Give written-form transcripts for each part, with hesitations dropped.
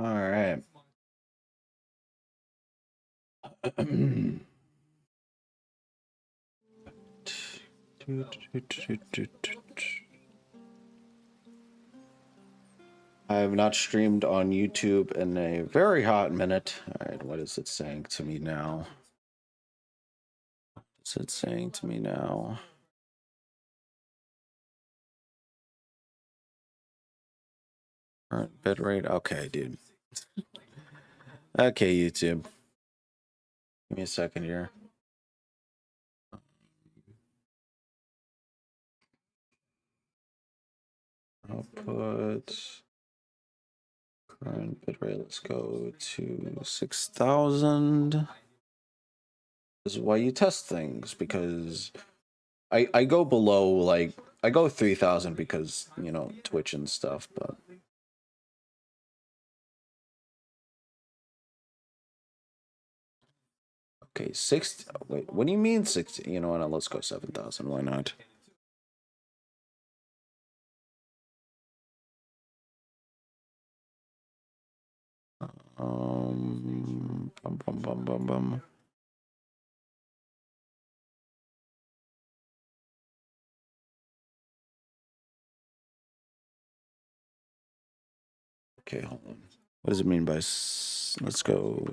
All right. I have not streamed on YouTube in a very hot minute. All right, what is it saying to me now? What's it saying to me now? Current bitrate. Okay, dude. Okay, YouTube. Give me a second here. Output. Current bitrate. Let's go to 6,000. This is why you test things, because I go below, like, I go 3,000 because, you know, Twitch and stuff, but okay, 60. Wait, what do you mean 60? You know what? Let's go 7,000. Why not? Bum, bum, bum, bum, bum. Okay, hold on. What does it mean by let's go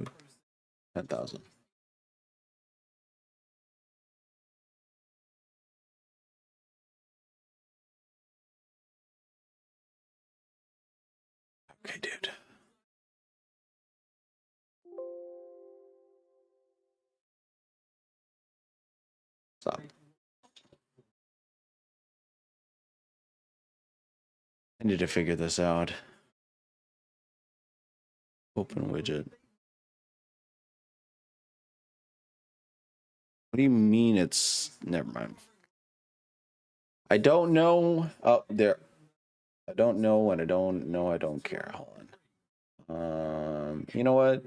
10,000? Okay, dude. Stop. I need to figure this out. Open widget. What do you mean it's... Never mind. I don't know. Oh, there. I don't know, and I don't know. I don't care. Hold on. You know what?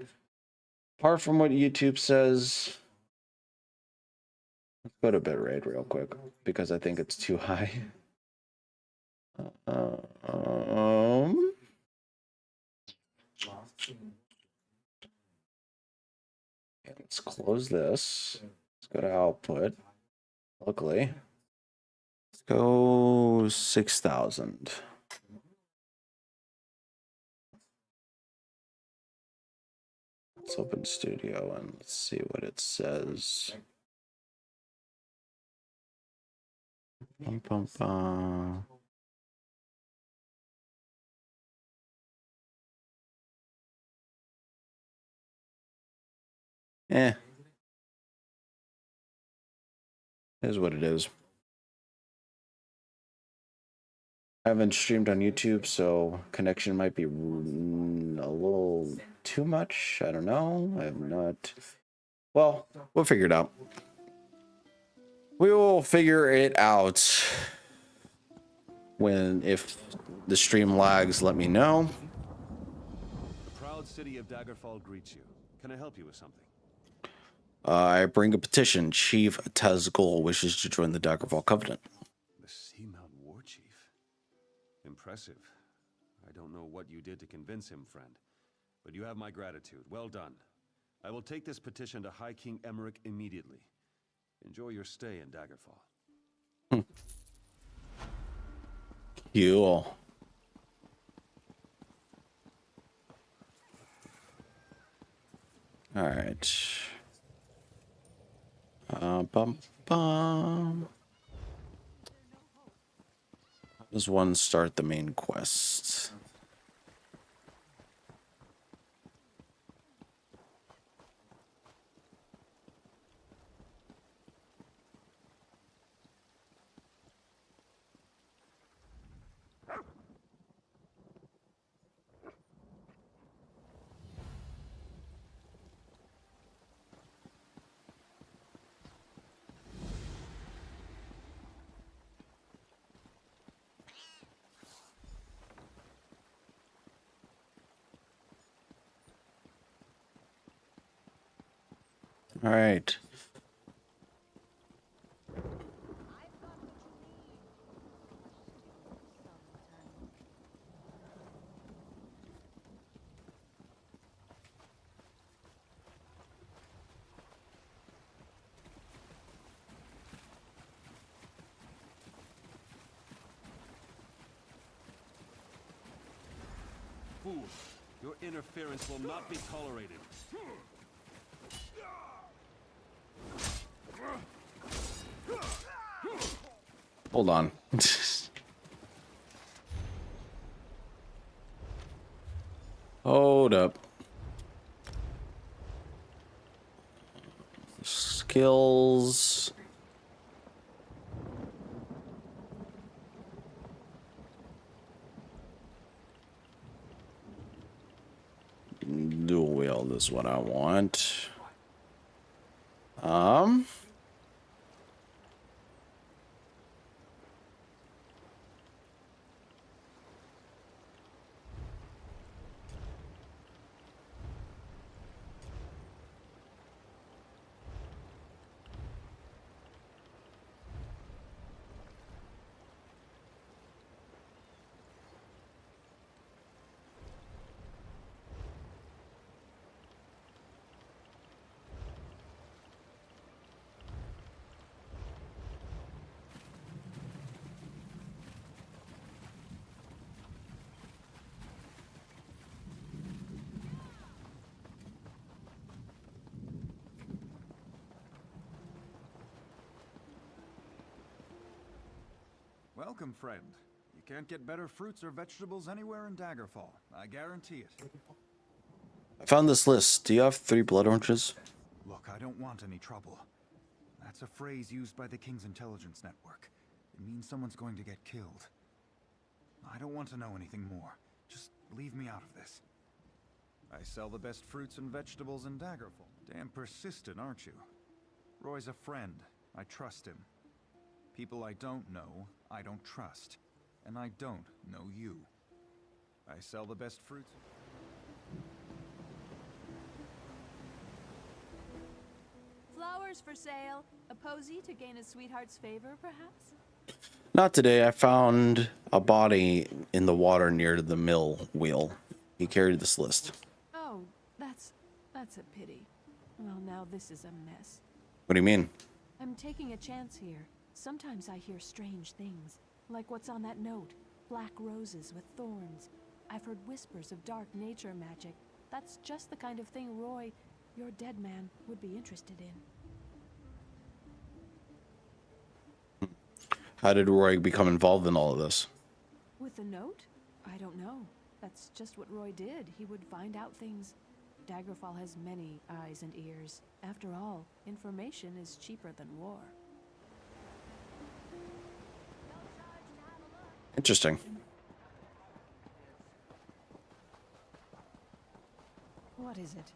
Apart from what YouTube says, let's go to bitrate real quick because I think it's too high. Um. Okay, let's close this. Let's go to output. Luckily, let's go 6,000. Let's open Studio and let's see what it says. Bum, bum, bum. Eh. Is what it is. I haven't streamed on YouTube, so connection might be a little too much. I don't know. I have not. Well, we'll figure it out. We will figure it out if the stream lags. Let me know. The proud city of Daggerfall greets you. Can I help you with something? I bring a petition. Chief Tezgul wishes to join the Daggerfall Covenant. The Seamount War Chief. Impressive. I don't know what you did to convince him, friend, but you have my gratitude. Well done. I will take this petition to High King Emmerich immediately. Enjoy your stay in Daggerfall. Cool. All right. Bum, bum. How does one start the main quest? All right. you! Your interference will not be tolerated. Hold on. Hold up. Skills. Dual wield is what I want. Welcome, friend. You can't get better fruits or vegetables anywhere in Daggerfall. I guarantee it. I found this list. Do you have 3 blood oranges? Look, I don't want any trouble. That's a phrase used by the King's intelligence network. It means someone's going to get killed. I don't want to know anything more. Just leave me out of this. I sell the best fruits and vegetables in Daggerfall. Damn persistent, aren't you? Roy's a friend. I trust him. People I don't know, I don't trust. And I don't know you. I sell the best fruits. Flowers for sale. A posy to gain a sweetheart's favor, perhaps? Not today. I found a body in the water near the mill wheel. He carried this list. Oh, that's a pity. Well, now this is a mess. What do you mean? I'm taking a chance here. Sometimes I hear strange things, like what's on that note. Black roses with thorns. I've heard whispers of dark nature magic. That's just the kind of thing Roy, your dead man, would be interested in. How did Roy become involved in all of this? With the note? I don't know. That's just what Roy did. He would find out things. Daggerfall has many eyes and ears. After all, information is cheaper than war. Interesting. What is it?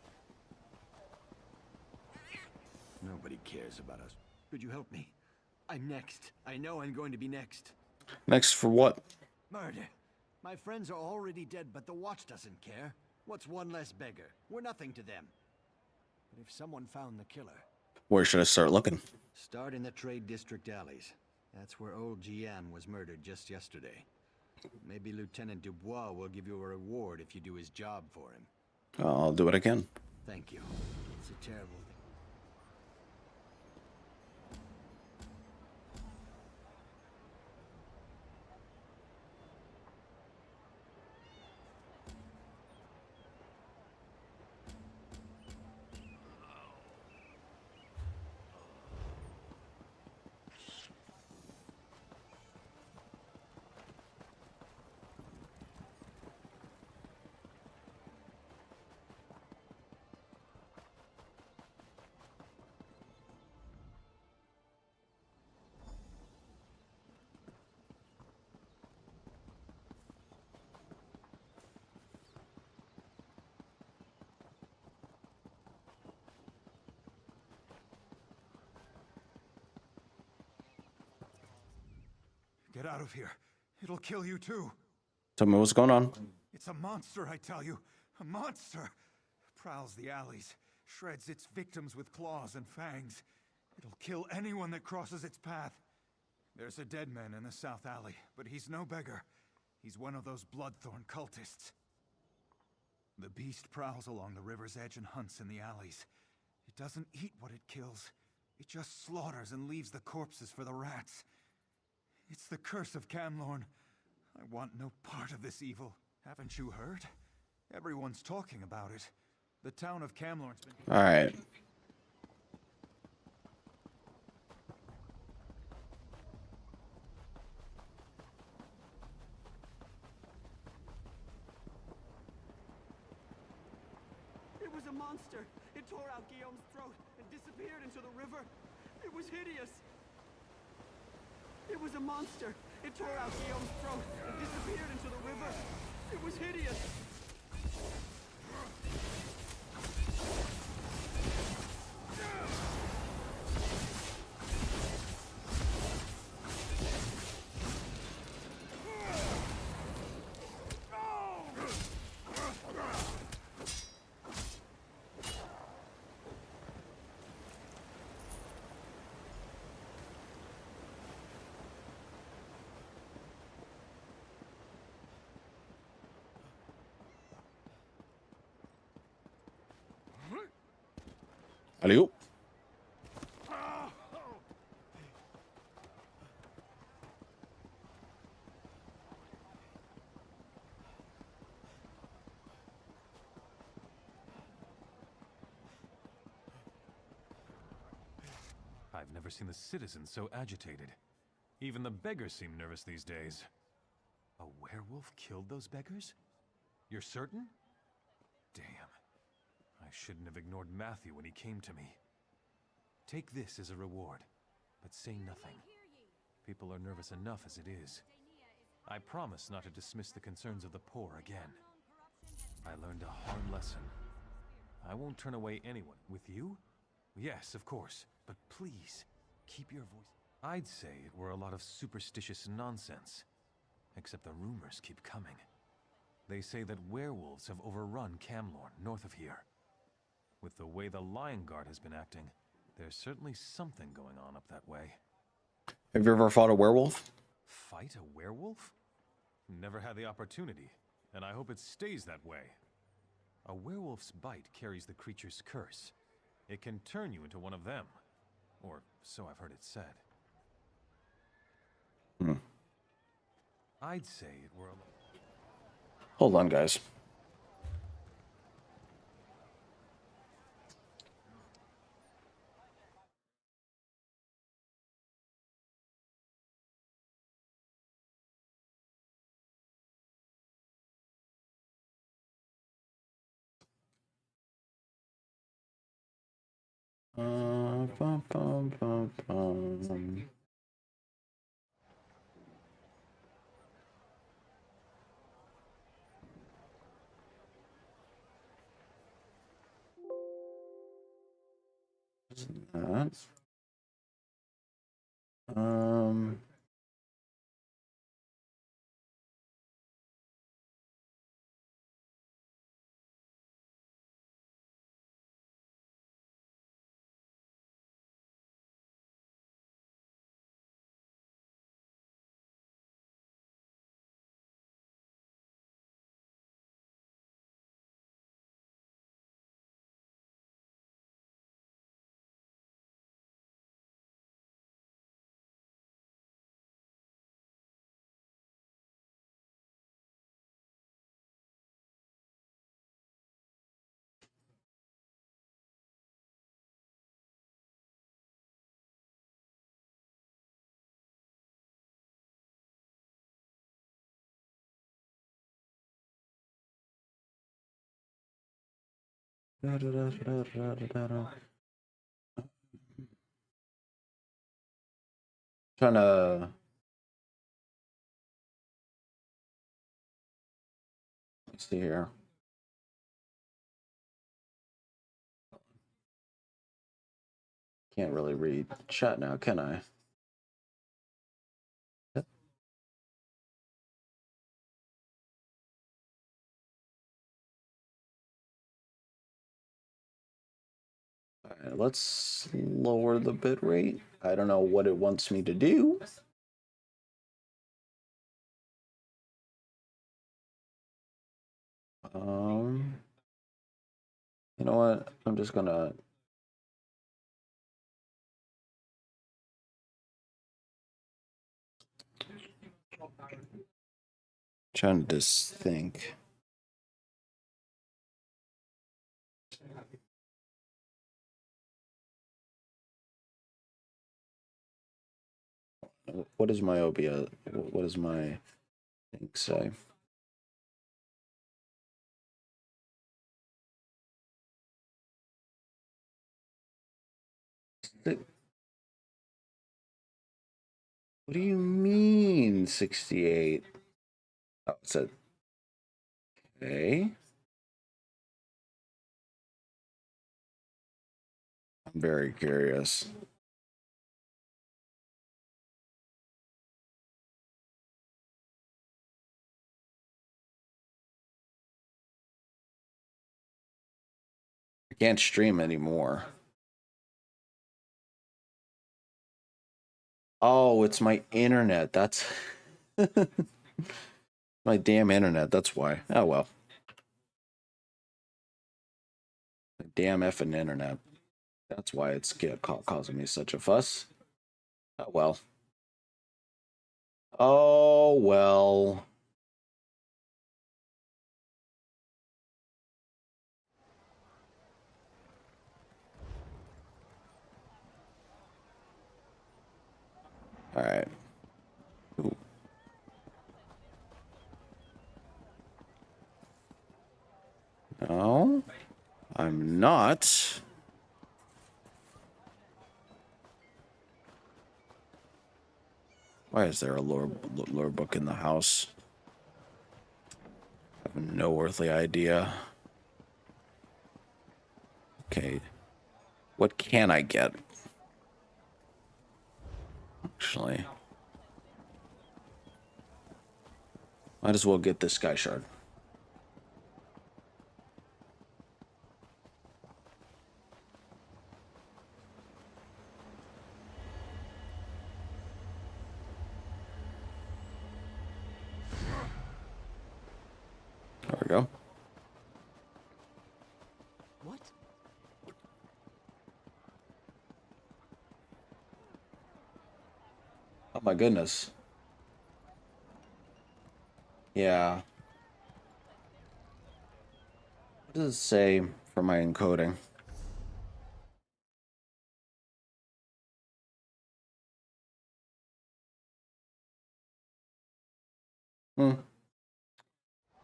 Nobody cares about us. Could you help me? I'm next. I know I'm going to be next. Next for what? Murder. My friends are already dead, but the Watch doesn't care. What's one less beggar? We're nothing to them. But if someone found the killer... Where should I start looking? Start in the Trade District alleys. That's where old Gian was murdered just yesterday. Maybe Lieutenant Dubois will give you a reward if you do his job for him. I'll do what I can. Thank you. It's a terrible thing. Get out of here. It'll kill you too. Tell me what's going on. It's a monster, I tell you. A monster. Prowls the alleys, shreds its victims with claws and fangs. It'll kill anyone that crosses its path. There's a dead man in the south alley, but he's no beggar. He's one of those bloodthorn cultists. The beast prowls along the river's edge and hunts in the alleys. It doesn't eat what it kills. It just slaughters and leaves the corpses for the rats. It's the curse of Camlorn. I want no part of this evil. Haven't you heard? Everyone's talking about it. The town of Camlorn's been... All right. It was a monster. It tore out Guillaume's throat and disappeared into the river. It was hideous. It was a monster. It tore out Guillaume's throat and disappeared into the river. It was hideous. Alley-oop. I've never seen the citizens so agitated. Even the beggars seem nervous these days. A werewolf killed those beggars? You're certain? Damn. I shouldn't have ignored Matthew when he came to me. Take this as a reward, but say nothing. People are nervous enough as it is. I promise not to dismiss the concerns of the poor again. I learned a hard lesson. I won't turn away anyone. With you? Yes, of course. But please, keep your voice. I'd say it were a lot of superstitious nonsense. Except the rumors keep coming. They say that werewolves have overrun Camlorn, north of here. With the way the Lion Guard has been acting, there's certainly something going on up that way. Have you ever fought a werewolf? Fight a werewolf? Never had the opportunity, and I hope it stays that way. A werewolf's bite carries the creature's curse. It can turn you into one of them. Or so I've heard it said. I'd say it were a... Hold on, guys. Bum, bum, bum, bum. That. Um. Da, da, da, da, da, da, da. Trying to. Let's see here. Can't really read chat now, can I? Yep. All right, let's lower the bit rate. I don't know what it wants me to do. You know what? I'm just gonna. Trying to just think. What is my OBS? What does my thing say? What do you mean 68? Oh, it said, okay. I'm very curious. I can't stream anymore. Oh, it's my internet. That's my damn internet. That's why. Oh well. My damn effing internet. That's why it's causing me such a fuss. Oh well. Oh well. All right. Ooh. No, I'm not. Why is there a lore book in the house? I have no earthly idea. Okay. What can I get? Actually, might as well get this sky shard. There we go. What? Oh my goodness. Yeah. What does it say for my encoding? Hmm.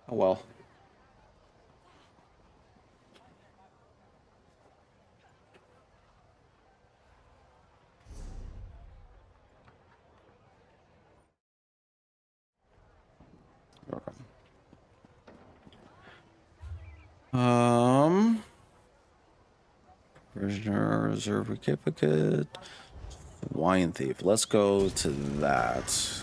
Oh well. Okay. Prisoner reserve certificate. Wine thief. Let's go to that.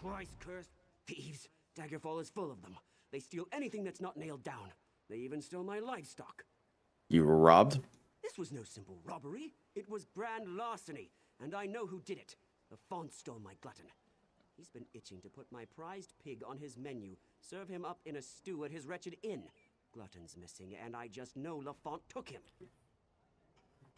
Twice cursed thieves. Daggerfall is full of them. They steal anything that's not nailed down. They even stole my livestock. You were robbed? This was no simple robbery. It was grand larceny, and I know who did it. The font stole my glutton. He's been itching to put my prized pig on his menu, serve him up in a stew at his wretched inn. Glutton's missing, and I just know Lafont took him.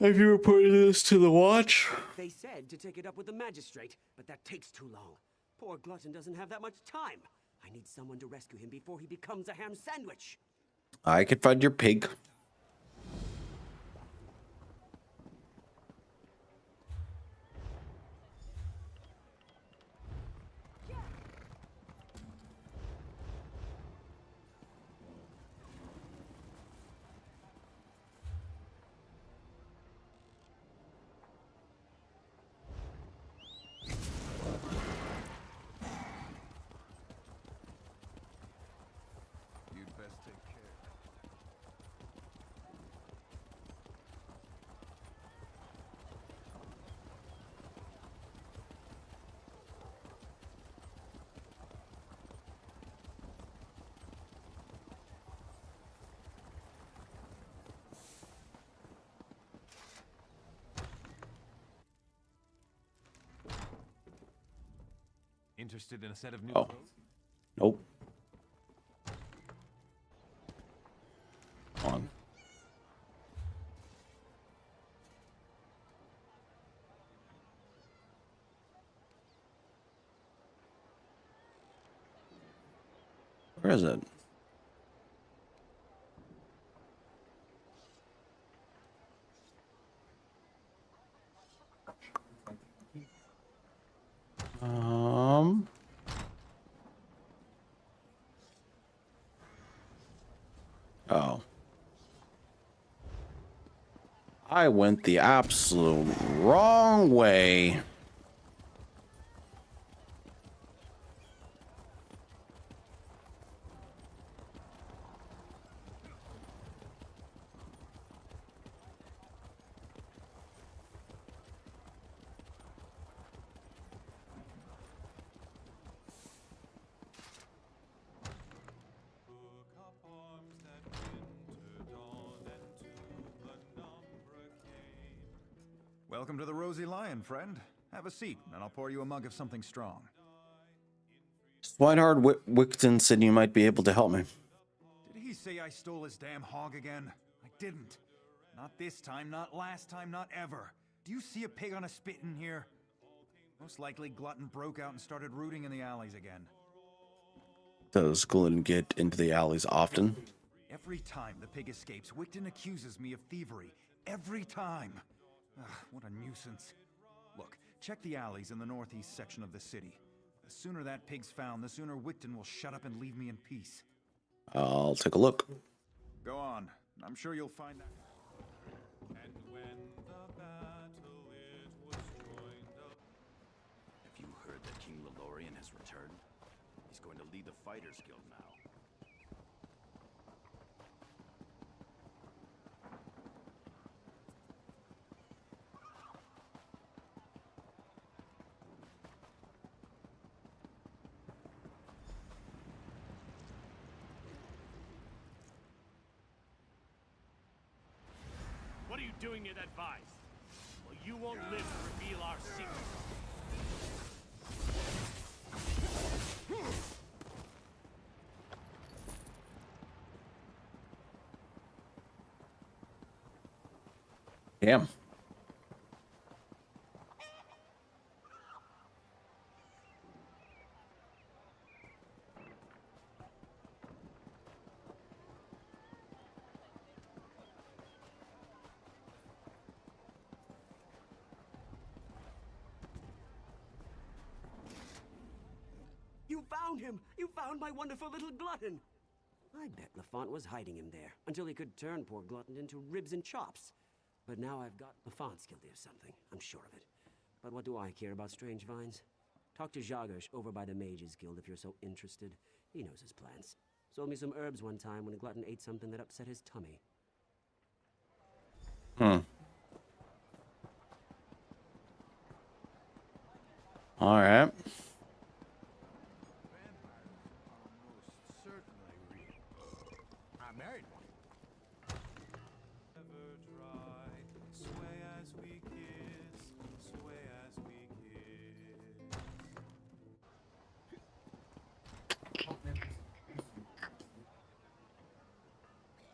Have you reported this to the watch? They said to take it up with the magistrate, but that takes too long. Poor Glutton doesn't have that much time. I need someone to rescue him before he becomes a ham sandwich. I could find your pig. You'd best take care. Interested in a set of new Oh. clothes? Nope. On. Where is it? I went the absolute wrong way. Took up arms that winter dawned, and to Glenumbra came. Welcome to the Rosy Lion, friend. Have a seat, and I'll pour you a mug of something strong. Swinehard Wickton said you might be able to help me. Did he say I stole his damn hog again? I didn't. Not this time, not last time, not ever. Do you see a pig on a spit in here? Most likely Glutton broke out and started rooting in the alleys again. Does Glutton get into the alleys often? Every time the pig escapes, Wickton accuses me of thievery. Every time. Ugh, what a nuisance. Look, check the alleys in the northeast section of the city. The sooner that pig's found, the sooner Wickton will shut up and leave me in peace. I'll take a look. Go on. I'm sure you'll find that. And when the battle it was joined up. Have you heard that King Lelorian has returned? He's going to lead the Fighters Guild now. What are you doing near that vise? Well, you won't live to reveal our secret. Damn. You found him! You found my wonderful little Glutton! I bet Lafont was hiding him there, until he could turn poor Glutton into ribs and chops. But now I've got Lafont's guilty of something, I'm sure of it. But what do I care about strange vines? Talk to Jagersh over by the Mages Guild if you're so interested. He knows his plans. Sold me some herbs one time when Glutton ate something that upset his tummy. All right. Certainly real. I married one. Never dry. Sway as we kiss. Sway as we kiss.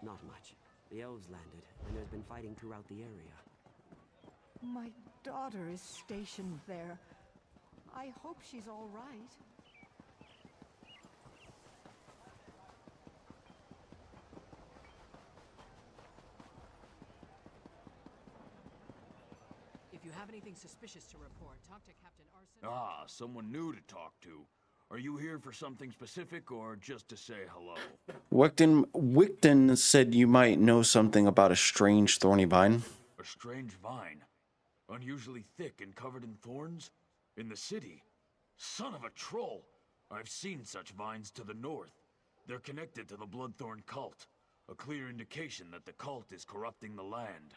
Not much. The elves landed, and there's been fighting throughout the area. My daughter is stationed there. I hope she's all right. If you have anything suspicious to report, talk to Captain Arson. Ah, someone new to talk to. Are you here for something specific or just to say hello? Wickton said you might know something about a strange thorny vine. A strange vine? Unusually thick and covered in thorns? In the city? Son of a troll! I've seen such vines to the north. They're connected to the Bloodthorn cult. A clear indication that the cult is corrupting the land.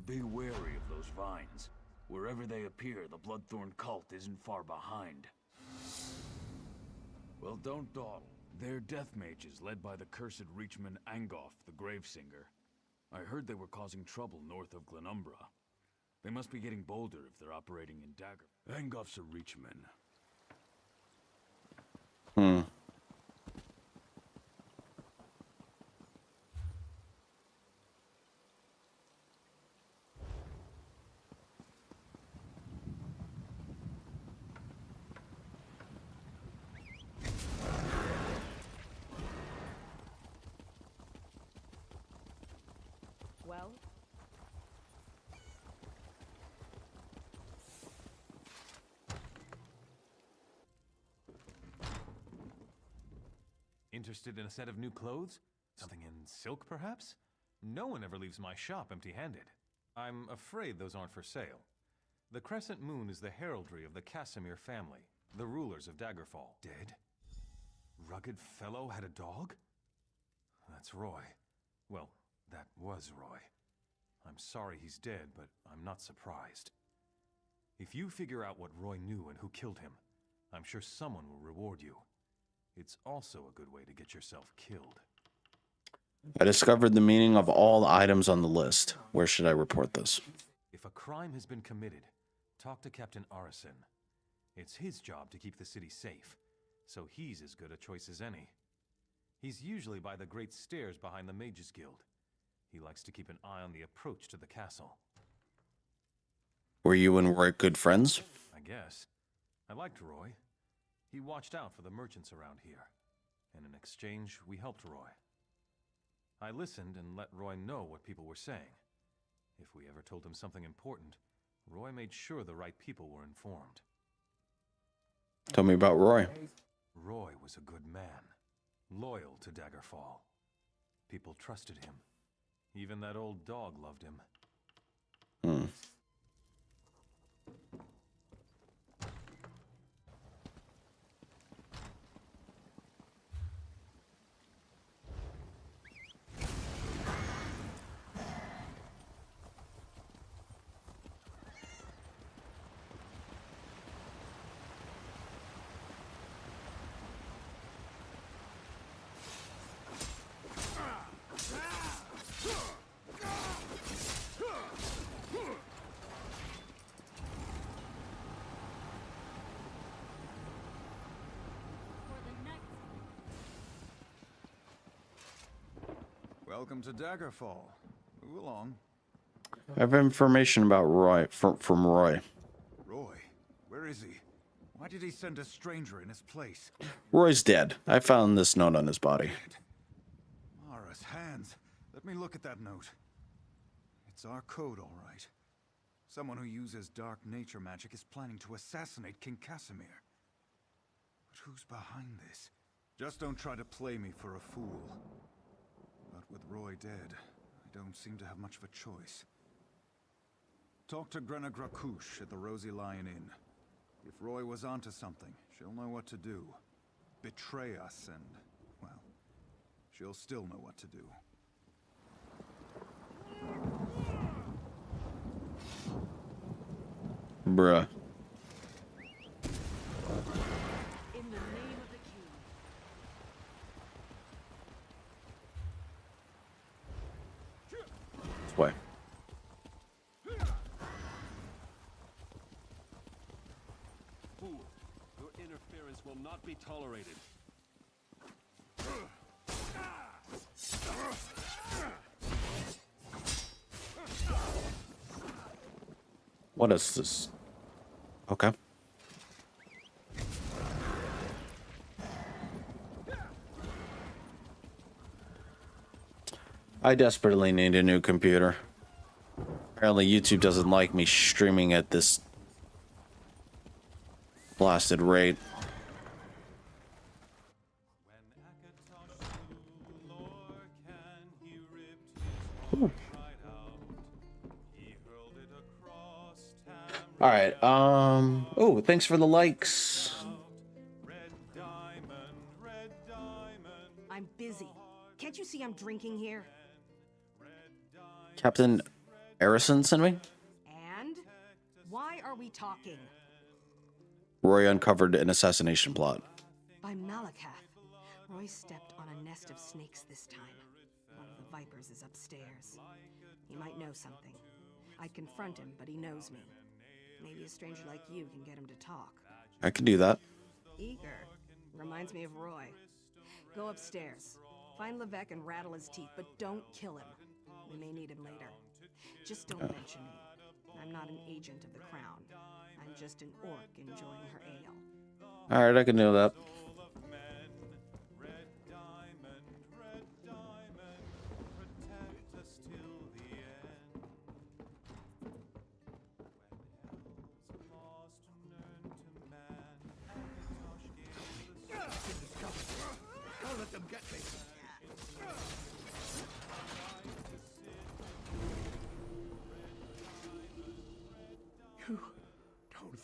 Be wary of those vines. Wherever they appear, the Bloodthorn cult isn't far behind. Well, don't dawdle. They're death mages led by the cursed Reachman Angoff, the Gravesinger. I heard they were causing trouble north of Glenumbra. They must be getting bolder if they're operating in Dagger. Angoff's a Reachman. Well, Interested in a set of new clothes? Something in silk, perhaps? No one ever leaves my shop empty-handed. I'm afraid those aren't for sale. The crescent moon is the heraldry of the Casimir family, the rulers of Daggerfall. Dead? Rugged fellow had a dog? That's Roy. Well, that was Roy. I'm sorry he's dead, but I'm not surprised. If you figure out what Roy knew and who killed him, I'm sure someone will reward you. It's also a good way to get yourself killed. I discovered the meaning of all items on the list. Where should I report this? If a crime has been committed, talk to Captain Arison. It's his job to keep the city safe, so he's as good a choice as any. He's usually by the great stairs behind the Mages Guild. He likes to keep an eye on the approach to the castle. Were you and Roy good friends? I guess. I liked Roy. He watched out for the merchants around here, and in exchange, we helped Roy. I listened and let Roy know what people were saying. If we ever told him something important, Roy made sure the right people were informed. Tell me about Roy. Roy was a good man, loyal to Daggerfall. People trusted him. Even that old dog loved him. Welcome to Daggerfall. Move along. I have information about Roy from Roy. Roy, where is he? Why did he send a stranger in his place? Roy's dead. I found this note on his body. Mara's hands. Let me look at that note. It's our code, all right. Someone who uses dark nature magic is planning to assassinate King Casimir. But who's behind this? Just don't try to play me for a fool. But with Roy dead, I don't seem to have much of a choice. Talk to Glenumbra at the Rosy Lion Inn. If Roy was onto something, she'll know what to do. Betray us and, well, she'll still know what to do. Bruh. In the name of the king. This way. Fool, your interference will not be tolerated. What is this? Okay. I desperately need a new computer. Apparently YouTube doesn't like me streaming at this blasted rate. Ooh. All right. Oh, thanks for the likes. I'm busy. Can't you see I'm drinking here? Captain Arison sent me. And? Why are we talking? Roy uncovered an assassination plot. By Malakath. Roy stepped on a nest of snakes this time. One of the vipers is upstairs. He might know something. I'd confront him, but he knows me. Maybe a stranger like you can get him to talk. I can do that. Eager. Reminds me of Roy. Go upstairs. Find Levesque and rattle his teeth, but don't kill him. We may need him later. Just don't mention me. I'm not an agent of the crown. I'm just an orc enjoying her ale. All right, I can do that.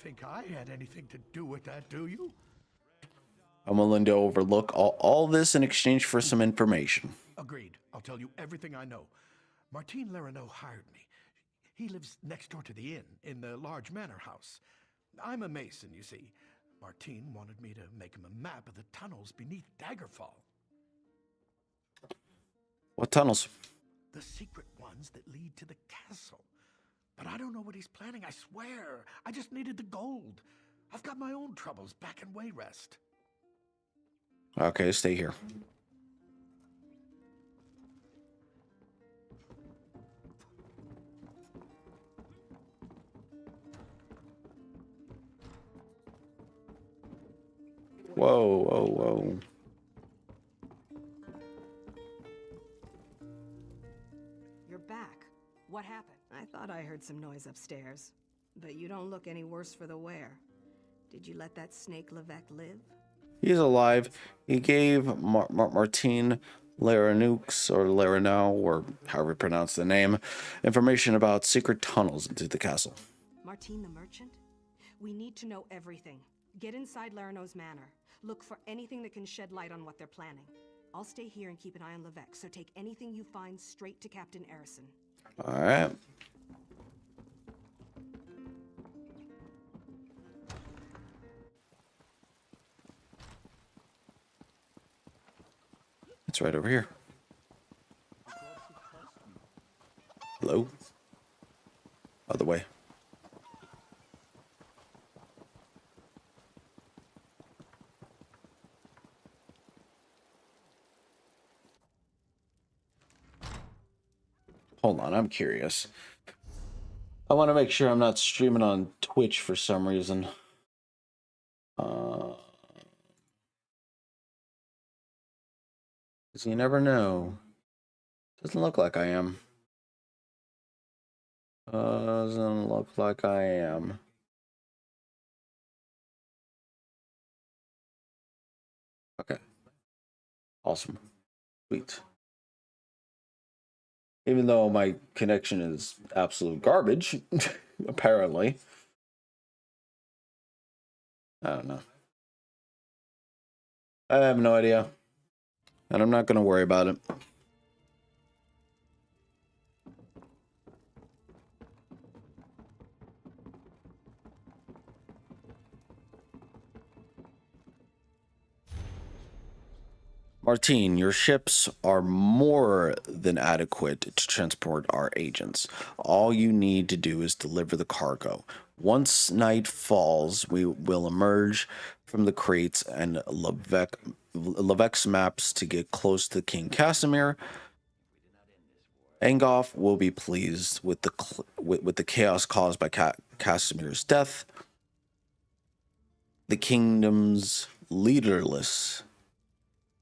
think I had anything to do with that, do you? I'm willing to overlook all this in exchange for some information. Agreed. I'll tell you everything I know. Martine Lerino hired me. He lives next door to the inn, in the large manor house. I'm a mason, you see. Martine wanted me to make him a map of the tunnels beneath Daggerfall. What tunnels? The secret ones that lead to the castle. But I don't know what he's planning, I swear. I just needed the gold. I've got my own troubles back in Wayrest. Okay, stay here. Whoa, whoa, whoa. You're back. What happened? I thought I heard some noise upstairs. But you don't look any worse for the wear. Did you let that snake Levesque live? He's alive. He gave Martine Laranux, or Larano, or however you pronounce the name, information about secret tunnels into the castle. Martine the merchant? We need to know everything. Get inside Larano's manor. Look for anything that can shed light on what they're planning. I'll stay here and keep an eye on Levesque, so take anything you find straight to Captain Erison. All right. It's right over here. Hello? Other way. Hold on, I'm curious. I want to make sure I'm not streaming on Twitch for some reason. Because you never know. Doesn't look like I am. Doesn't look like I am. Okay. Awesome. Sweet. Even though my connection is absolute garbage, apparently. I don't know. I have no idea. And I'm not going to worry about it. Martine, your ships are more than adequate to transport our agents. All you need to do is deliver the cargo. Once night falls, we will emerge from the crates and Levesque's maps to get close to King Casimir. Angoff will be pleased with the chaos caused by Casimir's death. The kingdom's leaderless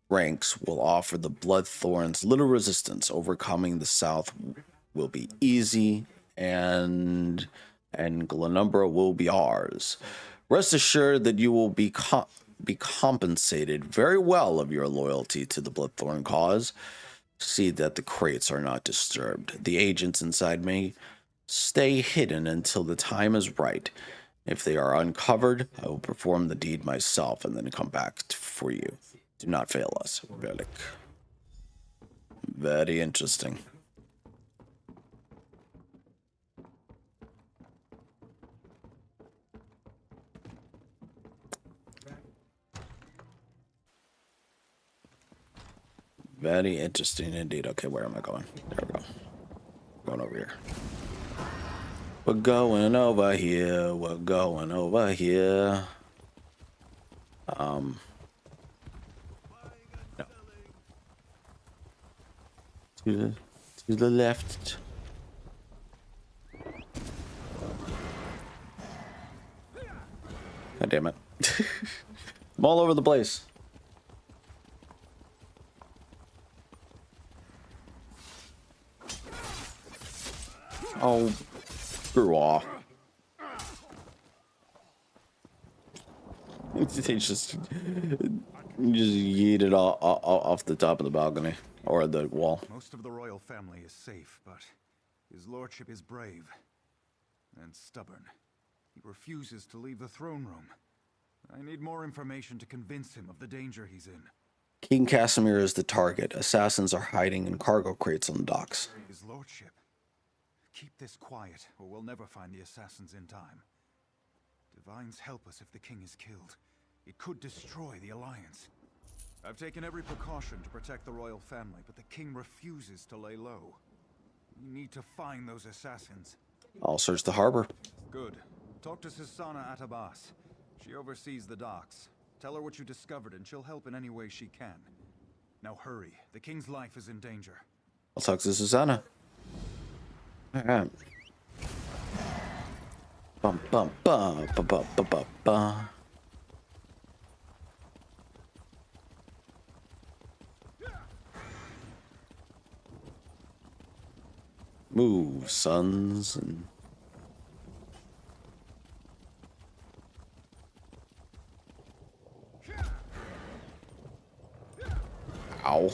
ranks will offer the Bloodthorns little resistance. Overcoming the South will be easy, and Glenumbra will be ours. Rest assured that you will be compensated very well of your loyalty to the Bloodthorn cause. See that the crates are not disturbed. The agents inside may stay hidden until the time is right. If they are uncovered, I will perform the deed myself and then come back for you. Do not fail us, Relic. Very interesting. Very interesting indeed. Okay, where am I going? There we go. Going over here. We're going over here. We're going over here. No. To the left. God damn it. I'm all over the place. Oh, screw off. They just yeeted off the top of the balcony or the wall. Most of the royal family is safe, but his lordship is brave and stubborn. He refuses to leave the throne room. I need more information to convince him of the danger he's in. King Casimir is the target. Assassins are hiding in cargo crates on the docks. His lordship. Keep this quiet, or we'll never find the assassins in time. Divines help us if the king is killed. It could destroy the Alliance. I've taken every precaution to protect the royal family, but the king refuses to lay low. We need to find those assassins. I'll search the harbor. Good. Talk to Susanna Atabas. She oversees the docks. Tell her what you discovered and she'll help in any way she can. Now hurry. The king's life is in danger. I'll talk to Susanna. Alright. Bum bum bum bum bum bum bum bum. Move, sons, and ow.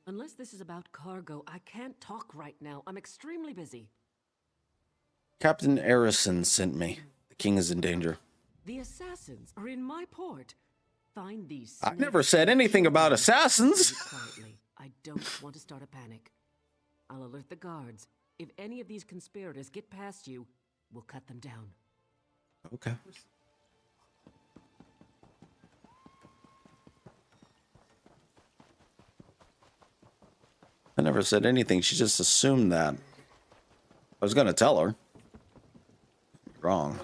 Unless this is about cargo, I can't talk right now. I'm extremely busy. Captain Arison sent me. The king is in danger. The assassins are in my port. Find these. I never said anything about assassins. Quietly. I don't want to start a panic. I'll alert the guards. If any of these conspirators get past you, we'll cut them down. Okay. I never said anything. She just assumed that. I was gonna tell her. Wrong.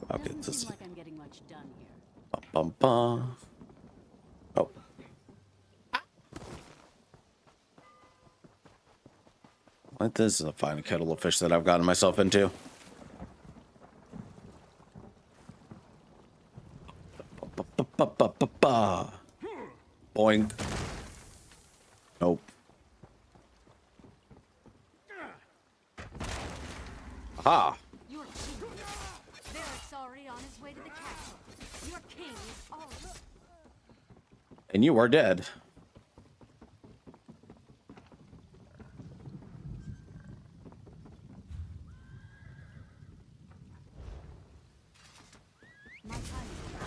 I'll get this. Seem like I'm getting much done here. Bum, bum, bum. Oh. What? This is a fine kettle of fish that I've gotten myself into. Ba-ba-ba-ba-ba. Boing. Nope. Aha. Your king. Varric's already on his way to the castle. Your king is already... And you are dead. My time is up.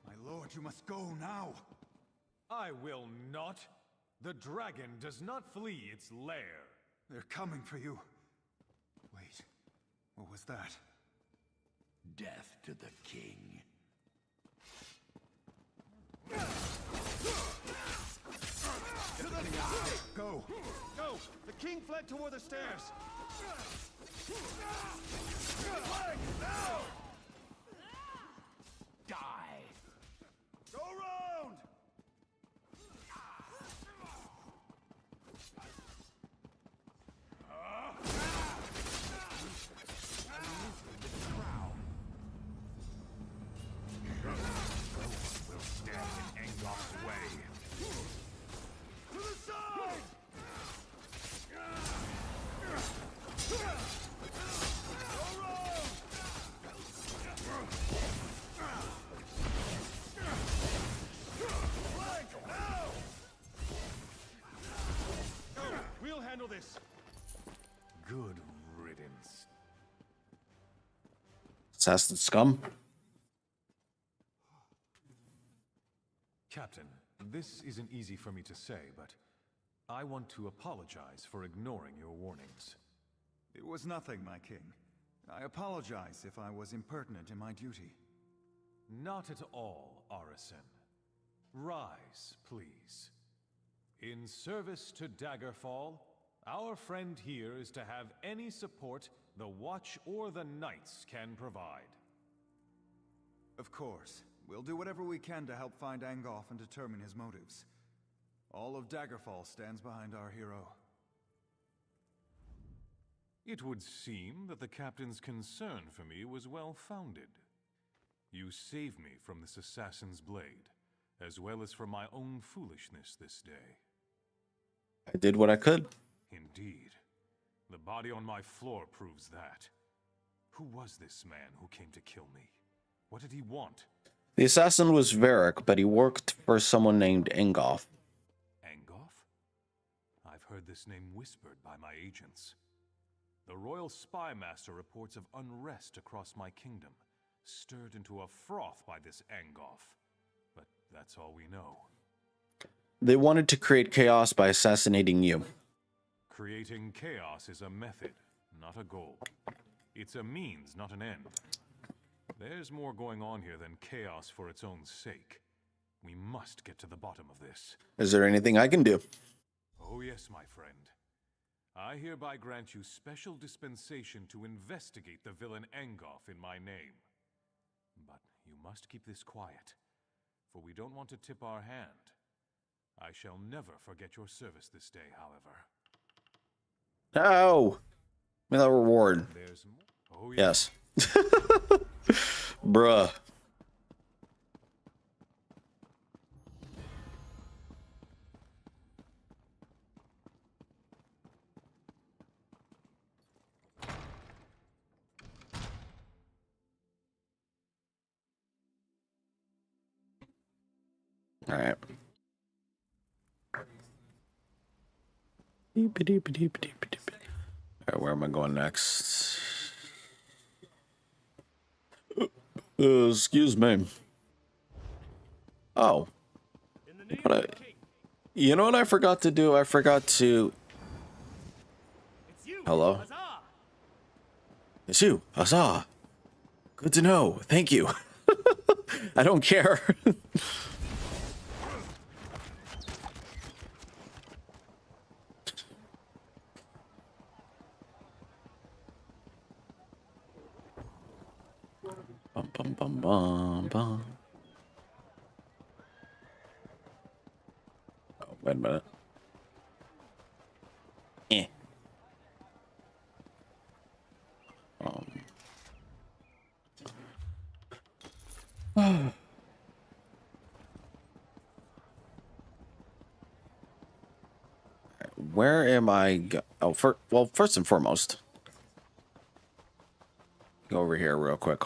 My lord, you must go now. I will not. The dragon does not flee its lair. They're coming for you. Wait, what was that? Death to the king. Go! Go! The king fled toward the stairs! Die! Go round! Will stand in Angof's way. To the side! Go round! Flank, now! Go! We'll handle this! Good riddance. Assassin scum. Captain, this isn't easy for me to say, but I want to apologize for ignoring your warnings. It was nothing, my king. I apologize if I was impertinent in my duty. Not at all, Arison. Rise, please. In service to Daggerfall, our friend here is to have any support the Watch or the Knights can provide. Of course. We'll do whatever we can to help find Angoff and determine his motives. All of Daggerfall stands behind our hero. It would seem that the captain's concern for me was well-founded. You saved me from this assassin's blade, as well as from my own foolishness this day. I did what I could. Indeed. The body on my floor proves that. Who was this man who came to kill me? What did he want? The assassin was Varric, but he worked for someone named Angoff. Angoff? I've heard this name whispered by my agents. The royal spy master reports of unrest across my kingdom, stirred into a froth by this Angoff. But that's all we know. They wanted to create chaos by assassinating you. Creating chaos is a method, not a goal. It's a means, not an end. There's more going on here than chaos for its own sake. We must get to the bottom of this. Is there anything I can do? Oh yes, my friend. I hereby grant you special dispensation to investigate the villain Angoff in my name. But you must keep this quiet, for we don't want to tip our hand. I shall never forget your service this day, however. No! Give me that reward. There's more. Oh yes. Bruh. All right. All right, where am I going next? Excuse me. Oh. You know what I forgot to do? I forgot to... Hello? It's you. Huzzah. Good to know. Thank you. I don't care. Bum, bum, bum, bum, bum. Oh, wait a minute. Where am I oh, well, first and foremost, go over here real quick.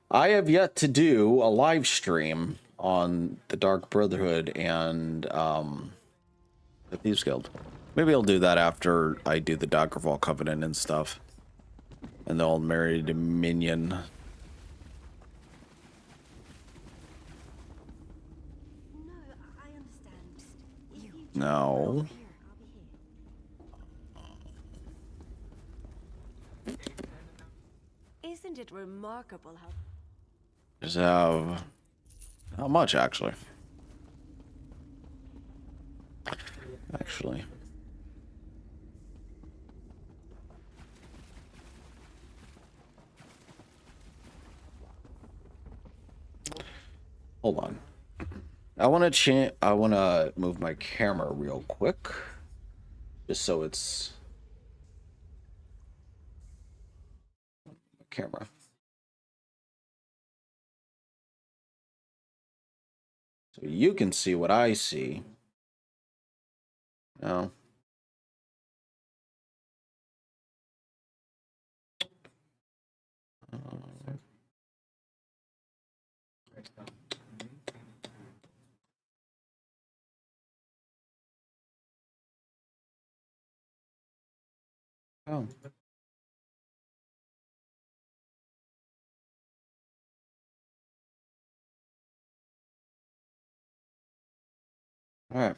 I have yet to do a live stream on the Dark Brotherhood and the Thieves Guild. Maybe I'll do that after I do the Daggerfall Covenant and stuff. And the Old Merry Dominion. No. Isn't it remarkable how... Just have... Not much, actually. Hold on. I want to move my camera real quick, just so it's camera. So you can see what I see. No. Oh. All right.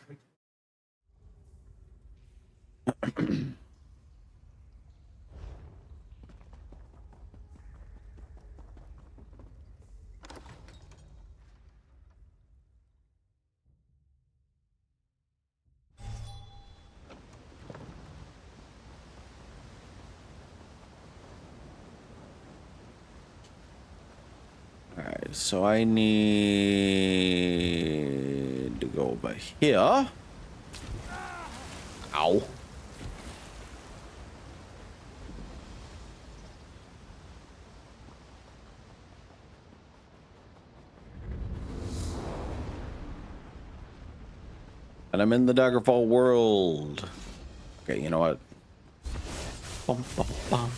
so I need to go over here. Ow. And I'm in the Daggerfall world. Okay, you know what? Bum, bum, bum.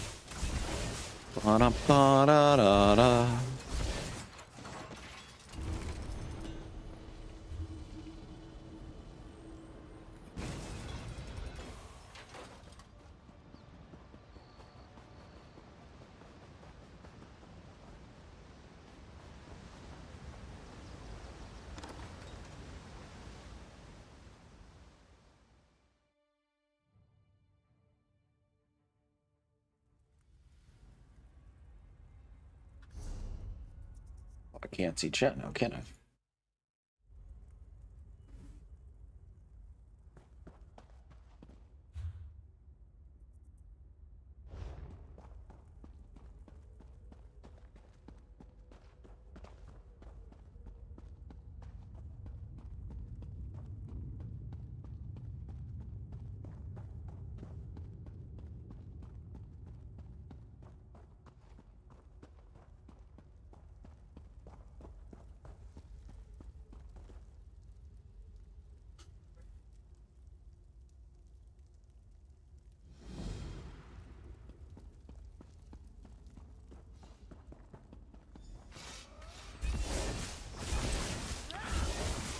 Ba-da-ba-da-da-da. I can't see chat now, can I?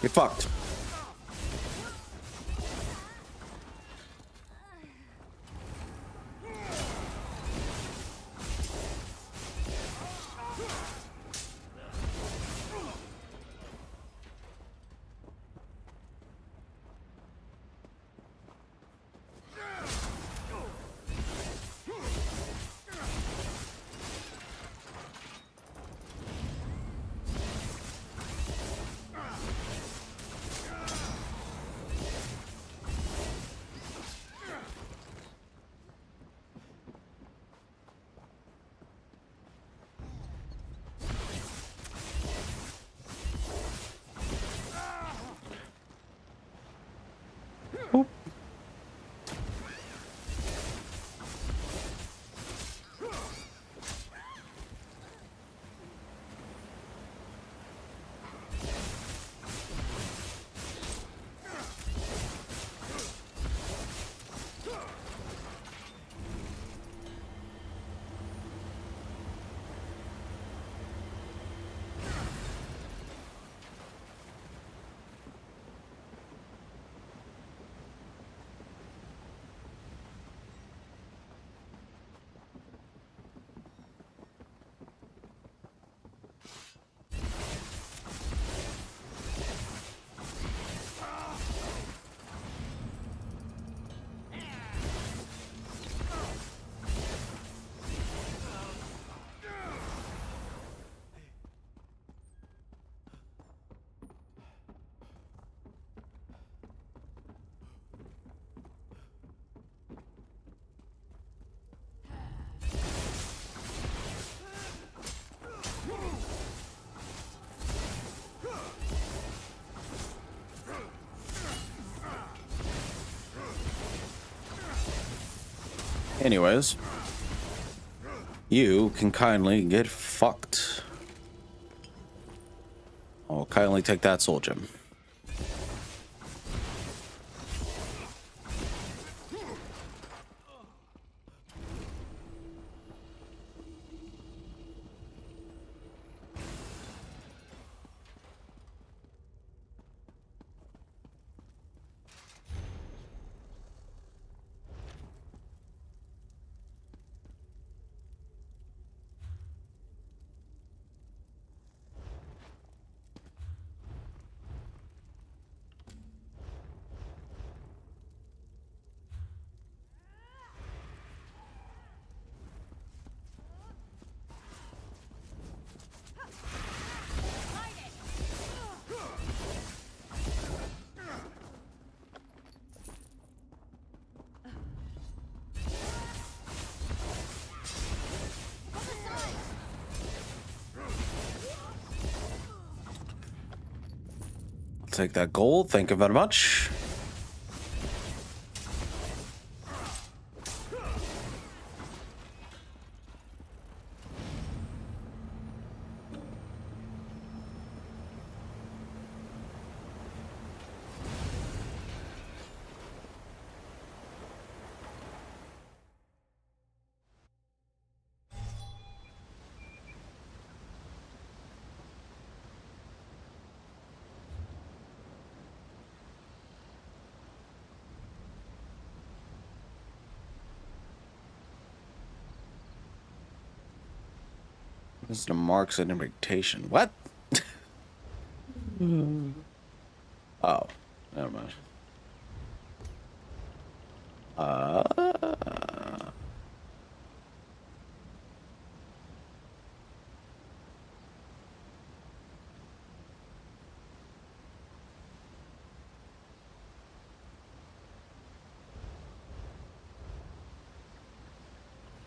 Get fucked. Oop. Anyways, you can kindly get fucked. I'll kindly take that soul gem. Take that gold. Thank you very much. This is the marks of invitation. What? Oh, never mind.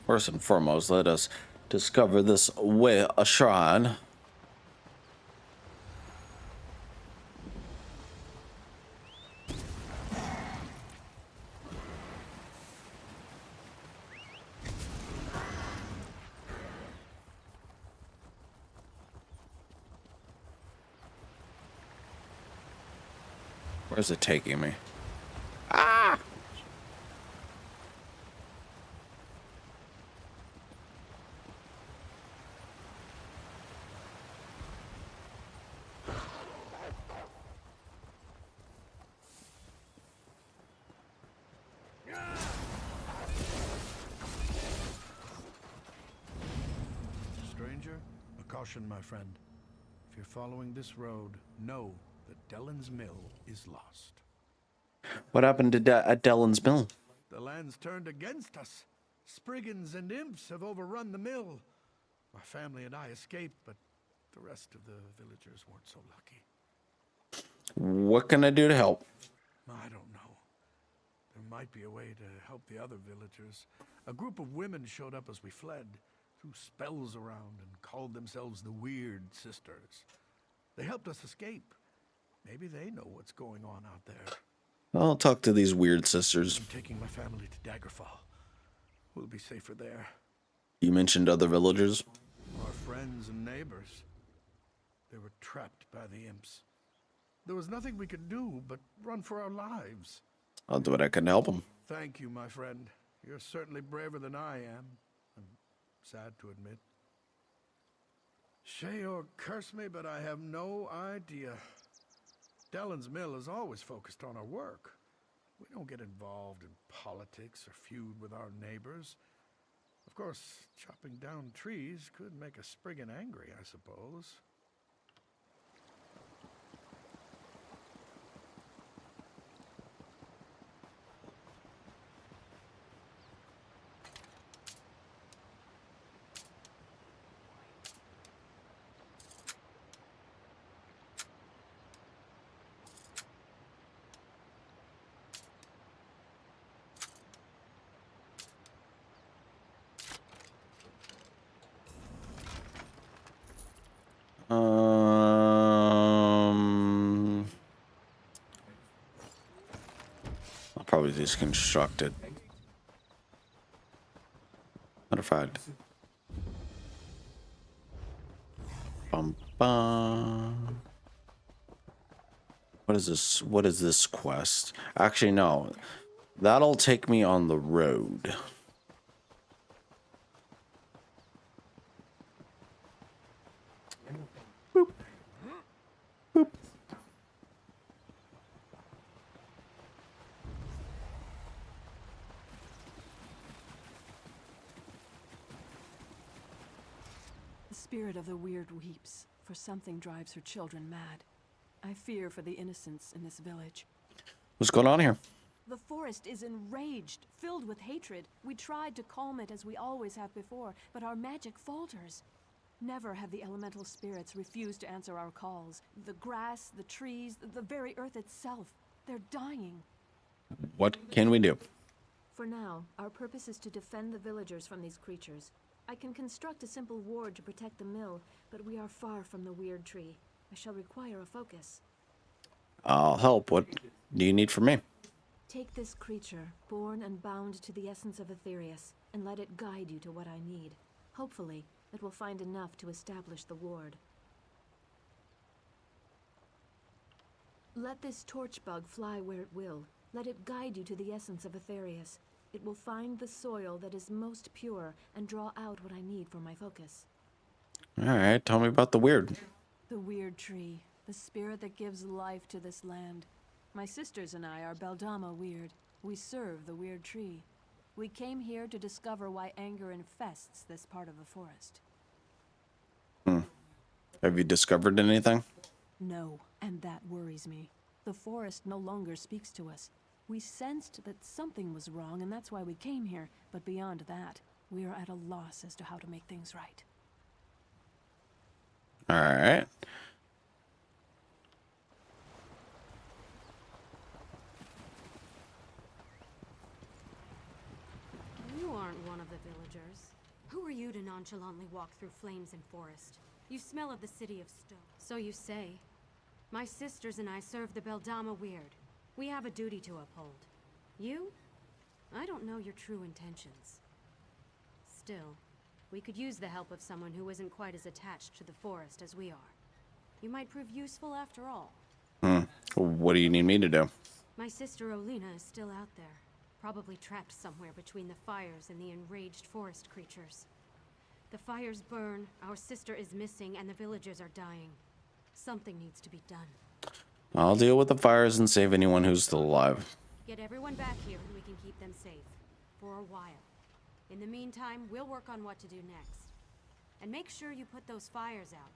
First and foremost, let us discover this way a shrine. Where's it taking me? Ah! Stranger, a caution, my friend. If you're following this road, know that Dellen's Mill is lost. What happened to at Dellen's Mill? The land's turned against us. Spriggans and imps have overrun the mill. My family and I escaped, but the rest of the villagers weren't so lucky. What can I do to help? I don't know. There might be a way to help the other villagers. A group of women showed up as we fled, threw spells around, and called themselves the Weird Sisters. They helped us escape. Maybe they know what's going on out there. I'll talk to these weird sisters. I'm taking my family to Daggerfall. We'll be safer there. You mentioned other villagers. Our friends and neighbors. They were trapped by the imps. There was nothing we could do but run for our lives. I'll do what I can to help them. Thank you, my friend. You're certainly braver than I am. I'm sad to admit. Shay or curse me, but I have no idea. Dellen's Mill is always focused on our work. We don't get involved in politics or feud with our neighbors. Of course, chopping down trees could make a Spriggan angry, I suppose. I'll probably just construct it. Matter of fact. Bum, bum. What is this? What is this quest? Actually, no. That'll take me on the road. Boop. Boop. The spirit of the weird weeps, for something drives her children mad. I fear for the innocents in this village. What's going on here? The forest is enraged, filled with hatred. We tried to calm it as we always have before, but our magic falters. Never have the elemental spirits refused to answer our calls. The grass, the trees, the very earth itself, they're dying. What can we do? For now, our purpose is to defend the villagers from these creatures. I can construct a simple ward to protect the mill, but we are far from the weird tree. I shall require a focus. I'll help. What do you need from me? Take this creature, born and bound to the essence of Aetherius, and let it guide you to what I need. Hopefully, it will find enough to establish the ward. Let this torch bug fly where it will. Let it guide you to the essence of Aetherius. It will find the soil that is most pure and draw out what I need for my focus. All right, tell me about the weird. The weird tree, the spirit that gives life to this land. My sisters and I are Beldama Weird. We serve the weird tree. We came here to discover why anger infests this part of the forest. Have you discovered anything? No, and that worries me. The forest no longer speaks to us. We sensed that something was wrong, and that's why we came here. But beyond that, we are at a loss as to how to make things right. All right. You aren't one of the villagers. Who are you to nonchalantly walk through flames and forest? You smell of the city of stone. So you say. My sisters and I serve the Beldama Weird. We have a duty to uphold. You? I don't know your true intentions. Still, we could use the help of someone who isn't quite as attached to the forest as we are. You might prove useful after all. What do you need me to do? My sister Olina is still out there. Probably trapped somewhere between the fires and the enraged forest creatures. The fires burn, our sister is missing, and the villagers are dying. Something needs to be done. I'll deal with the fires and save anyone who's still alive. Get everyone back here and we can keep them safe. For a while. In the meantime, we'll work on what to do next. And make sure you put those fires out.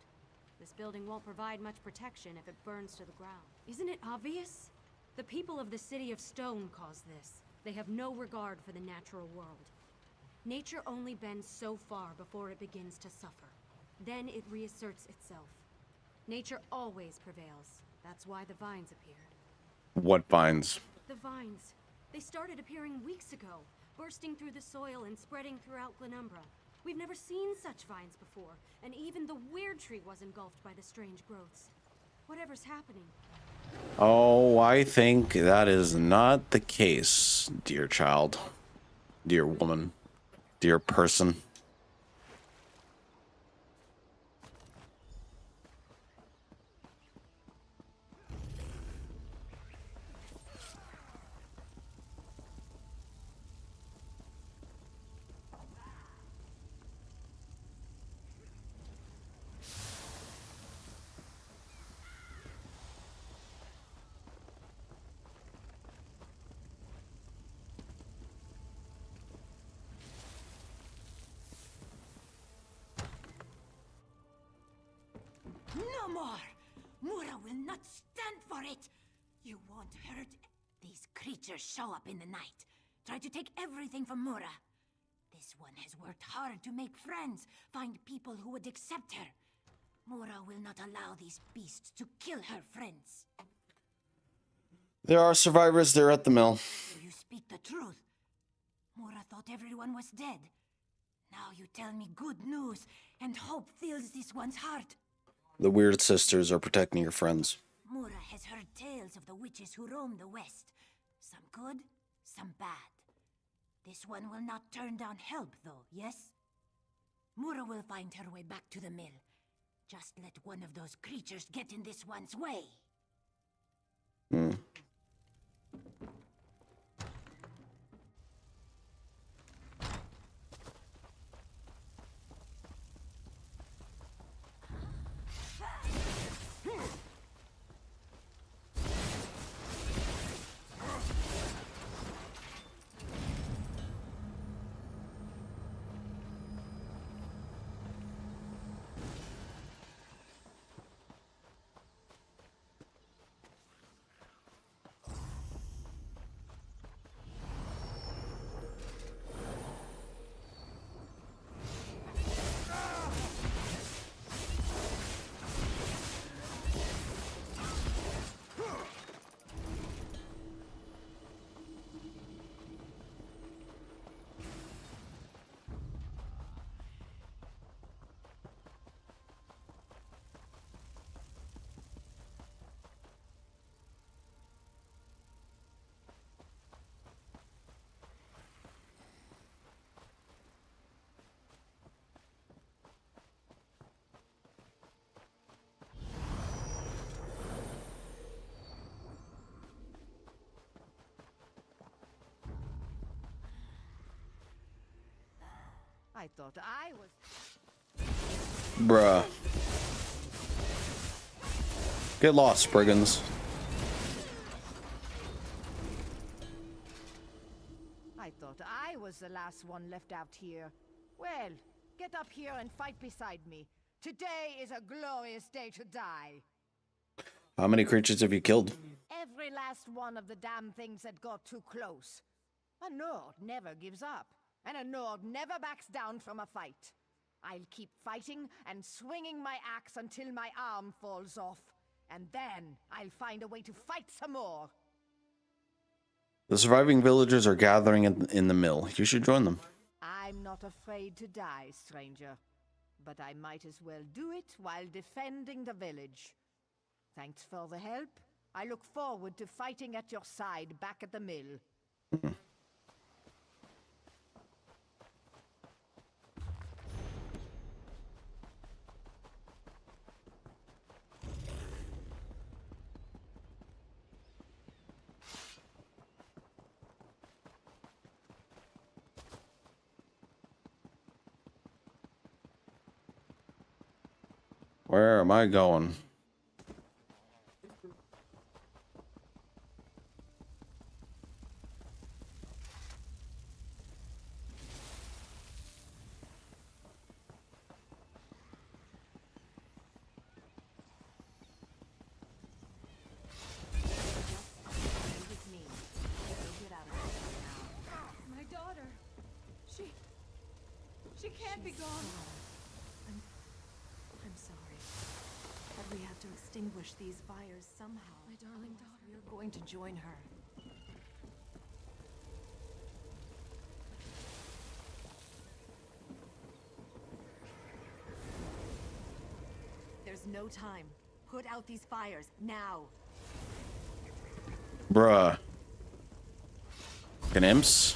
This building won't provide much protection if it burns to the ground. Isn't it obvious? The people of the City of Stone cause this. They have no regard for the natural world. Nature only bends so far before it begins to suffer. Then it reasserts itself. Nature always prevails. That's why the vines appeared. What vines? The vines. They started appearing weeks ago, bursting through the soil and spreading throughout Glenumbra. We've never seen such vines before, and even the weird tree was engulfed by the strange growths. Whatever's happening. Oh, I think that is not the case, dear child, dear woman, dear person. No more! Mura will not stand for it! You won't hurt. These creatures show up in the night. Try to take everything from Mura. This one has worked hard to make friends, find people who would accept her. Mura will not allow these beasts to kill her friends. There are survivors there at the mill. You speak the truth. Mura thought everyone was dead. Now you tell me good news, and hope fills this one's heart. The weird sisters are protecting your friends. Mura has heard tales of the witches who roam the west. Some good, some bad. This one will not turn down help, though, yes? Mura will find her way back to the mill. Just let one of those creatures get in this one's way. I thought I was... Bruh. Get lost, brigands. I thought I was the last one left out here. Well, get up here and fight beside me. Today is a glorious day to die. How many creatures have you killed? Every last one of the damn things that got too close. A Nord never gives up, and a Nord never backs down from a fight. I'll keep fighting and swinging my axe until my arm falls off, and then I'll find a way to fight some more. The surviving villagers are gathering in the mill. You should join them. I'm not afraid to die, stranger. But I might as well do it while defending the village. Thanks for the help. I look forward to fighting at your side back at the mill. Where am I going? My daughter. She can't be gone. I'm sorry. But we have to extinguish these fires somehow. My darling daughter. We're going to join her. There's no time. Put out these fires now. Bruh. Fucking imps.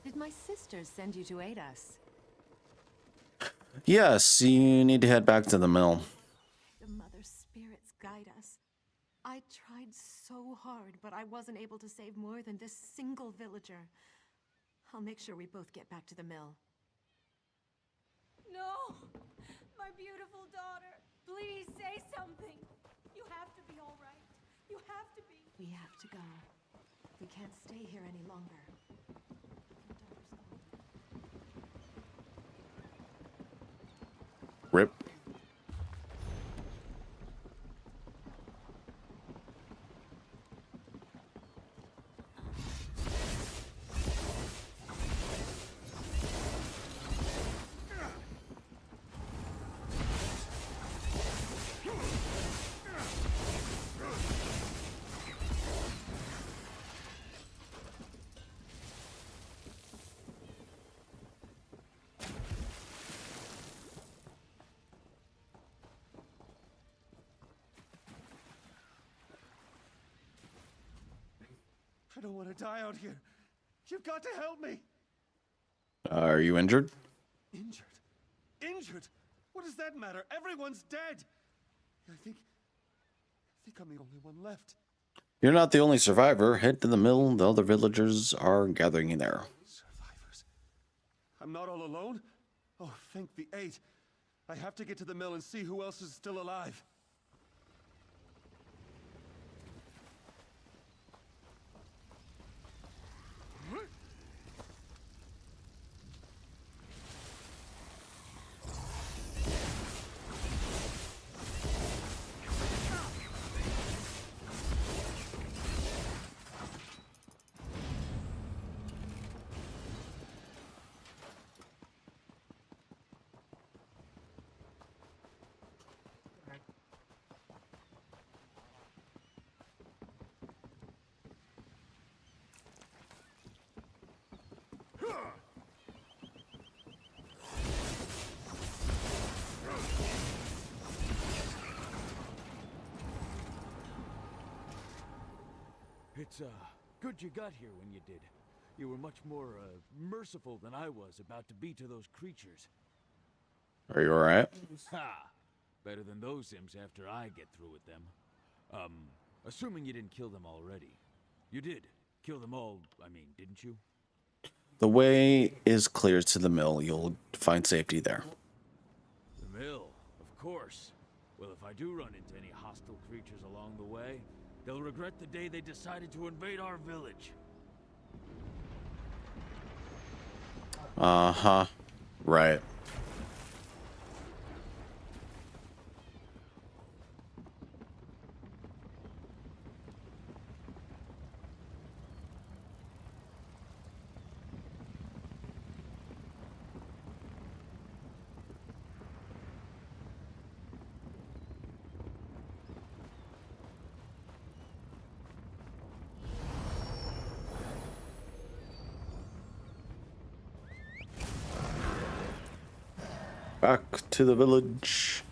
Did my sisters send you to aid us? Yes, you need to head back to the mill. The mother spirits guide us. I tried so hard, but I wasn't able to save more than this single villager. I'll make sure we both get back to the mill. No! My beautiful daughter! Please say something! You have to be all right. You have to be. We have to go. We can't stay here any longer. Rip. I don't want to die out here. You've got to help me. Are you injured? Injured? Injured? What does that matter? Everyone's dead. I think I'm the only one left. You're not the only survivor. Head to the mill. The other villagers are gathering in there. Survivors? I'm not all alone? Oh, thank the eight. I have to get to the mill and see who else is still alive. It's, good you got here when you did. You were much more, merciful than I was about to be to those creatures. Are you alright? Ha! Better than those imps after I get through with them. Assuming you didn't kill them already. You did. Kill them all, I mean, didn't you? The way is clear to the mill. You'll find safety there. The mill, of course. Well, if I do run into any hostile creatures along the way, they'll regret the day they decided to invade our village. Uh-huh. Right. Back to the village.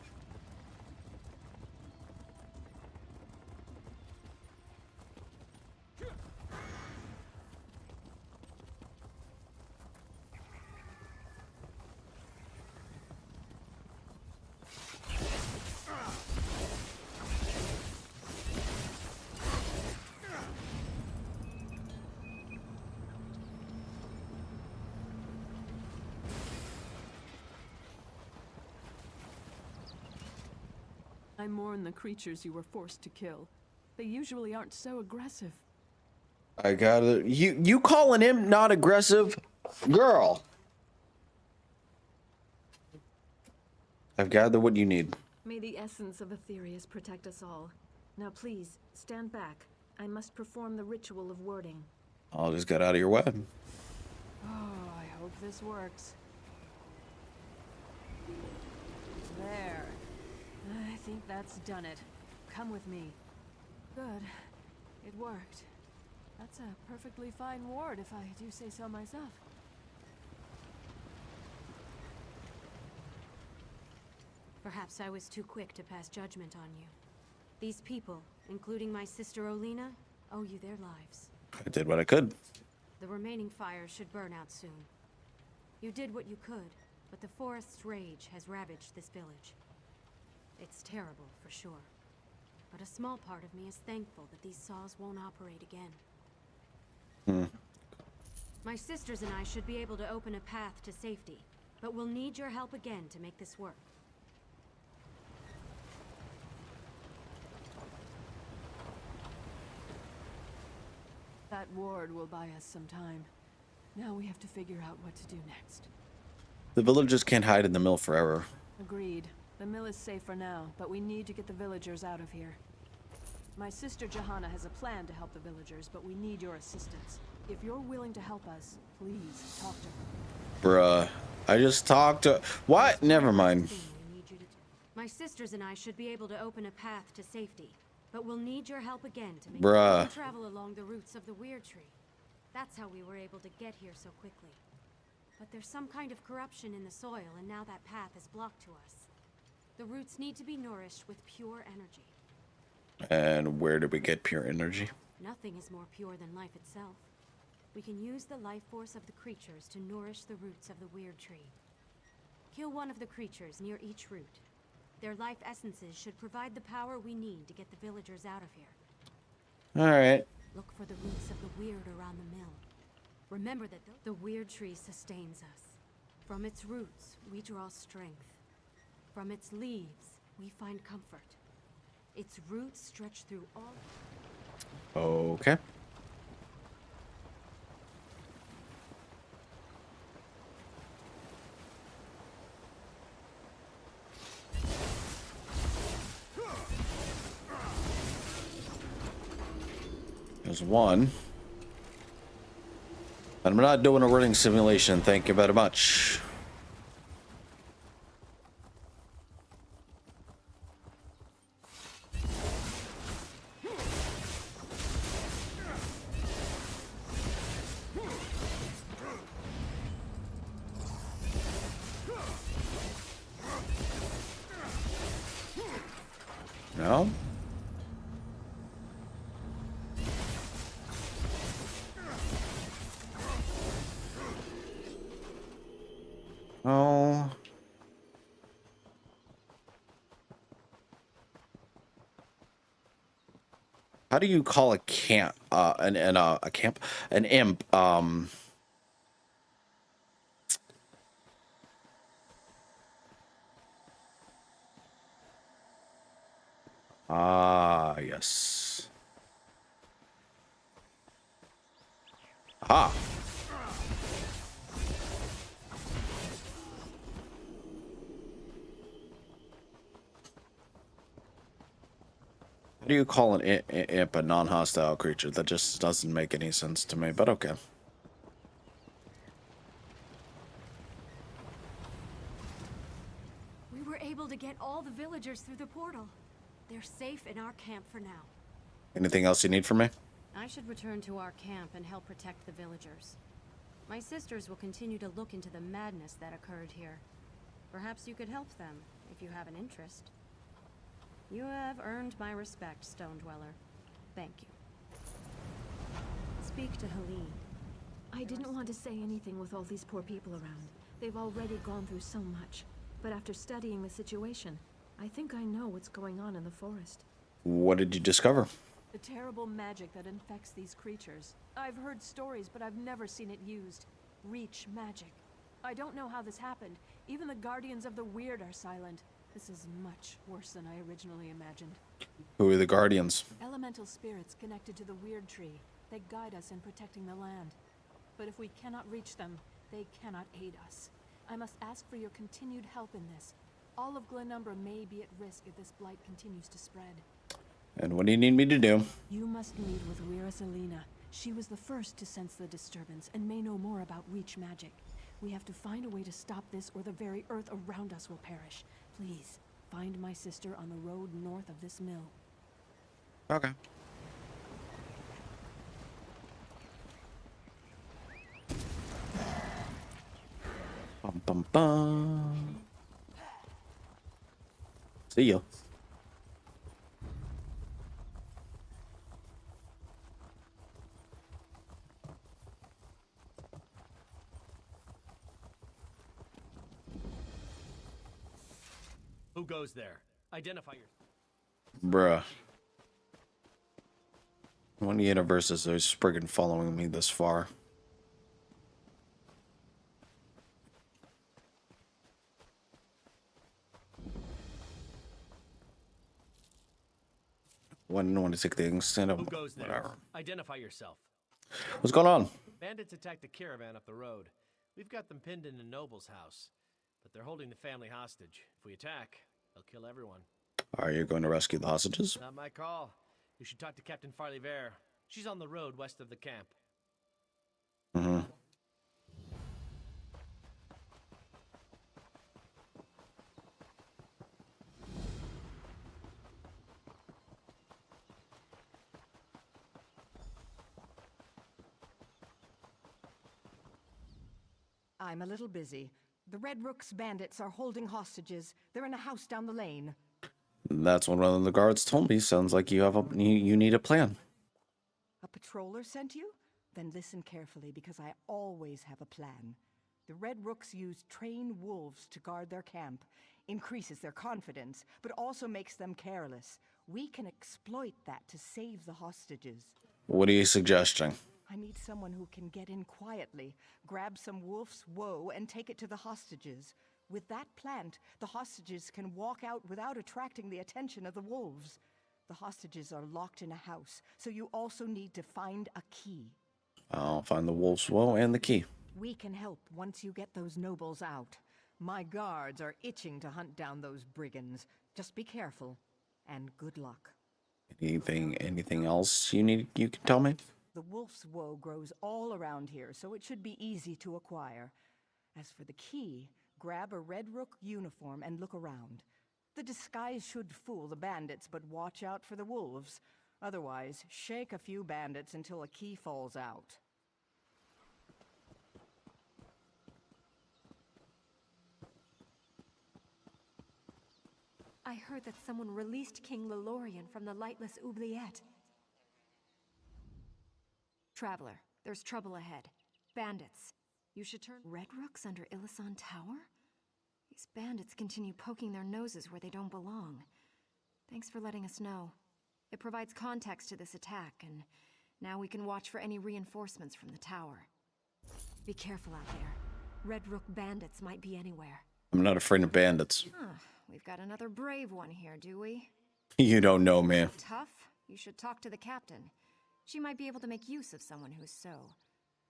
I mourn the creatures you were forced to kill. They usually aren't so aggressive. I gotta... You calling him not aggressive? Girl! I've gathered what you need. May the essence of Aetherius protect us all. Now please, stand back. I must perform the ritual of wording. I'll just get out of your way. Oh, I hope this works. There. I think that's done it. Come with me. Good. It worked. That's a perfectly fine ward, if I do say so myself. Perhaps I was too quick to pass judgment on you. These people, including my sister Olina, owe you their lives. I did what I could. The remaining fires should burn out soon. You did what you could, but the forest's rage has ravaged this village. It's terrible, for sure. But a small part of me is thankful that these saws won't operate again. My sisters and I should be able to open a path to safety, but we'll need your help again to make this work. That ward will buy us some time. Now we have to figure out what to do next. The villagers can't hide in the mill forever. Agreed. The mill is safe for now, but we need to get the villagers out of here. My sister Johanna has a plan to help the villagers, but we need your assistance. If you're willing to help us, please talk to her. Bruh. I just talked to... What? Never mind. My sisters and I should be able to open a path to safety, but we'll need your help again to make Bruh. travel along the roots of the weird tree. That's how we were able to get here so quickly. But there's some kind of corruption in the soil, and now that path is blocked to us. The roots need to be nourished with pure energy. And where do we get pure energy? Nothing is more pure than life itself. We can use the life force of the creatures to nourish the roots of the weird tree. Kill one of the creatures near each root. Their life essences should provide the power we need to get the villagers out of here. Alright. Look for the roots of the weird around the mill. Remember that the weird tree sustains us. From its roots, we draw strength. From its leaves, we find comfort. Its roots stretch through all... Okay. There's one. I'm not doing a running simulation, thank you very much. No? How do you call a camp? A camp, an imp. Ah, yes. Ah. How do you call an imp a non-hostile creature? That just doesn't make any sense to me, but okay. We were able to get all the villagers through the portal. They're safe in our camp for now. Anything else you need from me? I should return to our camp and help protect the villagers. My sisters will continue to look into the madness that occurred here. Perhaps you could help them, if you have an interest. You have earned my respect, Stone Dweller. Thank you. Speak to Helene. I didn't want to say anything with all these poor people around. They've already gone through so much. But after studying the situation, I think I know what's going on in the forest. What did you discover? The terrible magic that infects these creatures. I've heard stories, but I've never seen it used. Reach magic. I don't know how this happened. Even the Guardians of the Weird are silent. This is much worse than I originally imagined. Who are the Guardians? Elemental spirits connected to the Weird Tree. They guide us in protecting the land. But if we cannot reach them, they cannot aid us. I must ask for your continued help in this. All of Glenumbra may be at risk if this blight continues to spread. And what do you need me to do? You must meet with Weira Selena. She was the first to sense the disturbance and may know more about Reach magic. We have to find a way to stop this or the very earth around us will perish. Please, find my sister on the road north of this mill. Okay. Bum, bum, bum. See ya. Who goes there? Identify your... Bruh. One universes are friggin' following me this far. Wouldn't want to take the extent of Who goes there? whatever. Identify yourself. What's going on? Bandits attacked a caravan up the road. We've got them pinned in a noble's house, but they're holding the family hostage. If we attack, they'll kill everyone. Are you going to rescue the hostages? Not my call. You should talk to Captain Farley-Vere. She's on the road west of the camp. Mm-hmm. I'm a little busy. The Red Rook's bandits are holding hostages. They're in a house down the lane. That's what one of the guards told me. Sounds like you have you need a plan. A patroller sent you? Then listen carefully, because I always have a plan. The Red Rooks use trained wolves to guard their camp. Increases their confidence, but also makes them careless. We can exploit that to save the hostages. What are you suggesting? I need someone who can get in quietly, grab some wolf's woe, and take it to the hostages. With that plant, the hostages can walk out without attracting the attention of the wolves. The hostages are locked in a house, so you also need to find a key. I'll find the wolf's woe and the key. We can help once you get those nobles out. My guards are itching to hunt down those brigands. Just be careful, and good luck. Anything else you can tell me? The wolf's woe grows all around here, so it should be easy to acquire. As for the key, grab a Red Rook uniform and look around. The disguise should fool the bandits, but watch out for the wolves. Otherwise, shake a few bandits until a key falls out. I heard that someone released King Lelorian from the lightless oubliette. Traveler, there's trouble ahead. Bandits. You should turn Red Rooks under Illisan Tower? These bandits continue poking their noses where they don't belong. Thanks for letting us know. It provides context to this attack, and now we can watch for any reinforcements from the tower. Be careful out there. Red Rook bandits might be anywhere. I'm not afraid of bandits. Huh. We've got another brave one here, do we? You don't know, man. Tough? You should talk to the captain. She might be able to make use of someone who's so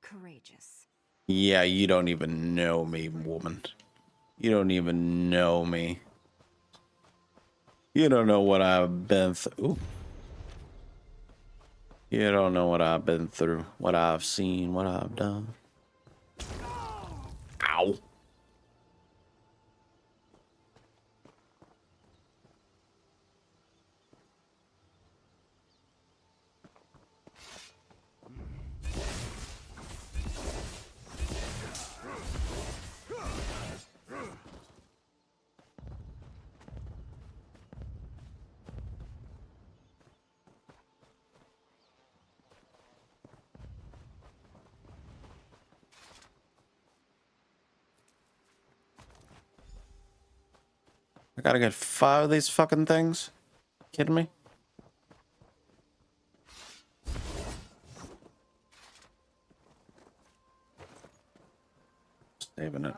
courageous. Yeah, you don't even know me, woman. You don't even know me. You don't know what I've been through. You don't know what I've been through, what I've seen, what I've done. Ow. I gotta get 5 of these fucking things? Kidding me? Saving it.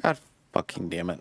God fucking damn it.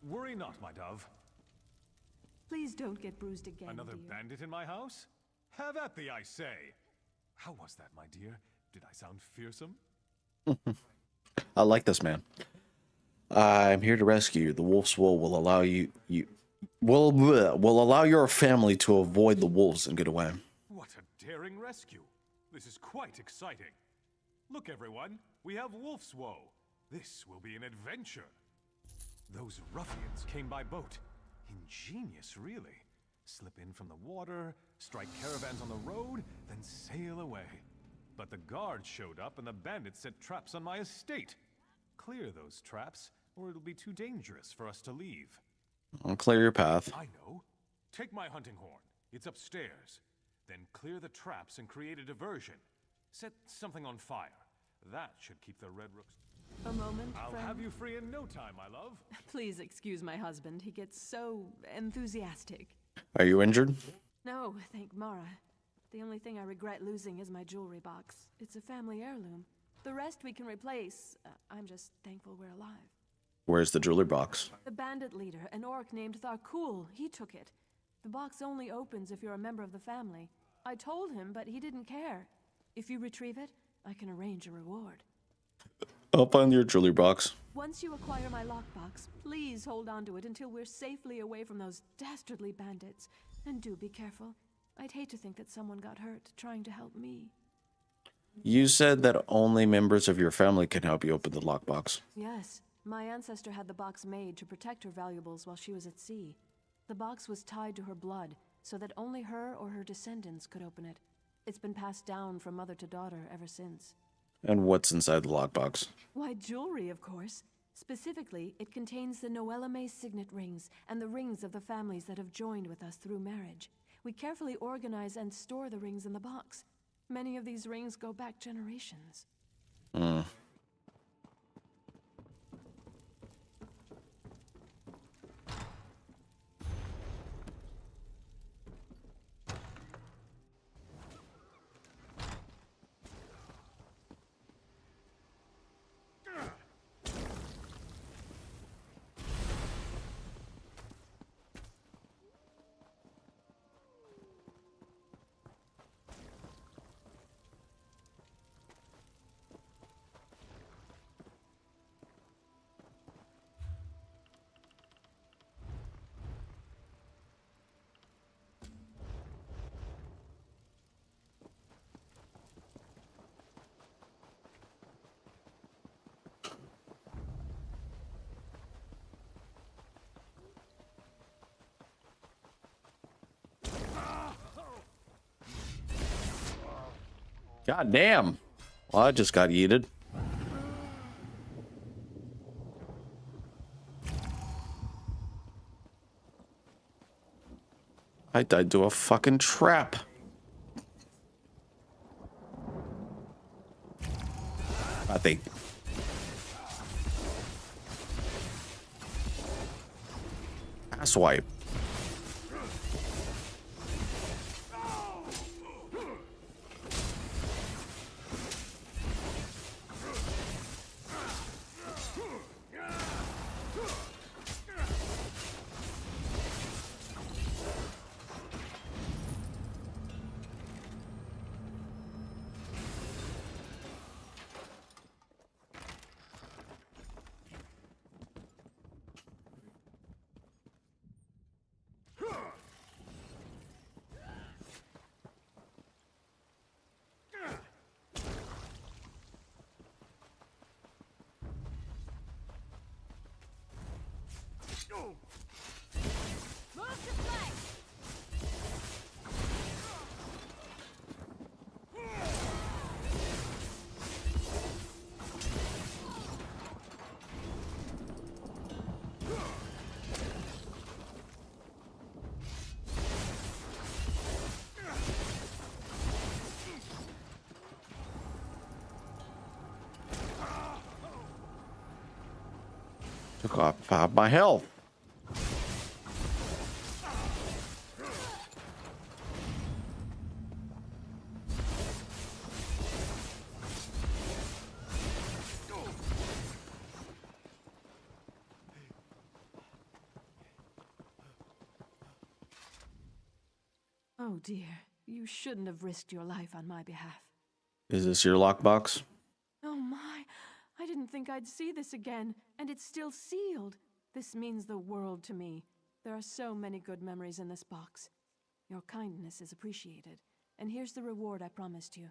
Worry not, my dove. Please don't get bruised again, Another dear. bandit in my house? Have at thee, I say! How was that, my dear? Did I sound fearsome? I like this man. I'm here to rescue you. The wolf's wool will allow will allow your family to avoid the wolves and get away. What a daring rescue. This is quite exciting. Look, everyone, we have Wolf's Woe. This will be an adventure. Those ruffians came by boat. Ingenious, really. Slip in from the water, strike caravans on the road, then sail away. But the guards showed up and the bandits set traps on my estate. Clear those traps, or it'll be too dangerous for us to leave. I'll clear your path. I know. Take my hunting horn. It's upstairs. Then clear the traps and create a diversion. Set something on fire. That should keep the Red Rooks... A moment, I'll friend. have you free in no time, my love. Please excuse my husband. He gets so enthusiastic. Are you injured? No, thank Mara. The only thing I regret losing is my jewelry box. It's a family heirloom. The rest we can replace. I'm just thankful we're alive. Where's the jewelry box? The bandit leader, an orc named Tharkul, he took it. The box only opens if you're a member of the family. I told him, but he didn't care. If you retrieve it, I can arrange a reward. I'll find your jewelry box. Once you acquire my lockbox, please hold on to it until we're safely away from those dastardly bandits. And do be careful. I'd hate to think that someone got hurt trying to help me. You said that only members of your family can help you open the lockbox. Yes, my ancestor had the box made to protect her valuables while she was at sea. The box was tied to her blood, so that only her or her descendants could open it. It's been passed down from mother to daughter ever since. And what's inside the lockbox? Why, jewelry, of course. Specifically, it contains the Noella May signet rings and the rings of the families that have joined with us through marriage. We carefully organize and store the rings in the box. Many of these rings go back generations. God damn. Well, I just got yeeted. I died to a fucking trap. I think. Asswipe. Took off half my health. Oh dear. You shouldn't have risked your life on my behalf. Is this your lockbox? Oh my, I didn't think I'd see this again, and it's still sealed. This means the world to me. There are so many good memories in this box. Your kindness is appreciated, and here's the reward I promised you.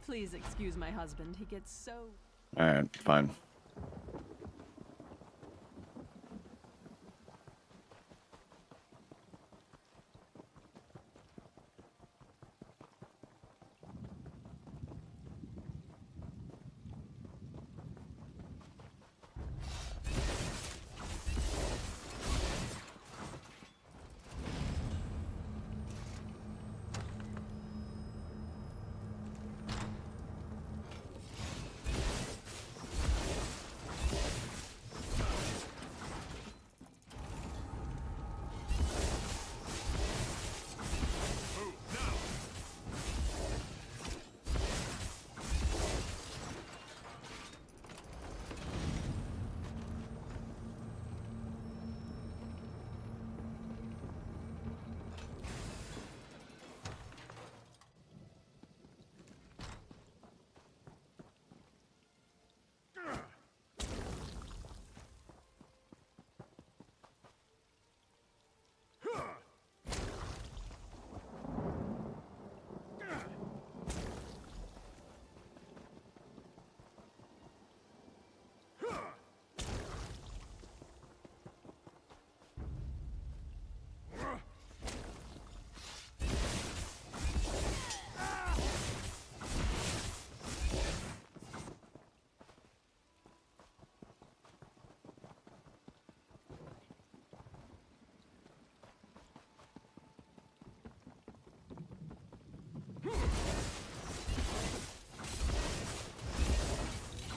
Please excuse my husband, he gets so... Alright, fine.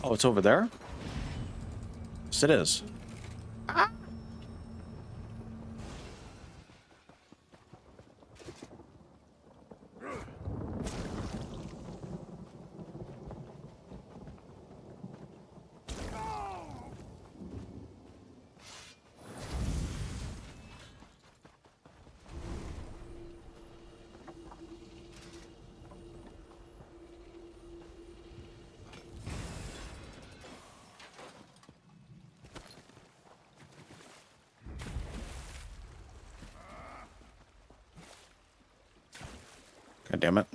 Oh, it's over there? Yes, it is. God damn it.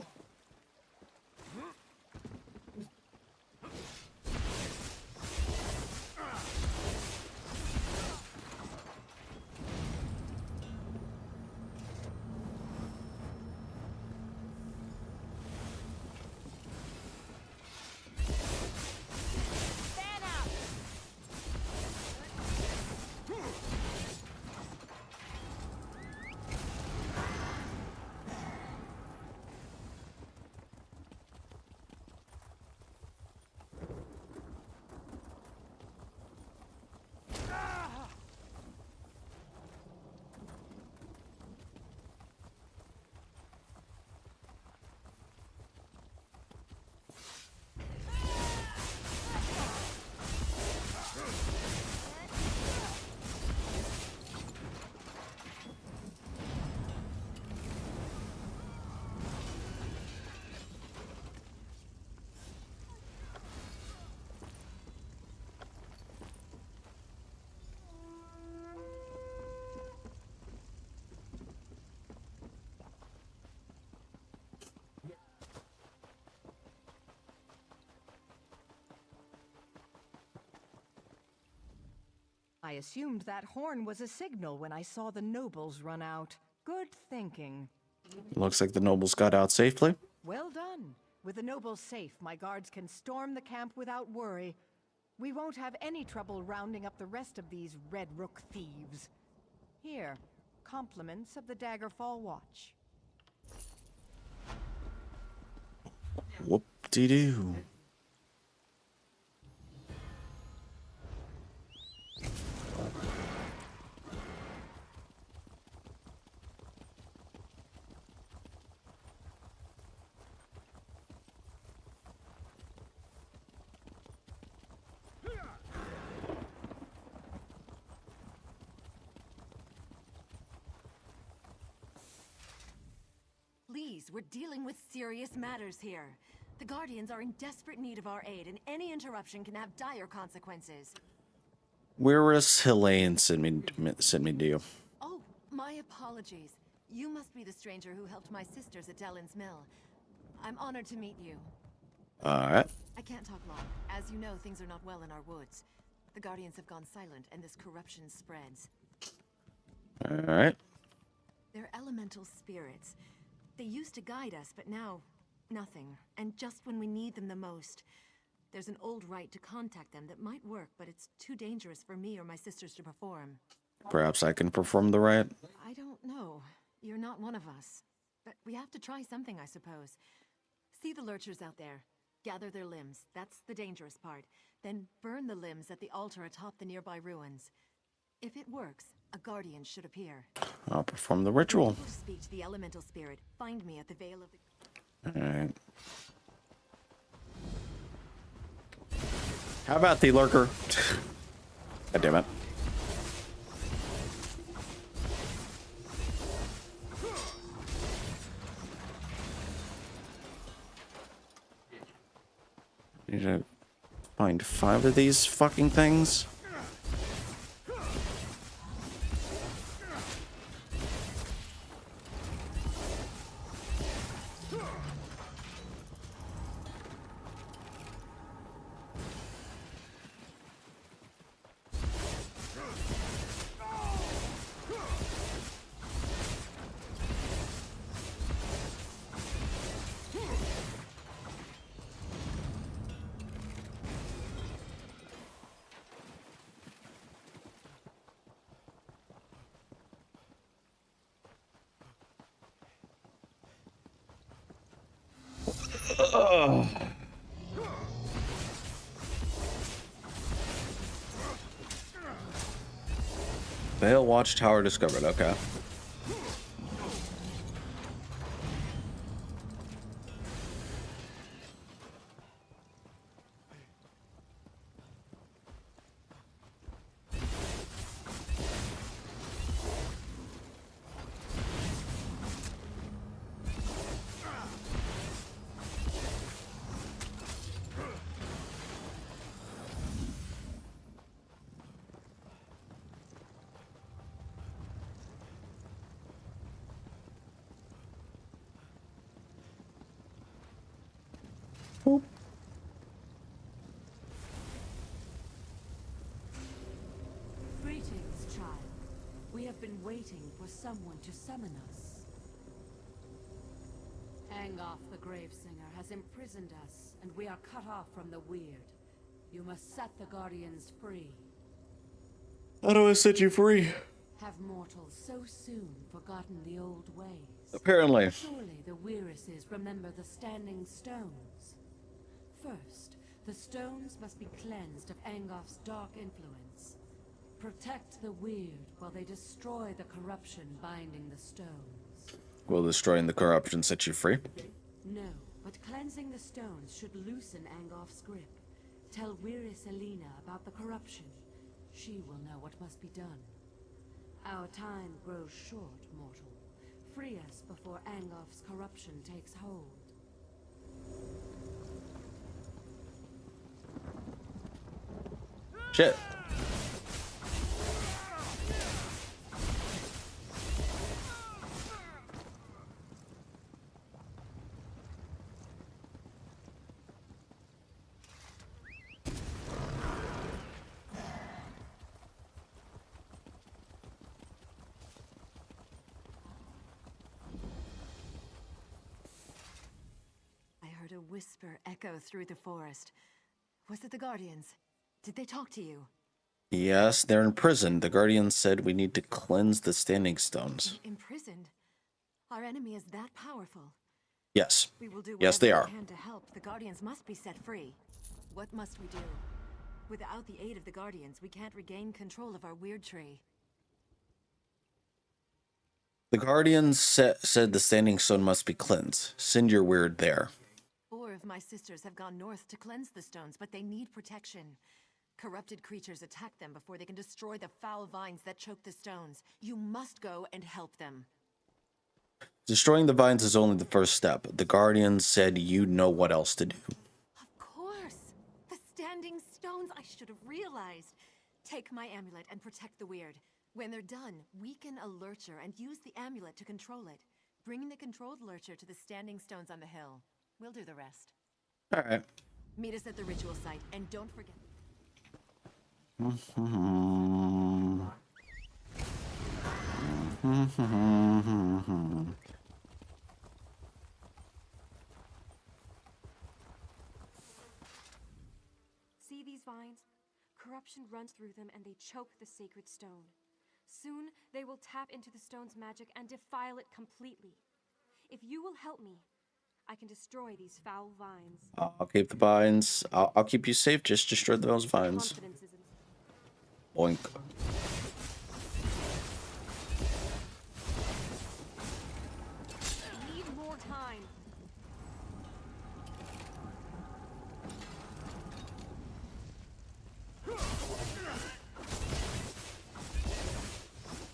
I assumed that horn was a signal when I saw the nobles run out. Good thinking. Looks like the nobles got out safely. Well done. With the nobles safe, my guards can storm the camp without worry. We won't have any trouble rounding up the rest of these Red Rook thieves. Here, compliments of the Daggerfall Watch. Whoop-de-doo. Please Please, we're dealing with serious matters here. The Guardians are in desperate need of our aid, and any interruption can have dire consequences. Where is Helene sent me to you? Oh, my apologies. You must be the stranger who helped my sisters at Dellen's Mill. I'm honored to meet you. Alright. I can't talk long. As you know, things are not well in our woods. The Guardians have gone silent, and this corruption spreads. Alright. They're elemental spirits. They used to guide us, but now, nothing. And just when we need them the most. There's an old rite to contact them that might work, but it's too dangerous for me or my sisters to perform. Perhaps I can perform the rite. I don't know. You're not one of us. But we have to try something, I suppose. See the lurchers out there. Gather their limbs. That's the dangerous part. Then burn the limbs at the altar atop the nearby ruins. If it works, a guardian should appear. I'll perform the ritual. To speak to the elemental spirit, find me at the Vale of the... Alright. How about the lurker? God damn it. Need to find 5 of these fucking things. Vale Watchtower discovered, okay. Boop. Greetings, child. We have been waiting for someone to summon us. Angoff the Gravesinger has imprisoned us, and we are cut off from the weird. You must set the Guardians free. How do I set you free? Have mortals so soon forgotten the old ways? Apparently. Surely the Weirises remember the Standing Stones. First, the stones must be cleansed of Angoff's dark influence. Protect the weird while they destroy the corruption binding the stones. Will destroying the corruption set you free? No, but cleansing the stones should loosen Angoff's grip. Tell Weiris Elena about the corruption. She will know what must be done. Our time grows short, mortal. Free us before Angoff's corruption takes hold. Shit. I heard a whisper echo through the forest. Was it the Guardians? Did they talk to you? Yes, they're in prison. The Guardian said we need to cleanse the Standing Stones. Imprisoned? Our enemy is that powerful. Yes. We will do Yes, they are. whatever we can to help. The Guardians must be set free. What must we do? Without the aid of the Guardians, we can't regain control of our weird tree. The Guardian said the Standing Stone must be cleansed. Send your weird there. 4 of my sisters have gone north to cleanse the stones, but they need protection. Corrupted creatures attack them before they can destroy the foul vines that choke the stones. You must go and help them. Destroying the vines is only the first step. The Guardians said you'd know what else to do. Of course! The standing stones, I should have realized. Take my amulet and protect the weird. When they're done, weaken a lurcher and use the amulet to control it. Bring the controlled lurcher to the standing stones on the hill. We'll do the rest. Alright. Meet us at the ritual site, and don't forget... See these vines? Corruption runs through them and they choke the sacred stone. Soon, they will tap into the stone's magic and defile it completely. If you will help me, I can destroy these foul vines. I'll keep the vines. I'll keep you safe. Just destroy those vines. Boink. Need more time.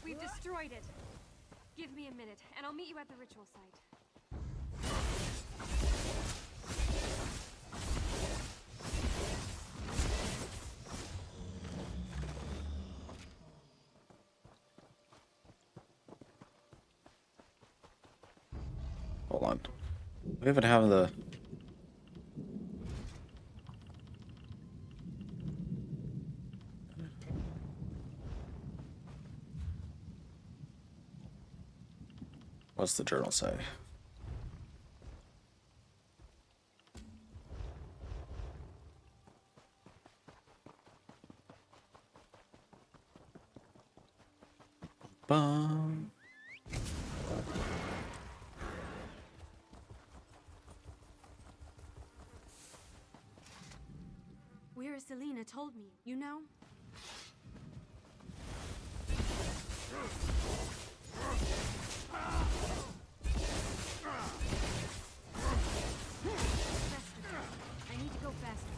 We've destroyed it. Give me a minute, and I'll meet you at the ritual site. Hold on. We even have the... What's the journal say? Bum. Where Selena told me, you know? Faster. I need to go faster.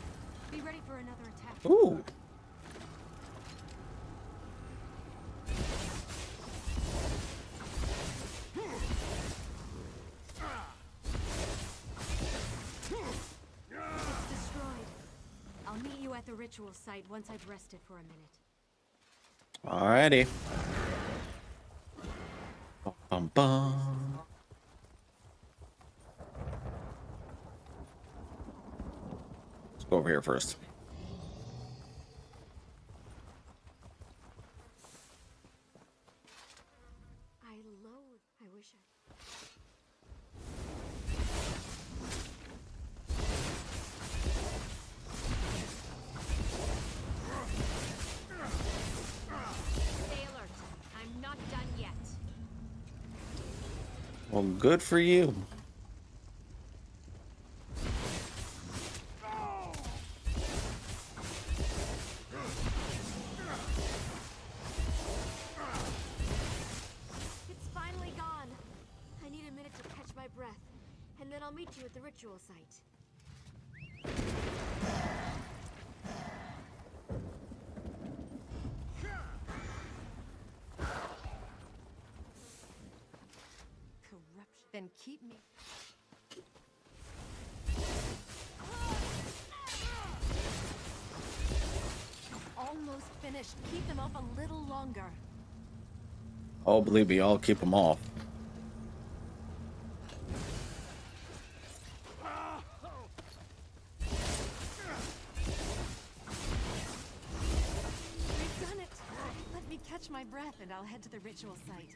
Be ready for another attack. Ooh. It's destroyed. I'll meet you at the ritual site once I've rested for a minute. Alrighty. Bum, bum. Let's go over here first. I wish I... Stay alert. I'm not done yet. Well, good for you. It's finally gone. I need a minute to catch my breath, and then I'll meet you at the ritual site. Corruption. Then keep me... Almost finished. Keep them off a little longer. Oh, believe me, I'll keep them off. We've done it. Let me catch my breath and I'll head to the ritual site.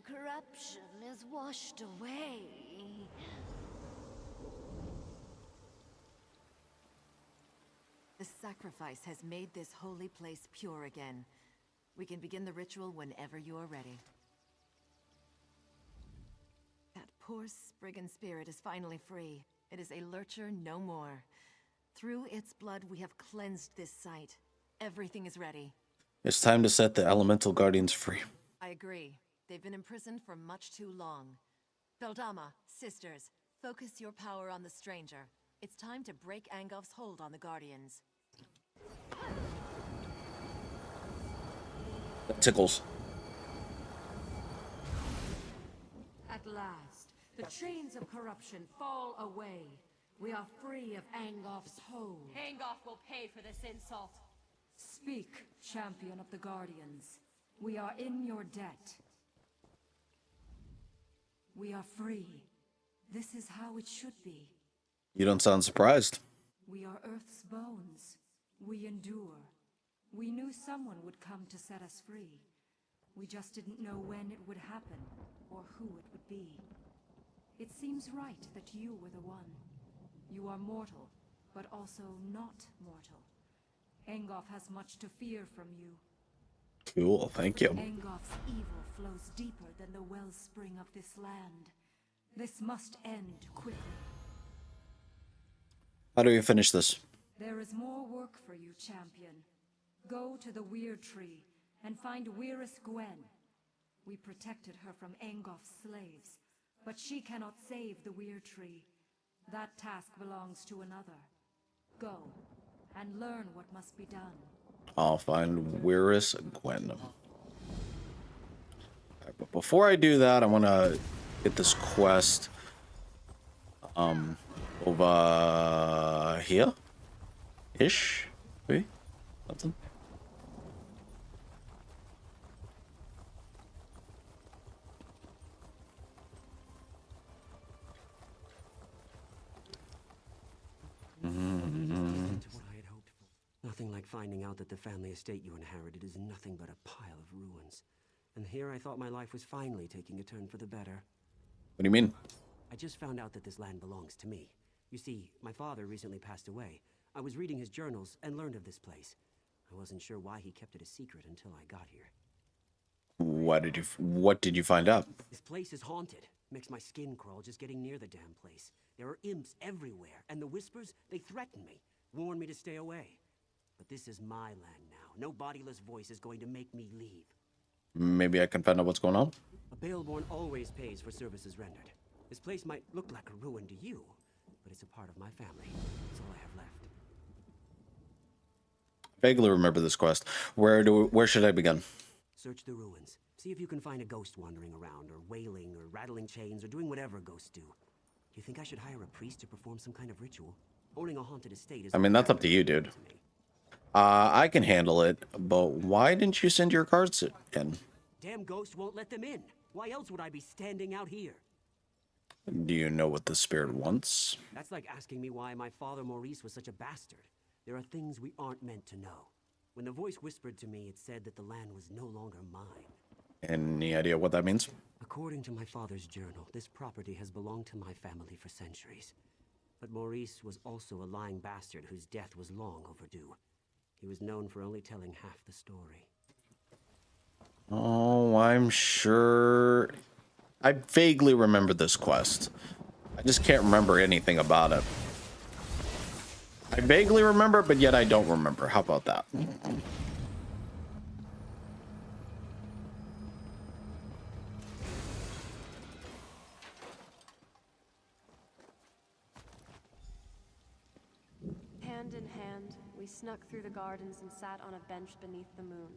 corruption is washed away. The sacrifice has made this holy place pure again. We can begin the ritual whenever you are ready. That poor Spriggan spirit is finally free. It is a lurcher no more. Through its blood, we have cleansed this site. Everything is ready. It's time to set the elemental guardians free. I agree. They've been imprisoned for much too long. Beldama, sisters, focus your power on the stranger. It's time to break Angof's hold on the guardians. That tickles. At last, the chains of corruption fall away. We are free of Angof's hold. Angoff will pay for this insult. Speak, champion of the Guardians. We are in your debt. We are free. This is how it should be. You don't sound surprised. We are Earth's bones. We endure. We knew someone would come to set us free. We just didn't know when it would happen, or who it would be. It seems right that you were the one. You are mortal, but also not mortal. Angoff has much to fear from you. Cool, thank you. Angoff's evil flows deeper than the wellspring of this land. This must end quickly. How do we finish this? There is more work for you, champion. Go to the Weir Tree and find Weirus Gwen. We protected her from Angoff's slaves, but she cannot save the Weir Tree. That task belongs to another. Go, and learn what must be done. I'll find Weirus Gwen. Right, but before I do that, I want to get this quest over here ish, maybe something. Nothing like finding out that the family estate you inherited is nothing but a pile of ruins. And here I thought my life was finally taking a turn for the better. What do you mean? I just found out that this land belongs to me. You see, my father recently passed away. I was reading his journals and learned of this place. I wasn't sure why he kept it a secret until I got here. What did you find out? This place is haunted. Makes my skin crawl just getting near the damn place. There are imps everywhere, and the whispers, they threaten me, warn me to stay away. But this is my land now. No bodiless voice is going to make me leave. Maybe I can find out what's going on. A Baelborn always pays for services rendered. This place might look like a ruin to you, but it's a part of my family. It's all I have left. Vaguely remember this quest. Where should I begin? Search the ruins. See if you can find a ghost wandering around, or wailing, or rattling chains, or doing whatever ghosts do. Do you think I should hire a priest to perform some kind of ritual? Owning a haunted estate is... I mean, that's up to you, dude. I can handle it, but why didn't you send your cards in? Damn ghost won't let them in. Why else would I be standing out here? Do you know what the spirit wants? That's like asking me why my father Maurice was such a bastard. There are things we aren't meant to know. When the voice whispered to me, it said that the land was no longer mine. Any idea what that means? According to my father's journal, this property has belonged to my family for centuries. But Maurice was also a lying bastard whose death was long overdue. He was known for only telling half the story. Oh, I'm sure... I vaguely remember this quest. I just can't remember anything about it. I vaguely remember, but yet I don't remember. How about that? Hand in hand, we snuck through the gardens and sat on a bench beneath the moon.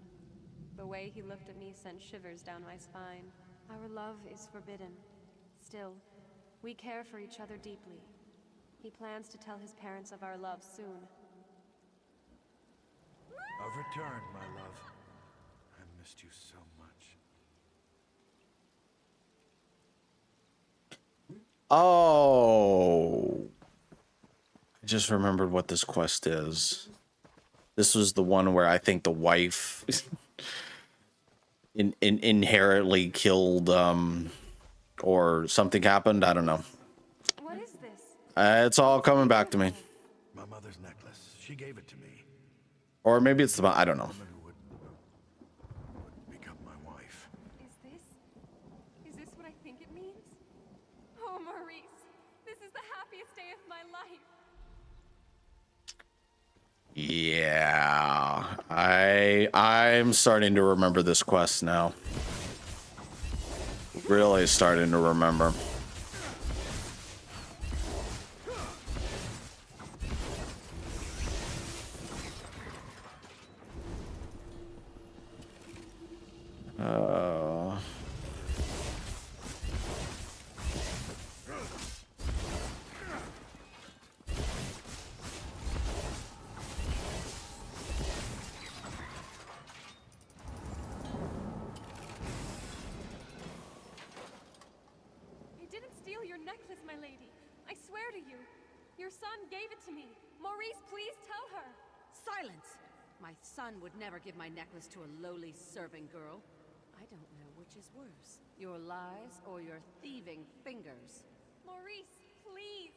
The way he looked at me sent shivers down my spine. Our love is forbidden. Still, we care for each other deeply. He plans to tell his parents of our love soon. I've returned, my love. I missed you so much. Oh. I just remembered what this quest is. This was the one where I think the wife... inherently killed, or something happened. I don't know. What is this? It's all coming back to me. My mother's necklace. She gave it to me. Or maybe it's the, I don't know. Woman who would become my wife. Is this what I think it means? Oh, Maurice, this is the happiest day of my life. Yeah, I'm starting to remember this quest now. Really starting to remember. I didn't steal your necklace, my lady. I swear to you. Your son gave it to me. Maurice, please tell her. Silence! My son would never give my necklace to a lowly serving girl. I don't know which is worse, your lies or your thieving fingers. Maurice, please.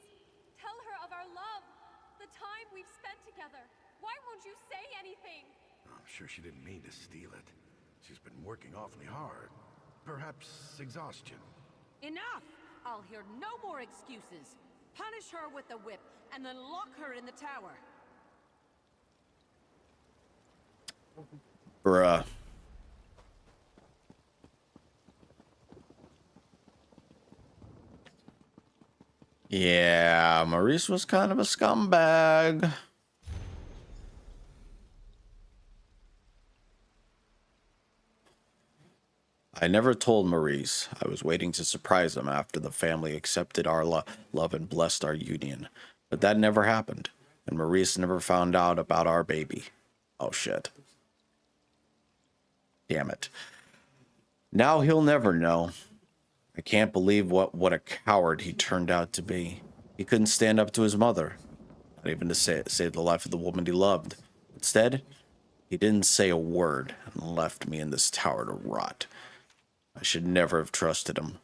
Tell her of our love. The time we've spent together. Why won't you say anything? I'm sure she didn't mean to steal it. She's been working awfully hard. Perhaps exhaustion. Enough! I'll hear no more excuses. Punish her with the whip, and then lock her in the tower. Bruh. Yeah, Maurice was kind of a scumbag. I never told Maurice. I was waiting to surprise him after the family accepted our love and blessed our union. But that never happened, and Maurice never found out about our baby. Oh shit. Damn it. Now he'll never know. I can't believe what a coward he turned out to be. He couldn't stand up to his mother, not even to save the life of the woman he loved. Instead, he didn't say a word and left me in this tower to rot. I should never have trusted him.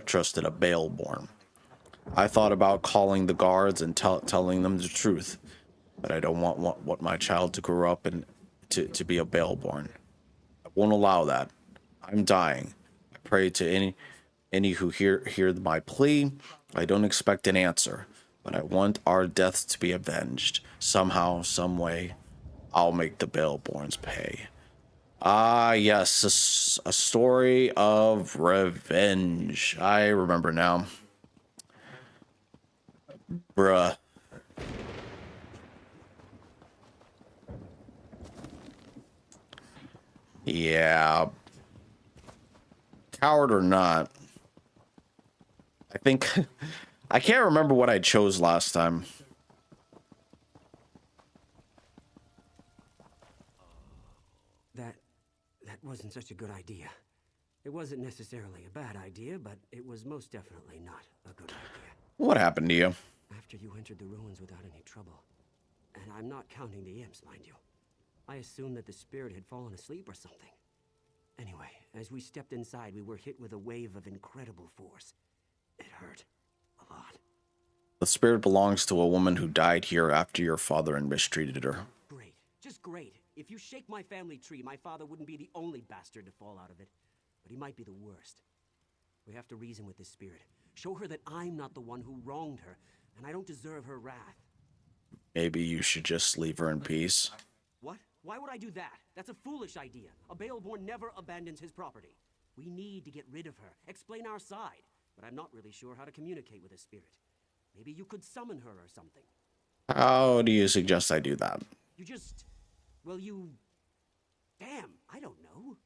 Trusted a Baleborn. I thought about calling the guards and telling them the truth, but I don't want my child to grow up and to be a Baleborn. I won't allow that. I'm dying. I pray to any who hear my plea. I don't expect an answer, but I want our deaths to be avenged. Somehow, some way, I'll make the Baleborns pay. Ah, yes, a story of revenge. I remember now. Bruh. Yeah. Coward or not. I think... I can't remember what I chose last time. That wasn't such a good idea. It wasn't necessarily a bad idea, but it was most definitely not a good idea. What happened to you? After you entered the ruins without any trouble. And I'm not counting the imps, mind you. I assumed that the spirit had fallen asleep or something. Anyway, as we stepped inside, we were hit with a wave of incredible force. It hurt. A lot. The spirit belongs to a woman who died here after your father mistreated her. Great. Just great. If you shake my family tree, my father wouldn't be the only bastard to fall out of it. But he might be the worst. We have to reason with this spirit. Show her that I'm not the one who wronged her, and I don't deserve her wrath. Maybe you should just leave her in peace. What? Why would I do that? That's a foolish idea. A Baleborn never abandons his property. We need to get rid of her, explain our side. But I'm not really sure how to communicate with a spirit. Maybe you could summon her or something. How do you suggest I do that? You just... well, you... damn, I don't know.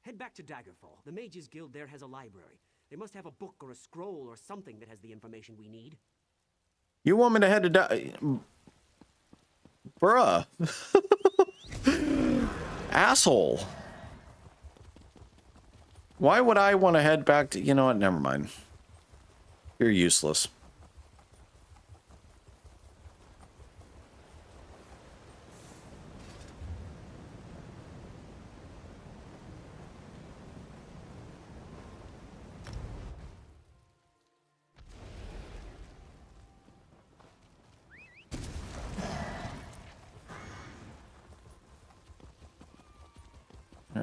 Head back to Daggerfall. The Mages Guild there has a library. They must have a book or a scroll or something that has the information we need. You want me to head to Bruh. Asshole. Why would I want to head back to... You know what? Never mind. You're useless.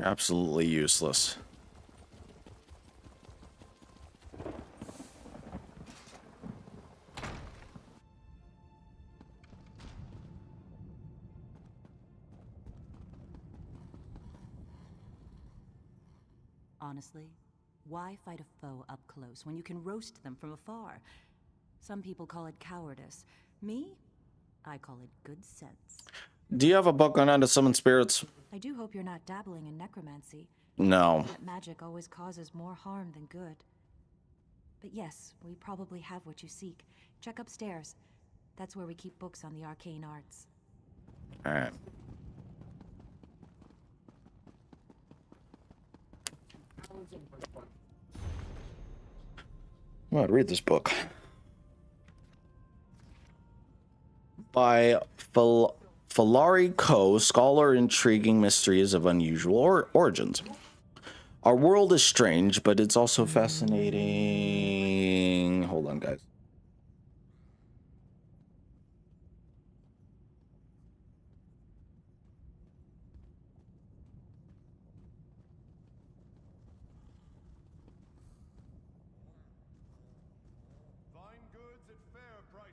Absolutely useless. Honestly, why fight a foe up close when you can roast them from afar? Some people call it cowardice. Me? I call it good sense. Do you have a book on how to summon spirits? I do hope you're not dabbling in necromancy. No. That magic always causes more harm than good. But yes, we probably have what you seek. Check upstairs. That's where we keep books on the arcane arts. Alright. I'm gonna read this book. By Falari Ko, scholar intriguing mysteries of unusual origins. Our world is strange, but it's also fascinating. Hold on, guys. Fine goods at fair prices.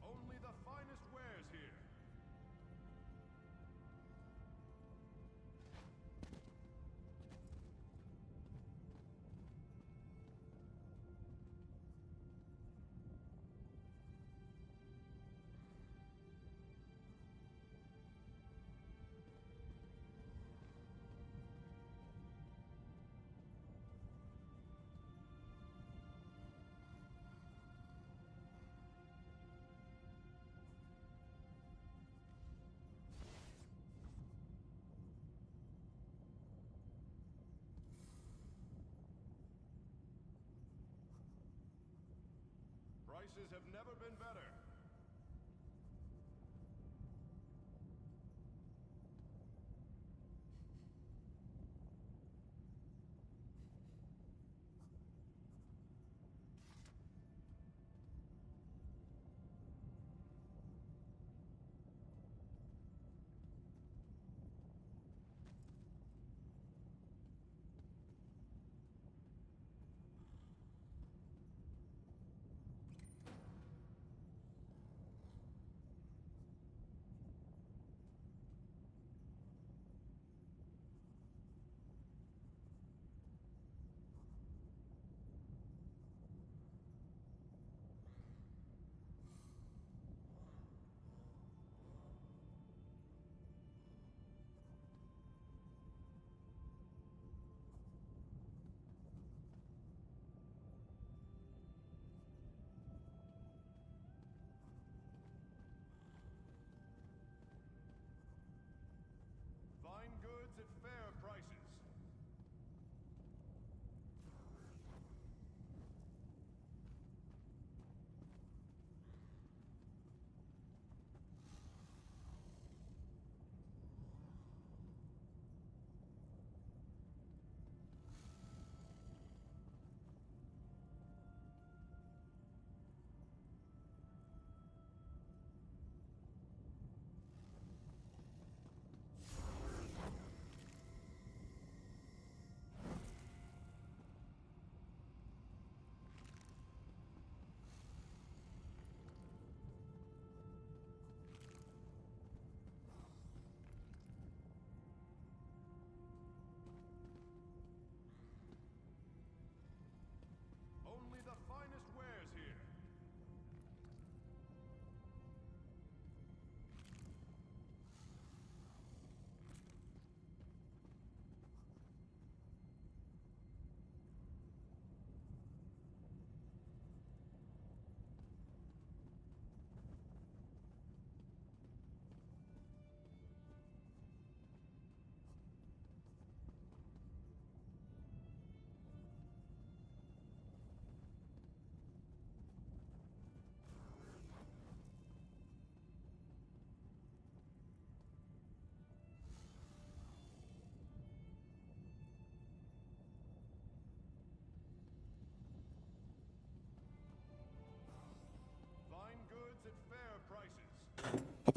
Only the finest wares here. Prices have never been better.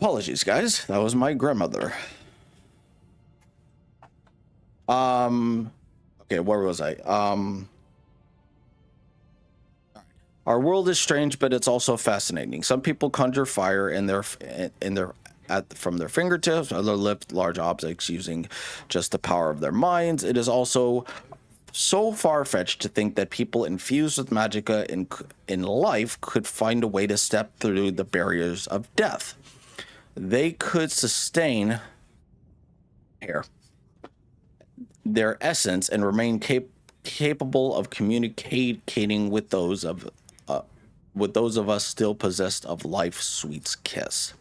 Apologies, guys. That was my grandmother. Okay, where was I? Our world is strange, but it's also fascinating. Some people conjure fire from their fingertips, others lift large objects using just the power of their minds. It is also so far-fetched to think that people infused with magicka in life could find a way to step through the barriers of death. They could sustain their essence and remain capable of communicating with those of us still possessed of life's sweet kiss.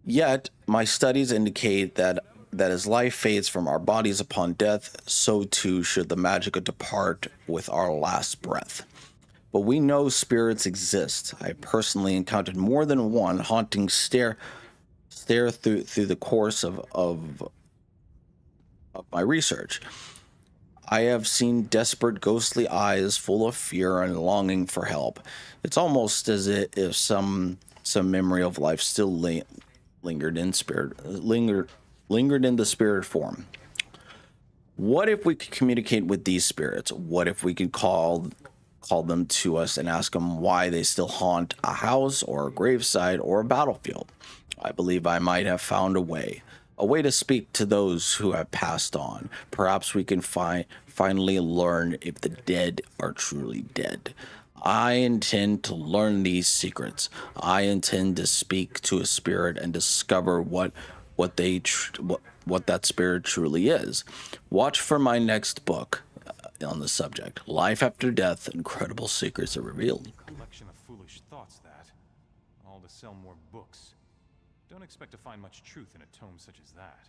Yet, my studies indicate that as life fades from our bodies upon death, so too should the magicka depart with our last breath. But we know spirits exist. I personally encountered more than one haunting stare through the course of my research. I have seen desperate, ghostly eyes full of fear and longing for help. It's almost as if some memory of life still lingered in the spirit form. What if we could communicate with these spirits? What if we could call them to us and ask them why they still haunt a house or a graveside or a battlefield? I believe I might have found a way to speak to those who have passed on. Perhaps we can finally learn if the dead are truly dead. I intend to learn these secrets. I intend to speak to a spirit and discover what that spirit truly is. Watch for my next book on the subject. Life after death, incredible secrets are revealed. Collection of foolish thoughts, that. All to sell more books. Don't expect to find much truth in a tome such as that.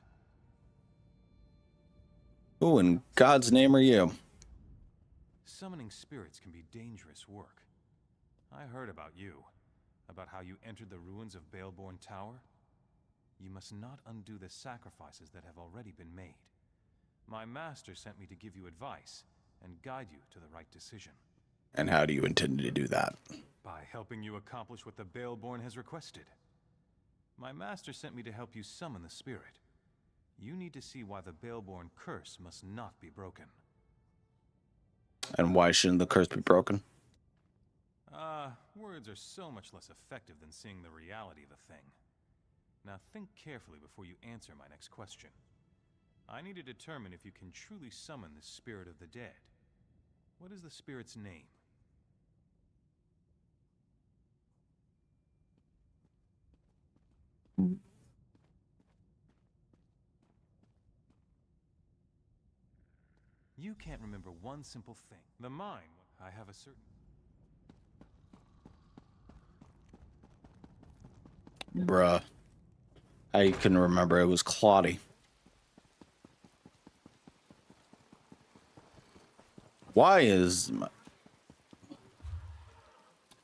Who in God's name are you? Summoning spirits can be dangerous work. I heard about you. About how you entered the ruins of Baleborn Tower. You must not undo the sacrifices that have already been made. My master sent me to give you advice and guide you to the right decision. And how do you intend to do that? By helping you accomplish what the Baleborn has requested. My master sent me to help you summon the spirit. You need to see why the Baleborn curse must not be broken. And why shouldn't the curse be broken? Words are so much less effective than seeing the reality of a thing. Now think carefully before you answer my next question. I need to determine if you can truly summon the spirit of the dead. What is the spirit's name? You can't remember one simple thing. The mind, I have a certain... Bruh. I can remember it was Claudie. Why is...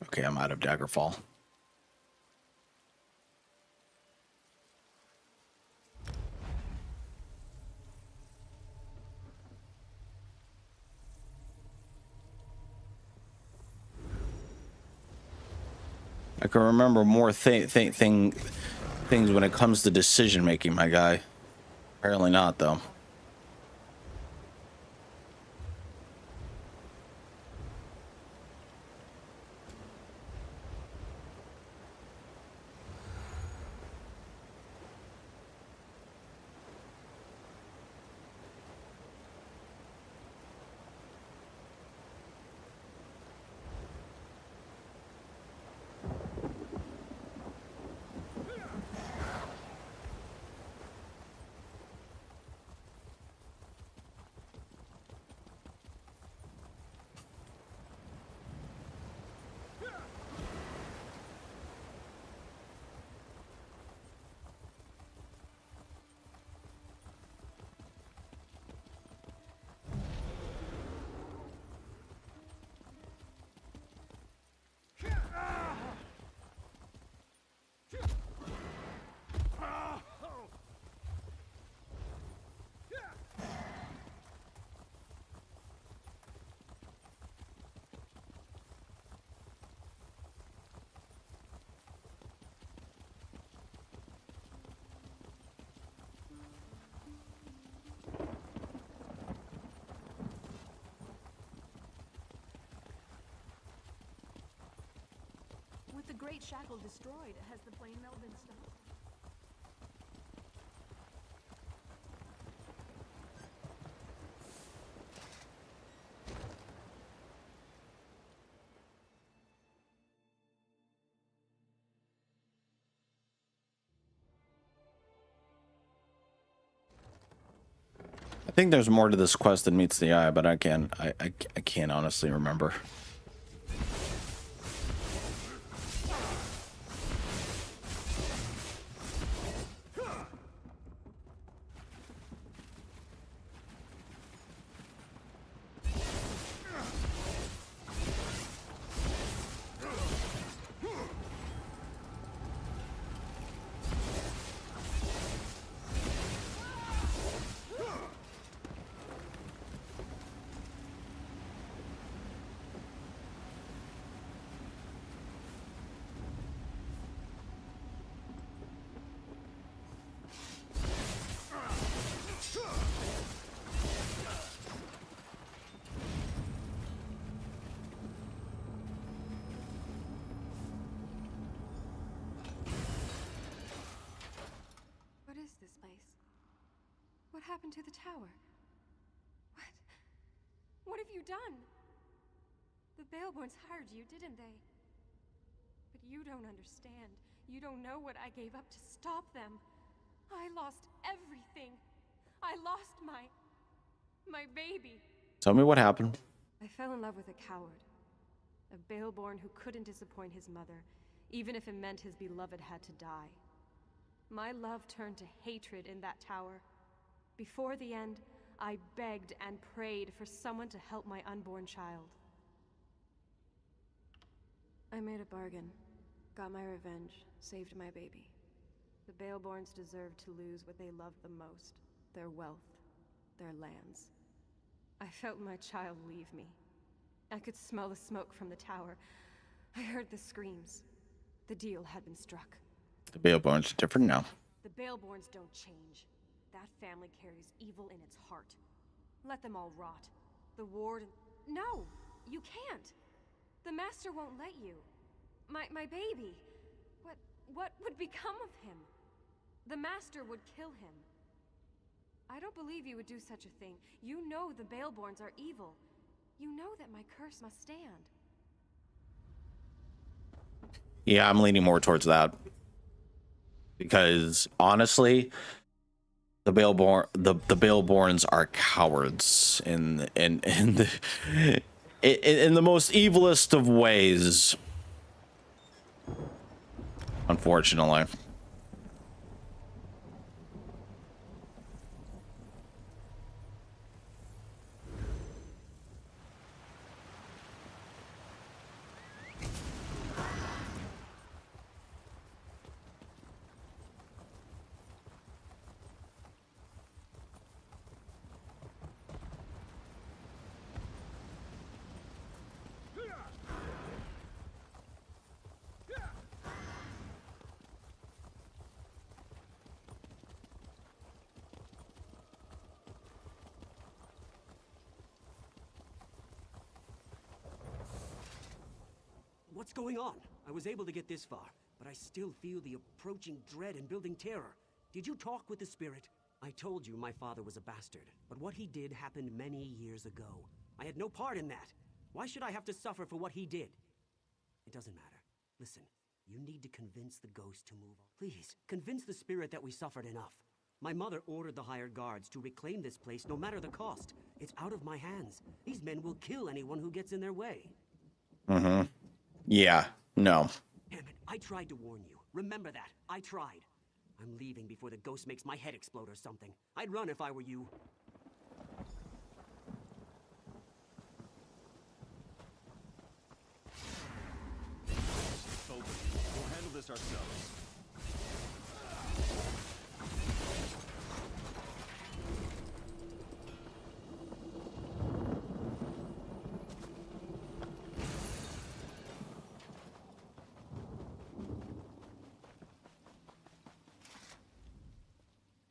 Okay, I'm out of Daggerfall. I can remember more things when it comes to decision making, my guy. Apparently not, though. Great Shackle destroyed, has the plane melt been stopped? I think there's more to this quest than meets the eye, but I can't honestly remember. What is this place? What happened to the tower? What have you done? The Baleborns hired you, didn't they? But you don't understand. You don't know what I gave up to stop them. I lost everything. I lost my baby. Tell me what happened. I fell in love with a coward. A Baleborn who couldn't disappoint his mother, even if it meant his beloved had to die. My love turned to hatred in that tower. Before the end, I begged and prayed for someone to help my unborn child. I made a bargain, got my revenge, saved my baby. The Baleborns deserved to lose what they loved the most, their wealth, their lands. I felt my child leave me. I could smell the smoke from the tower. I heard the screams. The deal had been struck. The Baleborns are different now. The Baleborns don't change. That family carries evil in its heart. Let them all rot. The ward... No! You can't! The Master won't let you. My baby... What would become of him? The Master would kill him. I don't believe you would do such a thing. You know the Baleborns are evil. You know that my curse must stand. Yeah, I'm leaning more towards that. Because honestly, the Baleborns are cowards in the most evilest of ways. Unfortunately. What's going on? I was able to get this far, but I still feel the approaching dread and building terror. Did you talk with the spirit? I told you my father was a bastard, but what he did happened many years ago. I had no part in that. Why should I have to suffer for what he did? It doesn't matter. Listen, you need to convince the ghost to move on. Please, convince the spirit that we suffered enough. My mother ordered the hired guards to reclaim this place no matter the cost. It's out of my hands. These men will kill anyone who gets in their way. Mm-hmm. Yeah, no. Damn it, I tried to warn you. Remember that. I tried. I'm leaving before the ghost makes my head explode or something. I'd run if I were you. Open. We'll handle this ourselves.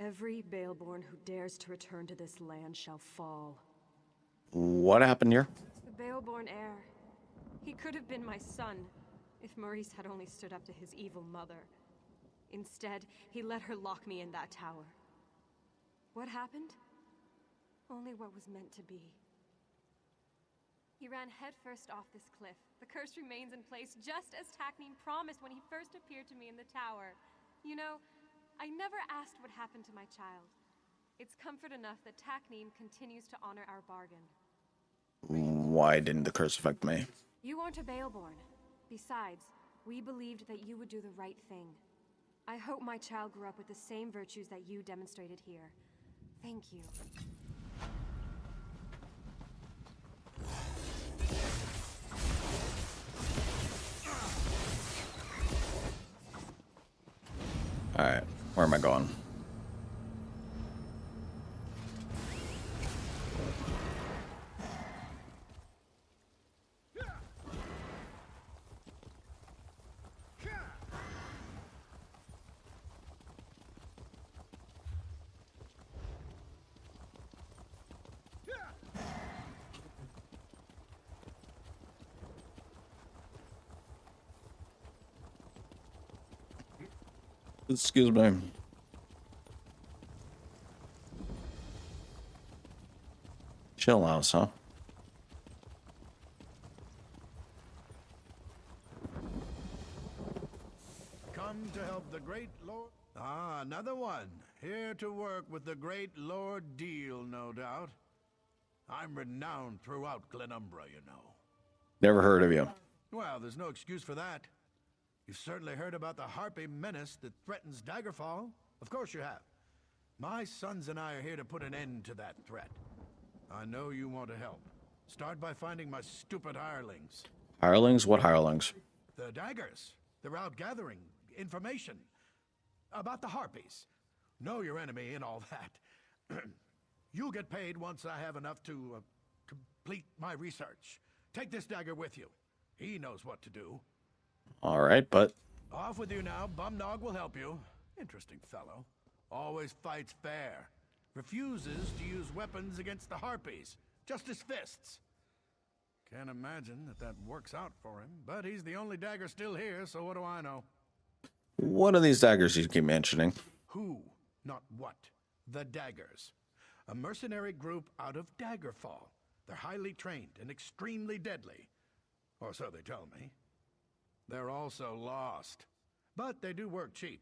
Every Baleborn who dares to return to this land shall fall. What happened here? The Baleborn heir. He could have been my son. If Maurice had only stood up to his evil mother. Instead, he let her lock me in that tower. What happened? Only what was meant to be. He ran headfirst off this cliff. The curse remains in place just as Takneen promised when he first appeared to me in the tower. You know, I never asked what happened to my child. It's comfort enough that Takneen continues to honor our bargain. Why didn't the curse affect me? You weren't a Baelborn. Besides, we believed that you would do the right thing. I hope my child grew up with the same virtues that you demonstrated here. Thank you. Alright, where am I going? Excuse me. Chill house, huh? Come to help the great Lord... Ah, another one. Here to work with the great Lord Deal, no doubt. I'm renowned throughout Glenumbra, you know. Never heard of you. Well, there's no excuse for that. You've certainly heard about the Harpy menace that threatens Daggerfall. Of course you have. My sons and I are here to put an end to that threat. I know you want to help. Start by finding my stupid hirelings. Hirelings? What hirelings? The Daggers. They're out gathering information about the Harpies. Know your enemy and all that. You'll get paid once I have enough to complete my research. Take this dagger with you. He knows what to do. Alright, but... Off with you now. Bumnog will help you. Interesting fellow. Always fights fair. Refuses to use weapons against the Harpies. Just his fists. Can't imagine that works out for him. But he's the only dagger still here, so what do I know? What are these daggers you keep mentioning? Who, not what. The Daggers. A mercenary group out of Daggerfall. They're highly trained and extremely deadly. Or so they tell me. They're also lost. But they do work cheap,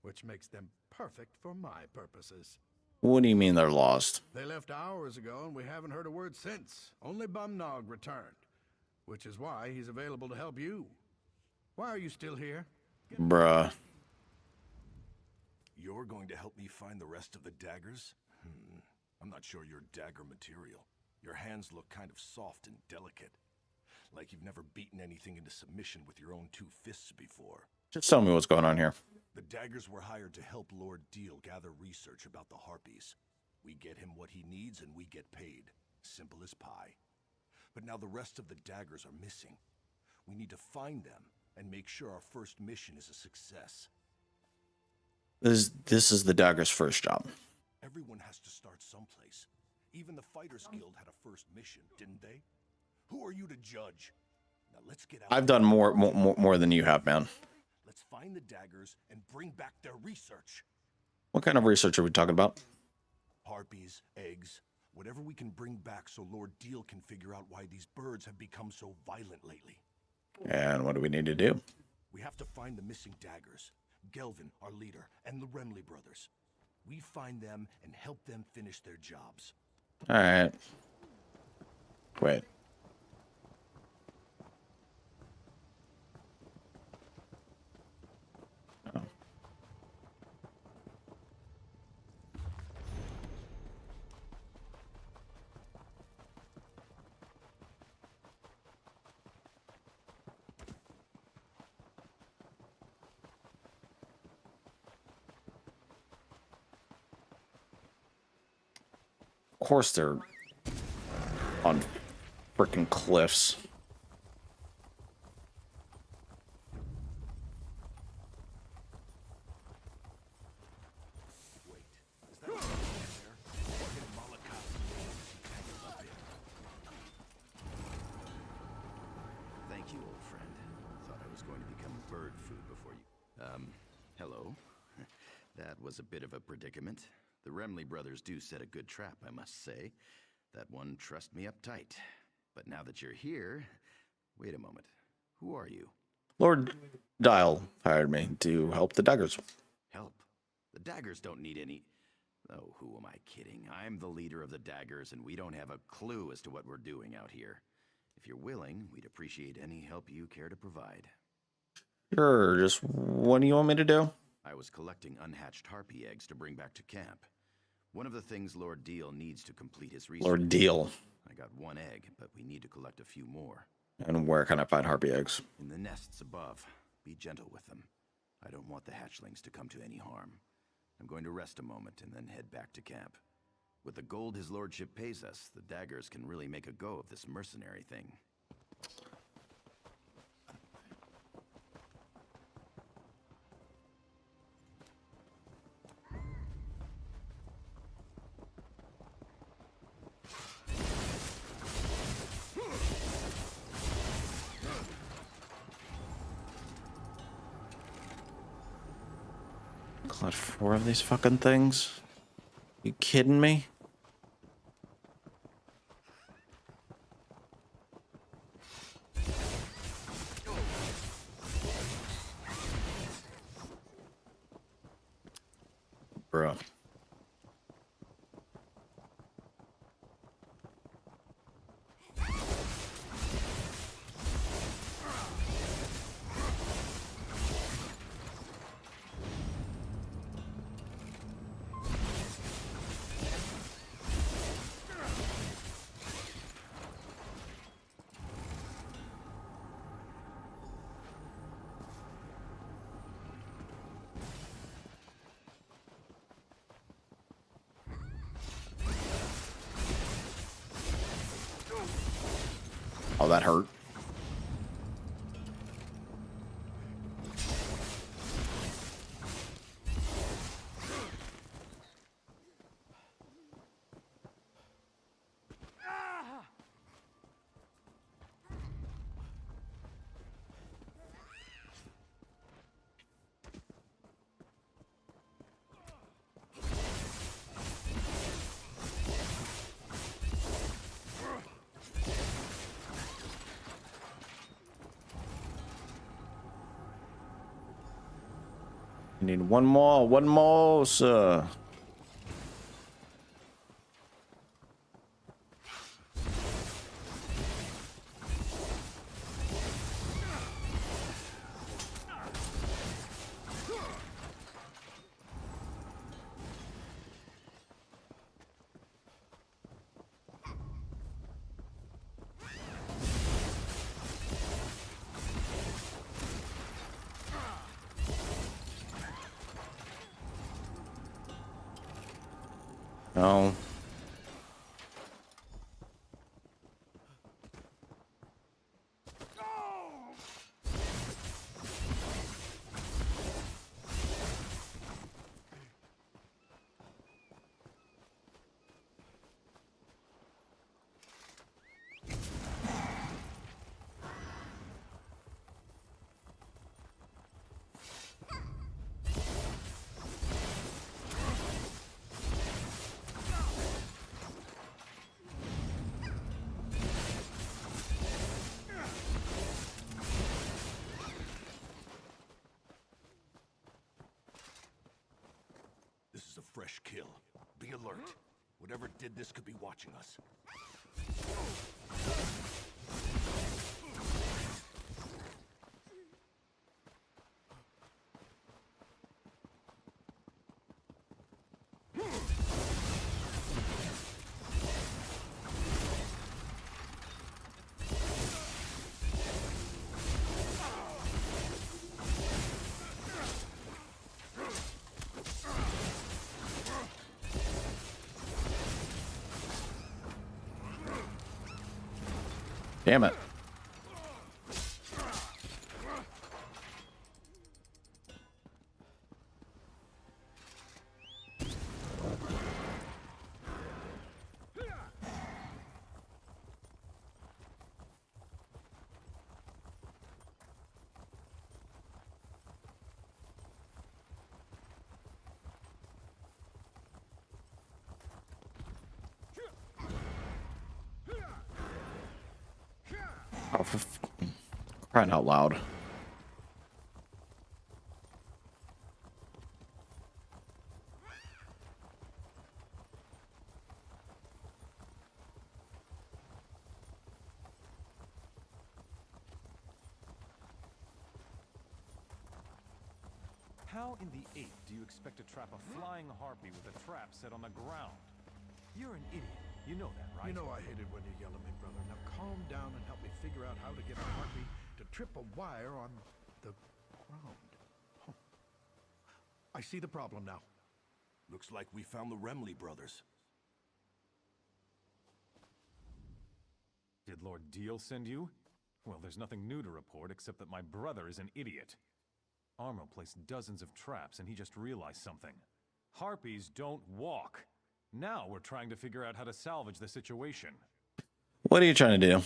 which makes them perfect for my purposes. What do you mean they're lost? They left hours ago, and we haven't heard a word since. Only Bumnog returned. Which is why he's available to help you. Why are you still here? Bruh. You're going to help me find the rest of the daggers? I'm not sure you're dagger material. Your hands look kind of soft and delicate. Like you've never beaten anything into submission with your own two fists before. Just tell me what's going on here. The daggers were hired to help Lord Deal gather research about the Harpies. We get him what he needs and we get paid. Simple as pie. But now the rest of the daggers are missing. We need to find them and make sure our first mission is a success. This is the dagger's first job. Everyone has to start someplace. Even the Fighters Guild had a first mission, didn't they? Who are you to judge? Now let's get out. I've done more than you have, man. Let's find the daggers and bring back their research. What kind of research are we talking about? Harpies, eggs, whatever we can bring back so Lord Deal can figure out why these birds have become so violent lately. And what do we need to do? We have to find the missing daggers. Gelvin, our leader, and the Remley brothers. We find them and help them finish their jobs. Alright. Wait. Oh. Of course they're on freaking cliffs. Thank you, old friend. Thought I was going to That was a bit of a predicament. The Remley brothers do set a good trap, I must say. That one trussed me up tight. But now that you're here... Wait a moment. Who are you? Lord Dial hired me to help the daggers. Help? The daggers don't need any... Oh, who am I kidding? I'm the leader of the daggers, and we don't have a clue as to what we're doing out here. If you're willing, we'd appreciate any help you care to provide. Sure, just what do you want me to do? I was collecting unhatched harpy eggs to bring back to camp. One of the things Lord Deal needs to complete his research. Lord Deal. I got one egg, but we need to collect a few more. And where can I find harpy eggs? In the nests above. Be gentle with them. I don't want the hatchlings to come to any harm. I'm going to rest a moment and then head back to camp. With the gold his lordship pays us, the daggers can really make a go of this mercenary thing. Collect 4 of these fucking things? You kidding me? Bruh. Oh, that hurt. You need one more, sir. No. This is a fresh kill. Be alert. Whatever did this could be watching us. Damn it. Oh, for crying out loud. How in the eight do you expect to trap a flying harpy with a trap set on the ground? You're an idiot. You know that, right? You know I hate it when you yell at me, brother. Now calm down and help me figure out how to get a harpy to trip a wire on the ground. Oh. I see the problem now. Looks like we found the Remley brothers. Did Lord Deal send you? Well, there's nothing new to report except that my brother is an idiot. Armo placed dozens of traps and he just realized something. Harpies don't walk. Now we're trying to figure out how to salvage the situation. What are you trying to do?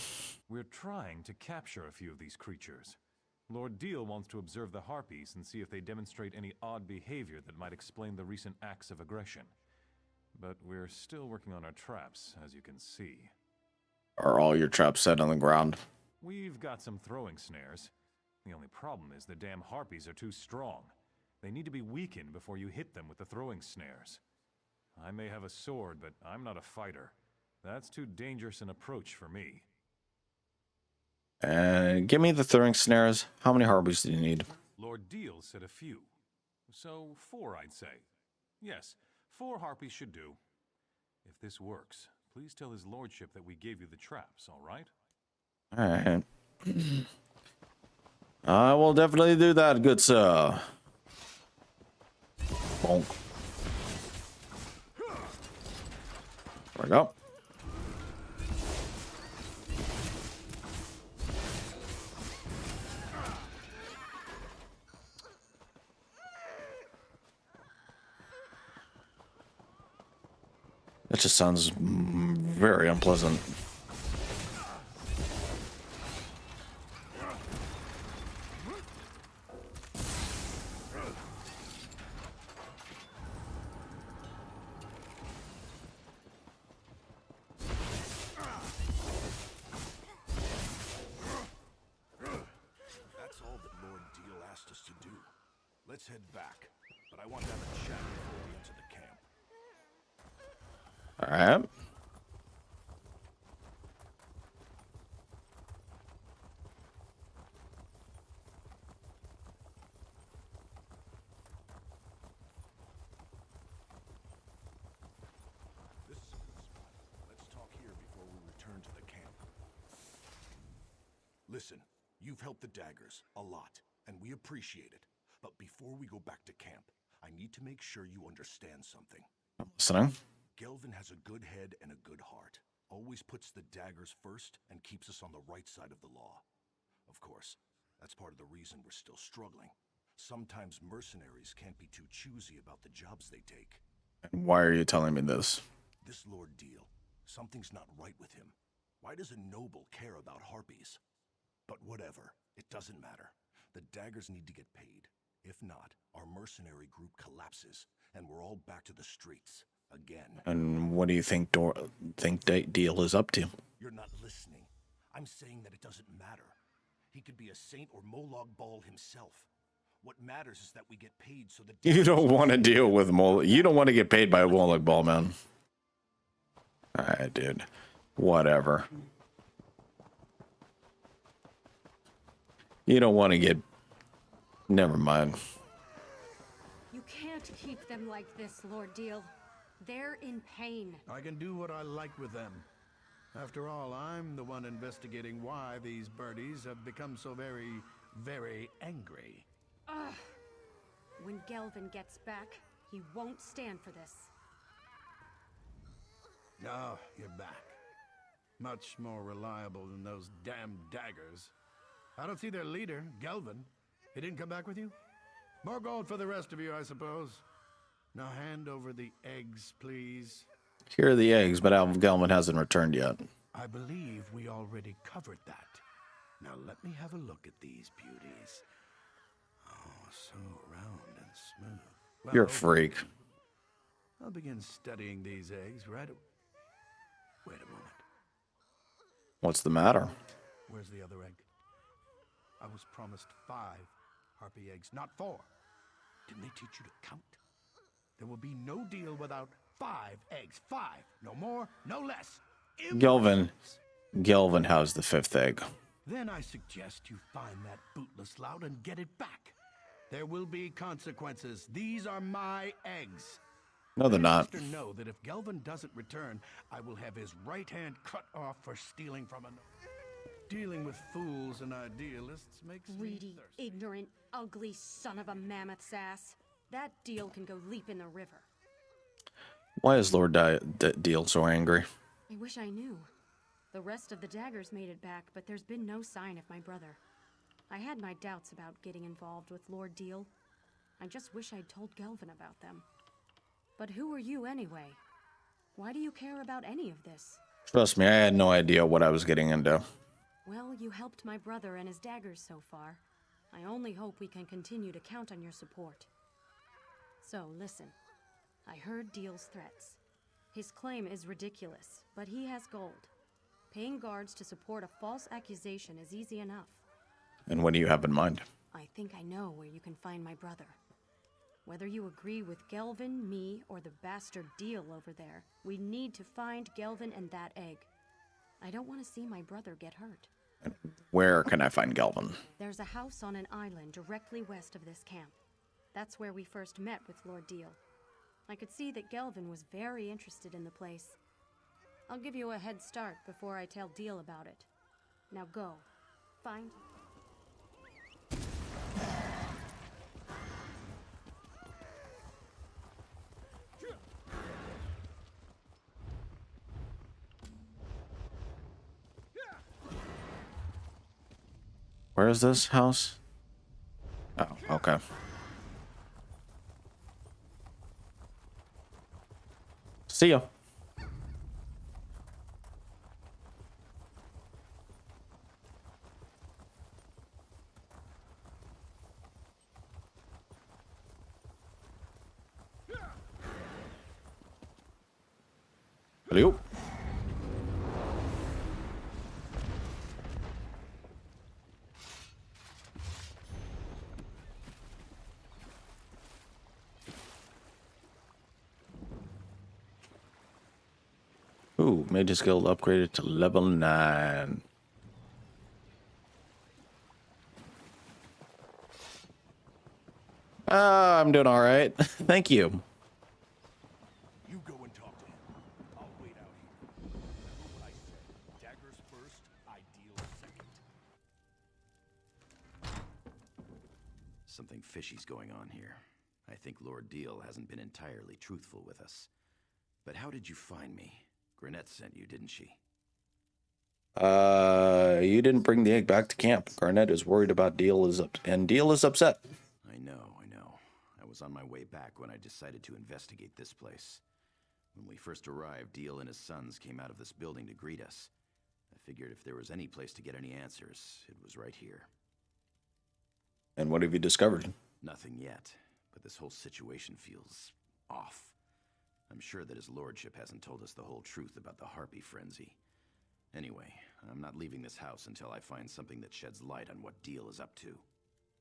We're trying to capture a few of these creatures. Lord Deal wants to observe the harpies and see if they demonstrate any odd behavior that might explain the recent acts of aggression. But we're still working on our traps, as you can see. Are all your traps set on the ground? We've got some throwing snares. The only problem is the damn harpies are too strong. They need to be weakened before you hit them with the throwing snares. I may have a sword, but I'm not a fighter. That's too dangerous an approach for me. And give me the throwing snares. How many harpies do you need? Lord Deal said a few. So 4, I'd say. Yes, 4 harpies should do. If this works, please tell his lordship that we gave you the traps, all right? All right. I will definitely do that, good sir. Bonk. There we go. That just sounds very unpleasant. That's all that Lord Deal asked us to do. Let's head back, but I want to have a chat before we enter the camp. All right. This is a good spot. Let's talk here before we return to the camp. Listen, you've helped the Daggers a lot, and we appreciate it. But before we go back to camp, I need to make sure you understand something. I'm listening. Gelvin has a good head and a good heart. Always puts the Daggers first and keeps us on the right side of the law. Of course, that's part of the reason we're still struggling. Sometimes mercenaries can't be too choosy about the jobs they take. And why are you telling me this? This Lord Deal, something's not right with him. Why does a noble care about harpies? But whatever, it doesn't matter. The Daggers need to get paid. If not, our mercenary group collapses, and we're all back to the streets. Again. And what do you think Deal is up to? You're not listening. I'm saying that it doesn't matter. He could be a saint or Molag Bal himself. What matters is that we get paid so that... You don't want to deal with Molag. You don't want to get paid by Molag Bal, man. Alright, dude. Whatever. You don't want to get... Never mind. You can't keep them like this, Lord Deal. They're in pain. I can do what I like with them. After all, I'm the one investigating why these birdies have become so very, very angry. Ugh. When Gelvin gets back, he won't stand for this. Oh, you're back. Much more reliable than those damn Daggers. I don't see their leader, Gelvin. He didn't come back with you? More gold for the rest of you, I suppose. Now hand over the eggs, please. Here are the eggs, but Gelvin hasn't returned yet. I believe we already covered that. Now let me have a look at these beauties. Oh, so round and smooth. Well, You're a freak. I'll begin studying these eggs right away. Wait a moment. What's the matter? Where's the other egg? I was promised 5 harpy eggs, not 4. Didn't they teach you to count? There will be no deal without 5 eggs. 5. No more, no less. Gelvin has the 5th egg. Then I suggest you find that bootless lout and get it back. There will be consequences. These are my eggs. No, they're not. Let know that if Gelvin doesn't return, I will have his right hand cut off for stealing from another. Dealing with fools and idealists makes me Greedy, thirsty. ignorant, ugly son of a mammoth's ass. That deal can go leap in the river. Why is Lord Deal so angry? I wish I knew. The rest of the daggers made it back, but there's been no sign of my brother. I had my doubts about getting involved with Lord Deal. I just wish I'd told Gelvin about them. But who are you anyway? Why do you care about any of this? Trust me, I had no idea what I was getting into. Well, you helped my brother and his daggers so far. I only hope we can continue to count on your support. So, listen. I heard Deal's threats. His claim is ridiculous, but he has gold. Paying guards to support a false accusation is easy enough. And what do you have in mind? I think I know where you can find my brother. Whether you agree with Gelvin, me, or the bastard Deal over there, we need to find Gelvin and that egg. I don't want to see my brother get hurt. Where can I find Gelvin? There's a house on an island directly west of this camp. That's where we first met with Lord Deal. I could see that Gelvin was very interested in the place. I'll give you a head start before I tell Deal about it. Now go. Find... Where is this house? Oh, okay. See ya. Hello. Ooh, Mage's Guild upgraded to level 9. I'm doing all right. Thank you. You go and talk to him. I'll wait out here. Remember what I said. Daggers first, ideals second. Something fishy's going on here. I think Lord Deal hasn't been entirely truthful with us. But how did you find me? Grenette sent you, didn't she? You didn't bring the egg back to camp. Garnett is worried about Deal and Deal is upset. I know. I was on my way back when I decided to investigate this place. When we first arrived, Deal and his sons came out of this building to greet us. I figured if there was any place to get any answers, it was right here. And what have you discovered? Nothing yet, but this whole situation feels off. I'm sure that his lordship hasn't told us the whole truth about the Harpy frenzy. Anyway, I'm not leaving this house until I find something that sheds light on what Deal is up to.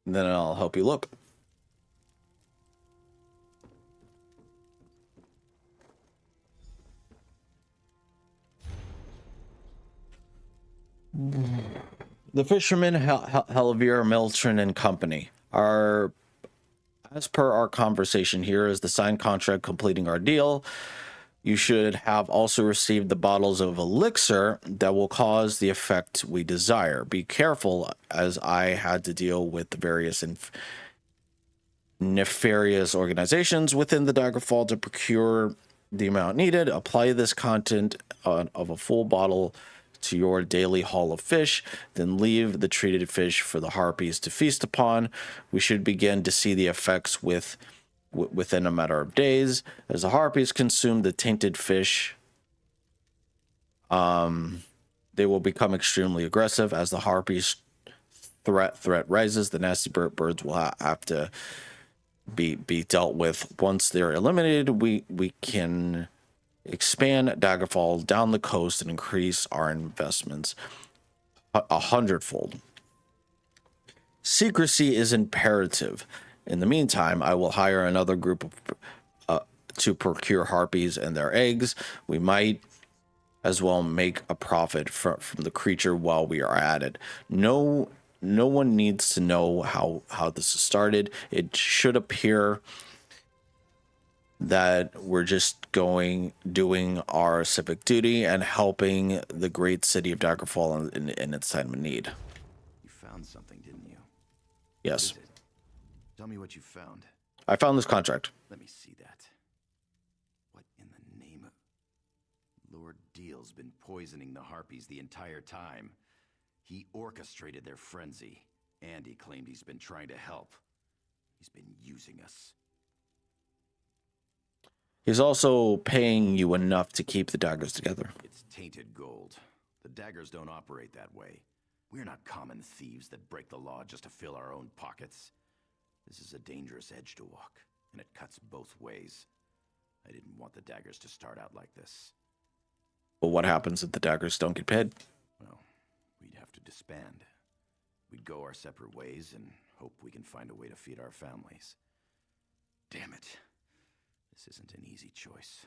Then I'll help you look. The fishermen, Helvier, Miltron, and company are, as per our conversation here, is the signed contract completing our deal. You should have also received the bottles of elixir that will cause the effect we desire. Be careful, as I had to deal with the various nefarious organizations within the Daggerfall to procure the amount needed. Apply this content of a full bottle to your daily haul of fish, then leave the treated fish for the harpies to feast upon. We should begin to see the effects within a matter of days. As the harpies consume the tainted fish, they will become extremely aggressive. As the harpies threat rises, the nasty birds will have to be dealt with. Once they're eliminated, we can expand Daggerfall down the coast and increase our investments. a hundredfold. Secrecy is imperative. In the meantime, I will hire another group to procure harpies and their eggs. We might as well make a profit from the creature while we are at it. No one needs to know how this is started. It should appear that we're just doing our civic duty and helping the great city of Daggerfall in its time of need. You found something, didn't you? Yes. What is it? Tell me what you found. I found this contract. Let me see that. What in the name of... Lord Deal's been poisoning the Harpies the entire time. He orchestrated their frenzy, and he claimed he's been trying to help. He's been using us. He's also paying you enough to keep the daggers together. It's tainted gold. The daggers don't operate that way. We're not common thieves that break the law just to fill our own pockets. This is a dangerous edge to walk, and it cuts both ways. I didn't want the daggers to start out like this. But what happens if the daggers don't get paid? Well, we'd have to disband. We'd go our separate ways and hope we can find a way to feed our families. Damn it. This isn't an easy choice.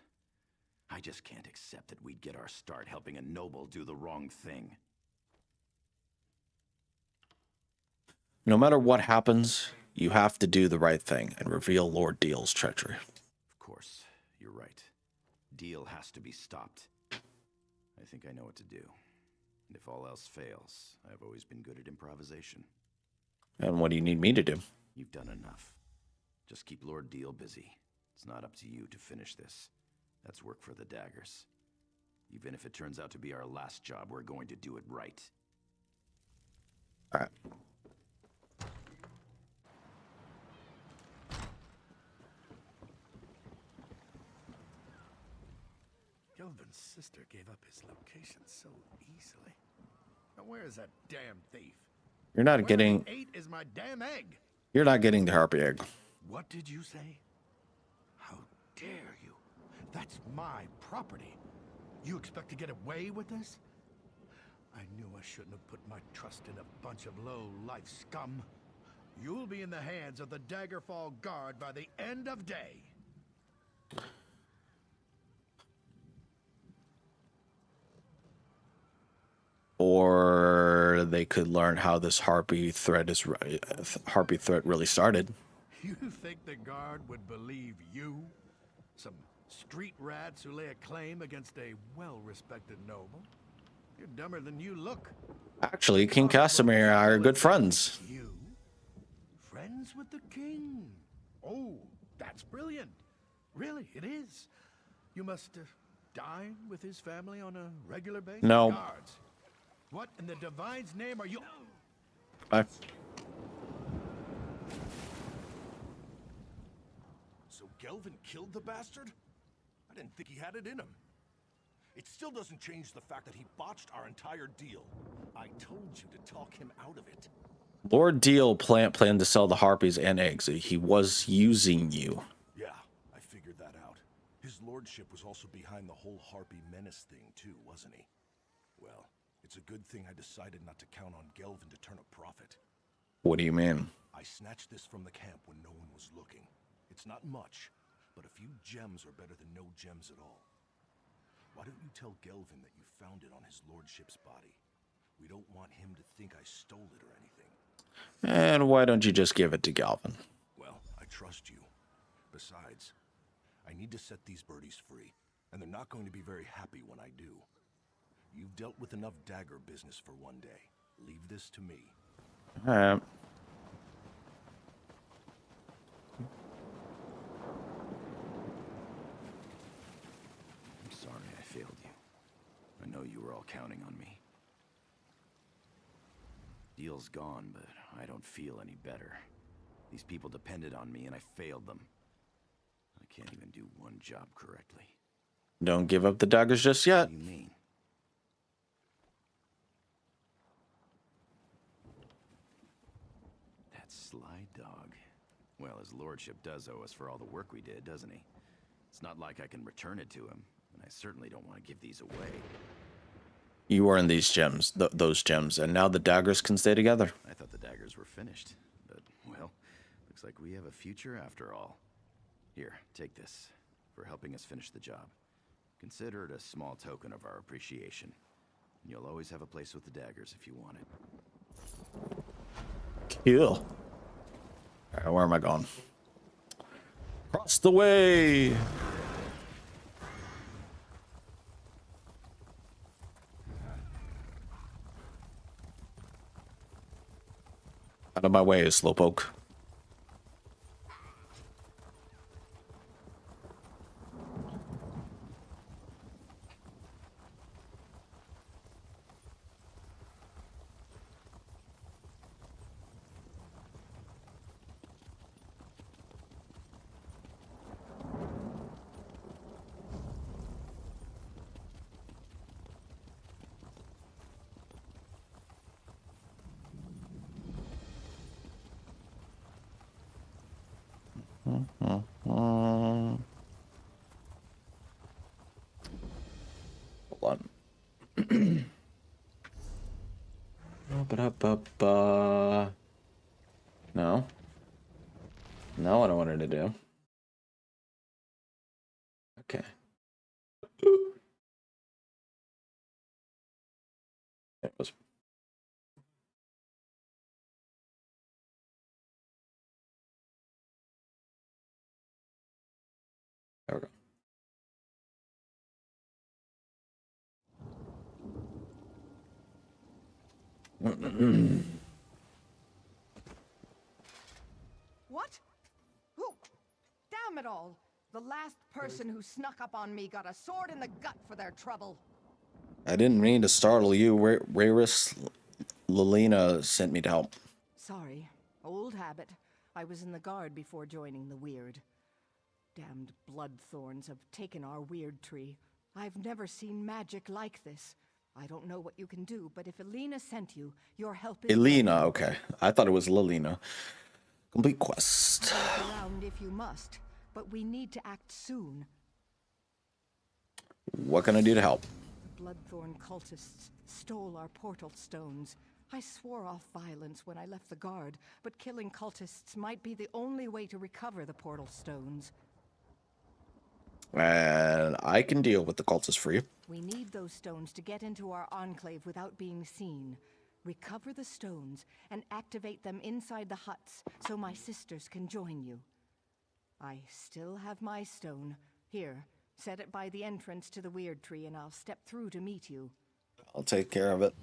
I just can't accept that we'd get our start helping a noble do the wrong thing. No matter what happens, you have to do the right thing and reveal Lord Deal's treachery. Of course, you're right. Deal has to be stopped. I think I know what to do. And if all else fails, I've always been good at improvisation. And what do you need me to do? You've done enough. Just keep Lord Deal busy. It's not up to you to finish this. That's work for the daggers. Even if it turns out to be our last job, we're going to do it right. All right. Gelvin's sister gave up his location so easily. Now where is that damn thief? You're not getting... Eight is my damn egg. You're not getting the harpy egg. What did you say? How dare you? That's my property. You expect to get away with this? I knew I shouldn't have put my trust in a bunch of low-life scum. You'll be in the hands of the Daggerfall Guard by the end of day. Or they could learn how this harpy threat really started. You think the Guard would believe you? Some street rats who lay a claim against a well-respected noble? You're dumber than you look. Actually, King Casimir and I are good friends. You? Friends with the king? Oh, that's brilliant. Really, it is. You must dine with his family on a regular basis? No. Guards. What in the divine's name are you? Bye. So Gelvin killed the bastard? I didn't think he had it in him. It still doesn't change the fact that he botched our entire deal. I told you to talk him out of it. Lord Deal planned to sell the harpies and eggs. He was using you. Yeah, I figured that out. His lordship was also behind the whole Harpy menace thing too, wasn't he? Well, it's a good thing I decided not to count on Gelvin to turn a profit. What do you mean? I snatched this from the camp when no one was looking. It's not much, but a few gems are better than no gems at all. Why don't you tell Gelvin that you found it on his lordship's body? We don't want him to think I stole it or anything. And why don't you just give it to Galvin? Well, I trust you. Besides, I need to set these birdies free, and they're not going to be very happy when I do. You've dealt with enough dagger business for one day. Leave this to me. All right. I'm sorry I failed you. I know you were all counting on me. Deal's gone, but I don't feel any better. These people depended on me, and I failed them. I can't even do one job correctly. Don't give up the daggers just yet. What do you mean? That sly dog. Well, his lordship does owe us for all the work we did, doesn't he? It's not like I can return it to him, and I certainly don't want to give these away. You were in these gems, those gems, and now the daggers can stay together. I thought the daggers were finished, but, well, looks like we have a future after all. Here, take this, for helping us finish the job. Consider it a small token of our appreciation. You'll always have a place with the daggers if you want it. Cool. Alright, where am I going? Across the way! Out of my way, Slowpoke. Hold on. No. No, I don't want her to do. Okay. It was. There we go. What? Who? Damn it all! The last person who snuck up on me got a sword in the gut for their trouble. I didn't mean to startle you. Rarus Lilina sent me to help. Sorry. Old habit. I was in the guard before joining the Weird. Damned bloodthorns have taken our weird tree. I've never seen magic like this. I don't know what you can do, but if Elena sent you, your help is... Elena, okay. I thought it was Lilina. Complete quest. Look around if you must, but we need to act soon. What can I do to help? The Bloodthorn cultists stole our portal stones. I swore off violence when I left the guard, but killing cultists might be the only way to recover the portal stones. And I can deal with the cultists for you. We need those stones to get into our enclave without being seen. Recover the stones and activate them inside the huts so my sisters can join you. I still have my stone. Here, set it by the entrance to the Weird Tree and I'll step through to meet you. I'll take care of it.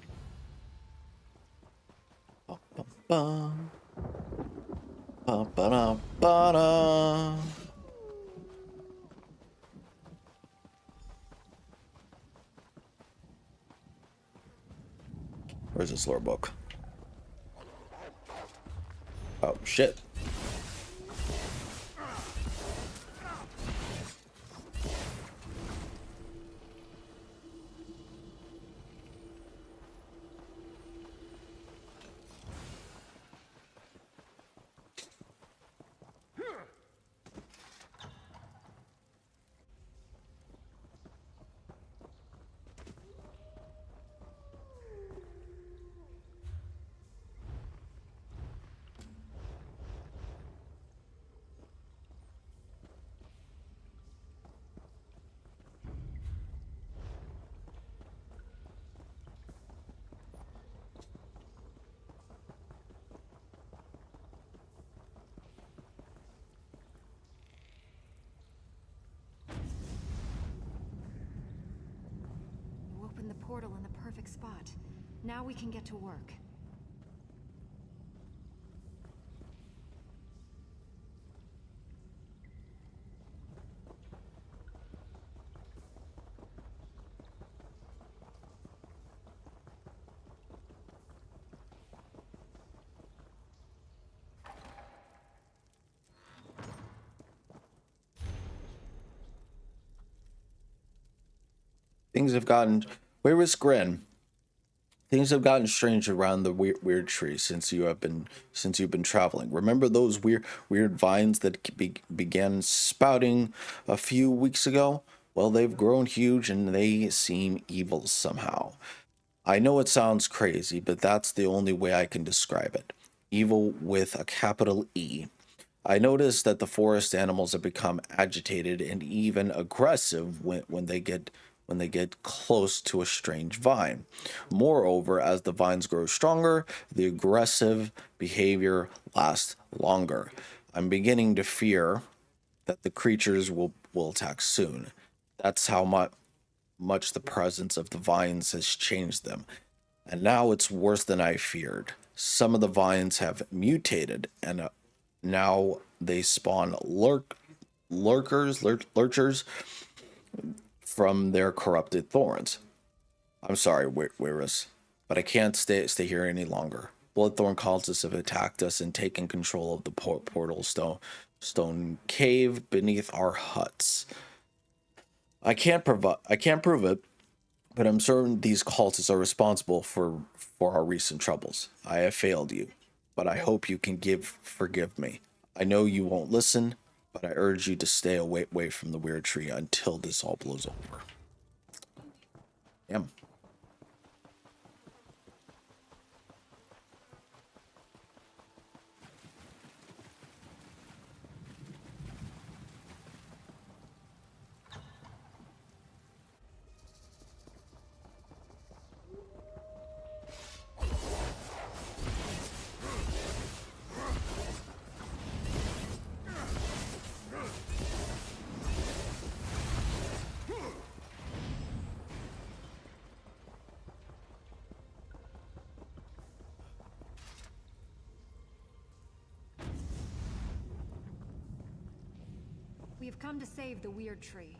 Ba-ba-ba. Ba-ba-da-ba-da. Where's this lore book? Oh, shit. The portal in the perfect spot. Now we can get to work. Things have gotten... Where is Gren? Things have gotten strange around the weird tree since you've been traveling. Remember those weird vines that began spouting a few weeks ago? Well, they've grown huge and they seem evil somehow. I know it sounds crazy, but that's the only way I can describe it. Evil with a capital E. I noticed that the forest animals have become agitated and even aggressive when they get close to a strange vine. Moreover, as the vines grow stronger, the aggressive behavior lasts longer. I'm beginning to fear that the creatures will attack soon. That's how much the presence of the vines has changed them. And now it's worse than I feared. Some of the vines have mutated, and now they spawn lurchers from their corrupted thorns. I'm sorry, Wirus, but I can't stay here any longer. Bloodthorn cultists have attacked us and taken control of the portal stone cave beneath our huts. I can't prove it, but I'm certain these cultists are responsible for our recent troubles. I have failed you, but I hope you can forgive me. I know you won't listen, but I urge you to stay away from the weird tree until this all blows over. Damn. We have come to save the weird tree.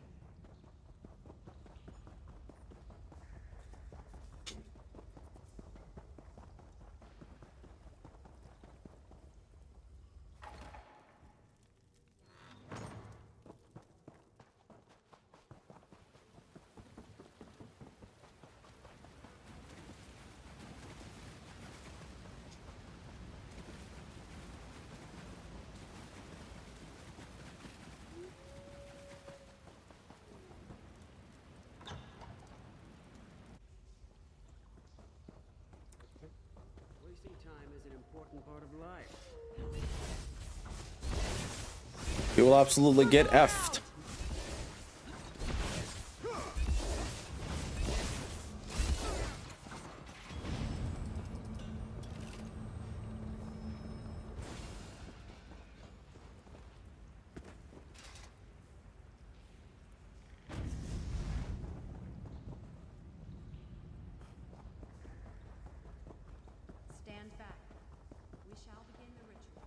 Wasting time is an important part of life. You will absolutely get effed. Stand back. We shall begin the ritual.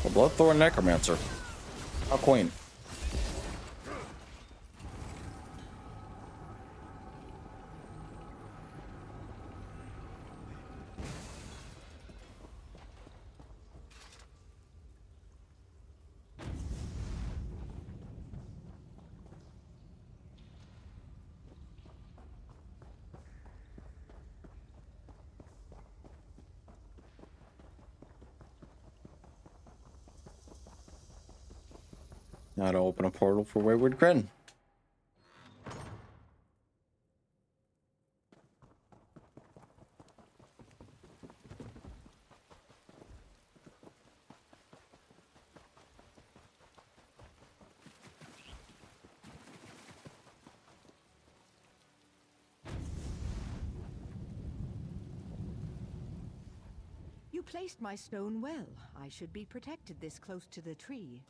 The Bloodthorn Necromancer. Our queen. Now to open a portal for Wayward Grin. You placed my stone well. I should be protected this close to the tree.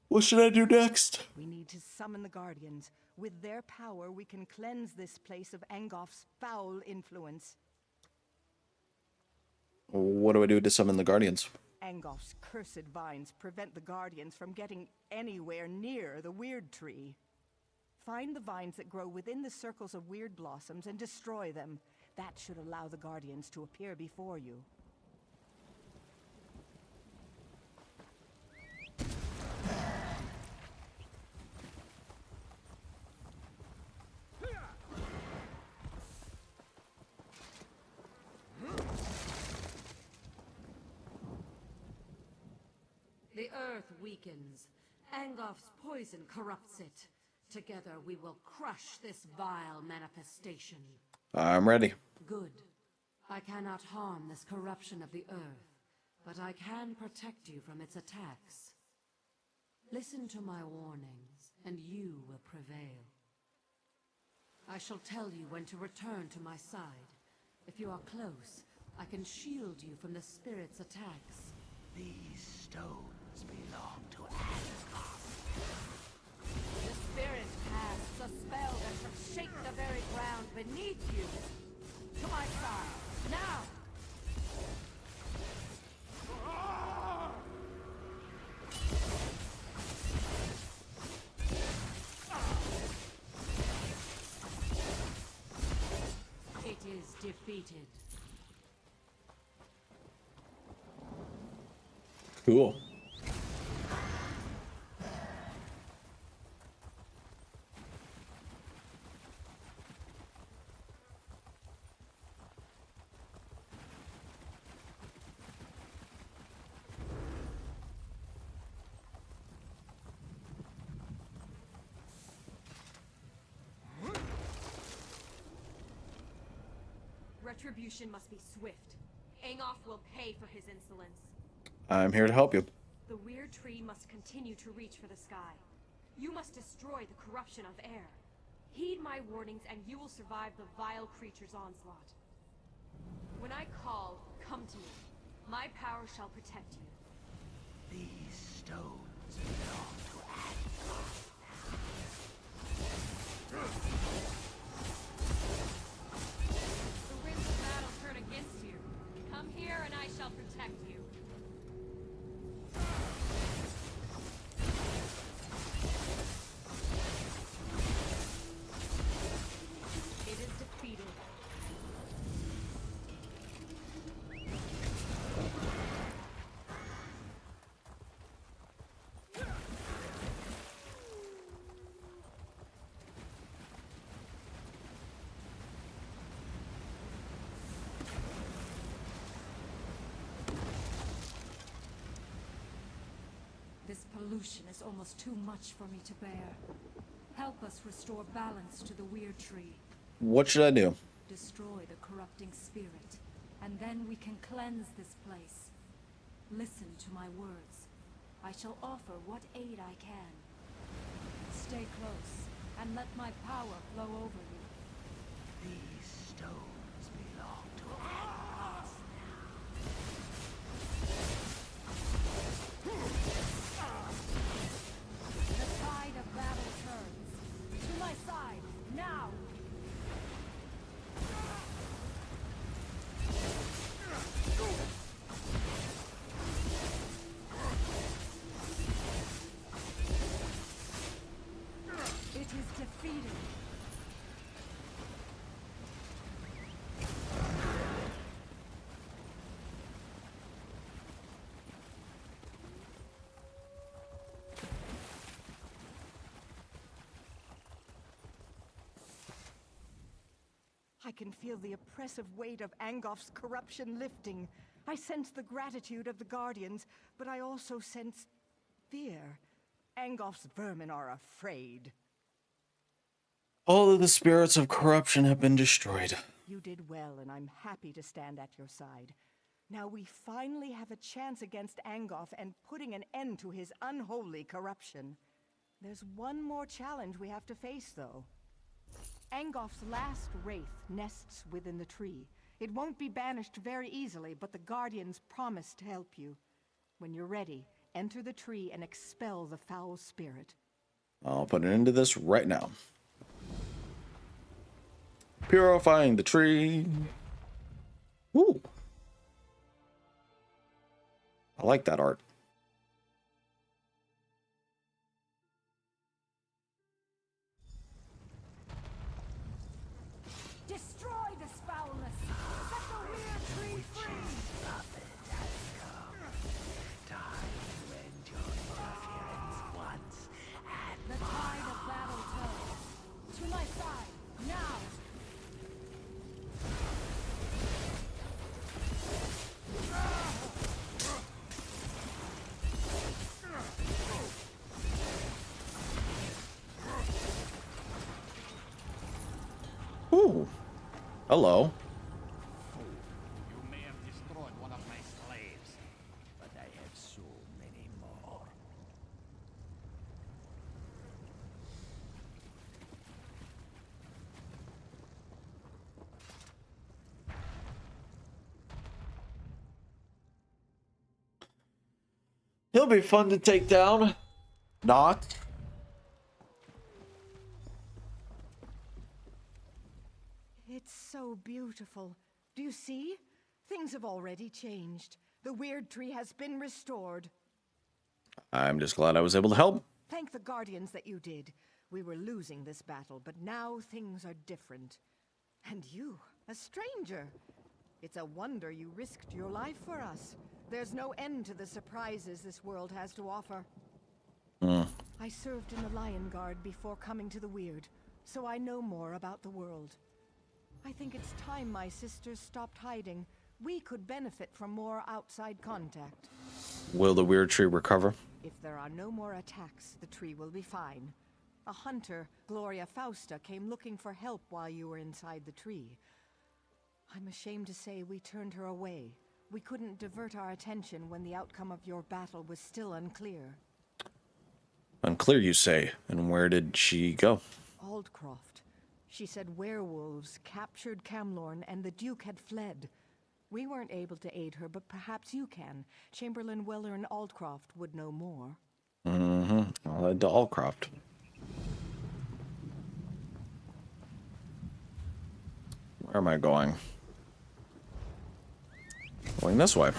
What should I do next? We need to summon the Guardians. With their power, we can cleanse this place of Angoff's foul influence. What do I do to summon the Guardians? Angoff's cursed vines prevent the Guardians from getting anywhere near the weird tree. Find the vines that grow within the circles of weird blossoms and destroy them. That should allow the Guardians to appear before you. The earth weakens. Angof's poison corrupts it. Together we will crush this vile manifestation. I'm ready. Good. I cannot harm this corruption of the earth, but I can protect you from its attacks. Listen to my warnings, and you will prevail. I shall tell you when to return to my side. If you are close, I can shield you from the spirit's attacks. These stones belong to Angos. The spirit casts a spell that should shake the very ground beneath you. To my side, now! It is defeated. Cool. Retribution must be swift. Angoff will pay for his insolence. I'm here to help you. The weird tree must continue to reach for the sky. You must destroy the corruption of air. Heed my warnings and you will survive the vile creature's onslaught. When I call, come to me. My power shall protect you. These stones belong to Angos. The winds of battle turn against you. Come here and I shall protect you. It is defeated. This pollution is almost too much for me to bear. Help us restore balance to the weird tree. What should I do? Destroy the corrupting spirit, and then we can cleanse this place. Listen to my words. I shall offer what aid I can. Stay close, and let my power flow over you. These stones belong to Angos The tide of battle turns. To my side, now! It is defeated. I can feel the oppressive weight of Angof's corruption lifting. I sense the gratitude of the Guardians, but I also sense fear. Angof's vermin are afraid. All of the spirits of corruption have been destroyed. You did well, and I'm happy to stand at your side. Now we finally have a chance against Angof and putting an end to his unholy corruption. There's one more challenge we have to face, though. Angof's last wraith nests within the tree. It won't be banished very easily, but the Guardians promise to help you. When you're ready, enter the tree and expel the foul spirit. I'll put an end to this right now. Purifying the tree. Ooh. I like that art. Ooh. Hello. You may have destroyed one of my slaves, but I have so many more. He'll be fun to take down. Not. It's so beautiful. Do you see? Things have already changed. The weird tree has been restored. I'm just glad I was able to help. Thank the Guardians that you did. We were losing this battle, but now things are different. And you, a stranger. It's a wonder you risked your life for us. There's no end to the surprises this world has to offer. I served in the Lion Guard before coming to the Weird, so I know more about the world. I think it's time my sisters stopped hiding. We could benefit from more outside contact. Will the weird tree recover? If there are no more attacks, the tree will be fine. A hunter, Gloria Fausta, came looking for help while you were inside the tree. I'm ashamed to say we turned her away. We couldn't divert our attention when the outcome of your battle was still unclear. Unclear, you say. And where did she go? Aldcroft. She said werewolves captured Camlorn and the Duke had fled. We weren't able to aid her, but perhaps you can. Chamberlain Weller and Aldcroft would know more. I'll head to Allcroft. Where am I going? Going this way.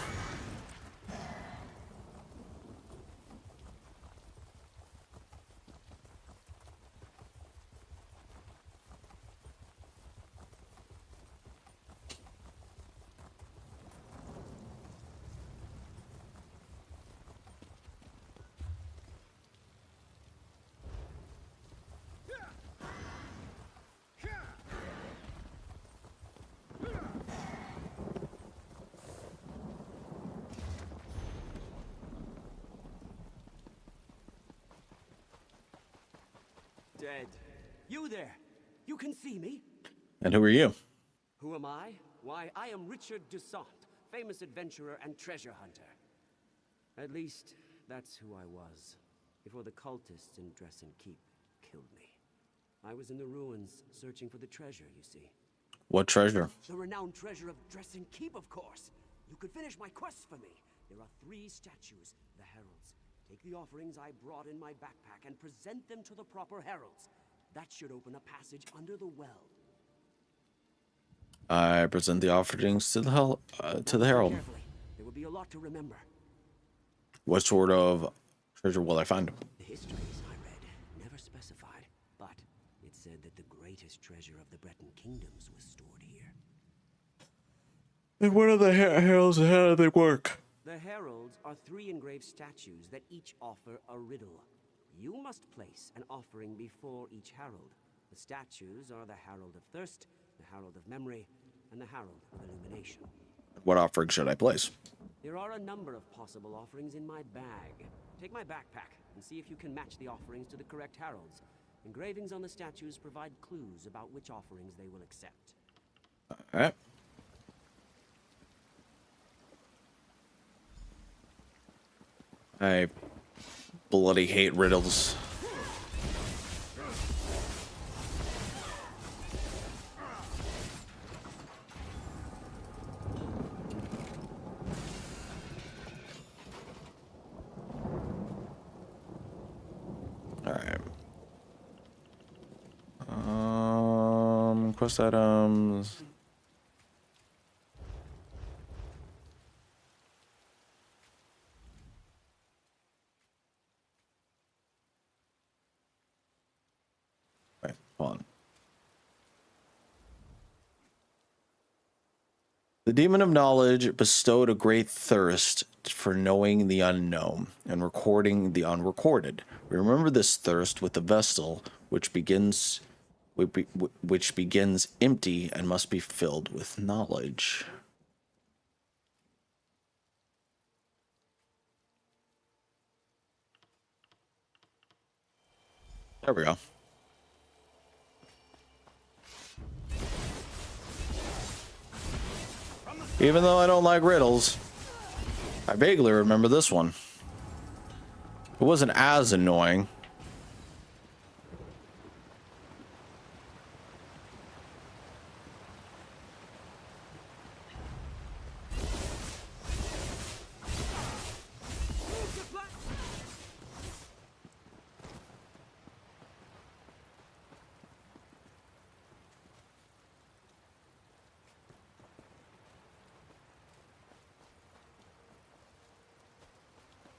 Dead. You there! You can see me? And who are you? Who am I? Why, I am Richard Dusant, famous adventurer and treasure hunter. At least, that's who I was, before the cultists in Dresden Keep killed me. I was in the ruins, searching for the treasure, you see. What treasure? The renowned treasure of Dresden Keep, of course. You could finish my quest for me. There are 3 statues, the heralds. Take the offerings I brought in my backpack and present them to the proper heralds. That should open a passage under the well. I present the offerings to the herald. Carefully. There will be a lot to remember. What sort of treasure will I find? The histories I read never specified, but it said that the greatest treasure of the Breton kingdoms was stored here. And what are the heralds and how do they work? The heralds are 3 engraved statues that each offer a riddle. You must place an offering before each herald. The statues are the Herald of Thirst, the Herald of Memory, and the Herald of Illumination. What offering should I place? There are a number of possible offerings in my bag. Take my backpack and see if you can match the offerings to the correct heralds. Engravings on the statues provide clues about which offerings they will accept. All right. I bloody hate riddles. All right. Quest items. Right, hold on. The demon of knowledge bestowed a great thirst for knowing the unknown and recording the unrecorded. We remember this thirst with the Vestal, which begins empty and must be filled with knowledge. There we go. Even though I don't like riddles, I vaguely remember this one. It wasn't as annoying.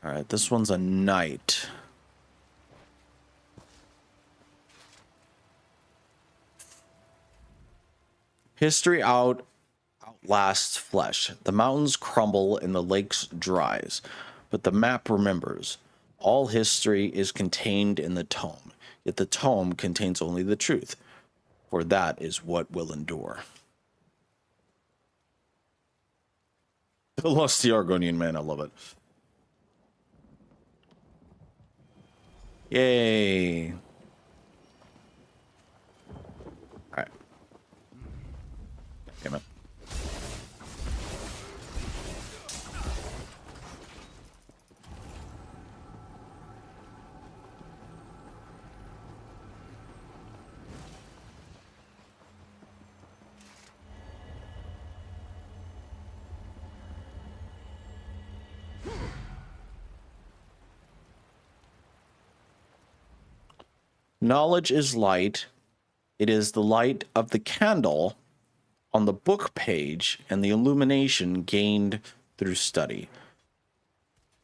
All right, this one's a knight. History outlasts flesh. The mountains crumble and the lakes dries, but the map remembers. All history is contained in the tome, yet the tome contains only the truth, for that is what will endure. The lusty Argonian man, I love it. Yay. Alright. Damn it. Knowledge is light. It is the light of the candle on the book page and the illumination gained through study.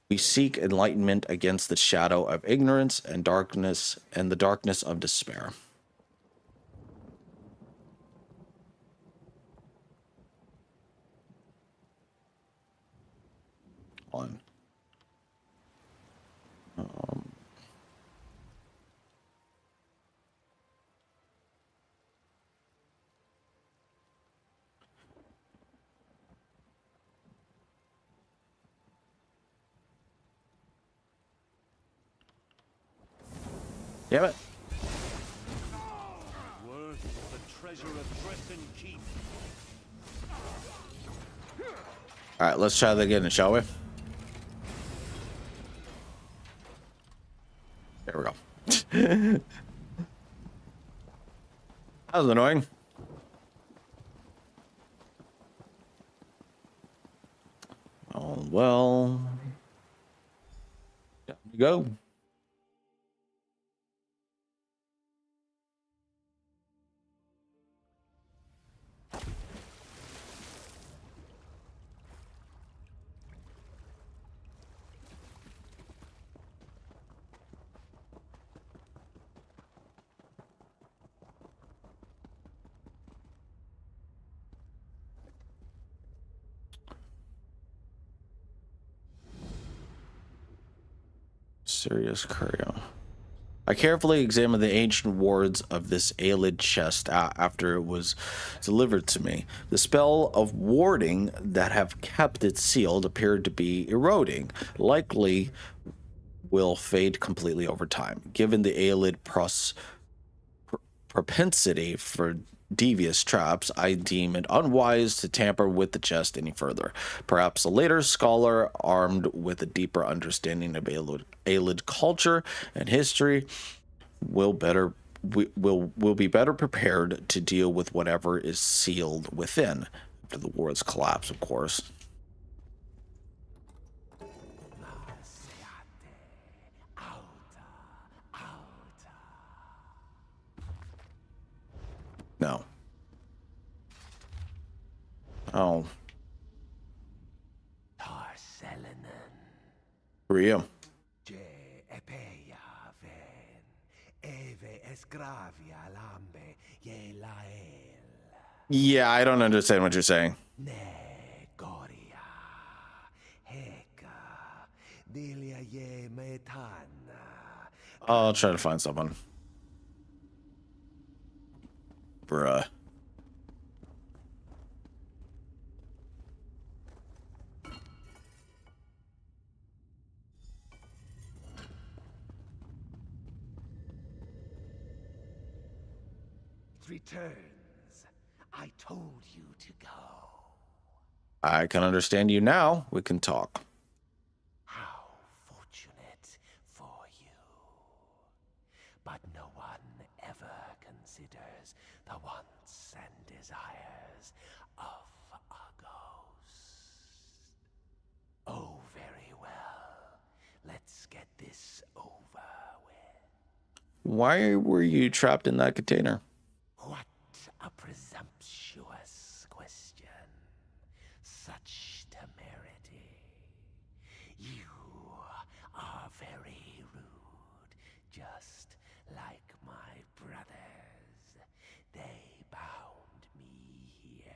We seek enlightenment against the shadow of ignorance and darkness and the darkness of despair. On. Damn it. Worth the treasure of Dresden Keep. All right, let's try that again, shall we? There we go. That was annoying. Oh, well. There we go. Serious courier. I carefully examined the ancient wards of this Aelid chest after it was delivered to me. The spell of warding that have kept it sealed appeared to be eroding, likely will fade completely over time. Given the Aelid propensity for devious traps, I deem it unwise to tamper with the chest any further. Perhaps a later scholar, armed with a deeper understanding of Aelid culture and history, will be better prepared to deal with whatever is sealed within. After the war's collapse, of course. No. Oh. Rio. Yeah, I don't understand what you're saying. I'll try to find someone. Bruh. Returns. I told you to go. I can understand you now. We can talk. How fortunate for you. But no one ever considers the wants and desires of a ghost. Oh, very well. Let's get this over with. Why were you trapped in that container? What a presumptuous question. Such temerity. You are very rude, just like my brothers. They bound me here.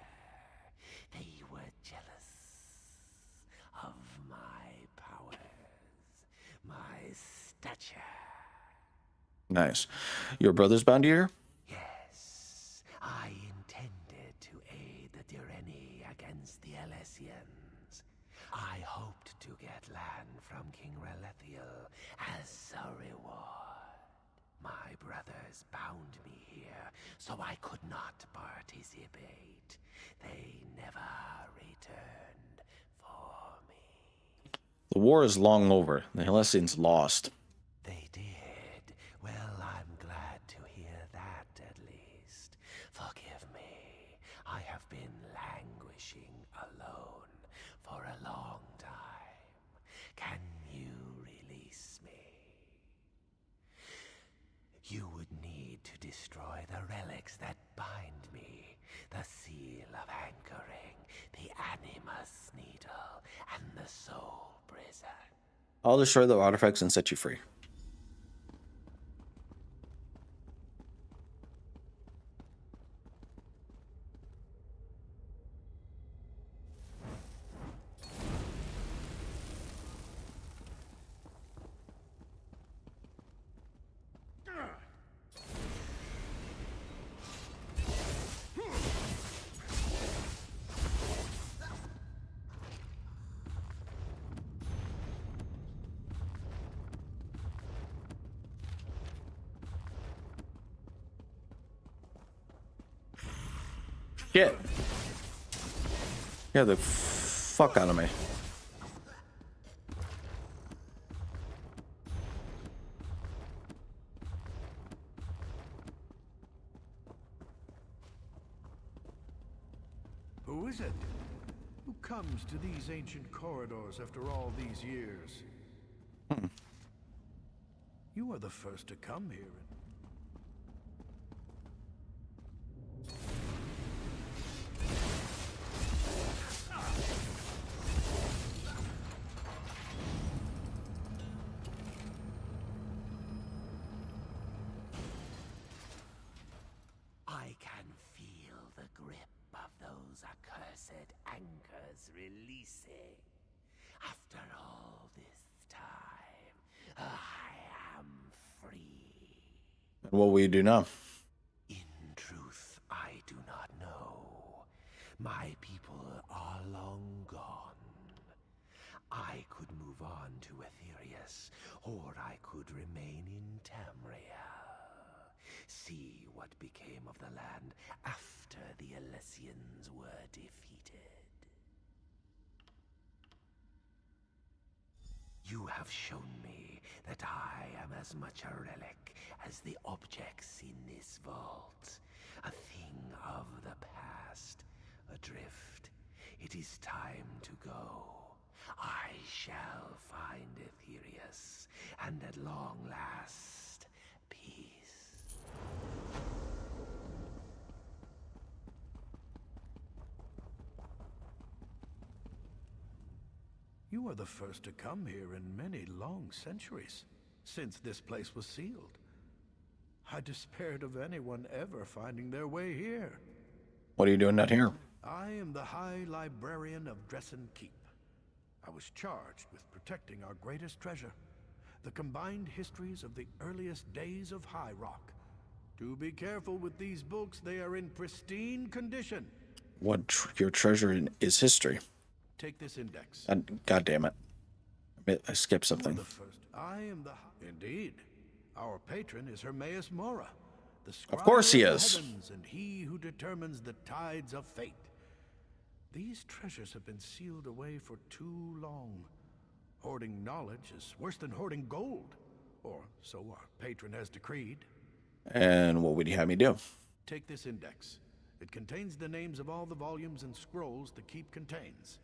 They were jealous of my powers, my stature. Nice. Your brother's bound here? Yes, I intended to aid the Direni against the Alessians. I hoped to get land from King Relethiel as a reward. My brothers bound me here, so I could not participate. They never returned for me. The war is long over. The Hellesians lost. They did. Well, I'm glad to hear that, at least. Forgive me. I have been languishing alone for a long time. Can you release me? You would need to destroy the relics that bind me. The seal of anchoring, the Animus Needle, and the Soul Prison. I'll destroy the artifacts and set you free. Shit. Yeah, the fuck out of me. Who is it? Who comes to these ancient corridors after all these years? You are the first to come here. I can feel the grip of those accursed anchors releasing. After all this time, I am free. What will you do now? In truth, I do not know. My people are long gone. I could move on to Aetherius, or I could remain in Tamriel. See what became of the land after the Alessians were defeated. You have shown me that I am as much a relic as the objects in this vault. A thing of the past, adrift. It is time to go. I shall find Aetherius, and at long last, peace. You are the first to come here in many long centuries, since this place was sealed. I despaired of anyone ever finding their way here. What are you doing out here? I am the High Librarian of Dressen Keep. I was charged with protecting our greatest treasure, the combined histories of the earliest days of High Rock. Do be careful with these books, they are in pristine condition. Your treasure is history. Take this index. God damn it. I skipped something. I am the... Indeed. Our patron is Hermaeus Mora, the scribe Of course he of the is. heavens and he who determines the tides of fate. These treasures have been sealed away for too long. Hoarding knowledge is worse than hoarding gold. Or so our patron has decreed. And what would you have me do? Take this index. It contains the names of all the volumes and scrolls the keep contains.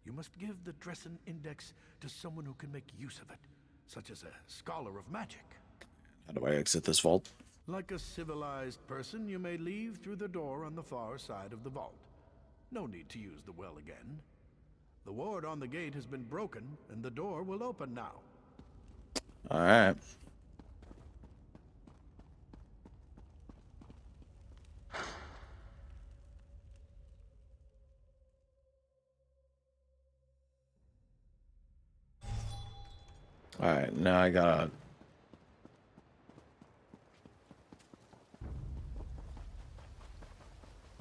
You must give the Dressen Index to someone who can make use of it, such as a scholar of magic. How do I exit this vault? Like a civilized person, you may leave through the door on the far side of the vault. No need to use the well again. The ward on the gate has been broken, and the door will open now. All right. All right, now I gotta...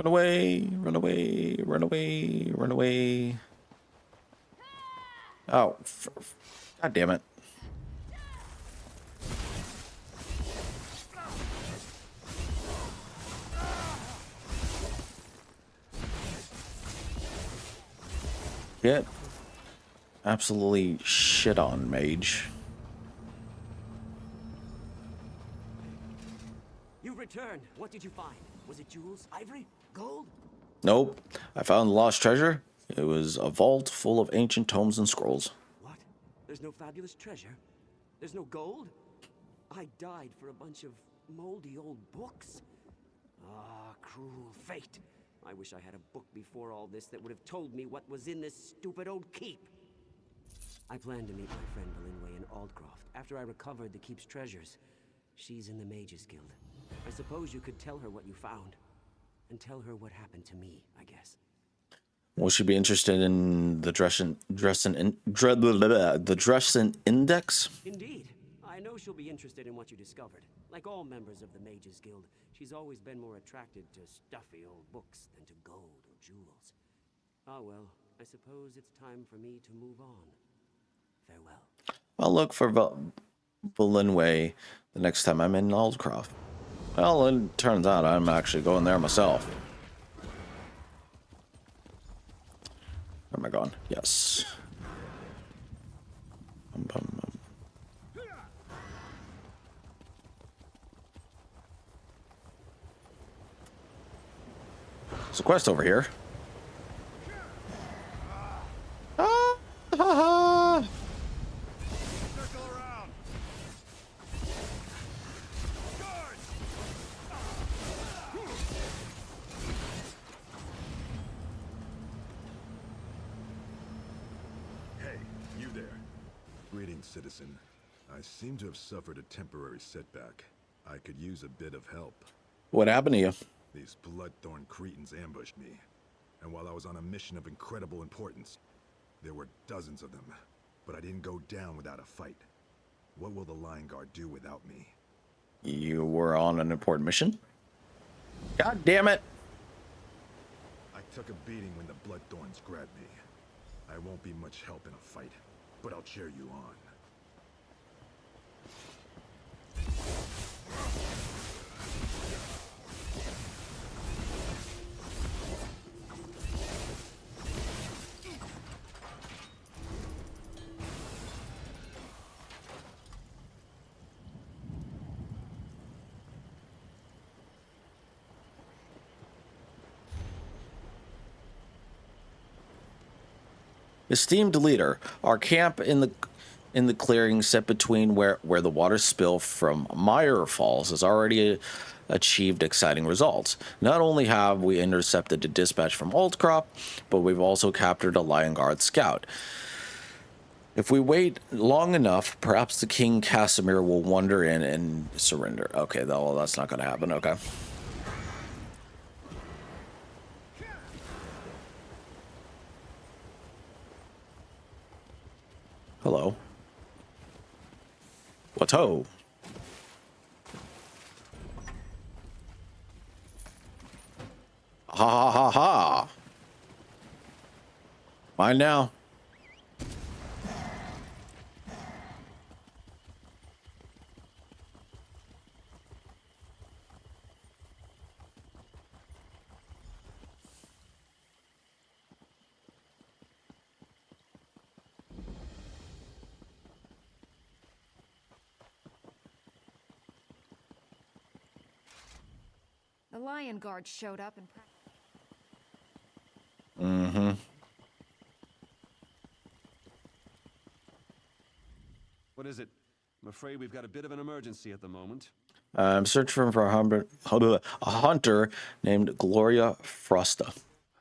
Run away, run away, run away, run away. Oh, God damn it. Get absolutely shit on, mage. You returned. What did you find? Was it jewels, ivory, gold? Nope. I found the lost treasure. It was a vault full of ancient tomes and scrolls. What? There's no fabulous treasure? There's no gold? I died for a bunch of moldy old books. Ah, cruel fate. I wish I had a book before all this that would have told me what was in this stupid old keep. I plan to meet my friend Belinway in Aldcroft after I recovered the keep's treasures. She's in the Mages Guild. I suppose you could tell her what you found. And tell her what happened to me, I guess. Will she be interested in the Dressen Index? Indeed. I know she'll be interested in what you discovered. Like all members of the Mages Guild, she's always been more attracted to stuffy old books than to gold or jewels. Ah well, I suppose it's time for me to move on. Farewell. I'll look for Belinway the next time I'm in Aldcroft. Well, it turns out I'm actually going there myself. Where am I going? Yes. There's a quest over here. Ah, ha, ha. Greetings, citizen. I seem to have suffered a temporary setback. I could use a bit of help. What happened to you? These Bloodthorn Cretans ambushed me. And while I was on a mission of incredible importance, there were dozens of them. But I didn't go down without a fight. What will the Lion Guard do without me? You were on an important mission? God damn it! I took a beating when the Bloodthorns grabbed me. I won't be much help in a fight, but I'll cheer you on. Esteemed leader, our camp in the clearing set between where the water spill from Mire Falls has already achieved exciting results. Not only have we intercepted a dispatch from Aldcroft, but we've also captured a Lion Guard scout. If we wait long enough, perhaps the King Casimir will wander in and surrender. Okay, well, that's not going to happen. Okay. Hello. What's ho? Ha ha ha ha. Mine now. The Lion Guard showed up and... Mm-hmm. What is it? I'm afraid we've got a bit of an emergency at the moment. I'm searching for a hunter named Gloria Frosta.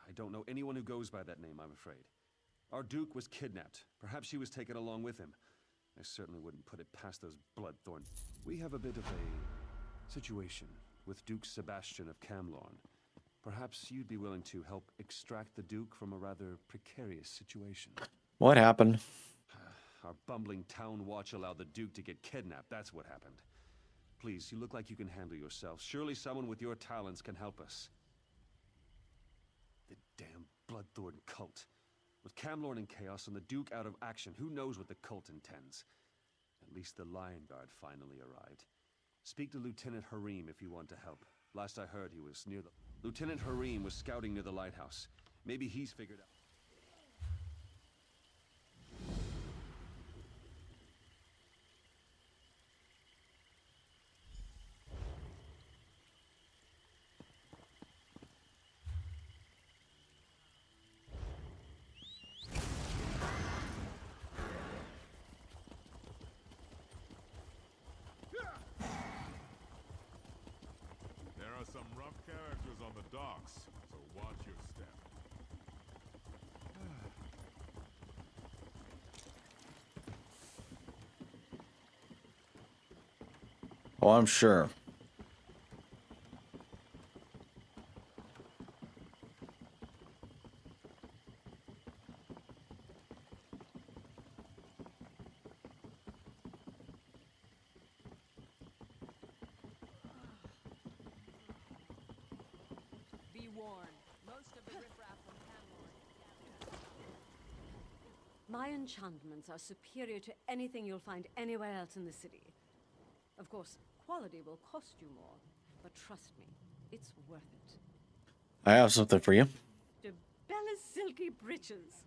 I don't know anyone who goes by that name, I'm afraid. Our Duke was kidnapped. Perhaps she was taken along with him. I certainly wouldn't put it past those Bloodthorn. We have a bit of a situation with Duke Sebastian of Camlorn. Perhaps you'd be willing to help extract the Duke from a rather precarious situation. What happened? Our bumbling town watch allowed the Duke to get kidnapped. That's what happened. Please, you look like you can handle yourself. Surely someone with your talents can help us. The damn Bloodthorn cult. With Camlorn in chaos and the Duke out of action, who knows what the cult intends? At least the Lion Guard finally arrived. Speak to Lieutenant Harim if you want to help. Last I heard, he was near the... Lieutenant Harim was scouting near the lighthouse. Maybe he's figured out... There are some rough characters on the docks, so watch your step. Oh, I'm sure. Be warned, most of the riffraff from Camlorn. My enchantments are superior to anything you'll find anywhere else in the city. Of course, quality will cost you more, but trust me, it's worth it. I have something for you. De Bella's silky breeches.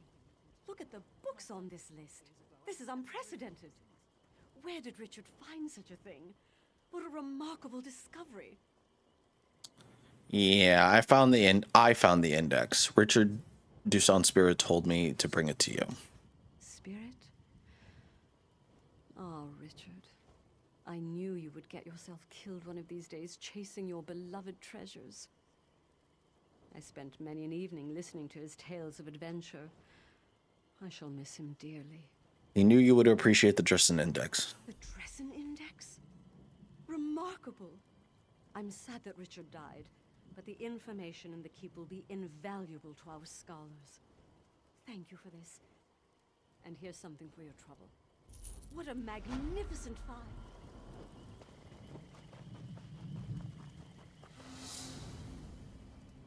Look at the books on this list. This is unprecedented. Where did Richard find such a thing? What a remarkable discovery. Yeah, I found the index. Richard Dusan Spirit told me to bring it to you. Spirit? Oh, Richard. I knew you would get yourself killed one of these days chasing your beloved treasures. I spent many an evening listening to his tales of adventure. I shall miss him dearly. He knew you would appreciate the Dresden Index. The Dresden Index? Remarkable. I'm sad that Richard died, but the information in the keep will be invaluable to our scholars. Thank you for this. And here's something for your trouble. What a magnificent find!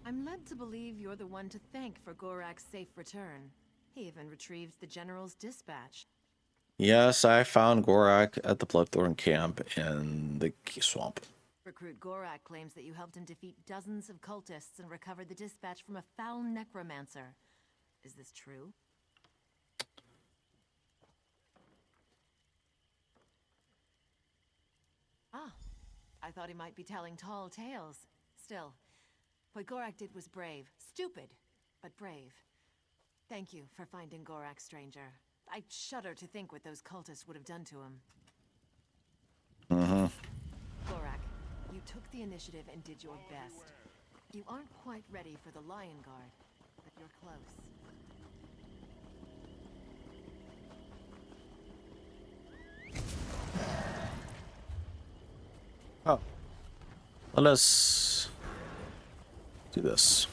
I'm led to believe you're the one to thank for Gorak's safe return. He even retrieved the General's dispatch. Yes, I found Gorak at the Bloodthorn camp in the swamp. Recruit Gorak claims that you helped him defeat dozens of cultists and recovered the dispatch from a foul necromancer. Is this true? Ah, I thought he might be telling tall tales. Still, what Gorak did was brave. Stupid, but brave. Thank you for finding Gorak, stranger. I shudder to think what those cultists would have done to him. Mm-hmm. Gorak, you took the initiative and did your best. You aren't quite ready for the Lion Guard, but you're close. Oh. Let us do this.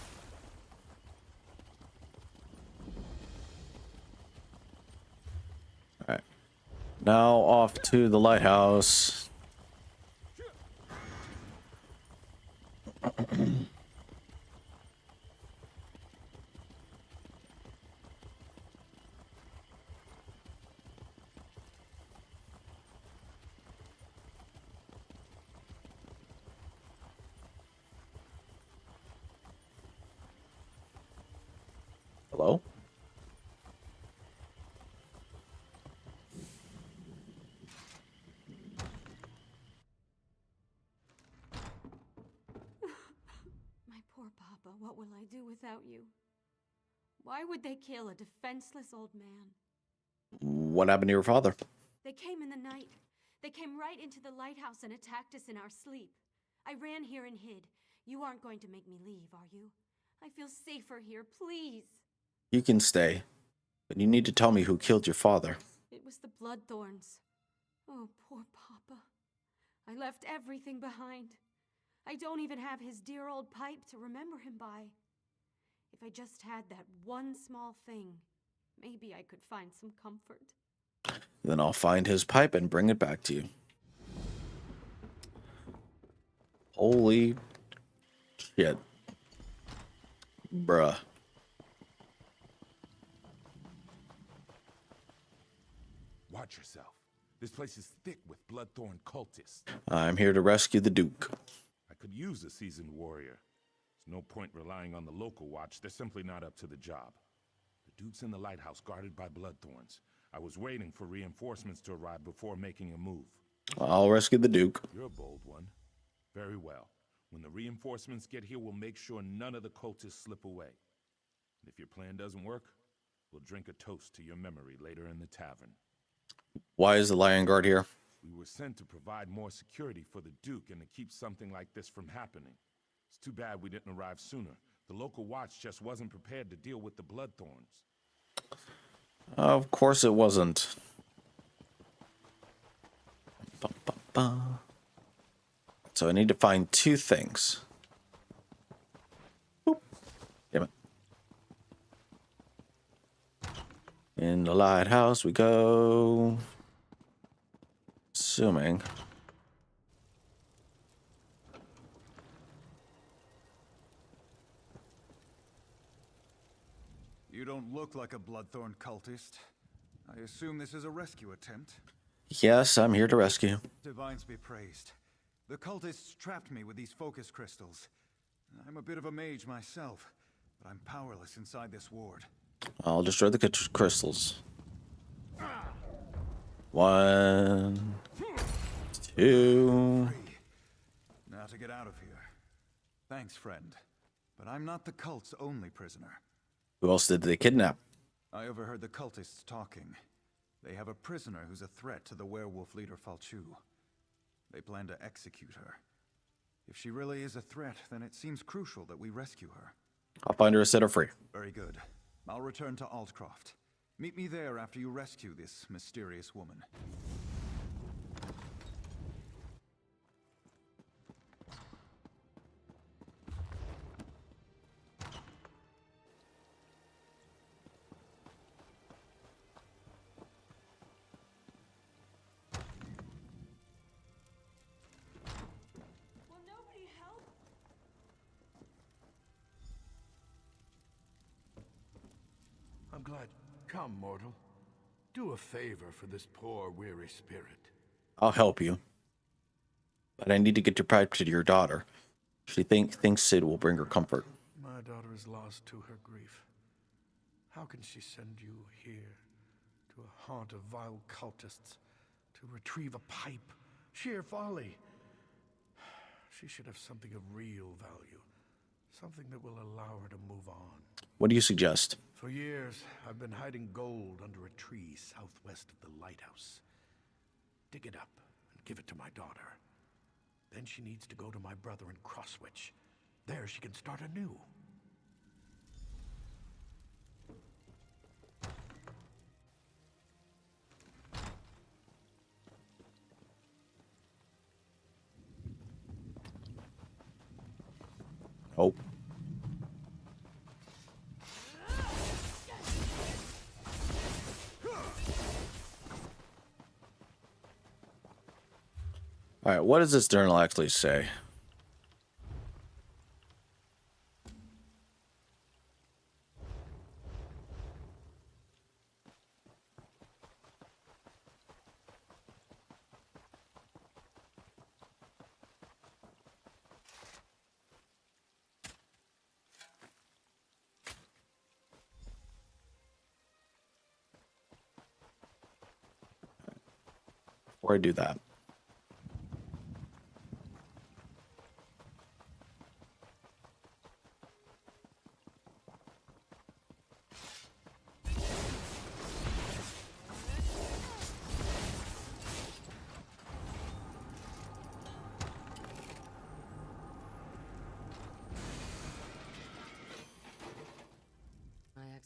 All right. Now off to the lighthouse. Hello? Why would they kill a defenseless old man? What happened to your father? They came in the night. They came right into the lighthouse and attacked us in our sleep. I ran here and hid. You aren't going to make me leave, are you? I feel safer here, please. You can stay, but you need to tell me who killed your father. It was the Bloodthorns. Oh, poor Papa. I left everything behind. I don't even have his dear old pipe to remember him by. If I just had that one small thing, maybe I could find some comfort. Then I'll find his pipe and bring it back to you. Holy shit. Bruh. Watch yourself. This place is thick with Bloodthorn cultists. I'm here to rescue the Duke. I could use a seasoned warrior. There's no point relying on the local watch. They're simply not up to the job. The Duke's in the lighthouse guarded by Bloodthorns. I was waiting for reinforcements to arrive before making a move. I'll rescue the Duke. You're a bold one. Very well. When the reinforcements get here, we'll make sure none of the cultists slip away. And if your plan doesn't work, we'll drink a toast to your memory later in the tavern. Why is the Lion Guard here? We were sent to provide more security for the Duke and to keep something like this from happening. It's too bad we didn't arrive sooner. The local watch just wasn't prepared to deal with the Bloodthorns. Of course it wasn't. So I need to find two things. Boop. Damn it. In the lighthouse we go. Assuming. You don't look like a Bloodthorn cultist. I assume this is a rescue attempt. Yes, I'm here to rescue. Divines be praised. The cultists trapped me with these focus crystals. I'm a bit of a mage myself, but I'm powerless inside this ward. I'll destroy the crystals. 1, 2. Now to get out of here. Thanks, friend. But I'm not the cult's only prisoner. Who else did they kidnap? I overheard the cultists talking. They have a prisoner who's a threat to the werewolf leader Falchu. They plan to execute her. If she really is a threat, then it seems crucial that we rescue her. I'll find her and set her free. Very good. I'll return to Altcroft. Meet me there after you rescue this mysterious woman. I'm glad. Come, mortal. Do a favor for this poor, weary spirit. I'll help you. But I need to get your pipe to your daughter. She thinks Sid will bring her comfort. My daughter is lost to her grief. How can she send you here, to a haunt of vile cultists, to retrieve a pipe? Sheer folly. She should have something of real value. Something that will allow her to move on. What do you suggest? For years, I've been hiding gold under a tree southwest of the lighthouse. Dig it up and give it to my daughter. Then she needs to go to my brother in Crosswitch. There she can start anew. Oh. All right, what does this journal actually say? Before I do that.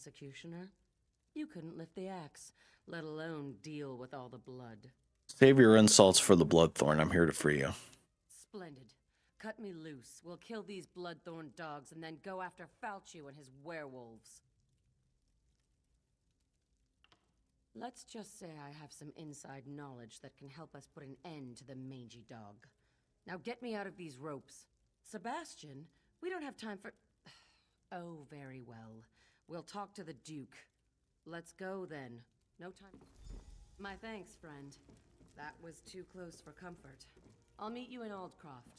executioner. You couldn't lift the axe, let alone deal with all the blood. Save your insults for the Bloodthorn. I'm here to free you. Splendid. Cut me loose. We'll kill these Bloodthorn dogs and then go after Falchu and his werewolves. Let's just say I have some inside knowledge that can help us put an end to the mangy dog. Now get me out of these ropes. Sebastian, we don't have time for... Oh, very well. We'll talk to the Duke. Let's go, then. No time... My thanks, friend. That was too close for comfort. I'll meet you in Aldcroft.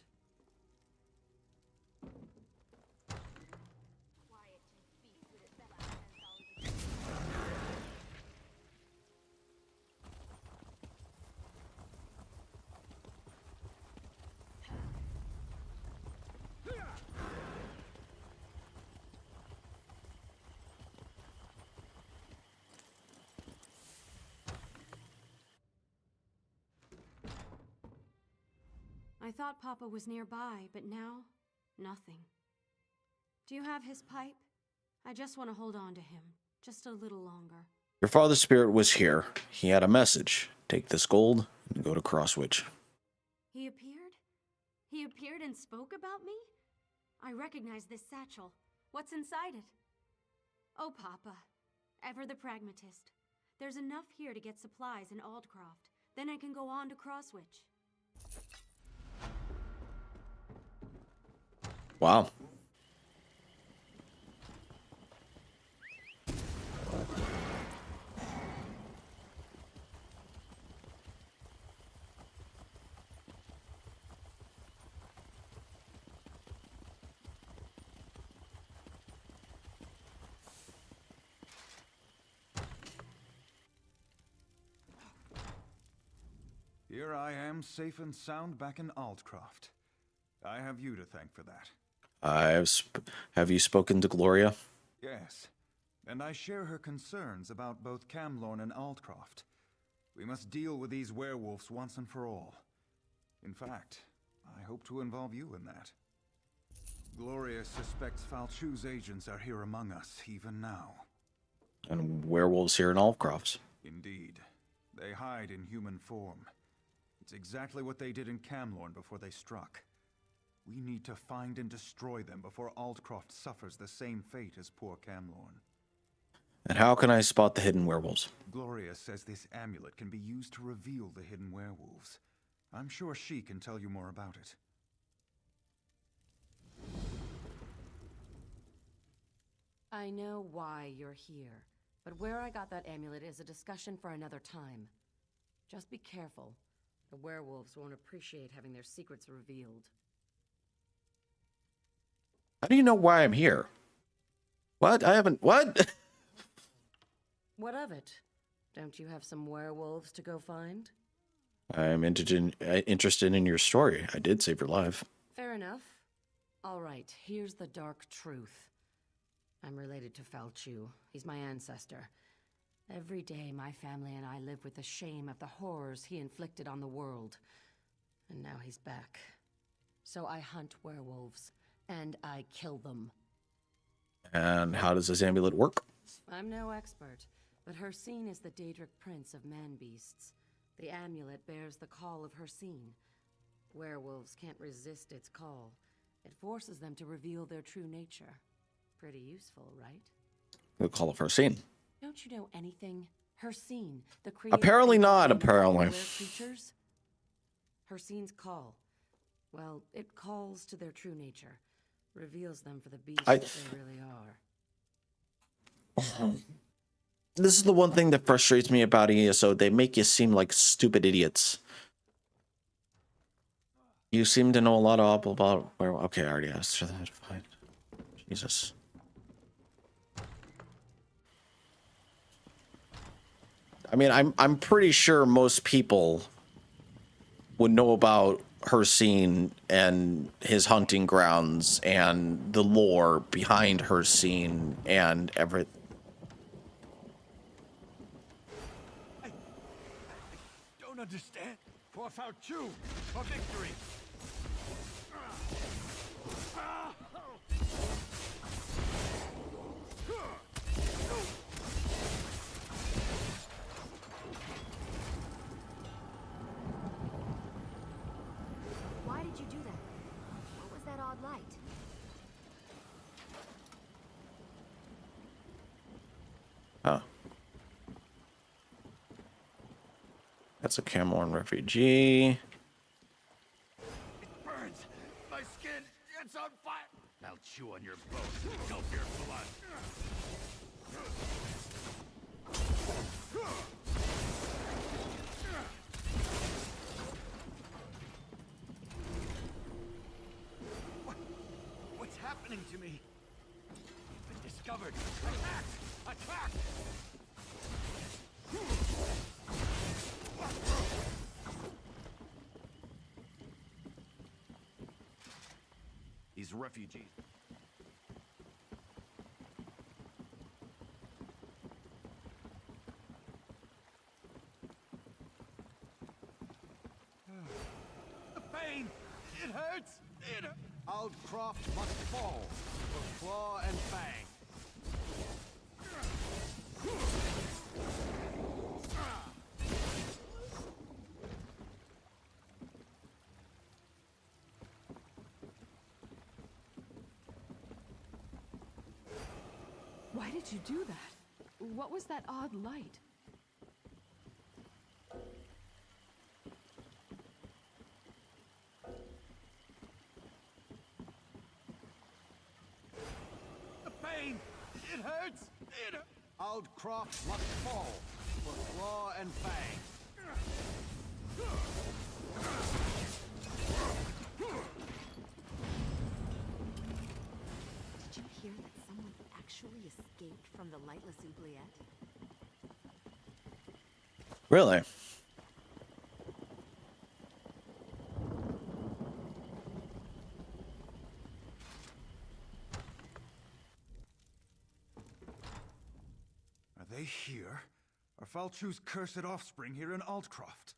I thought Papa was nearby, but now, nothing. Do you have his pipe? I just want to hold on to him, just a little longer. Your father's spirit was here. He had a message. Take this gold and go to Crosswitch. He appeared? He appeared and spoke about me? I recognize this satchel. What's inside it? Oh, Papa. Ever the pragmatist. There's enough here to get supplies in Aldcroft. Then I can go on to Crosswitch. Wow. Here I am, safe and sound back in Aldcroft. I have you to thank for that. Have you spoken to Gloria? Yes, and I share her concerns about both Camlorn and Aldcroft. We must deal with these werewolves once and for all. In fact, I hope to involve you in that. Gloria suspects Falchu's agents are here among us, even now. And werewolves here in Aldcroft. Indeed. They hide in human form. It's exactly what they did in Camlorn before they struck. We need to find and destroy them before Aldcroft suffers the same fate as poor Camlorn. And how can I spot the hidden werewolves? Gloria says this amulet can be used to reveal the hidden werewolves. I'm sure she can tell you more about it. I know why you're here, but where I got that amulet is a discussion for another time. Just be careful. The werewolves won't appreciate having their secrets revealed. How do you know why I'm here? What? I haven't... What? What of it? Don't you have some werewolves to go find? I'm interested in your story. I did save your life. Fair enough. All right, here's the dark truth. I'm related to Falchu. He's my ancestor. Every day, my family and I live with the shame of the horrors he inflicted on the world. And now he's back. So I hunt werewolves. And I kill them. And how does this amulet work? I'm no expert, but Hircine is the Daedric prince of man-beasts. The amulet bears the call of Hircine. Werewolves can't resist its call. It forces them to reveal their true nature. Pretty useful, right? The call of Hircine. Don't you know anything? Hircine, the creator... Apparently not, apparently. Creatures? Hircine's call. Well, it calls to their true nature. Reveals them for the beasts that they really are. This is the one thing that frustrates me about ESO. They make you seem like stupid idiots. You seem to know a lot about where... Okay, I already asked for that. Fine. Jesus. I mean, I'm pretty sure most people would know about Hircine and his hunting grounds and the lore behind Hircine and everything. I don't understand. For Falchu, for victory. That's a Camelorn refugee. It burns! My skin! It's on fire! I'll chew on your bones and gulp your blood! What's happening to me? I've been discovered! Attack! Attack! These refugees. The pain! It hurts! Aldcroft must fall for claw and fang. Why did you do that? What was that odd light? The pain! It hurts! Aldcroft must fall for claw and fang. Did you hear that someone actually escaped from the lightless oubliette? Really? Are they here? Are Falchu's cursed offspring here in Aldcroft?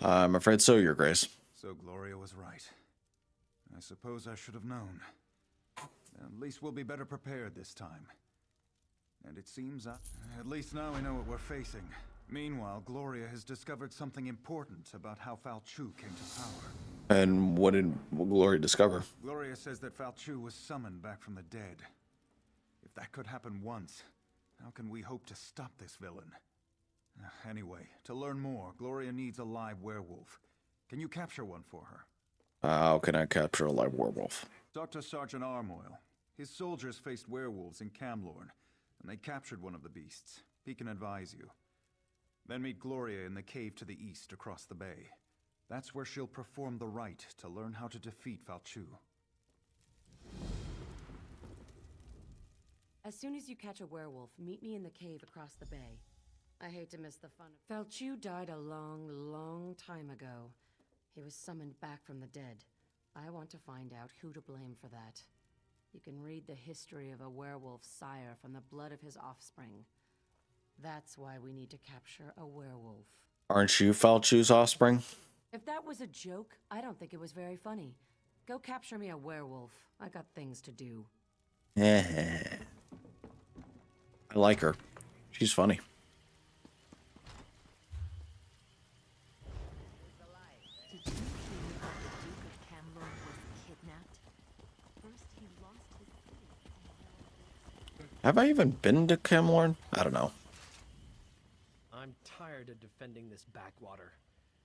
I'm afraid so, Your Grace. So Gloria was right. I suppose I should have known. At least we'll be better prepared this time. And it seems at least now we know what we're facing. Meanwhile, Gloria has discovered something important about how Falchu came to power. And what did Gloria discover? Gloria says that Falchu was summoned back from the dead. If that could happen once, how can we hope to stop this villain? Anyway, to learn more, Gloria needs a live werewolf. Can you capture one for her? How can I capture a live werewolf? Dr. Sergeant Armoil. His soldiers faced werewolves in Camlorn, and they captured one of the beasts. He can advise you. Then meet Gloria in the cave to the east across the bay. That's where she'll perform the rite to learn how to defeat Falchu. As soon as you catch a werewolf, meet me in the cave across the bay. I hate to miss the fun. Falchu died a long, long time ago. He was summoned back from the dead. I want to find out who to blame for that. You can read the history of a werewolf's sire from the blood of his offspring. That's why we need to capture a werewolf. Aren't you Falchu's offspring? If that was a joke, I don't think it was very funny. Go capture me a werewolf. I got things to do. I like her. She's funny. Did you hear that the Duke of Camlorn was kidnapped? First he lost his city. Have I even been to Camlorn? I don't know. I'm tired of defending this backwater.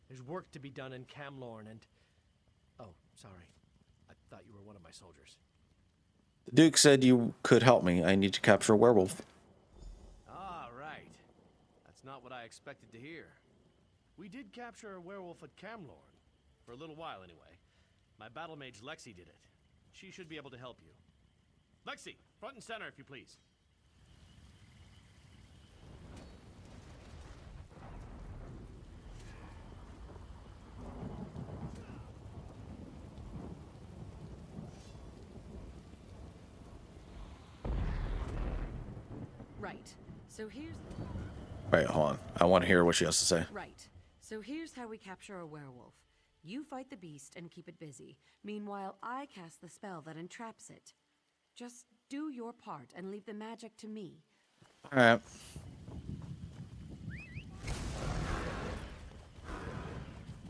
There's work to be done in Camlorn and... Oh, sorry. I thought you were one of my soldiers. The Duke said you could help me. I need to capture a werewolf. Ah, right. That's not what I expected to hear. We did capture a werewolf at Camlorn. For a little while, anyway. My battle mage Lexi did it. She should be able to help you. Lexi, front and center, if you please. Right. So here's... Wait, hold on. I want to hear what she has to say. Right. So here's how we capture a werewolf. You fight the beast and keep it busy. Meanwhile, I cast the spell that entraps it. Just do your part and leave the magic to me. Alright.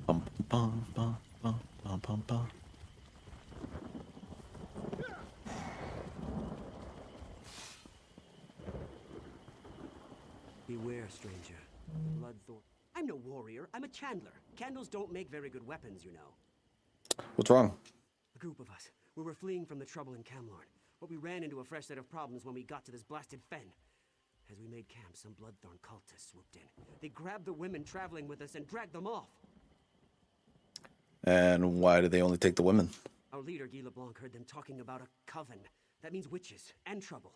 Bum, bum, bum, bum, bum, bum, bum. Beware, stranger. Bloodthorn. I'm no warrior. I'm a chandler. Candles don't make very good weapons, you know. What's wrong? A group of us. We were fleeing from the trouble in Camlorn, but we ran into a fresh set of problems when we got to this blasted fen. As we made camp, some Bloodthorn cultists swooped in. They grabbed the women traveling with us and dragged them off. And why did they only take the women? Our leader, Guy LeBlanc, heard them talking about a coven. That means witches and trouble.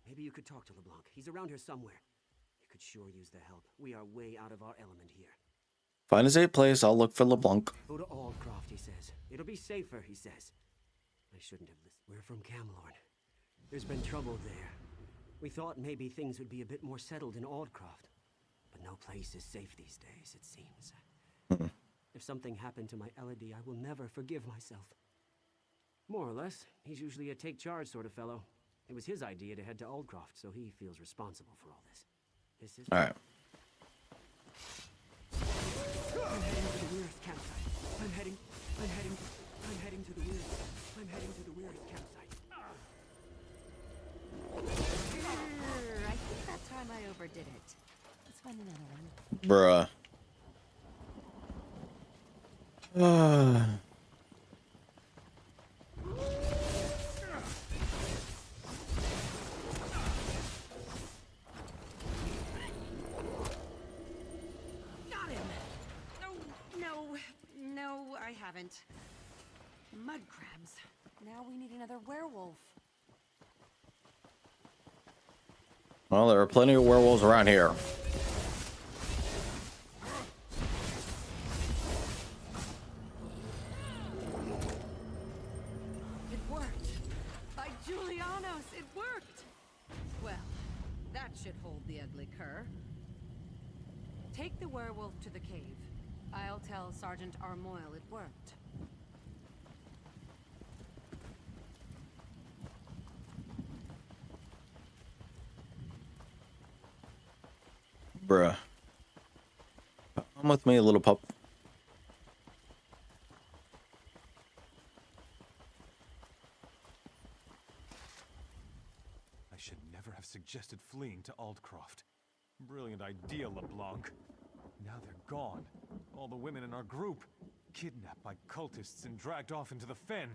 Maybe you could talk to LeBlanc. He's around here somewhere. You could sure use the help. We are way out of our element here. Find a safe place. I'll look for LeBlanc. Go to Aldcroft, he says. It'll be safer, he says. I shouldn't have listened. We're from Camlorn. There's been trouble there. We thought maybe things would be a bit more settled in Aldcroft. But no place is safe these days, it seems. If something happened to my Elodie, I will never forgive myself. More or less. He's usually a take-charge sort of fellow. It was his idea to head to Aldcroft, so he feels responsible for all this. This is... All right. I'm heading to the Weir's campsite. I'm heading to the Weir's. I'm heading to the Weir's campsite. I think that time I overdid it. Let's find another one. Bruh. Got him! No, I haven't. Mud crabs. Now we need another werewolf. Well, there are plenty of werewolves around here. It worked! By Julianos, it worked! Well, that should hold the ugly cur. Take the werewolf to the cave. I'll tell Sergeant Armoyle it worked. Bruh. Come with me, little pup. I should never have suggested fleeing to Aldcroft. Brilliant idea, LeBlanc. Now they're gone. All the women in our group, kidnapped by cultists and dragged off into the fen.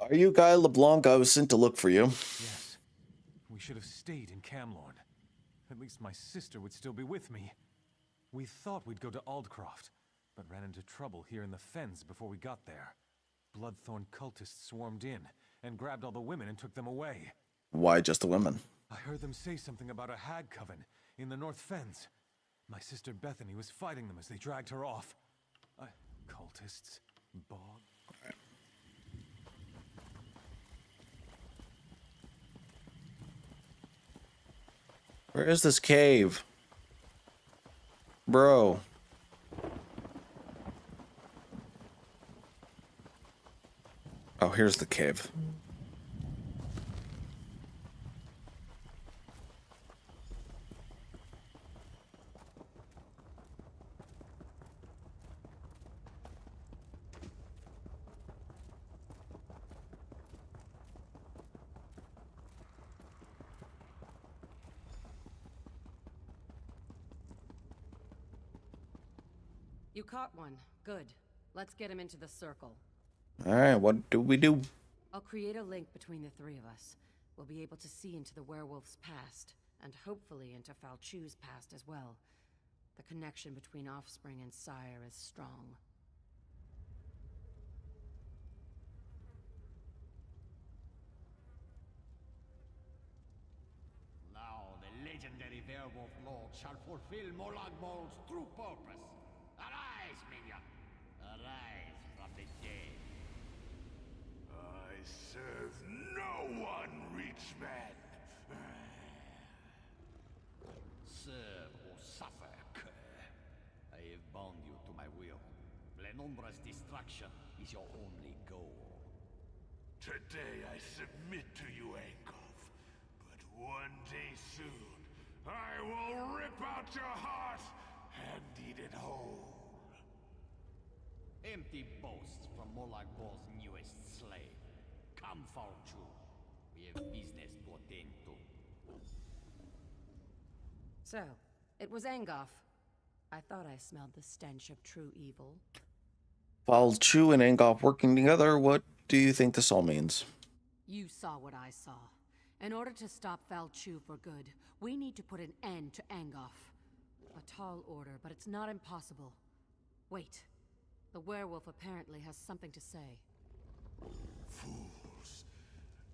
Are you Guy LeBlanc? I was sent to look for you. Yes. We should have stayed in Camlorn. At least my sister would still be with me. We thought we'd go to Aldcroft, but ran into trouble here in the fens before we got there. Bloodthorn cultists swarmed in and grabbed all the women and took them away. Why just the women? I heard them say something about a hag coven in the North Fens. My sister Bethany was fighting them as they dragged her off. Cultists, bog. Where is this cave? Bro. Oh, here's the cave. You caught one. Good. Let's get him into the circle. Alright, what do we do? I'll create a link between the three of us. We'll be able to see into the werewolf's past, and hopefully into Falchu's past as well. The connection between offspring and sire is strong. Now the legendary werewolf lord shall fulfill Molag Bol's true purpose. Arise, minion! Arise from the dead. I serve no one, Reachman. Serve or suffer, cur. I have bound you to my will. Glenumbra's destruction is your only goal. Today I submit to you, Ankov. But one day soon, I will rip out your heart and eat it whole. Empty boasts from Molag Bol's newest slave. Come, Falchu. We have business to attend to. So, it was Angoff. I thought I smelled the stench of true evil. Falchu and Angop working together, what do you think this all means? You saw what I saw. In order to stop Falchu for good, we need to put an end to Angoff. A tall order, but it's not impossible. Wait. The werewolf apparently has something to say. Fools.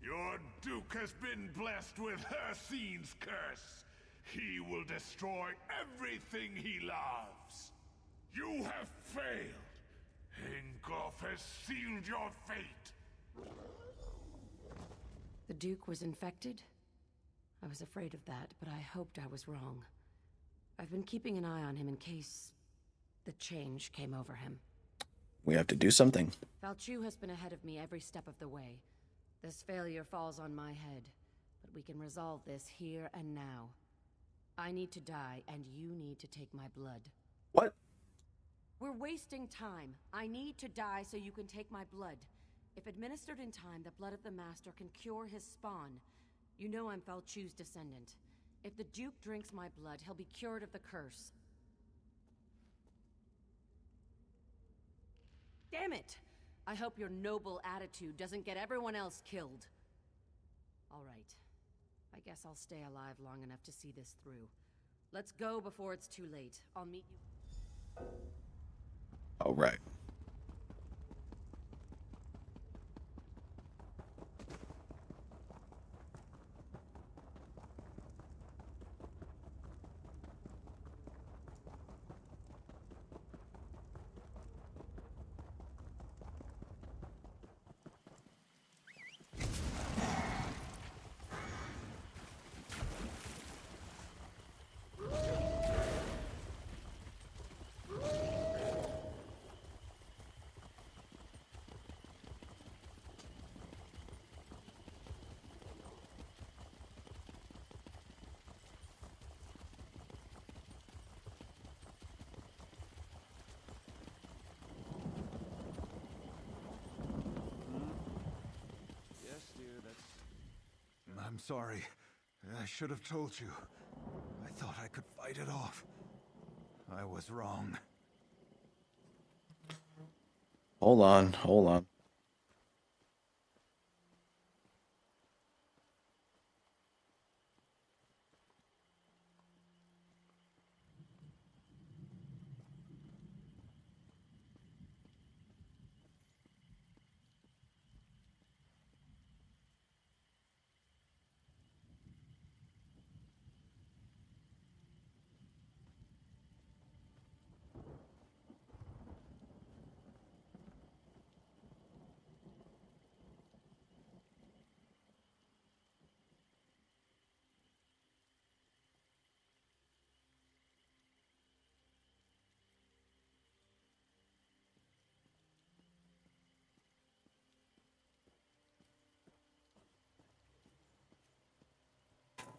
Your Duke has been blessed with Hercine's curse. He will destroy everything he loves. You have failed. Ingolf has sealed your fate. The Duke was infected? I was afraid of that, but I hoped I was wrong. I've been keeping an eye on him in case the change came over him. We have to do something. Falchu has been ahead of me every step of the way. This failure falls on my head, but we can resolve this here and now. I need to die, and you need to take my blood. What? We're wasting time. I need to die so you can take my blood. If administered in time, the blood of the Master can cure his spawn. You know I'm Falchu's descendant. If the Duke drinks my blood, he'll be cured of the curse. Damn it! I hope your noble attitude doesn't get everyone else killed. All right. I guess I'll stay alive long enough to see this through. Let's go before it's too late. I'll meet you. All right. I'm sorry. I should have told you. I thought I could fight it off. I was wrong. Hold on, hold on.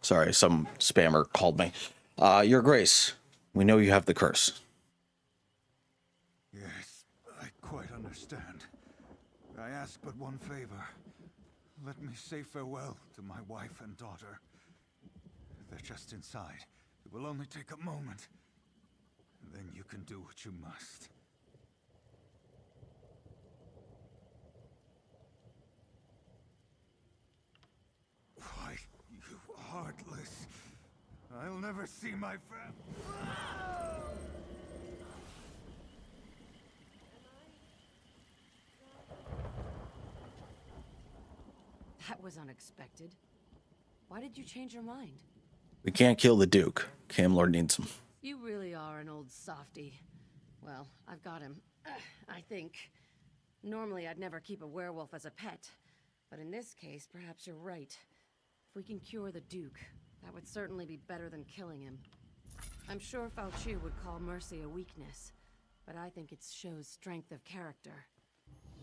Sorry, some spammer called me. Your Grace, we know you have the curse. Yes, I quite understand. I ask but one favor. Let me say farewell to my wife and daughter. They're just inside. It will only take a moment. Then you can do what you must. Why, you heartless. I'll never see my friend. That was unexpected. Why did you change your mind? We can't kill the Duke. Camlord needs him. You really are an old softy. Well, I've got him. I think. Normally, I'd never keep a werewolf as a pet. But in this case, perhaps you're right. If we can cure the Duke, that would certainly be better than killing him. I'm sure Falchu would call mercy a weakness, but I think it shows strength of character.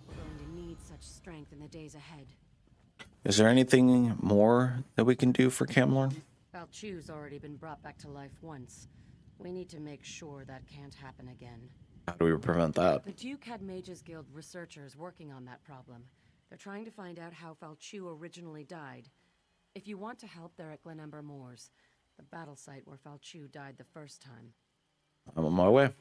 We're going to need such strength in the days ahead. Is there anything more that we can do for Camlord? Falchu's already been brought back to life once. We need to make sure that can't happen again. How do we prevent that? The Duke had Mages Guild researchers working on that problem. They're trying to find out how Falchu originally died. If you want to help, they're at Glenumbra Moors, the battle site where Falchu died the first time. I'm on my way.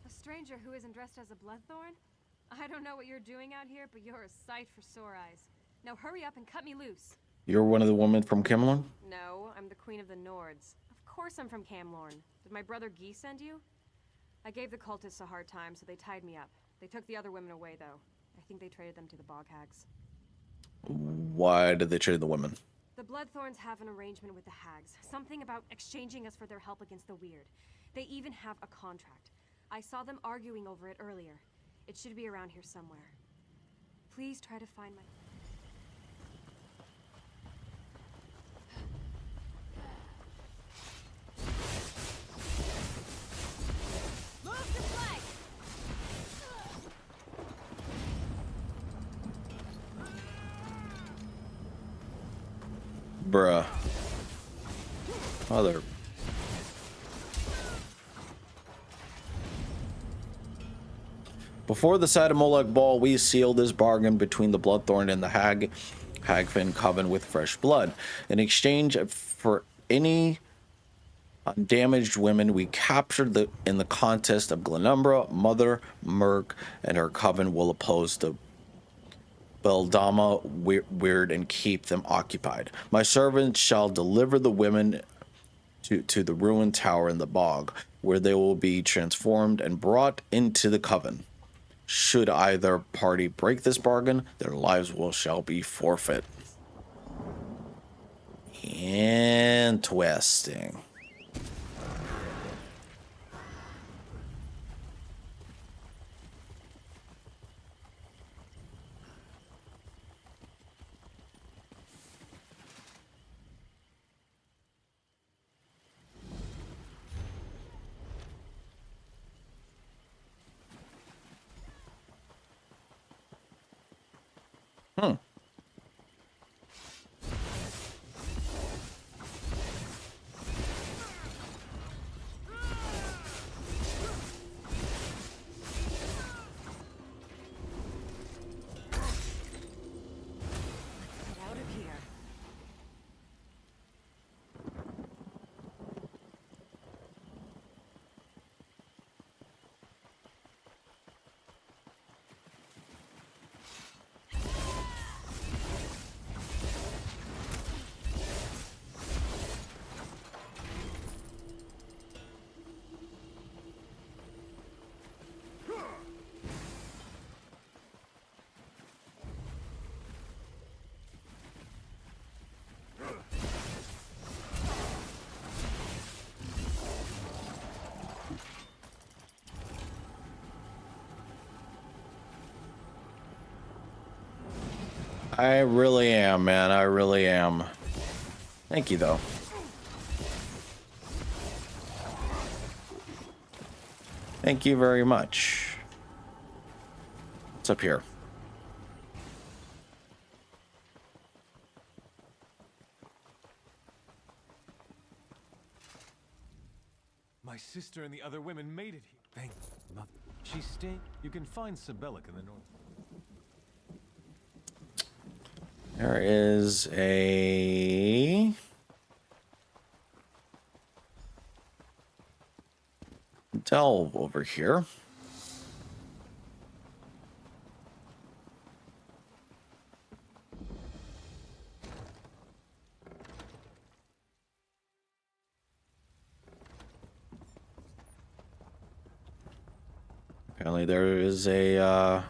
A stranger who isn't dressed as a bloodthorn? I don't know what you're doing out here, but you're a sight for sore eyes. Now hurry up and cut me loose. You're one of the women from Camelon? No, I'm the Queen of the Nords. Of course I'm from Camlorn. Did my brother Guy send you? I gave the cultists a hard time, so they tied me up. They took the other women away, though. I think they traded them to the bog hags. Why did they trade the women? The Bloodthorns have an arrangement with the hags. Something about exchanging us for their help against the weird. They even have a contract. I saw them arguing over it earlier. It should be around here somewhere. Please try to find my... Move to flank! Bruh. Mother. Before the side of Molech Ball, we sealed this bargain between the Bloodthorn and the Hagfin Coven with fresh blood. In exchange for any undamaged women we captured in the contest of Glenumbra, Mother Merc and her coven will oppose the Beldama Weird and keep them occupied. My servants shall deliver the women to the ruined tower in the bog, where they will be transformed and brought into the coven. Should either party break this bargain, their lives shall be forfeit. Interesting. Hmm. Get out of here. I really am, man. I really am. Thank you, though. Thank you very much. What's up here? My sister and the other women made it here. Thank you. She's staying. You can find Sibelic in the north. There is a delve over here. Apparently there is a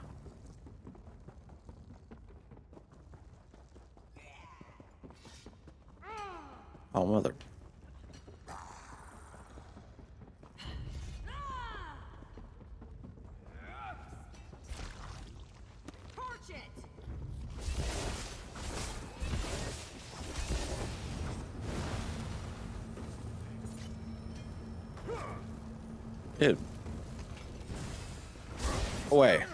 Oh, mother. Dude. Away.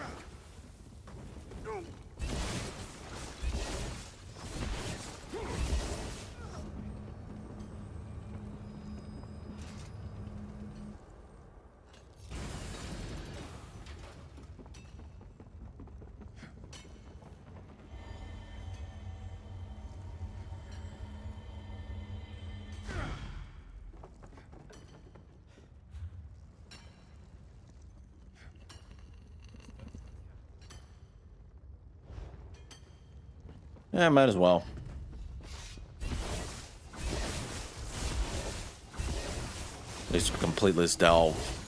Yeah, might as well. At least complete this delve.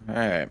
All right.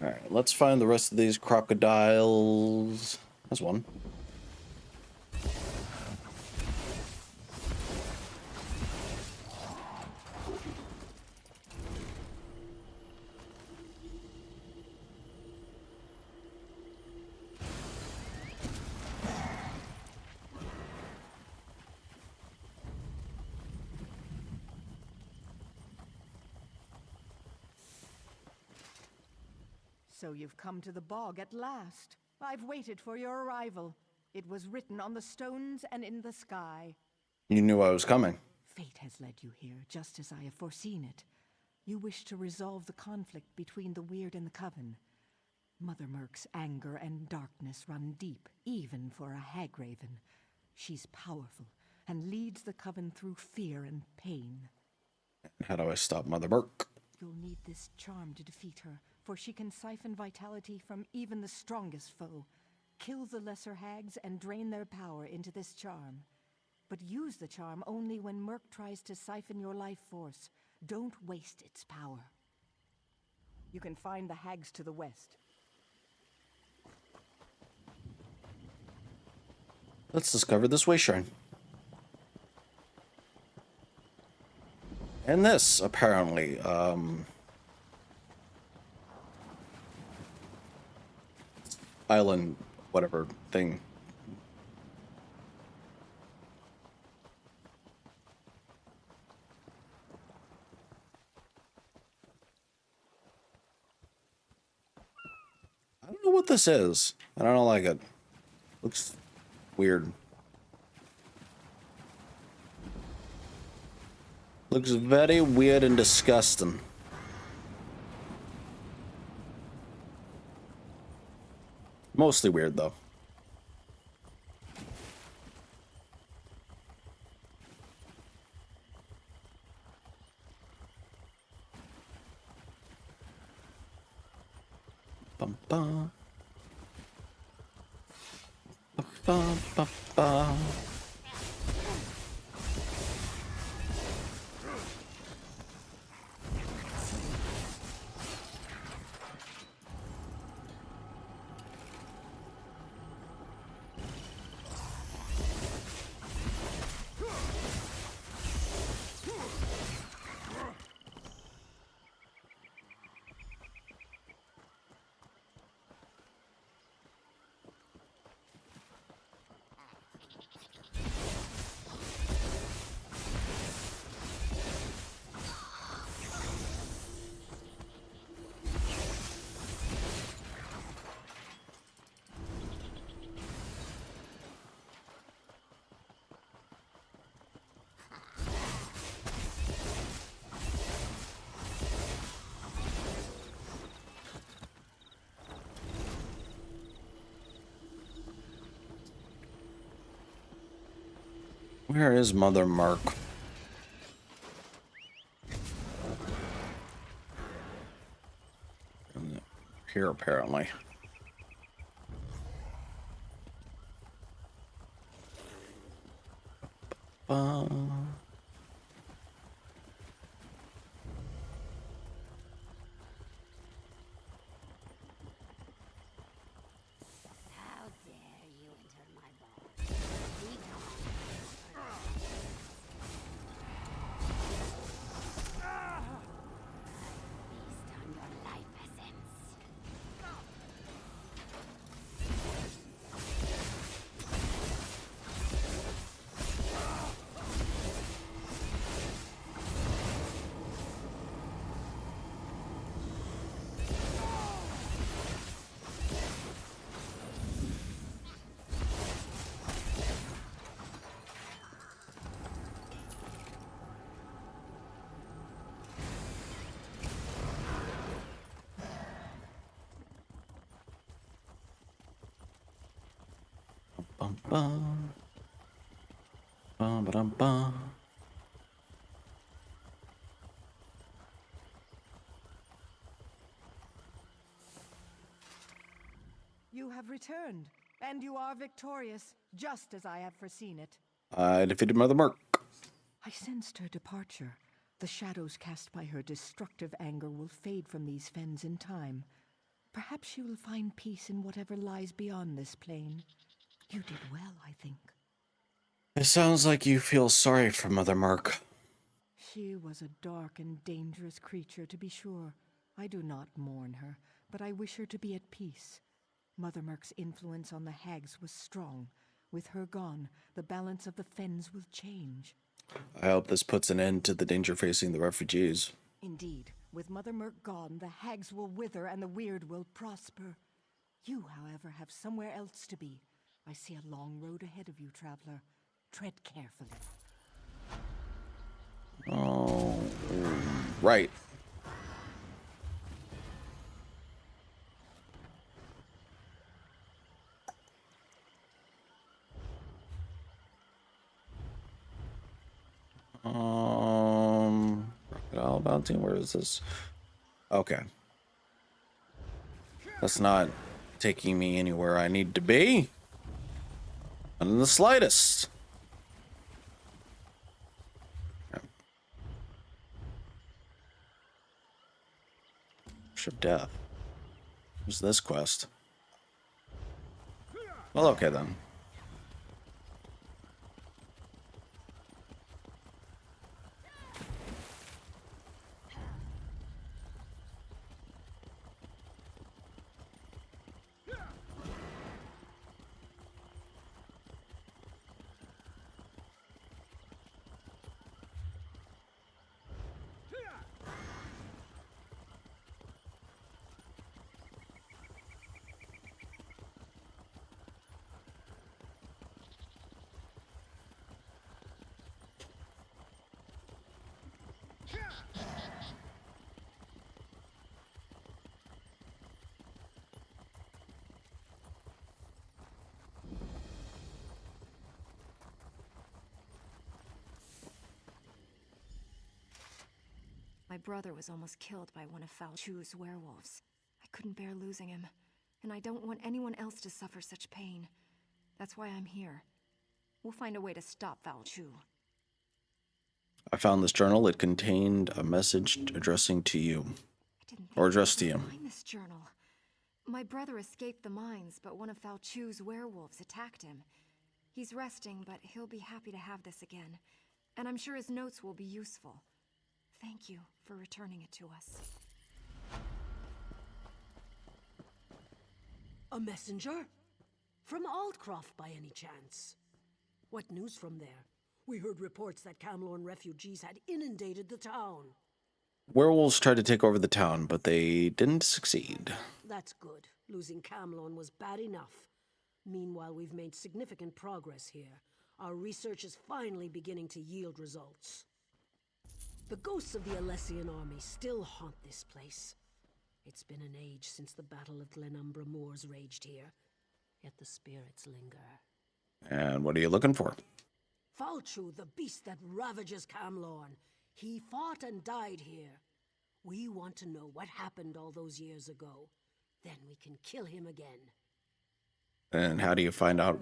All right, let's find the rest of these crocodiles. There's one. So you've come to the bog at last. I've waited for your arrival. It was written on the stones and in the sky. You knew I was coming. Fate has led you here, just as I have foreseen it. You wish to resolve the conflict between the Weird and the Coven. Mother Merc's anger and darkness run deep, even for a Hagraven. She's powerful and leads the Coven through fear and pain. How do I stop Mother Merc? You'll need this charm to defeat her, for she can siphon vitality from even the strongest foe. Kill the lesser hags and drain their power into this charm. But use the charm only when Merc tries to siphon your life force. Don't waste its power. You can find the hags to the west. Let's discover this way shrine. And this, apparently, island, whatever thing. I don't know what this is. I don't like it. Looks weird. Looks very weird and disgusting. Mostly weird, though. Bum bum. Bum bum bum bum. Where is Mother Mark? Here, apparently. How dare you enter my ball? Be gone. Feast on your life essence. Bum bum. Bum ba dum bum. You have returned, and you are victorious, just as I have foreseen it. I defeated Mother Mark. I sensed her departure. The shadows cast by her destructive anger will fade from these fens in time. Perhaps she will find peace in whatever lies beyond this plane. You did well, I think. It sounds like you feel sorry for Mother Mark. She was a dark and dangerous creature, to be sure. I do not mourn her, but I wish her to be at peace. Mother Merc's influence on the hags was strong. With her gone, the balance of the fens will change. I hope this puts an end to the danger facing the refugees. Indeed, with Mother Merc gone, the hags will wither and the weird will prosper. You, however, have somewhere else to be. I see a long road ahead of you, traveler. Tread carefully. Oh, right. Valentine. Where is this? Okay. That's not taking me anywhere I need to be. Not in the slightest. Of death. What's this quest? Well, okay then. My brother was almost killed by one of Falchu's werewolves. I couldn't bear losing him, and I don't want anyone else to suffer such pain. That's why I'm here. We'll find a way to stop Falchu. I found this journal. It contained a message addressing to you. Or addressed to you. Find this journal. My brother escaped the mines, but one of Falchu's werewolves attacked him. He's resting, but he'll be happy to have this again. And I'm sure his notes will be useful. Thank you for returning it to us. A messenger? From Aldcroft, by any chance? What news from there? We heard reports that Camlorn refugees had inundated the town. Werewolves tried to take over the town, but they didn't succeed. That's good. Losing Camlorn was bad enough. Meanwhile, we've made significant progress here. Our research is finally beginning to yield results. The ghosts of the Alessian army still haunt this place. It's been an age since the Battle of Glenumbra Moors raged here, yet the spirits linger. And what are you looking for? Falchu, the beast that ravages Camlorn. He fought and died here. We want to know what happened all those years ago. Then we can kill him again. And how do you find out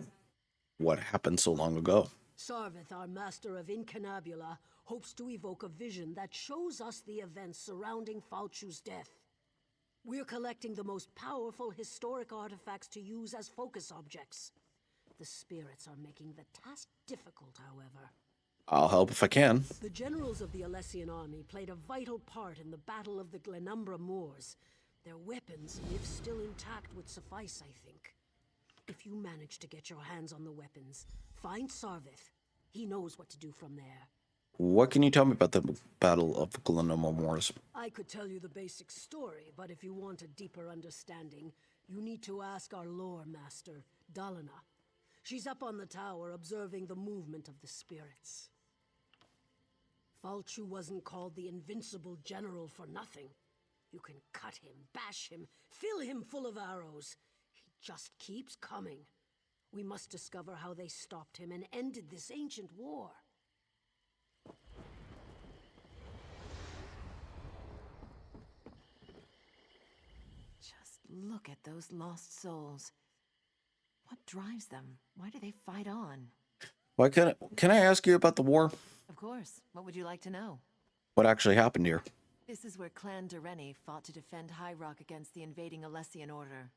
what happened so long ago? Sarvith, our master of Incunabula, hopes to evoke a vision that shows us the events surrounding Falchu's death. We're collecting the most powerful historic artifacts to use as focus objects. The spirits are making the task difficult, however. I'll help if I can. The generals of the Alessian army played a vital part in the Battle of the Glenumbra Moors. Their weapons, if still intact, would suffice, I think. If you manage to get your hands on the weapons, find Sarvith. He knows what to do from there. What can you tell me about the Battle of Glenumbra Moors? I could tell you the basic story, but if you want a deeper understanding, you need to ask our lore master, Dalina. She's up on the tower observing the movement of the spirits. Falchu wasn't called the Invincible General for nothing. You can cut him, bash him, fill him full of arrows. He just keeps coming. We must discover how they stopped him and ended this ancient war. Just look at those lost souls. What drives them? Why do they fight on? Why can I ask you about the war? Of course. What would you like to know? What actually happened here? This is where Clan Dureni fought to defend High Rock against the invading Alessian order.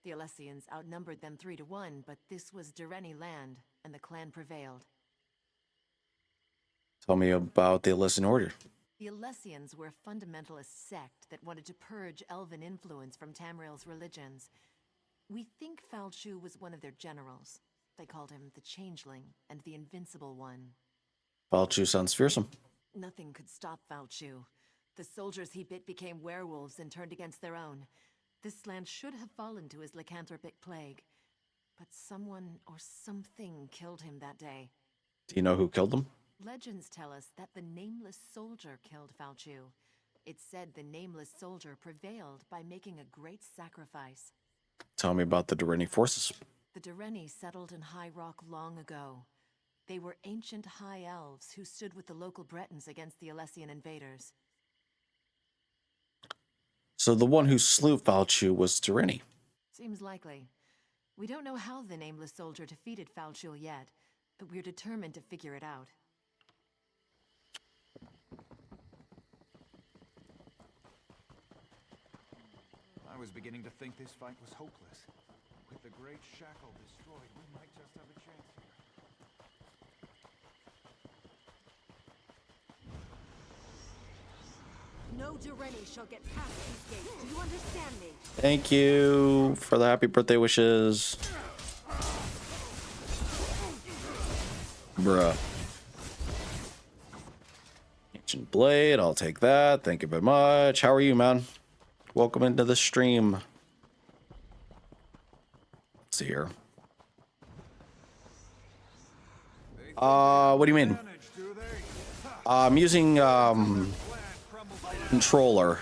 The Alessians outnumbered them 3-1, but this was Dureni land, and the clan prevailed. Tell me about the Alessian Order. The Alessians were a fundamentalist sect that wanted to purge elven influence from Tamriel's religions. We think Falchu was one of their generals. They called him the Changeling and the Invincible One. Falchu sounds fearsome. Nothing could stop Falchu. The soldiers he bit became werewolves and turned against their own. This land should have fallen to his lycanthropic plague. But someone or something killed him that day. Do you know who killed him? Legends tell us that the Nameless Soldier killed Falchu. It's said the Nameless Soldier prevailed by making a great sacrifice. Tell me about the Dureni forces. The Dureni settled in High Rock long ago. They were ancient High Elves who stood with the local Bretons against the Alessian invaders. So the one who slew Falchu was Durini. Seems likely. We don't know how the nameless soldier defeated Falchul yet, but we're determined to figure it out. I was beginning to think this fight was hopeless. With the great shackle destroyed, we might just have a chance here. No Dureni shall get past these gates. Do you understand me? Thank you for the happy birthday wishes. Bruh. Ancient Blade, I'll take that. Thank you very much. How are you, man? Welcome into the stream. Let's see here. What do you mean? I'm using controller.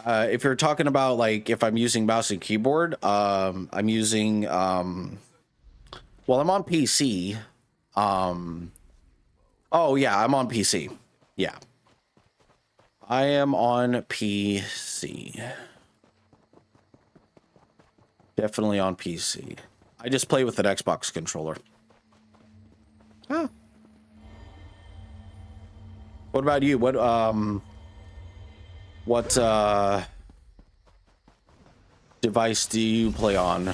If you're talking about like if I'm using mouse and keyboard, I'm using well, I'm on PC. Oh yeah, I'm on PC. Yeah. I am on PC. Definitely on PC. I just play with an Xbox controller. Huh. What about you? What device do you play on,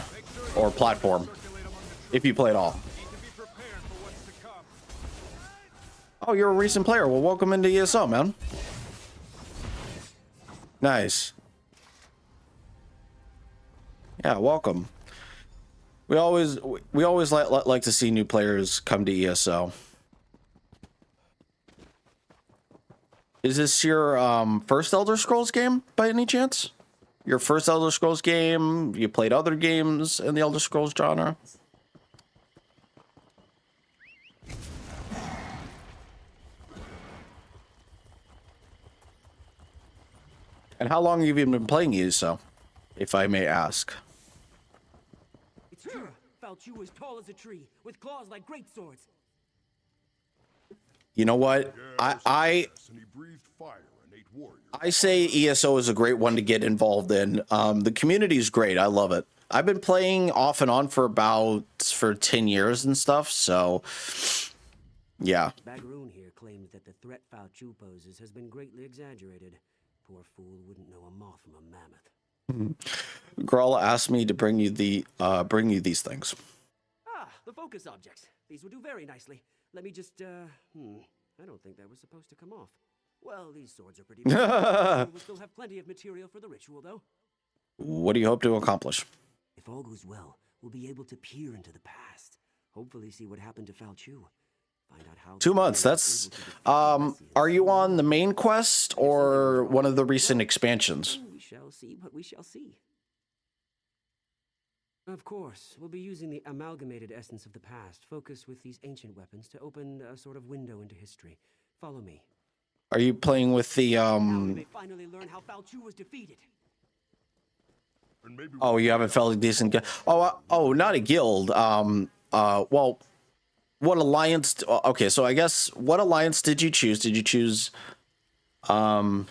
or platform, if you play at all? Oh, you're a recent player. Well, welcome into ESO, man. Nice. Yeah, welcome. We always like to see new players come to ESO. Is this your first Elder Scrolls game by any chance? Your first Elder Scrolls game? You played other games in the Elder Scrolls genre? And how long have you been playing ESO, if I may ask? It's true. Falchu is tall as a tree, with claws like great swords. You know what? I say ESO is a great one to get involved in. The community is great. I love it. I've been playing off and on for 10 years and stuff. So, yeah. Bagaroon here claims that the threat Falchu poses has been greatly exaggerated. Poor fool wouldn't know a moth from a mammoth. Grawl asked me to bring you these things. Ah, the focus objects. These will do very nicely. Let me just, I don't think that was supposed to come off. Well, these swords are pretty big. We'll still have plenty of material for the ritual, though. What do you hope to accomplish? If all goes well, we'll be able to peer into the past. Hopefully see what happened to Falchu. Find out how 2 months, that's... are you on the main quest or one of the recent expansions? We shall see what we shall see. Of course, we'll be using the amalgamated essence of the past, focused with these ancient weapons to open a sort of window into history. Follow me. Are you playing with the, Now we may finally learn how Falchu was defeated. Oh, you haven't felt a decent guild. Oh, not a guild. Well, what alliance? Okay, so I guess what alliance did you choose? Did you choose? Oh,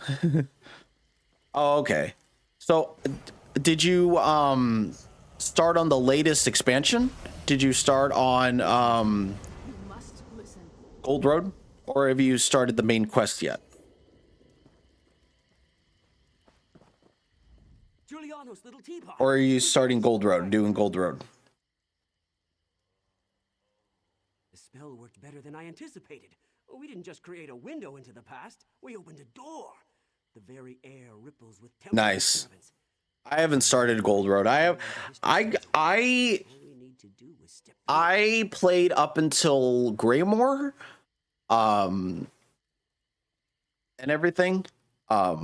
okay. So, did you start on the latest expansion? Did you start on Gold Road, or have you started the main quest yet? Giuliano's little teapot. Or are you starting Gold Road, doing Gold Road? The spell worked better than I anticipated. We didn't just create a window into the past. We opened a door. The very air ripples with temple Nice. disturbance. I haven't started Gold Road. I played up until Greymore, and everything. But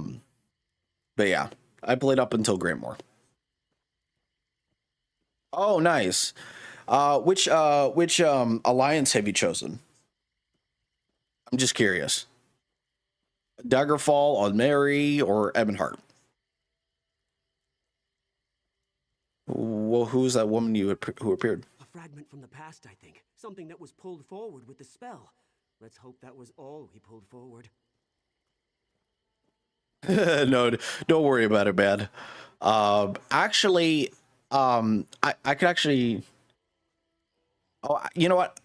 yeah, I played up until Greymore. Oh, nice. Which alliance have you chosen? I'm just curious. Daggerfall, on Mary, or Ebonheart? Well, who's that woman who appeared? A fragment from the past, I think. Something that was pulled forward with the spell. Let's hope that was all we pulled forward. No, don't worry about it, man. Actually, I could actually. Oh, you know what?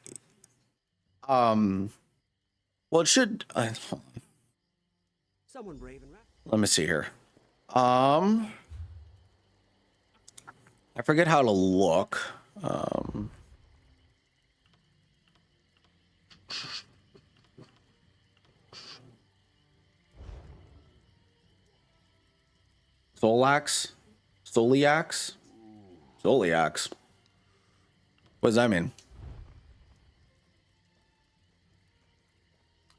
Well, it should. Someone brave and Let me see here. I forget how to look. Solax, Soliax, Soliax. What does that mean?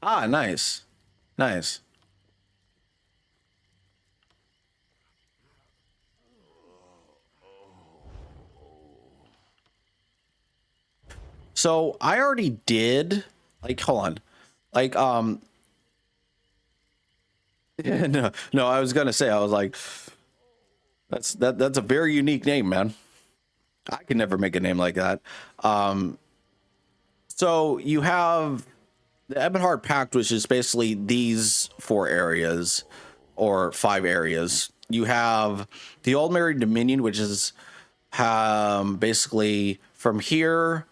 Ah, nice, nice. So I already did. Like, hold on. Like, no. I was gonna say. I was like, that's a very unique name, man. I could never make a name like that. So you have the Ebonheart Pact, which is basically these 4 areas or 5 areas. You have the Old Mary Dominion, which is basically from here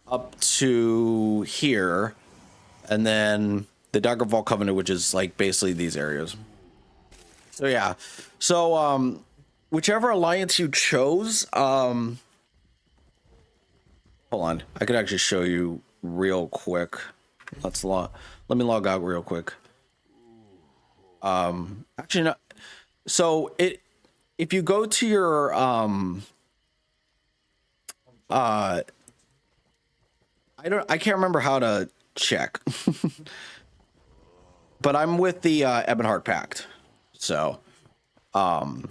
up to here, and then the Daggerfall Covenant, which is like basically these areas. So yeah, so whichever alliance you chose, hold on, I could actually show you real quick. Let me log out real quick. Actually, no. So if you go to your I can't remember how to check. But I'm with the Ebonheart Pact. So the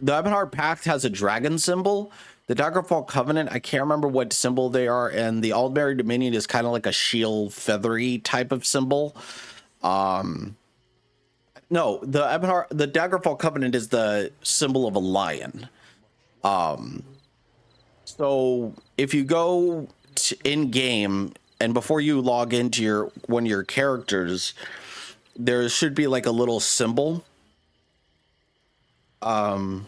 Ebonheart Pact has a dragon symbol. The Daggerfall Covenant, I can't remember what symbol they are, and the Aldbury Dominion is kind of like a shield feathery type of symbol. No, the Daggerfall Covenant is the symbol of a lion. So if you go in game and before you log into one of your characters, there should be like a little symbol. Okay,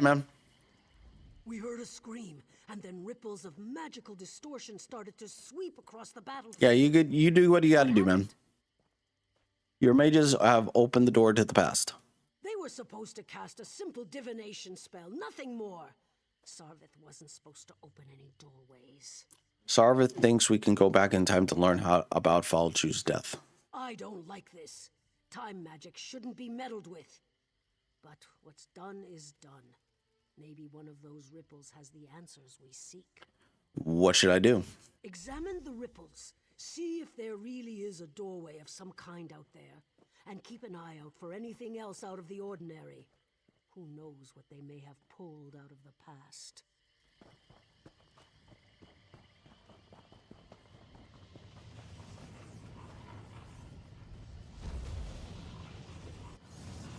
man. We heard a scream, and then ripples of magical distortion started to sweep across the battlefield. Yeah, you do what you got to do, man. Your mages have opened the door to the past. They were supposed to cast a simple divination spell, nothing more. Sarvith wasn't supposed to open any doorways. Sarvith thinks we can go back in time to learn about Falchu's death. I don't like this. Time magic shouldn't be meddled with. But what's done is done. Maybe one of those ripples has the answers we seek. What should I do? Examine the ripples. See if there really is a doorway of some kind out there. And keep an eye out for anything else out of the ordinary. Who knows what they may have pulled out of the past.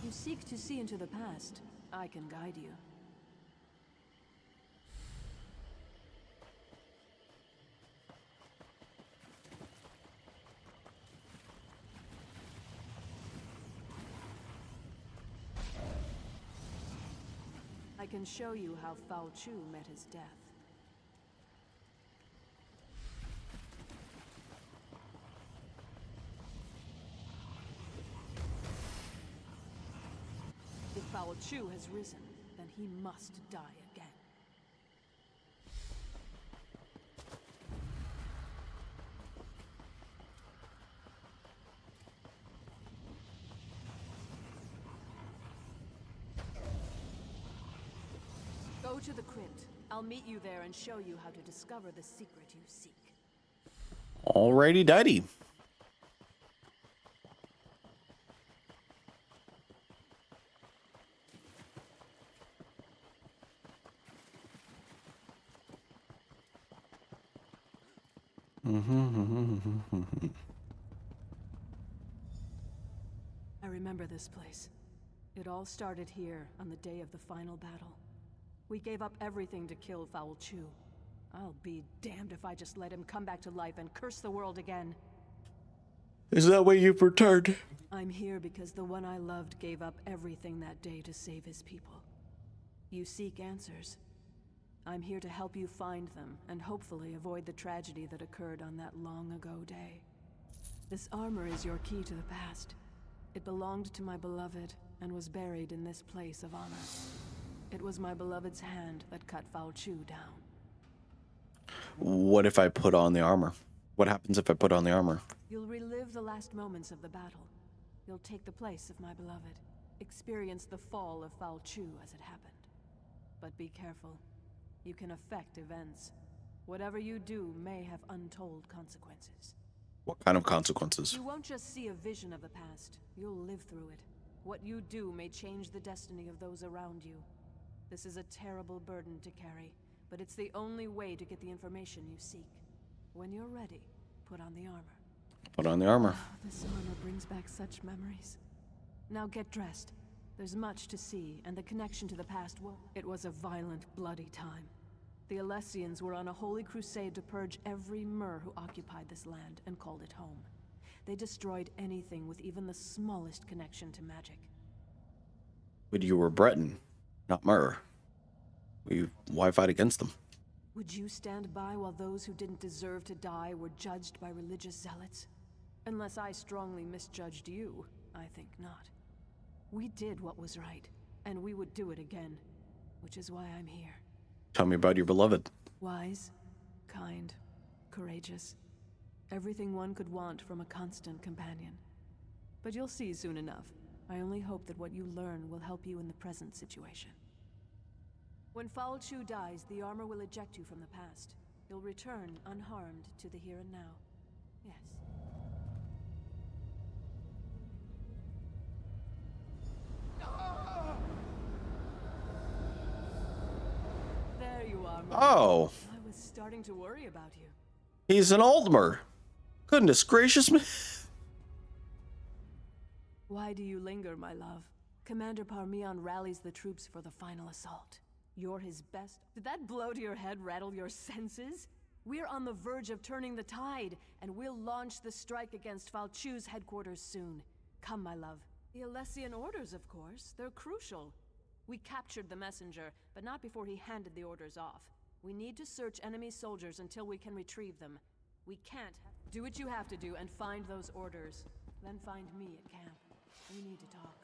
You seek to see into the past. I can guide you. I can show you how Fao Chu met his death. If Fao Chu has risen, then he must die again. Go to the crypt. I'll meet you there and show you how to discover the secret you seek. Alrighty, dighty. I remember this place. It all started here on the day of the final battle. We gave up everything to kill Foul Chu. I'll be damned if I just let him come back to life and curse the world again. Is that way you've returned? I'm here because the one I loved gave up everything that day to save his people. You seek answers. I'm here to help you find them, and hopefully avoid the tragedy that occurred on that long ago day. This armor is your key to the past. It belonged to my beloved, and was buried in this place of honor. It was my beloved's hand that cut Fao Chu down. What if I put on the armor? What happens if I put on the armor? You'll relive the last moments of the battle. You'll take the place of my beloved. Experience the fall of Fao Chu as it happened. But be careful. You can affect events. Whatever you do may have untold consequences. What kind of consequences? You won't just see a vision of the past. You'll live through it. What you do may change the destiny of those around you. This is a terrible burden to carry, but it's the only way to get the information you seek. When you're ready, put on the armor. Put on the armor. Oh, this armor brings back such memories. Now get dressed. There's much to see, and the connection to the past, it was a violent, bloody time. The Alessians were on a holy crusade to purge every Mer who occupied this land and called it home. They destroyed anything with even the smallest connection to magic. But you were Breton, not Mer. Why fight against them? Would you stand by while those who didn't deserve to die were judged by religious zealots? Unless I strongly misjudged you, I think not. We did what was right, and we would do it again, which is why I'm here. Tell me about your beloved. Wise, kind, courageous. Everything one could want from a constant companion. But you'll see soon enough. I only hope that what you learn will help you in the present situation. When Fao Chu dies, the armor will eject you from the past. You'll return unharmed to the here and now. Yes. There you are, Mom. Oh. I was starting to worry about you. He's an Aldmer. Goodness gracious me. Why do you linger, my love? Commander Parmion rallies the troops for the final assault. You're his best. Did that blow to your head rattle your senses? We're on the verge of turning the tide, and we'll launch the strike against Fao Chu's headquarters soon. Come, my love. The Alessian orders, of course. They're crucial. We captured the messenger, but not before he handed the orders off. We need to search enemy soldiers until we can retrieve them. We can't. Do what you have to do and find those orders. Then find me at camp. We need to talk.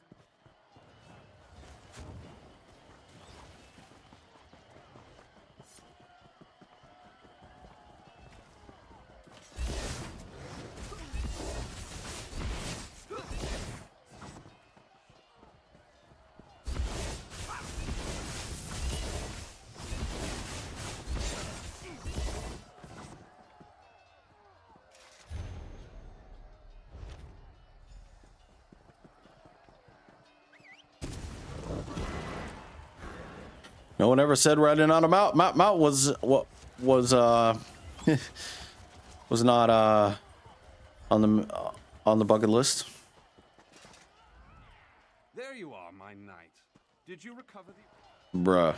No one ever said riding on a mount. Mount was what was was not on the bucket list. There you are, my knight. Did you recover the... Bruh.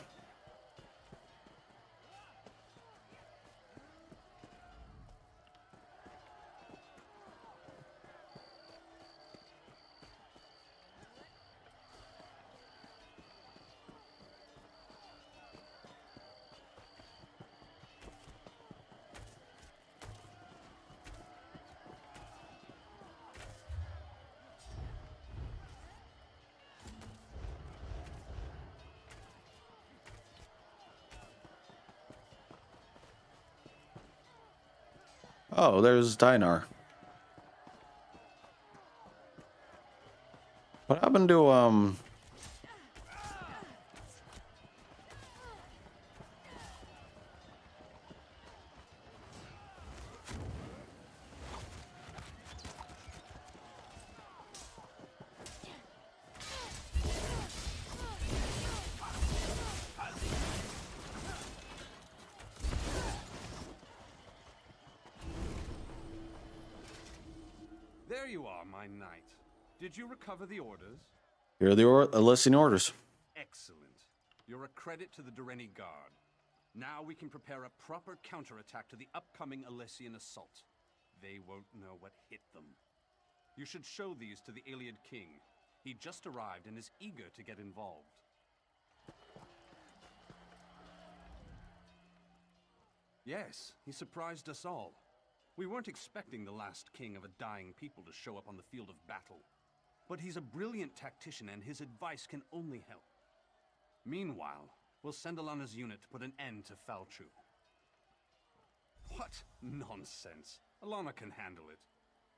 Oh, there's Dinar. What happened to There you are, my knight. Did you recover the orders? Here are the Alessian orders. Excellent. You're a credit to the Dureni Guard. Now we can prepare a proper counterattack to the upcoming Alessian assault. They won't know what hit them. You should show these to the Iliad King. He just arrived and is eager to get involved. Yes, he surprised us all. We weren't expecting the last king of a dying people to show up on the field of battle. But he's a brilliant tactician and his advice can only help. Meanwhile, we'll send Alana's unit to put an end to Falchu. What? Nonsense. Alana can handle it.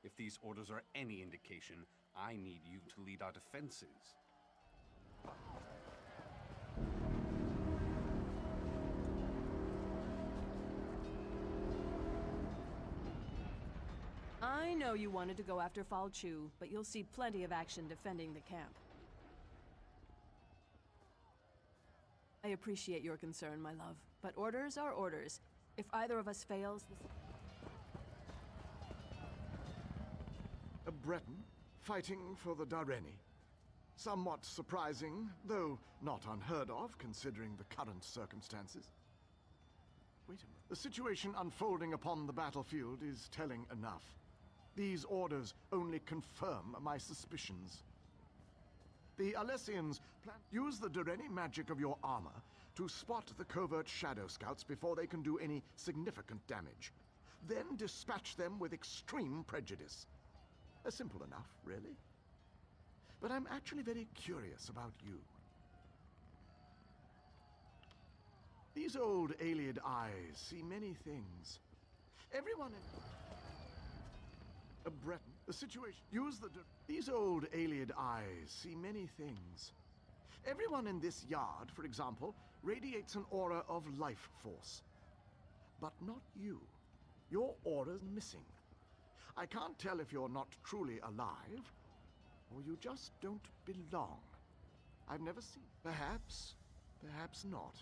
If these orders are any indication, I need you to lead our defenses. I know you wanted to go after Falchu, but you'll see plenty of action defending the camp. I appreciate your concern, my love, but orders are orders. If either of us fails, A Breton fighting for the Dareni. Somewhat surprising, though not unheard of considering the current circumstances. Wait a minute. The situation unfolding upon the battlefield is telling enough. These orders only confirm my suspicions. The Alessians plan to use the Dareni magic of your armor to spot the covert shadow scouts before they can do any significant damage. Then dispatch them with extreme prejudice. Simple enough, really. But I'm actually very curious about you. These old Iliad eyes see many things. Everyone in... A Breton, the situation... These old Iliad eyes see many things. Everyone in this yard, for example, radiates an aura of life force. But not you. Your aura's missing. I can't tell if you're not truly alive, or you just don't belong. I've never seen... Perhaps, perhaps not.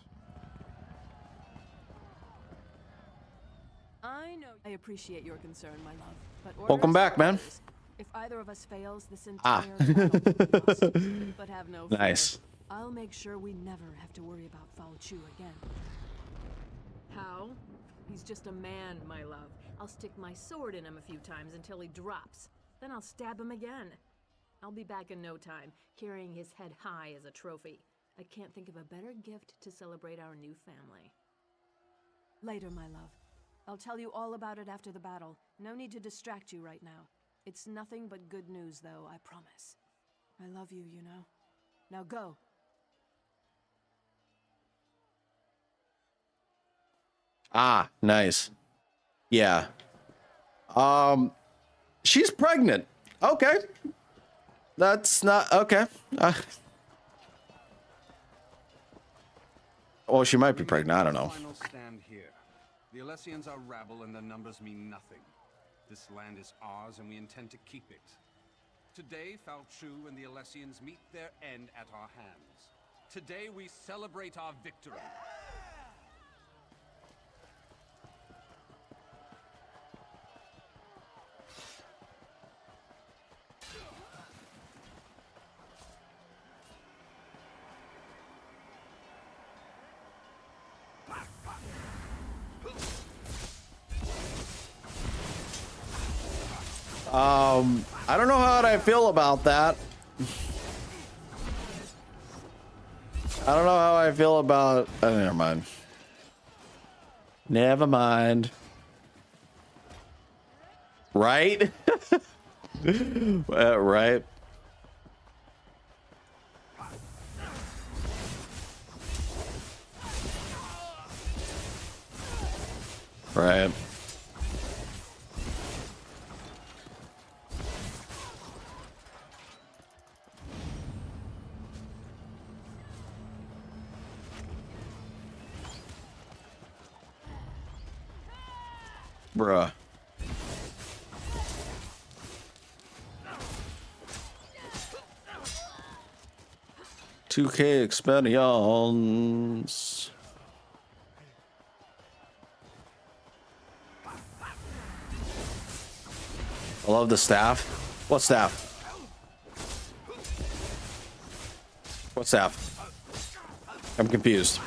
I know I appreciate your concern, my love, but Welcome back, man. orders. If either of us fails, this entire battle will be lost. But have no fear. Nice. I'll make sure we never have to worry about Falchu again. How? He's just a man, my love. I'll stick my sword in him a few times until he drops. Then I'll stab him again. I'll be back in no time, carrying his head high as a trophy. I can't think of a better gift to celebrate our new family. Later, my love. I'll tell you all about it after the battle. No need to distract you right now. It's nothing but good news, though, I promise. I love you, you know. Now go. Ah, nice. Yeah. She's pregnant. Okay. That's not okay. Well, she might be pregnant. I don't know. Final stand here. The Alessians are rabble and their numbers mean nothing. This land is ours and we intend to keep it. Today, Falchu and the Alessians meet their end at our hands. Today we celebrate our victory. I don't know how I feel about that. I don't know how I feel about... Oh, never mind. Never mind. Right? Right. Right. Bruh. $2K Expeditions. I love the staff. What staff? What staff? I'm confused.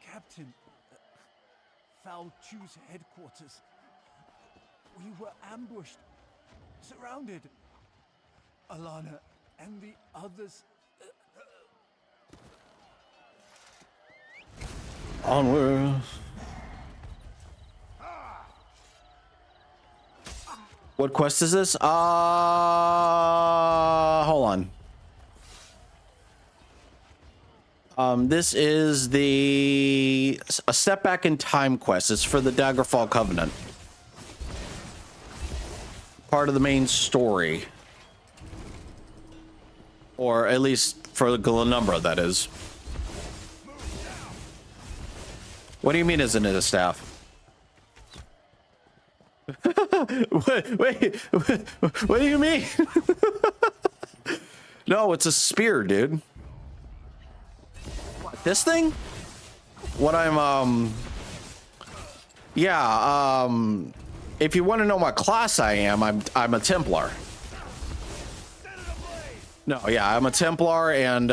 Captain, Foul Chew's headquarters. We were ambushed, surrounded. Alana and the others. Onward. What quest is this? Hold on. This is a step back in time quest. It's for the Daggerfall Covenant. Part of the main story. Or at least for the Glenumbra, that is. What do you mean isn't it a staff? wait, what do you mean? No, it's a spear, dude. What, this thing? What I'm, yeah, if you want to know what class I am, I'm a Templar. No, yeah, I'm a Templar, and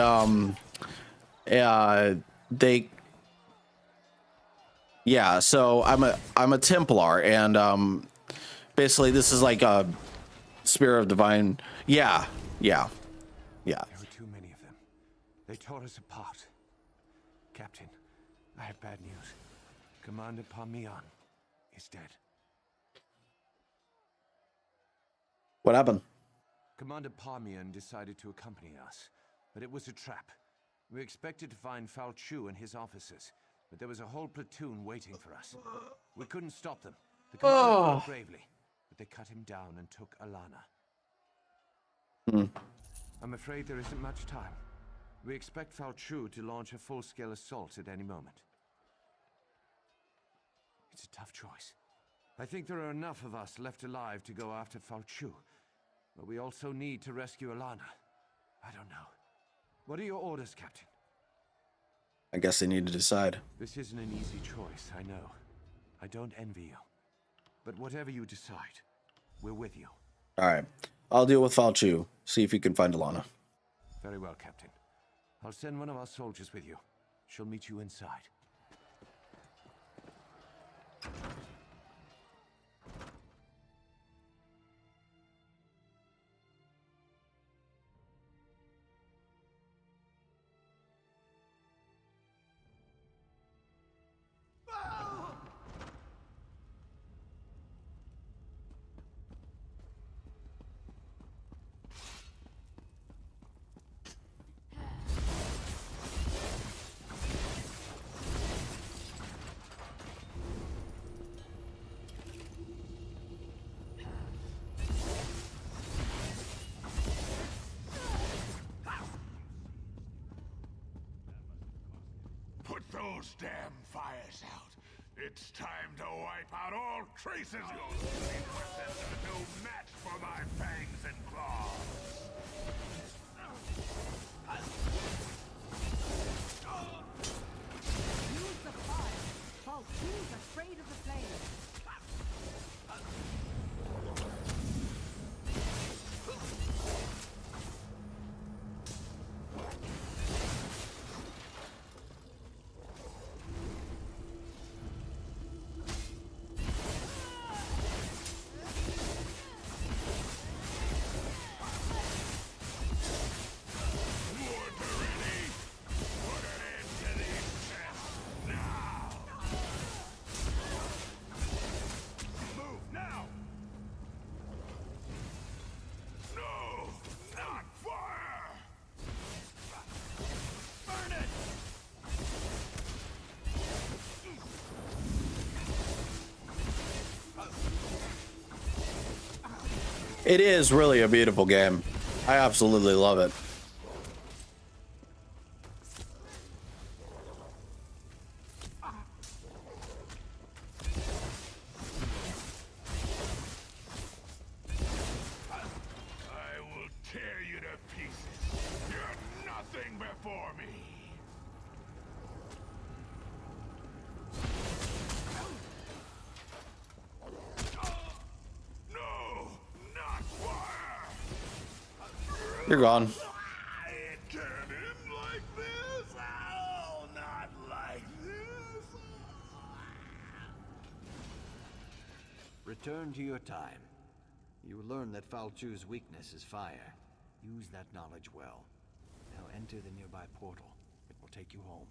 yeah, so I'm a Templar, and basically this is like a Spear of Divine. Yeah. There were too many of them. They tore us apart. Captain, I have bad news. Commander Parmian is dead. What happened? Commander Parmian decided to accompany us, but it was a trap. We expected to find Foul Chew and his officers, but there was a whole platoon waiting for us. We couldn't stop them. The commander fought bravely, but they cut him down and took Alana. I'm afraid there isn't much time. We expect Foul Chew to launch a full-scale assault at any moment. It's a tough choice. I think there are enough of us left alive to go after Foul Chew, but we also need to rescue Alana. I don't know. What are your orders, Captain? I guess they need to decide. This isn't an easy choice, I know. I don't envy you. But whatever you decide, we're with you. All right. I'll deal with Falchu. See if you can find Alana. Very well, Captain. I'll send one of our soldiers with you. She'll meet you inside. Put those damn fires out. It's time to wipe out all traces. Your sleep weapons are no match for my fangs and claws. Use the fire. Falchu's afraid of the flames. It is really a beautiful game. I absolutely love it. I will tear you to pieces. You're nothing before me. No, not fire. You're gone. It turned in like this. Oh, not like this. Return to your time. You will learn that Falchu's weakness is fire. Use that knowledge well. Now enter the nearby portal. It will take you home.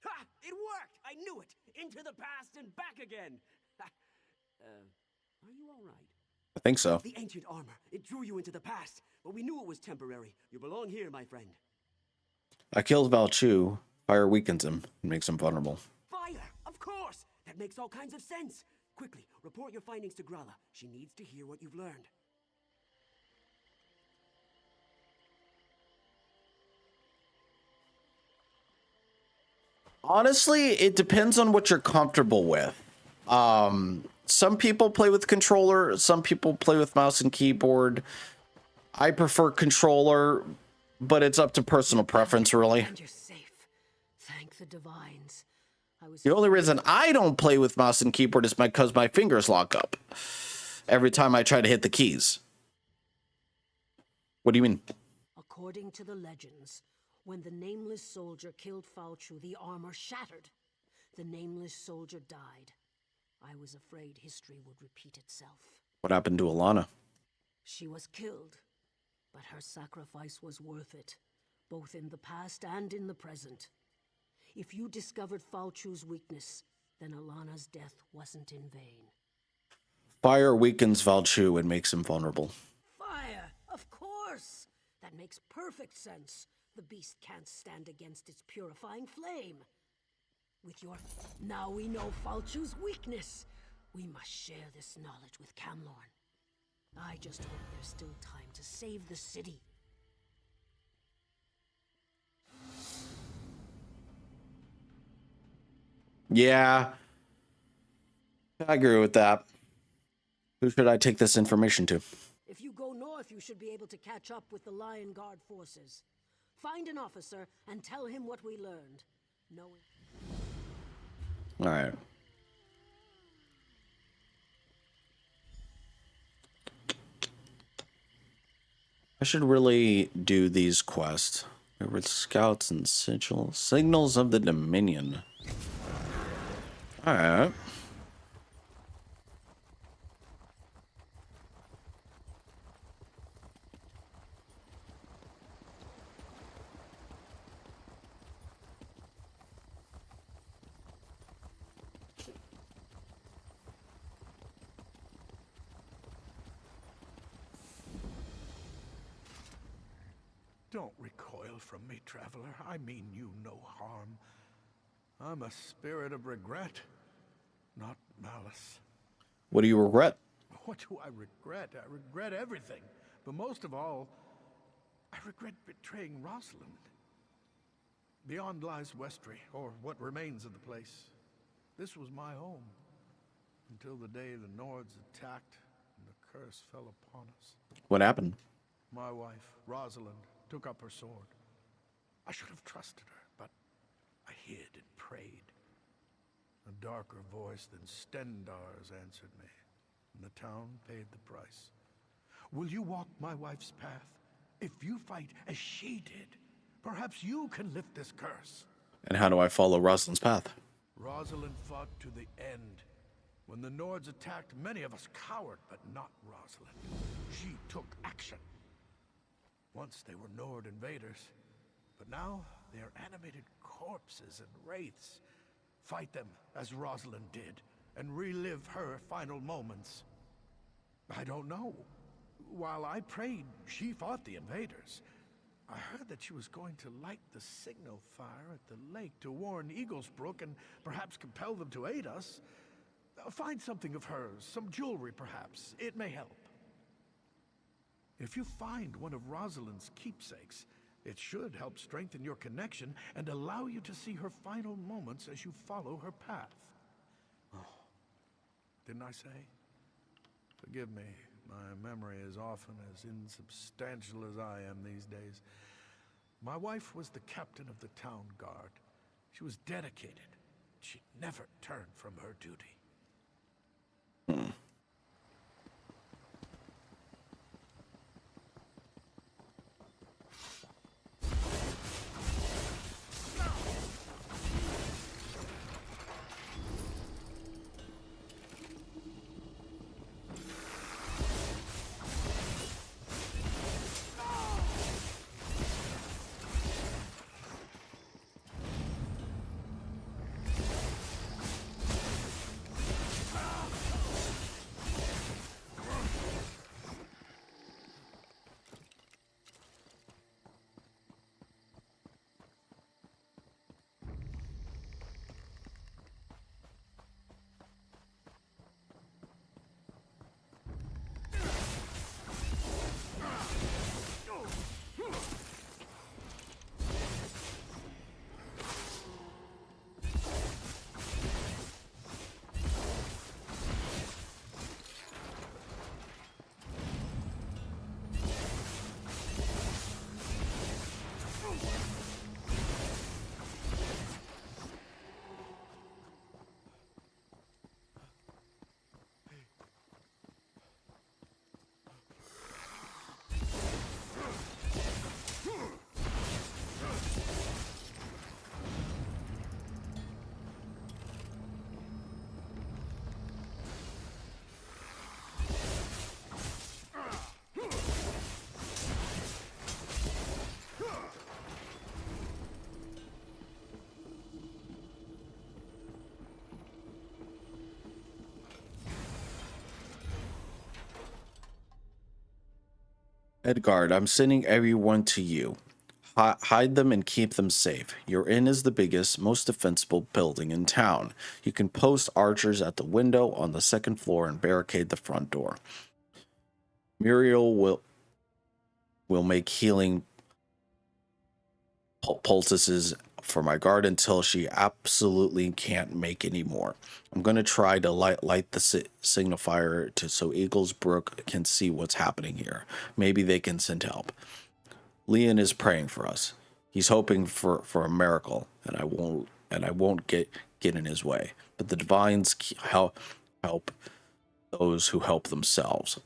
Ha! It worked! I knew it! Into the past and back again! Are you all right? I think so. The ancient armor. It drew you into the past, but we knew it was temporary. You belong here, my friend. I killed Valchu. Fire weakens him and makes him vulnerable. Fire! Of course! That makes all kinds of sense. Quickly, report your findings to Grala. She needs to hear what you've learned. Honestly, it depends on what you're comfortable with. Some people play with controller, some people play with mouse and keyboard. I prefer controller, but it's up to personal preference, really. And you're safe. Thank the divines. The only reason I don't play with mouse and keyboard is because my fingers lock up every time I try to hit the keys. What do you mean? According to the legends, when the Nameless Soldier killed Falchu, the armor shattered. The Nameless Soldier died. I was afraid history would repeat itself. What happened to Alana? She was killed, but her sacrifice was worth it, both in the past and in the present. If you discovered Falchu's weakness, then Alana's death wasn't in vain. Fire weakens Valchu and makes him vulnerable. Fire! Of course! That makes perfect sense. The beast can't stand against its purifying flame. With your... Now we know Falchu's weakness. We must share this knowledge with Camlorn. I just hope there's still time to save the city. Yeah, I agree with that. Who should I take this information to? If you go north, you should be able to catch up with the Lion Guard forces. Find an officer and tell him what we learned. All right. I should really do these quests. There were scouts and signals of the Dominion. All right. Don't recoil from me, traveler. I mean you no harm. I'm a spirit of regret, not malice. What do you regret? What do I regret? I regret everything. But most of all, I regret betraying Rosalind. Beyond lies Westry, or what remains of the place. This was my home, until the day the Nords attacked and the curse fell upon us. What happened? My wife, Rosalind, took up her sword. I should have trusted her, but I hid and prayed. A darker voice than Stendar's answered me, and the town paid the price. Will you walk my wife's path? If you fight as she did, perhaps you can lift this curse. And how do I follow Rosalind's path? Rosalind fought to the end. When the Nords attacked, many of us cowered, but not Rosalind. She took action. Once they were Nord invaders, but now they are animated corpses and wraiths. Fight them as Rosalind did, and relive her final moments. I don't know. While I prayed, she fought the invaders. I heard that she was going to light the signal fire at the lake to warn Eaglesbrook and perhaps compel them to aid us. Find something of hers, some jewelry perhaps. It may help. If you find one of Rosalind's keepsakes, it should help strengthen your connection and allow you to see her final moments as you follow her path. Oh, didn't I say? Forgive me, my memory is often as insubstantial as I am these days. My wife was the captain of the town guard. She was dedicated. She never turned from her duty. Edgard, I'm sending everyone to you. Hide them and keep them safe. Your inn is the biggest, most defensible building in town. You can post archers at the window on the second floor and barricade the front door. Muriel will make healing poultices for my guard until she absolutely can't make any more. I'm going to try to light the signifier so Eagles Brook can see what's happening here. Maybe they can send help. Leon is praying for us. He's hoping for a miracle, and I won't get in his way. But the divines help those who help themselves.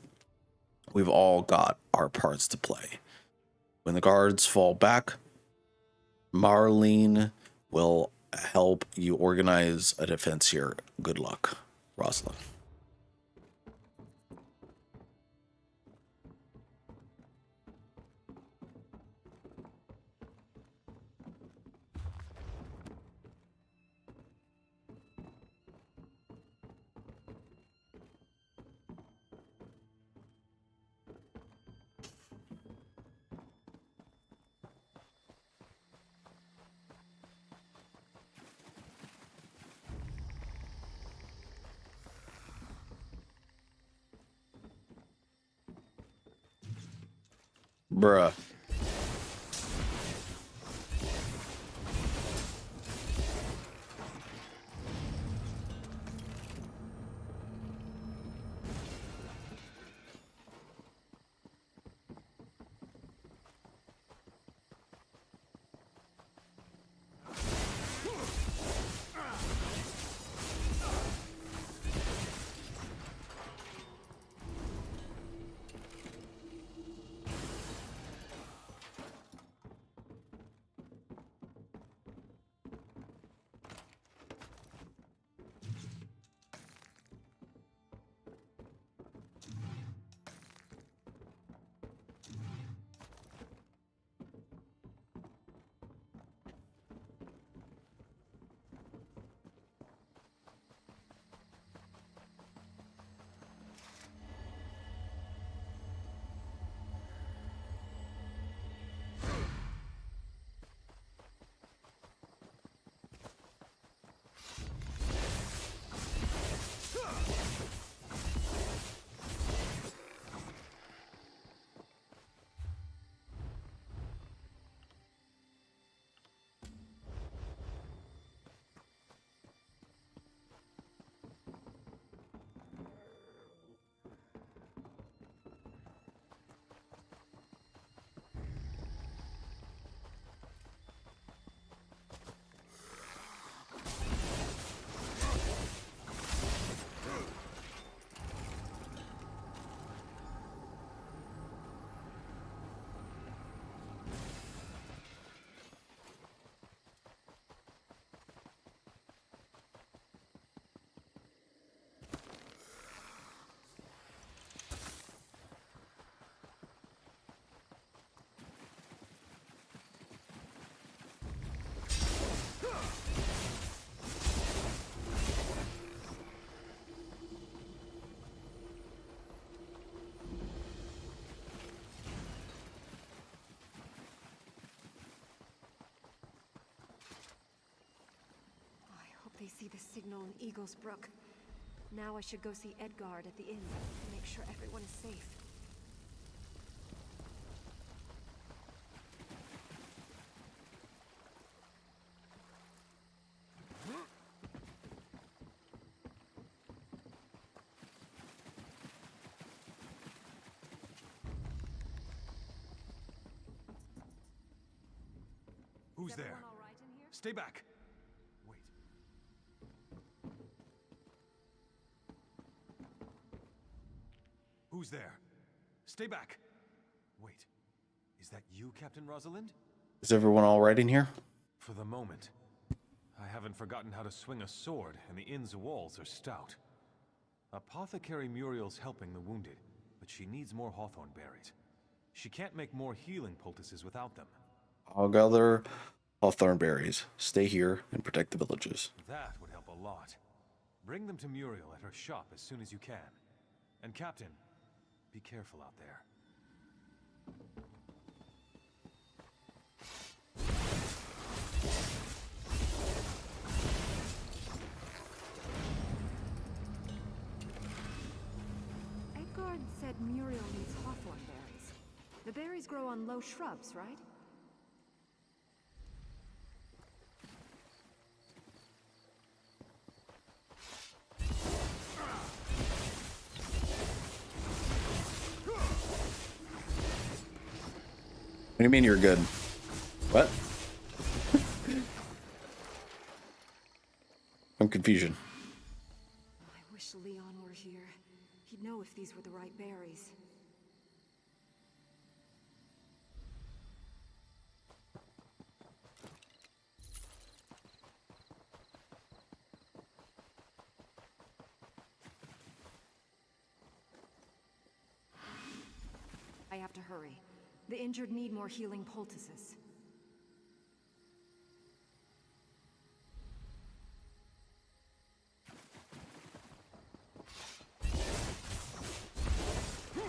We've all got our parts to play. When the guards fall back, Marlene will help you organize a defense here. Good luck, Rosalind. Bruh. They see the signal in Eagles Brook. Now I should go see Edgard at the inn to make sure everyone is safe. Who's there? Stay back. Who's there? Stay back. Wait. Is that you, Captain Rosalind? Is everyone all right in here? For the moment. I haven't forgotten how to swing a sword, and the inn's walls are stout. Apothecary Muriel's helping the wounded, but she needs more hawthorn berries. She can't make more healing poultices without them. I'll gather hawthorn berries. Stay here and protect the villages. That would help a lot. Bring them to Muriel at her shop as soon as you can. And Captain, be careful out there. berries grow on low shrubs, right? What do you mean you're good? What? I'm confusion. I wish Leon were here. He'd know if these were the right berries. I have to hurry. The injured need more healing poultices. I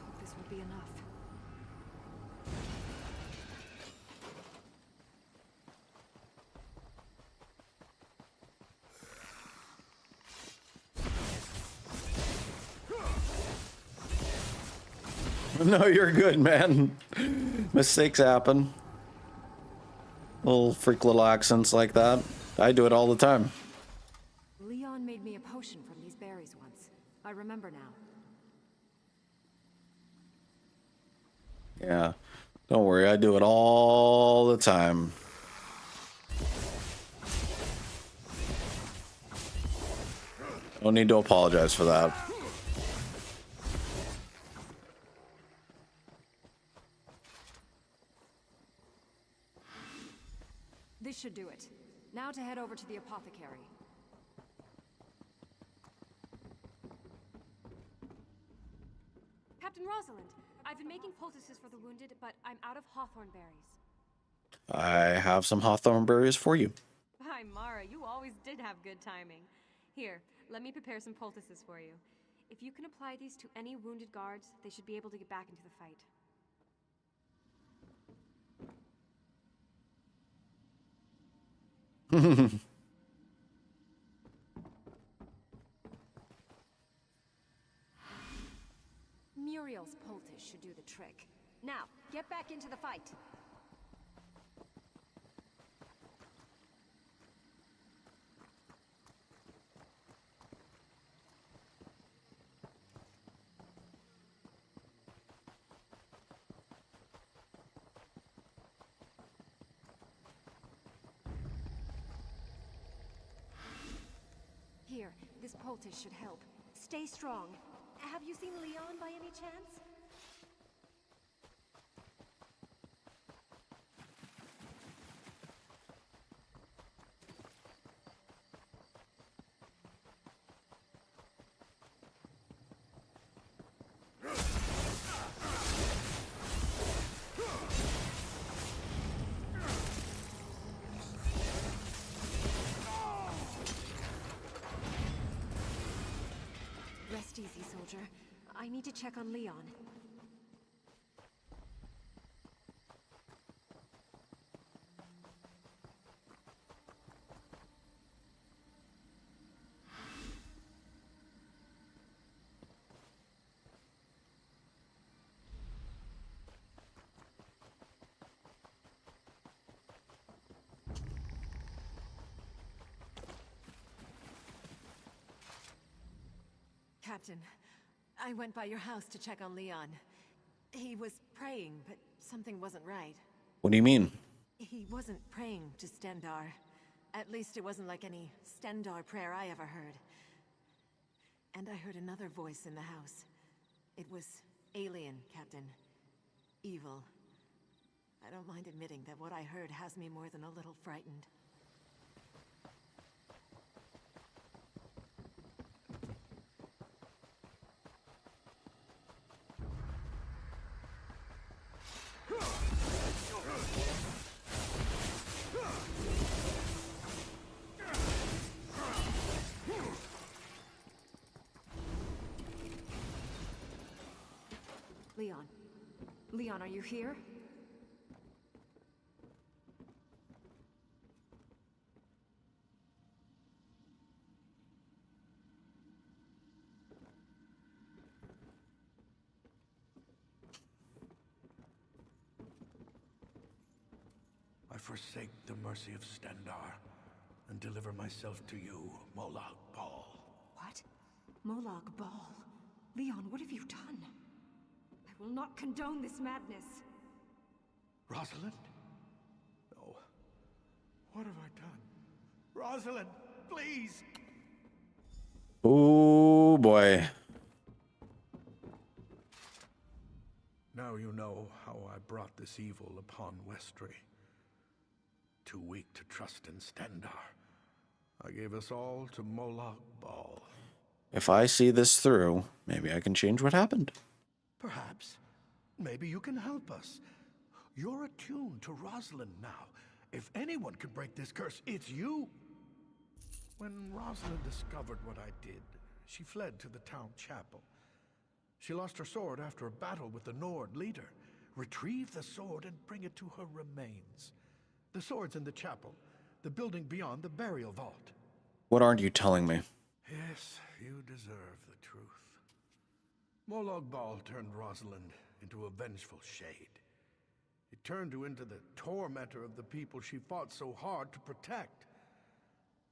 hope this will be enough. No, you're good, man. Mistakes happen. Little freak little accents like that. I do it all the time. Leon made me a potion from these berries once. I remember now. Yeah. Don't worry, I do it all the time. No need to apologize for that. This should do it. Now to head over to the apothecary. Captain Rosalind, I've been making poultices for the wounded, but I'm out of hawthorn berries. I have some hawthorn berries for you. Hi, Mara, you always did have good timing. Here, let me prepare some poultices for you. If you can apply these to any wounded guards, they should be able to get back into the fight. Muriel's poultice should do the trick. Now, get back into the fight. Here, this poultice should help. Stay strong. Have you seen Leon by any chance? Rest easy, soldier. I need to check on Leon. Captain, I went by your house to check on Leon. He was praying, but something wasn't right. What do you mean? He wasn't praying to Stendar. At least it wasn't like any Stendar prayer I ever heard. And I heard another voice in the house. It was alien, Captain. Evil. I don't mind admitting that what I heard has me more than a little frightened. Leon. Leon, are you here? forsake the mercy of Stendar and deliver myself to you, Molag Bal. What? Molag Bal? Leon, what have you done? I will not condone this madness. Rosalind? No. What have I done? Rosalind, please! Oh boy. Now you know how I brought this evil upon Westry. Too weak to trust in Stendar, I gave us all to Molag Bal. If I see this through, maybe I can change what happened. Perhaps. Maybe you can help us. You're attuned to Rosalind now. If anyone can break this curse, it's you. When Rosalind discovered what I did, she fled to the town chapel. She lost her sword after a battle with the Nord leader. Retrieve the sword and bring it to her remains. The sword's in the chapel, the building beyond the burial vault. What aren't you telling me? Yes, you deserve the truth. Molag Bal turned Rosalind into a vengeful shade. It turned her into the tormentor of the people she fought so hard to protect.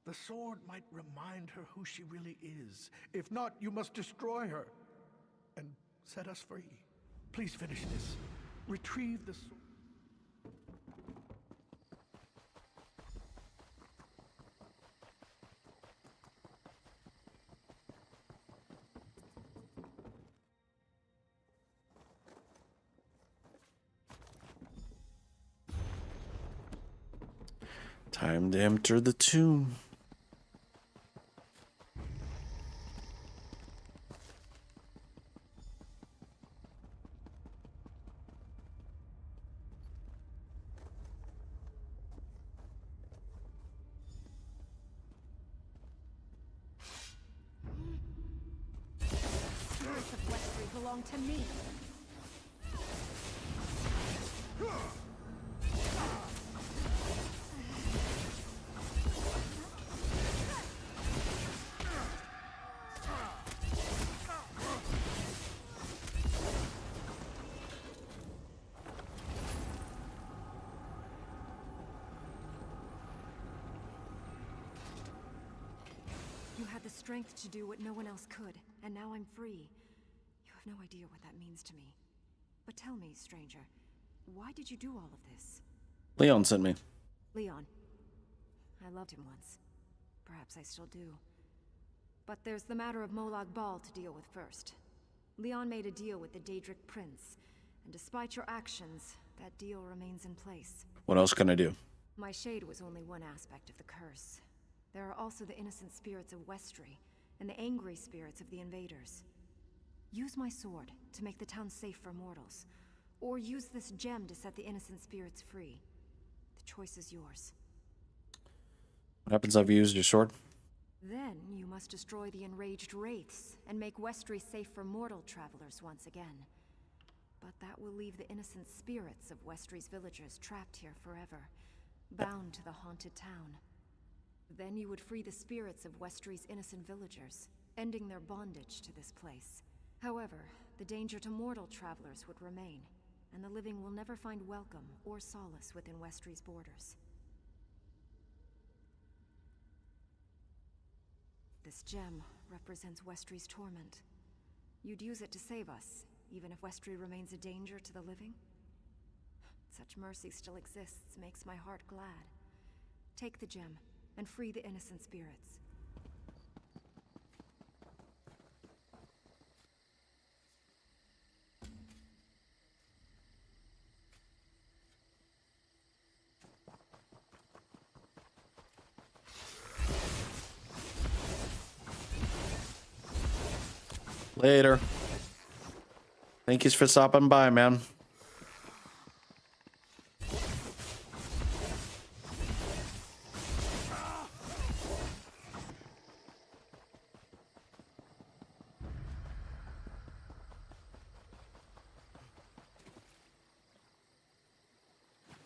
The sword might remind her who she really is. If not, you must destroy her and set us free. Please finish this. Retrieve the sword. Time to enter the tomb. Spirits of Westry belong to me. You had the strength to do what no one else could, and now I'm free. You have no idea what that means to me. But tell me, stranger, why did you do all of this? Leon sent me. Leon. I loved him once. Perhaps I still do. But there's the matter of Molag Bal to deal with first. Leon made a deal with the Daedric Prince, and despite your actions, that deal remains in place. What else can I do? My shade was only one aspect of the curse. There are also the innocent spirits of Westry, and the angry spirits of the invaders. Use my sword to make the town safe for mortals, or use this gem to set the innocent spirits free. The choice is yours. What happens if I've used your sword? Then you must destroy the enraged wraiths, and make Westry safe for mortal travelers once again. But that will leave the innocent spirits of Westry's villagers trapped here forever, bound to the haunted town. Then you would free the spirits of Westry's innocent villagers, ending their bondage to this place. However, the danger to mortal travelers would remain, and the living will never find welcome or solace within Westry's borders. This gem represents Westry's torment. You'd use it to save us, even if Westry remains a danger to the living? Such mercy still exists makes my heart glad. Take the gem, and free the innocent spirits. Later. Thank you for stopping by, man.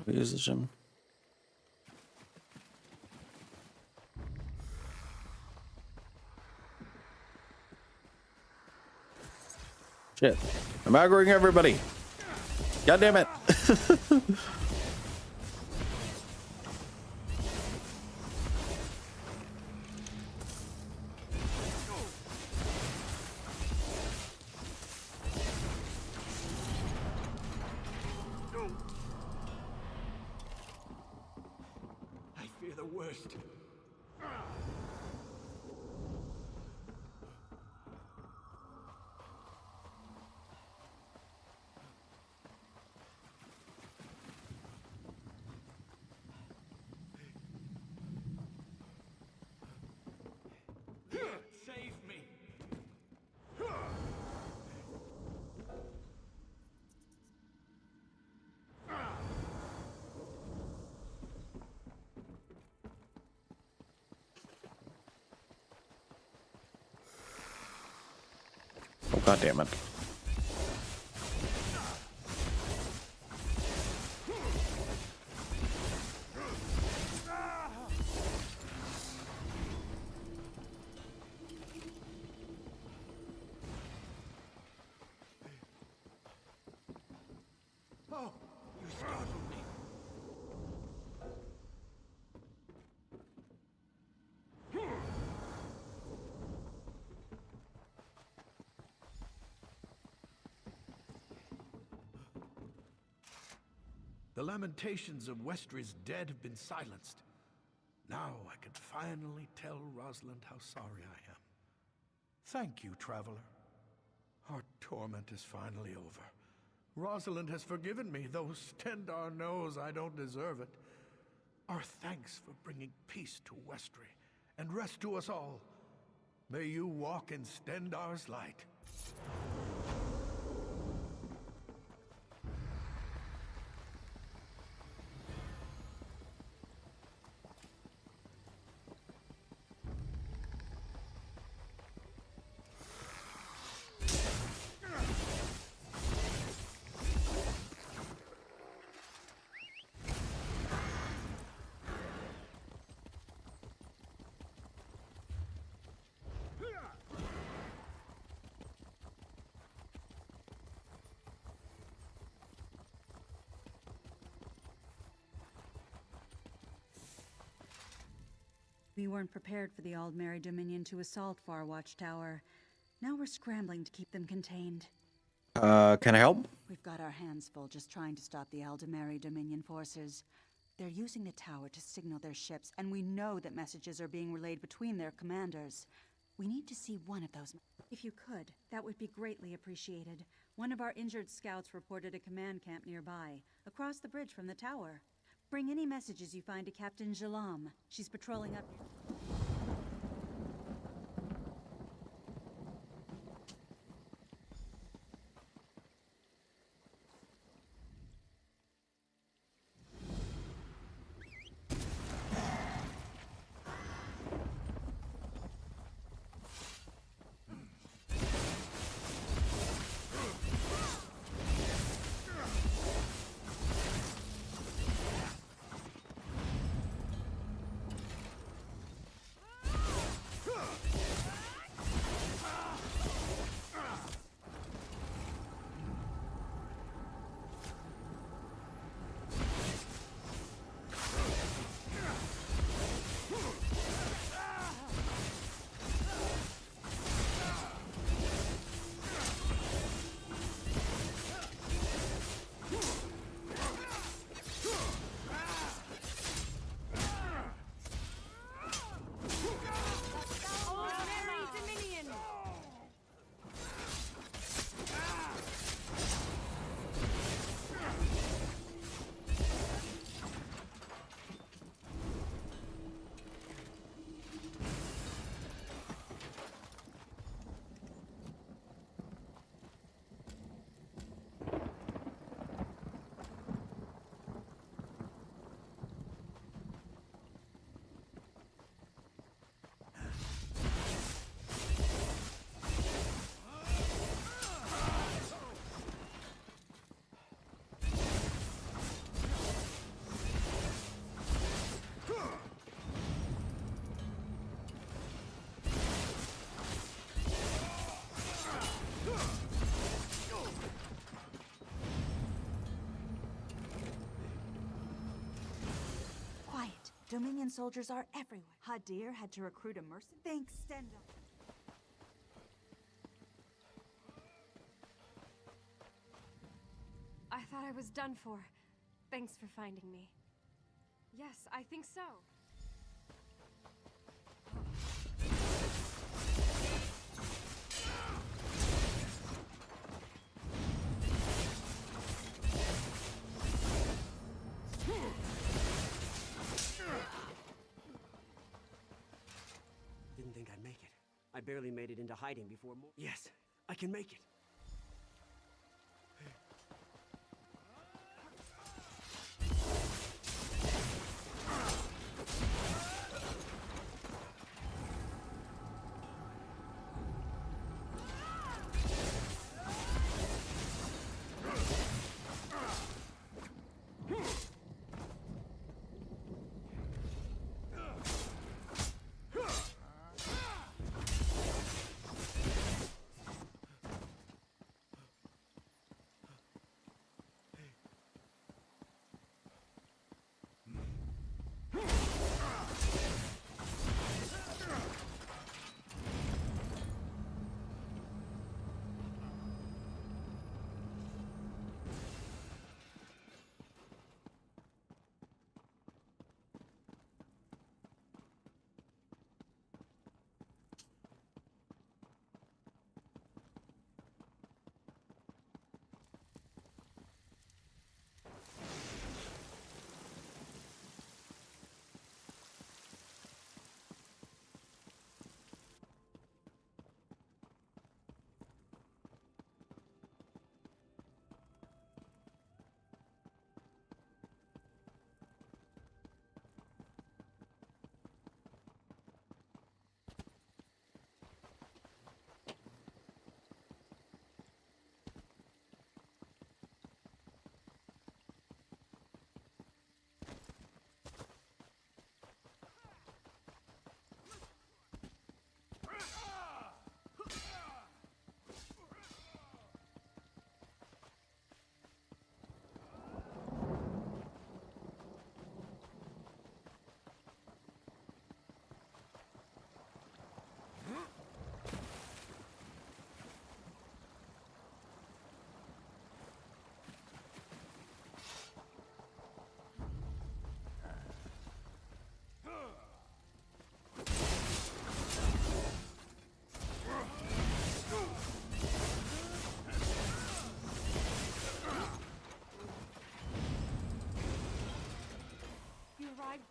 Use the gem. Shit. I'm aggroing everybody. God damn it. first. Save me! Oh, God damn it. Oh, you startled me. The lamentations of Westry's dead have been silenced. Now I can finally tell Rosalind how sorry I am. Thank you, traveler. Our torment is finally over. Rosalind has forgiven me, though Stendar knows I don't deserve it. Our thanks for bringing peace to Westry and rest to us all. May you walk in Stendar's light. We weren't prepared for the Aldmeri Dominion to assault Far Watchtower. Now we're scrambling to keep them contained. Can I help? We've got our hands full just trying to stop the Aldmeri Dominion forces. They're using the tower to signal their ships, and we know that messages are being relayed between their commanders. We need to see one of those. If you could, that would be greatly appreciated. One of our injured scouts reported a command camp nearby, across the bridge from the tower. Bring any messages you find to Captain Jalam. She's patrolling up here. Dominion soldiers are everywhere. Hadir had to recruit a mercenary. Thanks, Stendar. I thought I was done for. Thanks for finding me. Yes, I think so. barely made it into hiding before Yes, I can make it.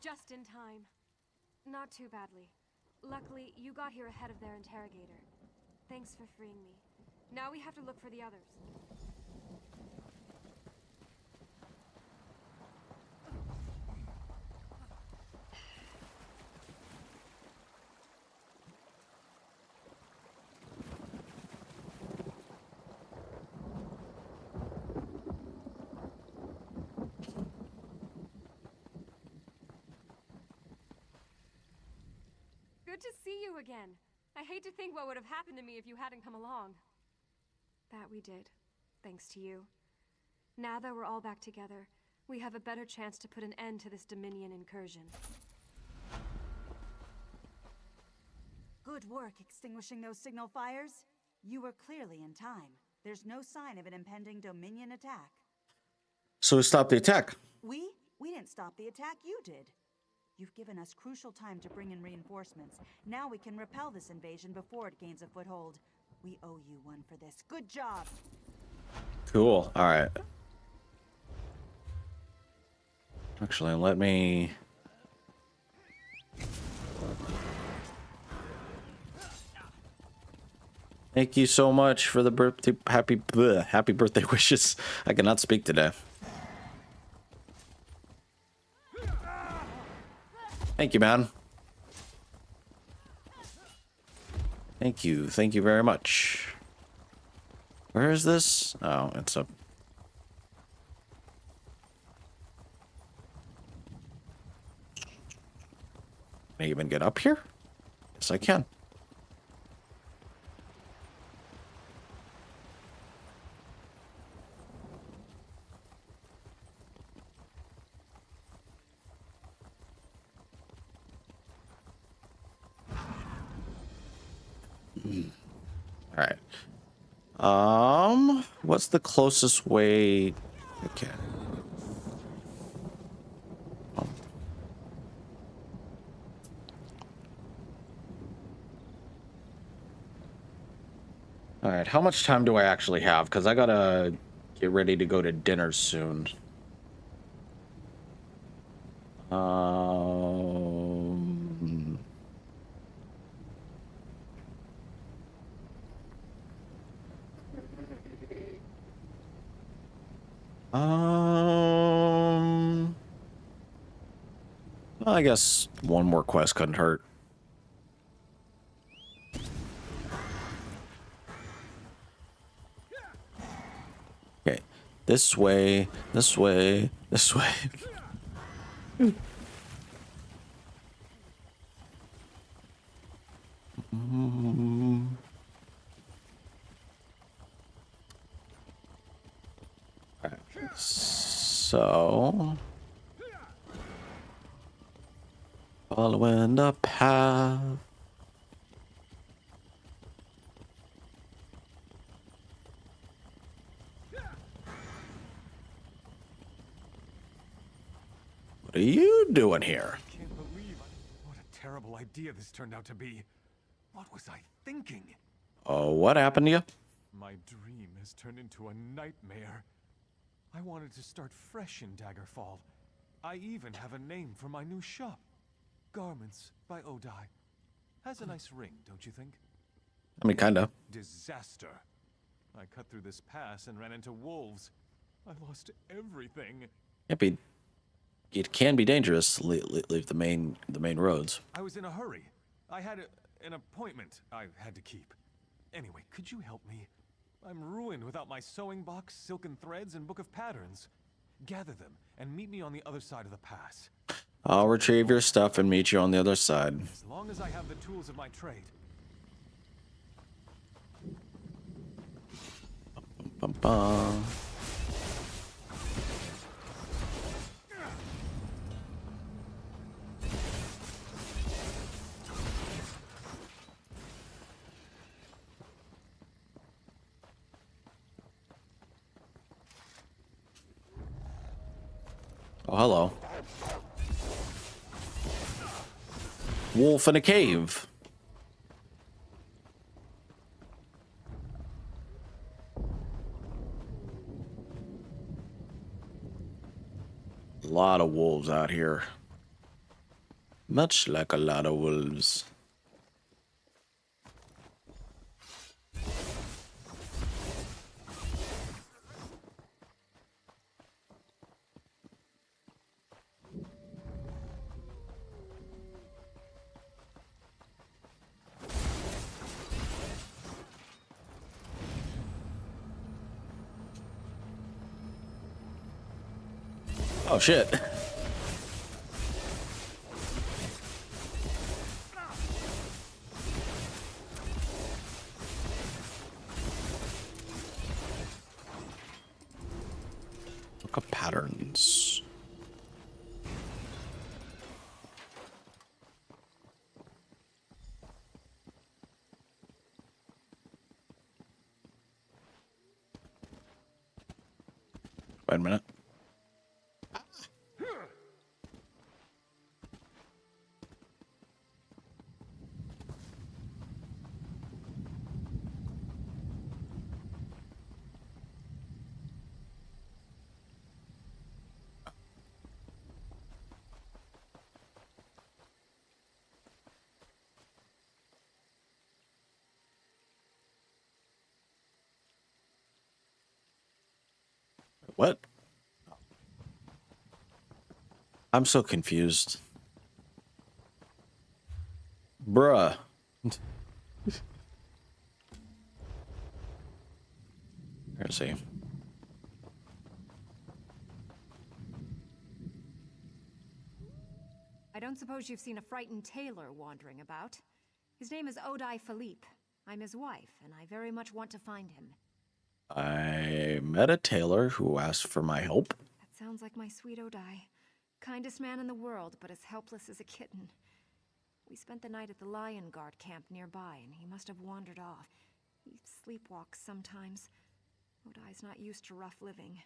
Just in time. Not too badly. Luckily, you got here ahead of their interrogator. Thanks for freeing me. Now we have to look for the others. Good to see you again. I hate to think what would have happened to me if you hadn't come along. That we did, thanks to you. Now that we're all back together, we have a better chance to put an end to this Dominion incursion. Good work extinguishing those signal fires. You were clearly in time. There's no sign of an impending Dominion attack. So stop the attack. We didn't stop the attack, you did. You've given us crucial time to bring in reinforcements. Now we can repel this invasion before it gains a foothold. We owe you one for this. Good job. Cool. All right. Actually, let me... Thank you so much for the birthday, happy birthday wishes. I cannot speak today. Thank you, man. Thank you very much. Where is this? Oh, it's up. Can I even get up here? Yes, I can. All right. What's the closest way? Okay. All right. How much time do I actually have? Because I gotta get ready to go to dinner soon. Well, I guess one more quest couldn't hurt. Okay, this way, this way, this way. Alright, so following the path. What are you doing here? I can't believe what a terrible idea this turned out to be. What was I thinking? Oh, what happened to you? My dream has turned into a nightmare. I wanted to start fresh in Daggerfall. I even have a name for my new shop. Garments by Odai. Has a nice ring, don't you think? I mean, kinda. Disaster. I cut through this pass and ran into wolves. I lost everything. It can be dangerous to leave the main roads. I was in a hurry. I had an appointment I had to keep. Anyway, could you help me? I'm ruined without my sewing box, silken threads, and book of patterns. Gather them and meet me on the other side of the pass. I'll retrieve your stuff and meet you on the other side. As long as I have the tools of my trade. Bum, bum. Oh, hello. Wolf in a cave. A lot of wolves out here. Much like a lot of wolves. Oh shit. Look at patterns. Wait a minute. What? I'm so confused. Bruh. Let's see. I don't suppose you've seen a frightened tailor wandering about. His name is Odai Philippe. I'm his wife, and I very much want to find him. I met a tailor who asked for my help. That sounds like my sweet Odai. Kindest man in the world, but as helpless as a kitten. We spent the night at the Lion Guard camp nearby, and he must have wandered off. He sleepwalks sometimes. Odai's not used to rough living.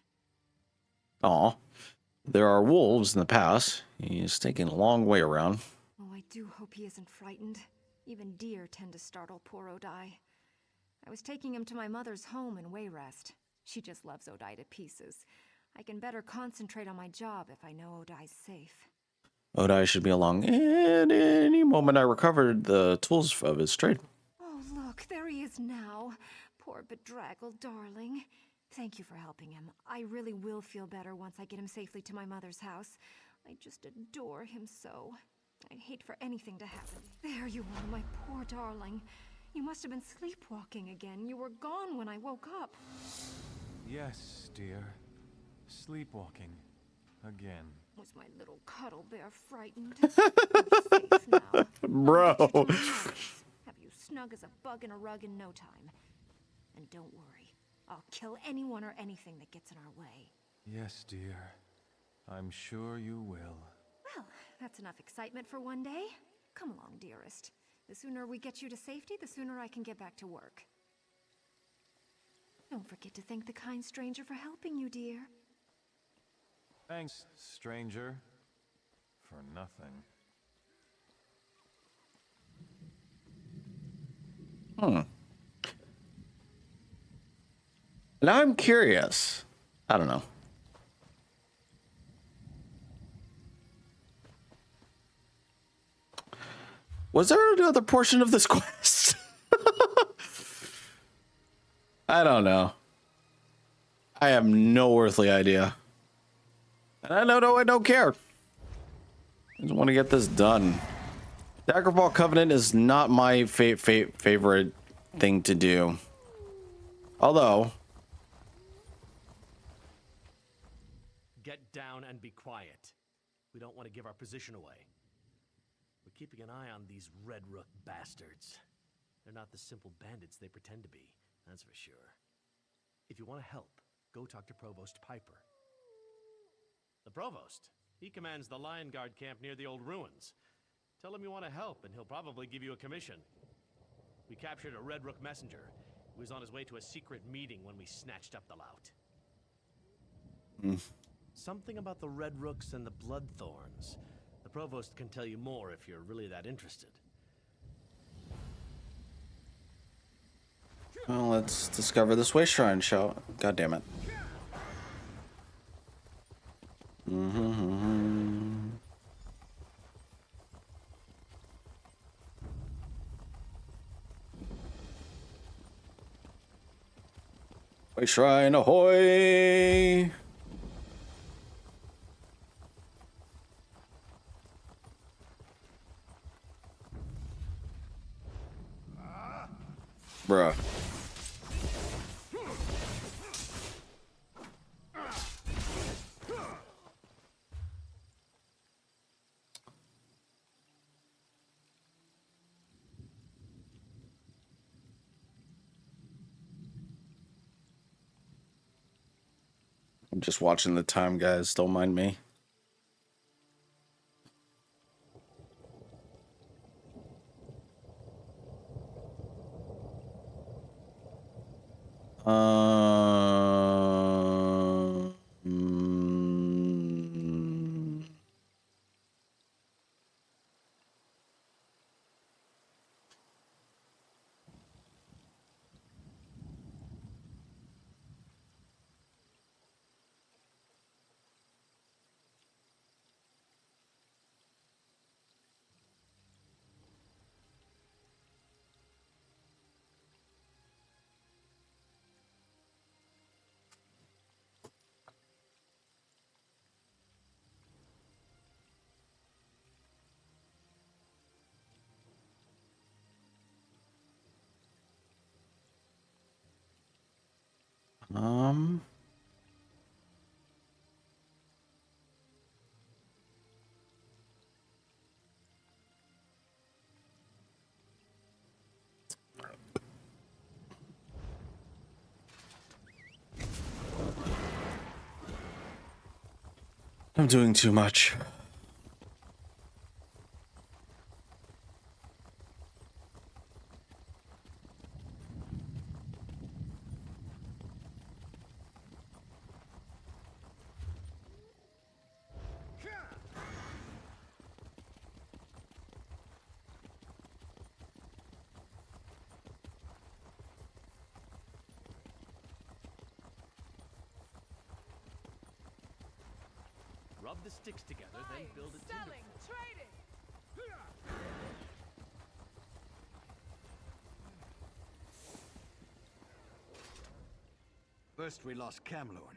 Aw. There are wolves in the pass. He's taking a long way around. Oh, I do hope he isn't frightened. Even deer tend to startle poor Odai. I was taking him to my mother's home in Wayrest. She just loves Odai to pieces. I can better concentrate on my job if I know Odai's safe. Odai should be along at any moment. I recovered the tools of his trade. Oh, look, there he is now. Poor bedraggled darling. Thank you for helping him. I really will feel better once I get him safely to my mother's house. I just adore him so. I'd hate for anything to happen. There you are, my poor darling. You must have been sleepwalking again. You were gone when I woke up. Yes, dear. Sleepwalking. Again. Was my little cuddle bear frightened? I'm safe now. Bro. I'll get you to my house. Have you snug as a bug in a rug in no time. And don't worry, I'll kill anyone or anything that gets in our way. Yes, dear. I'm sure you will. Well, that's enough excitement for one day. Come along, dearest. The sooner we get you to safety, the sooner I can get back to work. Don't forget to thank the kind stranger for helping you, dear. Thanks, stranger. For nothing. Now I'm curious. I don't know. Was there another portion of this quest? I don't know. I have no earthly idea. And I don't care. I just want to get this done. Daggerball Covenant is not my favorite thing to do. Although... Get down and be quiet. We don't want to give our position away. We're keeping an eye on these Red Rook bastards. They're not the simple bandits they pretend to be, that's for sure. If you want to help, go talk to Provost Piper. The Provost? He commands the Lion Guard camp near the old ruins. Tell him you want to help, and he'll probably give you a commission. We captured a Red Rook messenger. He was on his way to a secret meeting when we snatched up the lout. Something about the Red Rooks and the Bloodthorns. The Provost can tell you more if you're really that interested. Well, let's discover this way shrine, shall... God damn it. Way shrine, ahoy! Bruh. I'm just watching the time, guys. Don't mind me. I'm doing too much. Rub the sticks together, then build a tinder. Trading! First we lost Kamlorn.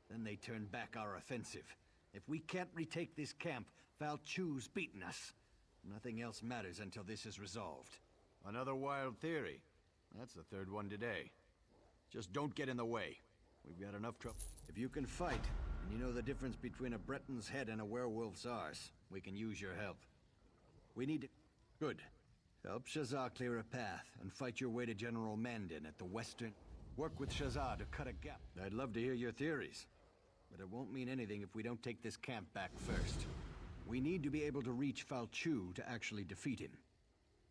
Then they turned back our offensive. If we can't retake this camp, Falchu's beaten us. Nothing else matters until this is resolved. Another wild theory. That's the third one today. Just don't get in the way. We've got enough trouble. If you can fight, and you know the difference between a Breton's head and a werewolf's arse, we can use your help. We need to... Good. Help Shazar clear a path, and fight your way to General Mandan at the western... Work with Shazar to cut a gap. I'd love to hear your theories. But it won't mean anything if we don't take this camp back first. We need to be able to reach Falchu to actually defeat him.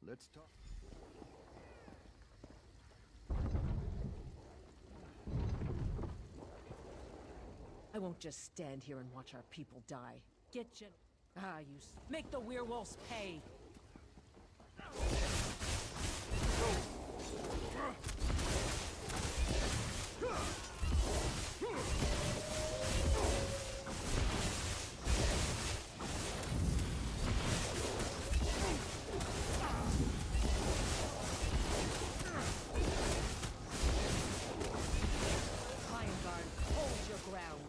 Let's talk... I won't just stand here and watch our people die. Get you... Make the werewolves pay! Lion Guard, hold your ground.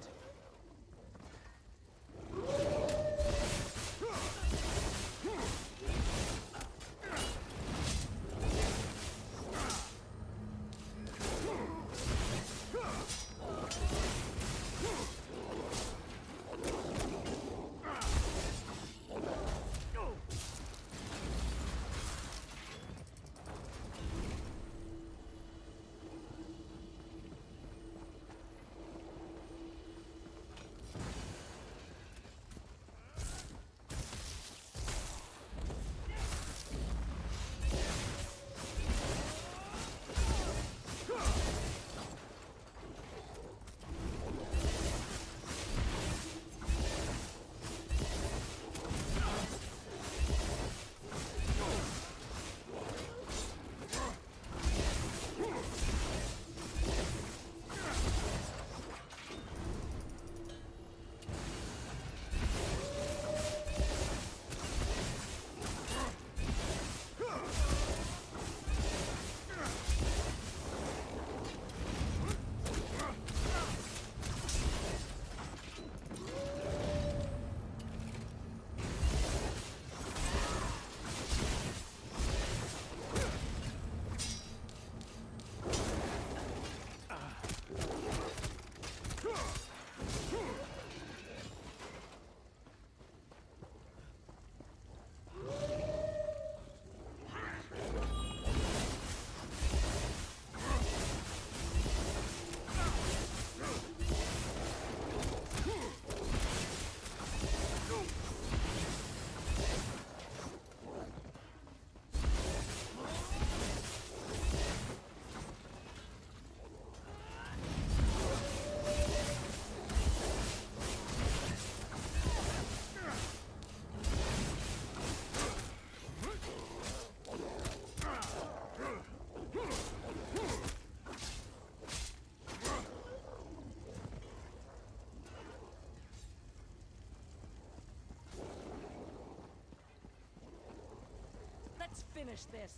Let's finish this.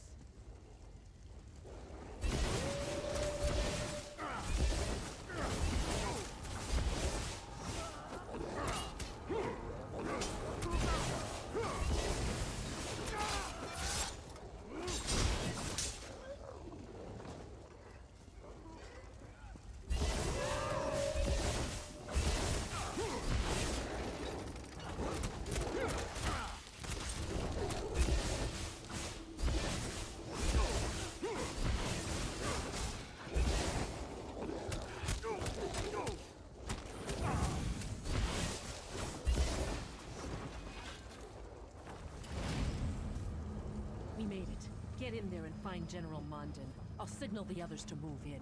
We made it. Get in there and find General Mandan. I'll signal the others to move in.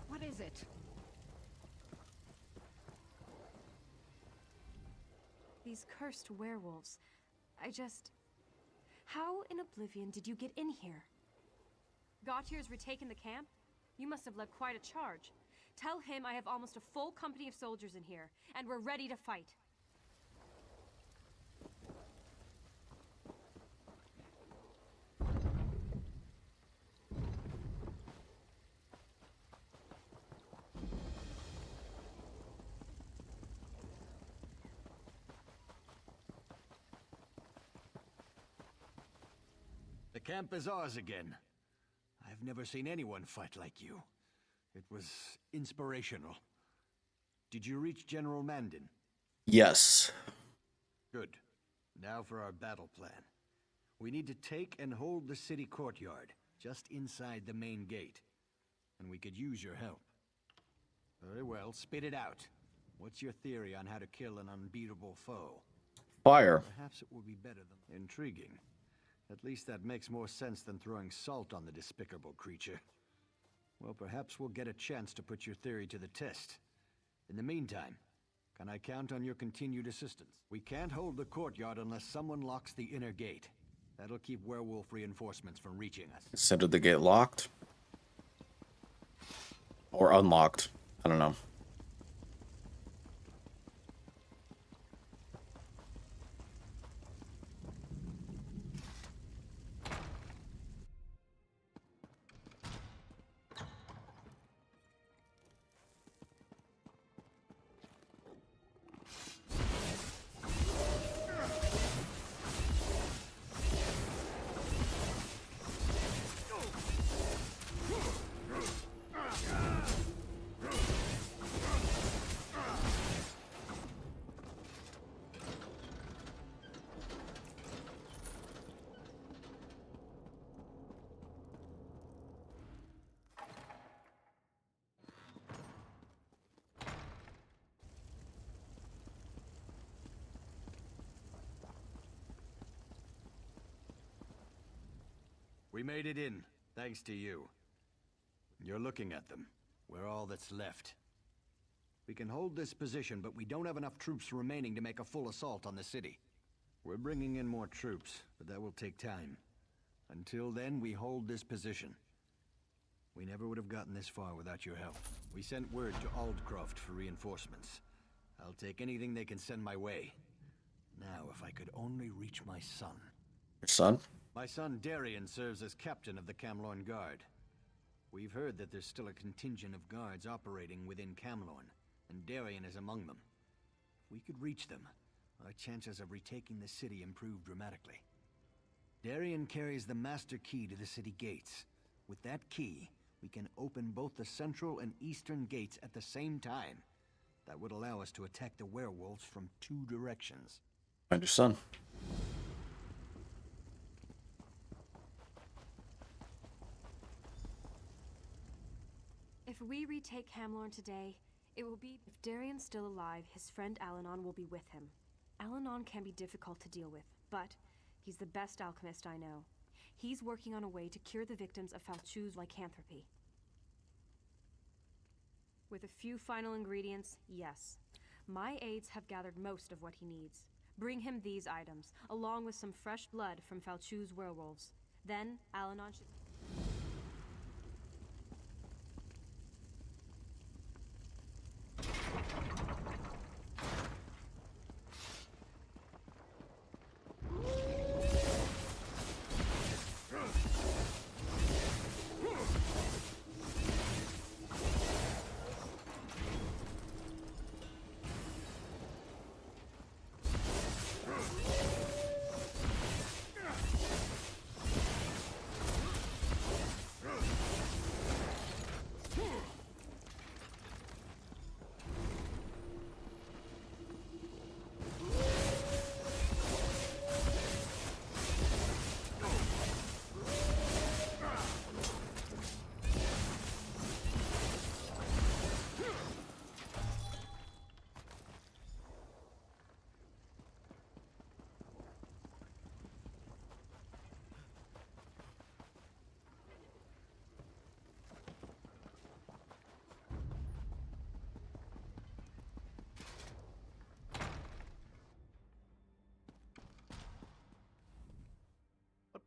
What is it? These cursed werewolves. How in oblivion did you get in here? Gautier's retaken the camp? You must have led quite a charge. Tell him I have almost a full company of soldiers in here, and we're ready to fight. camp is ours again. I've never seen anyone fight like you. It was inspirational. Did you reach General Mandan? Yes. Good. Now for our battle plan. We need to take and hold the city courtyard, just inside the main gate. And we could use your help. Very well, spit it out. What's your theory on how to kill an unbeatable foe? Fire. Perhaps it will be better than... Intriguing. At least that makes more sense than throwing salt on the despicable creature. Well, perhaps we'll get a chance to put your theory to the test. In the meantime, can I count on your continued assistance? We can't hold the courtyard unless someone locks the inner gate. That'll keep werewolf reinforcements from reaching us. Consider the gate locked. Or unlocked. I don't know. We made it in, thanks to you. You're looking at them. We're all that's left. We can hold this position, but we don't have enough troops remaining to make a full assault on the city. We're bringing in more troops, but that will take time. Until then, we hold this position. We never would have gotten this far without your help. We sent word to Aldcroft for reinforcements. I'll take anything they can send my way. Now, if I could only reach my son. Your son? My son Darian serves as captain of the Camlorn Guard. We've heard that there's still a contingent of guards operating within Camlorn, and Darian is among them. If we could reach them, our chances of retaking the city improve dramatically. Darian carries the master key to the city gates. With that key, we can open both the central and eastern gates at the same time. That would allow us to attack the werewolves from 2 directions. Find your son. If we retake Camlorn today, it will be... If Darian's still alive, his friend Alanon will be with him. Alanon can be difficult to deal with, but he's the best alchemist I know. He's working on a way to cure the victims of Falchu's lycanthropy. With a few final ingredients, yes. My aides have gathered most of what he needs. Bring him these items, along with some fresh blood from Falchu's werewolves. Then, Alanon should...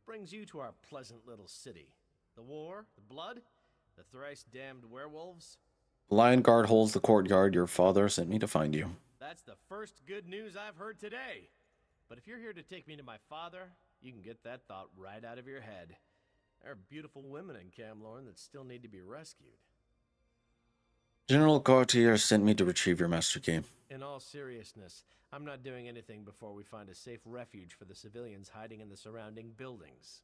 brings you to our pleasant little city? The war? The blood? The thrice-damned werewolves? The Lion Guard holds the courtyard. Your father sent me to find you. That's the first good news I've heard today. But if you're here to take me to my father, you can get that thought right out of your head. There are beautiful women in Camlorn that still need to be rescued. General Gautier sent me to retrieve your master key. In all seriousness, I'm not doing anything before we find a safe refuge for the civilians hiding in the surrounding buildings.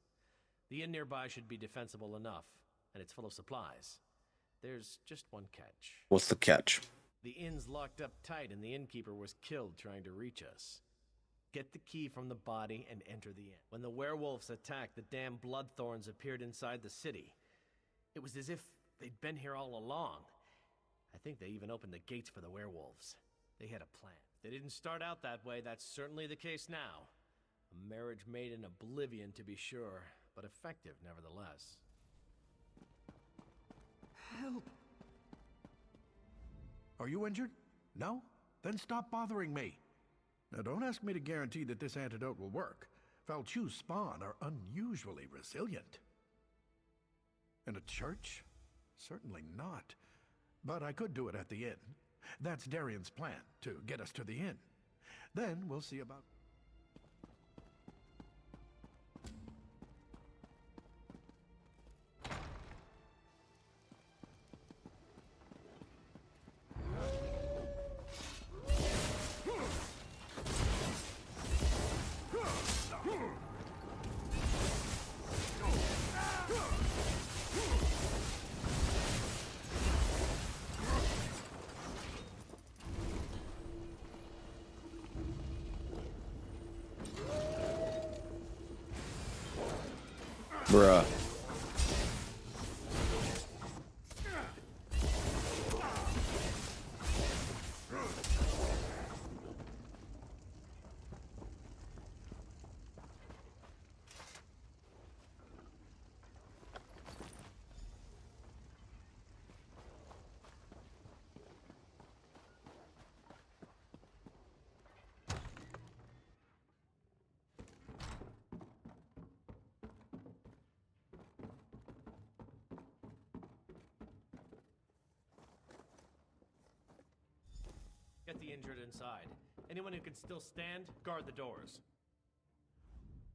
The inn nearby should be defensible enough, and it's full of supplies. There's just one catch. What's the catch? The inn's locked up tight, and the innkeeper was killed trying to reach us. Get the key from the body and enter the inn. When the werewolves attacked, the damn bloodthorns appeared inside the city. It was as if they'd been here all along. I think they even opened the gates for the werewolves. They had a plan. They didn't start out that way, that's certainly the case now. A marriage made in oblivion, to be sure, but effective nevertheless. Help! Are you injured? No? Then stop bothering me. Now don't ask me to guarantee that this antidote will work. Falchu's spawn are unusually resilient. In a church? Certainly not. But I could do it at the inn. That's Darian's plan, to get us to the inn. Then we'll see about... Bruh. Get the injured inside. Anyone who can still stand, guard the doors.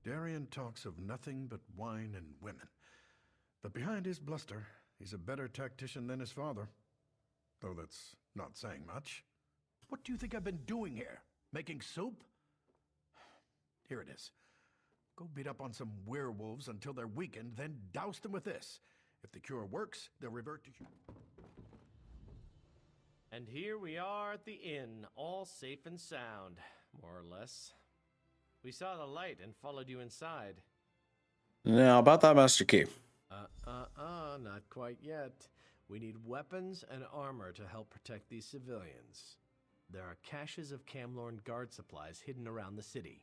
Darian talks of nothing but wine and women. But behind his bluster, he's a better tactician than his father. Though that's not saying much. What do you think I've been doing here? Making soup? Here it is. Go beat up on some werewolves until they're weakened, then douse them with this. If the cure works, they'll revert to... And here we are at the inn, all safe and sound, more or less. We saw the light and followed you inside. Now, about that master key. Not quite yet. We need weapons and armor to help protect these civilians. There are caches of Camlorn guard supplies hidden around the city.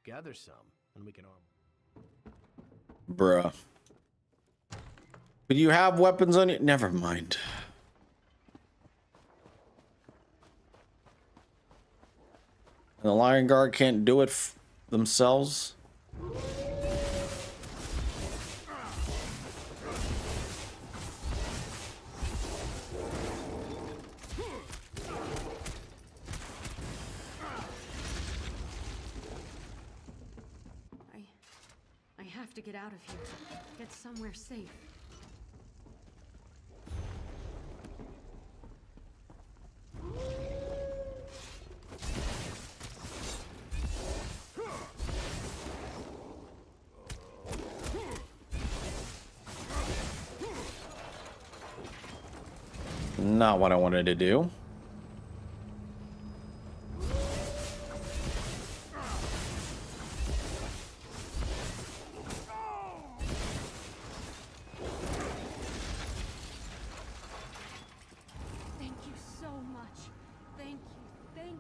Gather some, and we can arm. Bruh. But you have weapons on you? Never mind. And the Lion Guard can't do it themselves? I have to get out of here. Get somewhere safe. Not what I wanted to do. Thank you so much. Thank you. Thank you.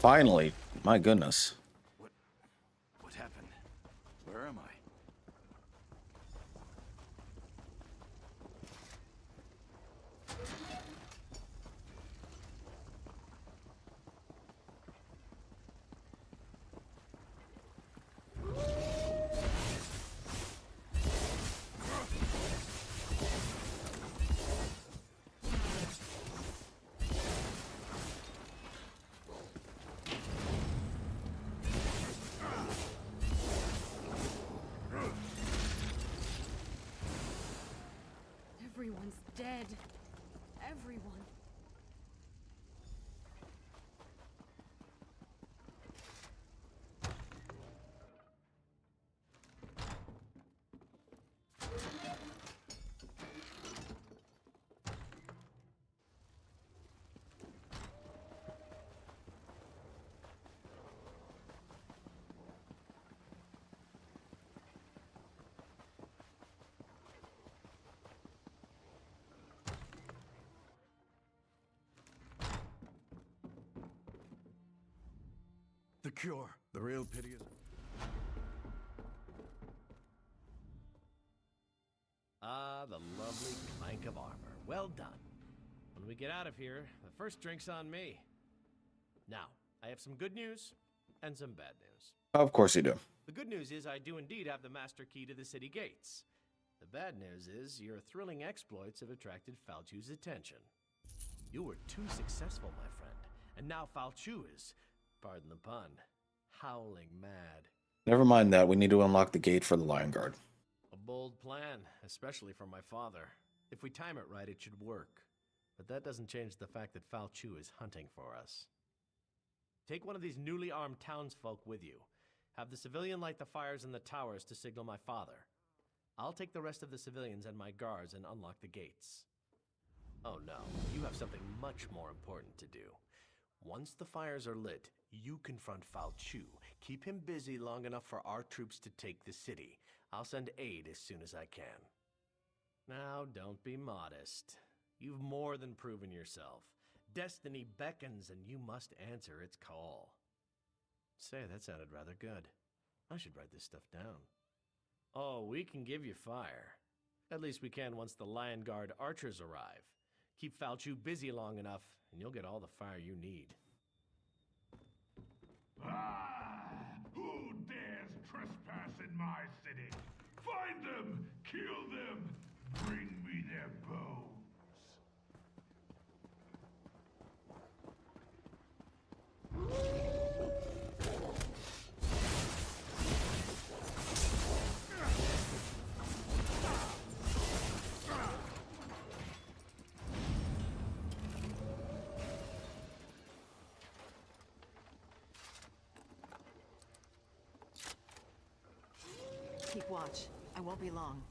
Finally, my goodness. What happened? Where am I? the cure. The real pity is... Ah, the lovely clank of armor. Well done. When we get out of here, the first drink's on me. Now, I have some good news and some bad news. Of course you do. The good news is I do indeed have the master key to the city gates. The bad news is your thrilling exploits have attracted Falchu's attention. You were too successful, my friend, and now Falchu is, pardon the pun, howling mad. Never mind that. We need to unlock the gate for the Lion Guard. A bold plan, especially for my father. If we time it right, it should work. But that doesn't change the fact that Falchu is hunting for us. Take one of these newly armed townsfolk with you. Have the civilian light the fires in the towers to signal my father. I'll take the rest of the civilians and my guards and unlock the gates. Oh no, you have something much more important to do. Once the fires are lit, you confront Falchu. Keep him busy long enough for our troops to take the city. I'll send aid as soon as I can. Now, don't be modest. You've more than proven yourself. Destiny beckons and you must answer its call. Say, that sounded rather good. I should write this stuff down. Oh, we can give you fire. At least we can once the Lion Guard archers arrive. Keep Falchu busy long enough, and you'll get all the fire you need. Who dares trespass in my city? Find them! Kill them! Bring me their bones! Keep watch. I won't be long.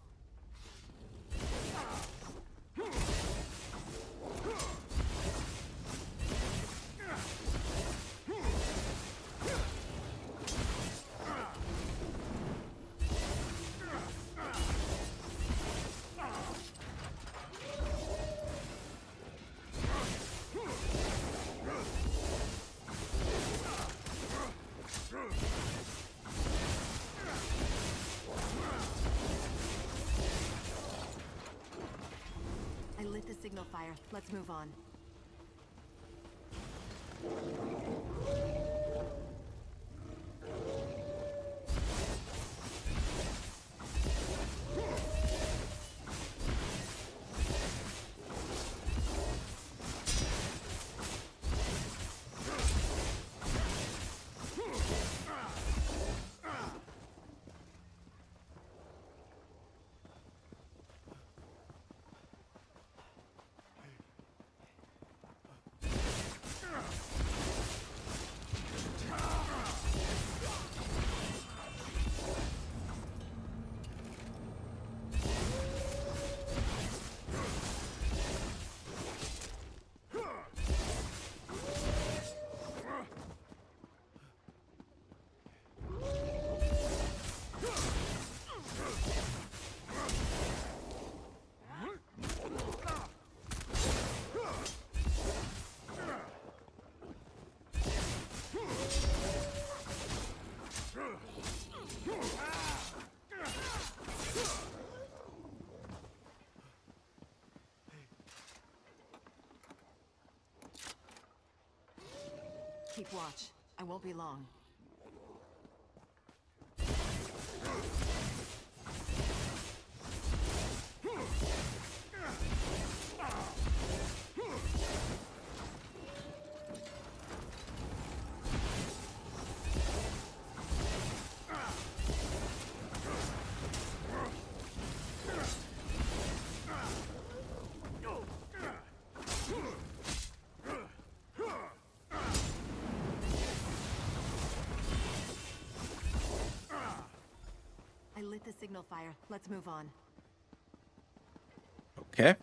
I lit the signal fire. Let's move on. Keep watch. I won't be long. I lit the signal fire. Let's move on. Okay.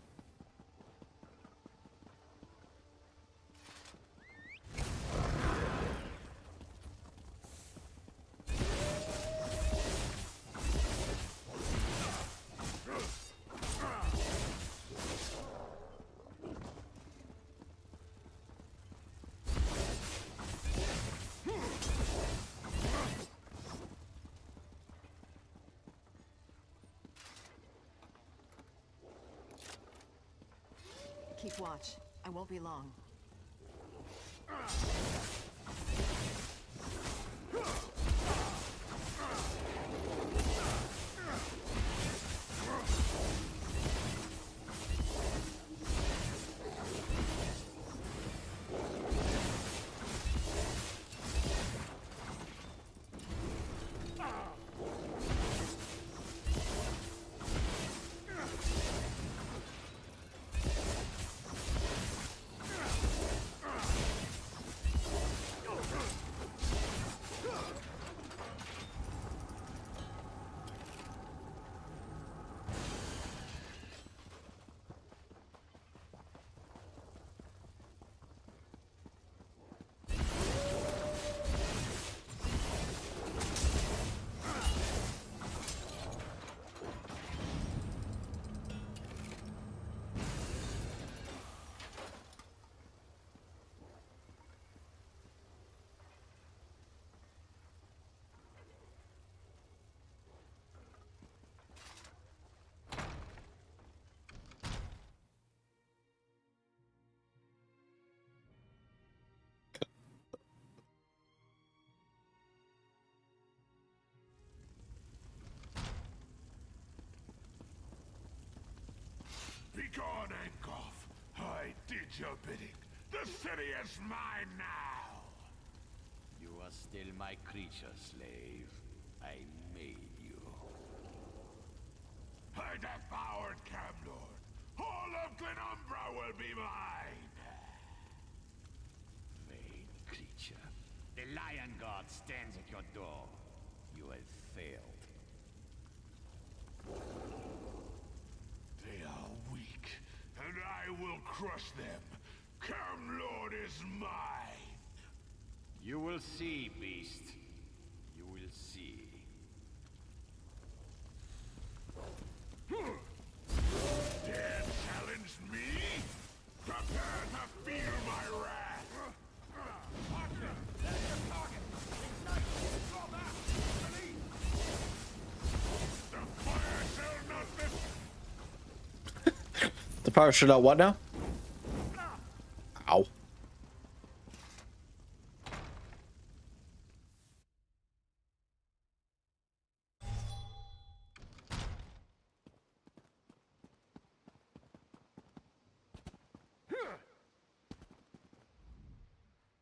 Keep watch. I won't be long. Begone, Ankov. I did your bidding. The city is mine now. You are still my creature, slave. I made you. I devoured Camlord. All of Glenumbra will be mine. Vain creature. The Lion God stands at your door. You have failed. They are weak, and I will crush them. Camlord is mine. You will see, beast. You will see. Dare challenge me? Prepare to feel my wrath. Archer, that's your target. Ignite. Draw back. Release. The fire shall not be... The power should not what now? Ow.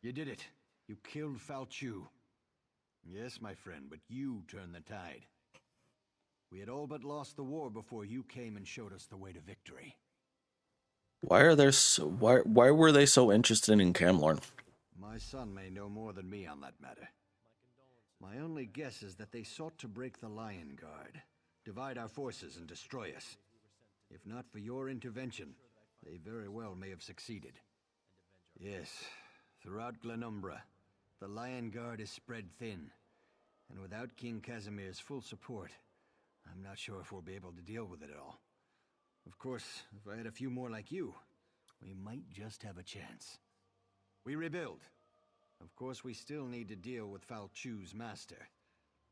You did it. You killed Falchu. Yes, my friend, but you turned the tide. We had all but lost the war before you came and showed us the way to victory. Why are there so, why were they so interested in Camlorn? My son may know more than me on that matter. My only guess is that they sought to break the Lion Guard, divide our forces and destroy us. If not for your intervention, they very well may have succeeded. Yes, throughout Glenumbra, the Lion Guard is spread thin, and without King Casimir's full support, I'm not sure if we'll be able to deal with it at all. Of course, if I had a few more like you, we might just have a chance. We rebuild. Of course, we still need to deal with Falchu's master,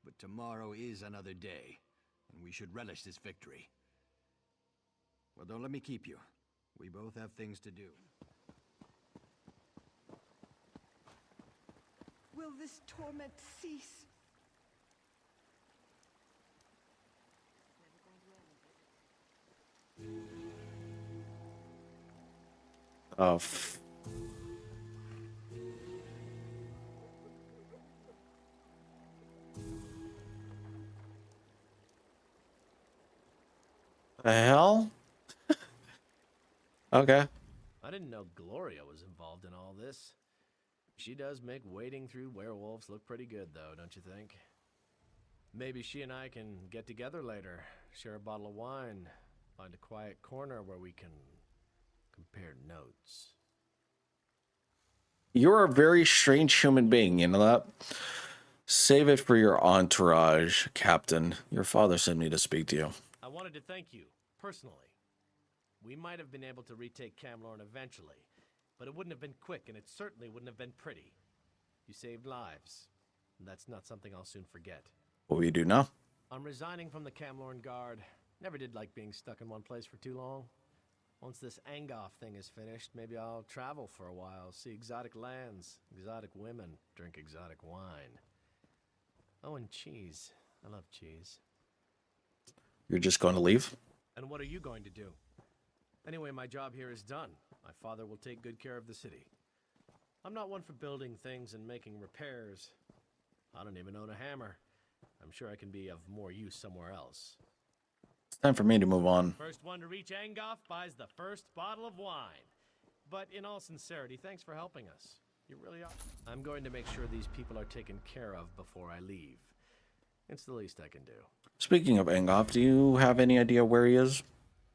but tomorrow is another day, and we should relish this victory. Well, don't let me keep you. We both have things to do. Will this torment cease? Oh. The hell? Okay. I didn't know Gloria was involved in all this. She does make wading through werewolves look pretty good, though, don't you think? Maybe she and I can get together later, share a bottle of wine, find a quiet corner where we can compare notes. You're a very strange human being, you know that? Save it for your entourage, Captain. Your father sent me to speak to you. I wanted to thank you, personally. We might have been able to retake Camlorn eventually, but it wouldn't have been quick, and it certainly wouldn't have been pretty. You saved lives, and that's not something I'll soon forget. What will you do now? I'm resigning from the Camlorn Guard. Never did like being stuck in one place for too long. Once this Angoff thing is finished, maybe I'll travel for a while, see exotic lands, exotic women, drink exotic wine. Oh, and cheese. I love cheese. You're just going to leave? And what are you going to do? Anyway, my job here is done. My father will take good care of the city. I'm not one for building things and making repairs. I don't even own a hammer. I'm sure I can be of more use somewhere else. It's time for me to move on. First one to reach Angoff buys the first bottle of wine. But in all sincerity, thanks for helping us. You really are. I'm going to make sure these people are taken care of before I leave. It's the least I can do. Speaking of Angoff, do you have any idea where he is?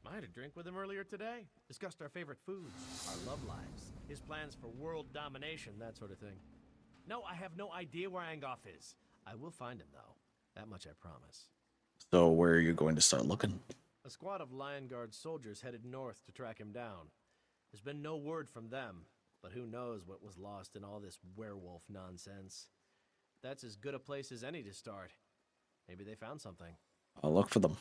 I had a drink with him earlier today. Discussed our favorite foods, our love lives, his plans for world domination, that sort of thing. No, I have no idea where Angoff is. I will find him, though. That much I promise. So where are you going to start looking? A squad of Lion Guard soldiers headed north to track him down. There's been no word from them, but who knows what was lost in all this werewolf nonsense. That's as good a place as any to start. Maybe they found something. I'll look for them.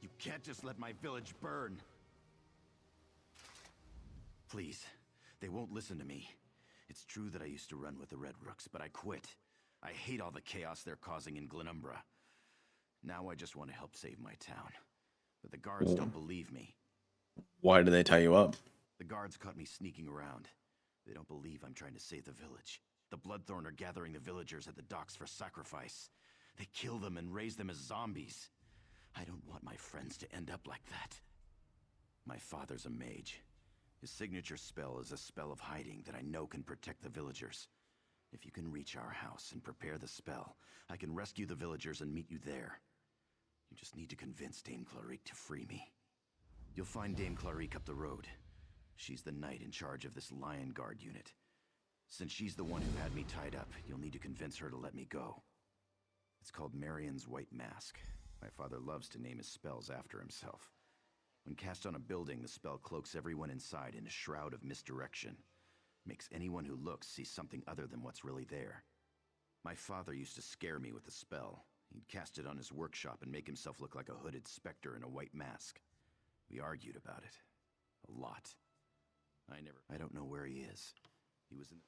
You can't just let my village burn. Please, they won't listen to me. It's true that I used to run with the Red Rooks, but I quit. I hate all the chaos they're causing in Glenumbra. Now I just want to help save my town. But the guards don't believe me. Why do they tie you up? The guards caught me sneaking around. They don't believe I'm trying to save the village. The Bloodthorn are gathering the villagers at the docks for sacrifice. They kill them and raise them as zombies. I don't want my friends to end up like that. My father's a mage. His signature spell is a spell of hiding that I know can protect the villagers. If you can reach our house and prepare the spell, I can rescue the villagers and meet you there. You just need to convince Dame Clarique to free me. You'll find Dame Clarique up the road. She's the knight in charge of this Lion Guard unit. Since she's the one who had me tied up, you'll need to convince her to let me go. It's called Marion's White Mask. My father loves to name his spells after himself. When cast on a building, the spell cloaks everyone inside in a shroud of misdirection. Makes anyone who looks see something other than what's really there. My father used to scare me with the spell. He'd cast it on his workshop and make himself look like a hooded specter in a white mask. We argued about it. A lot. I don't know where he is. He was in the...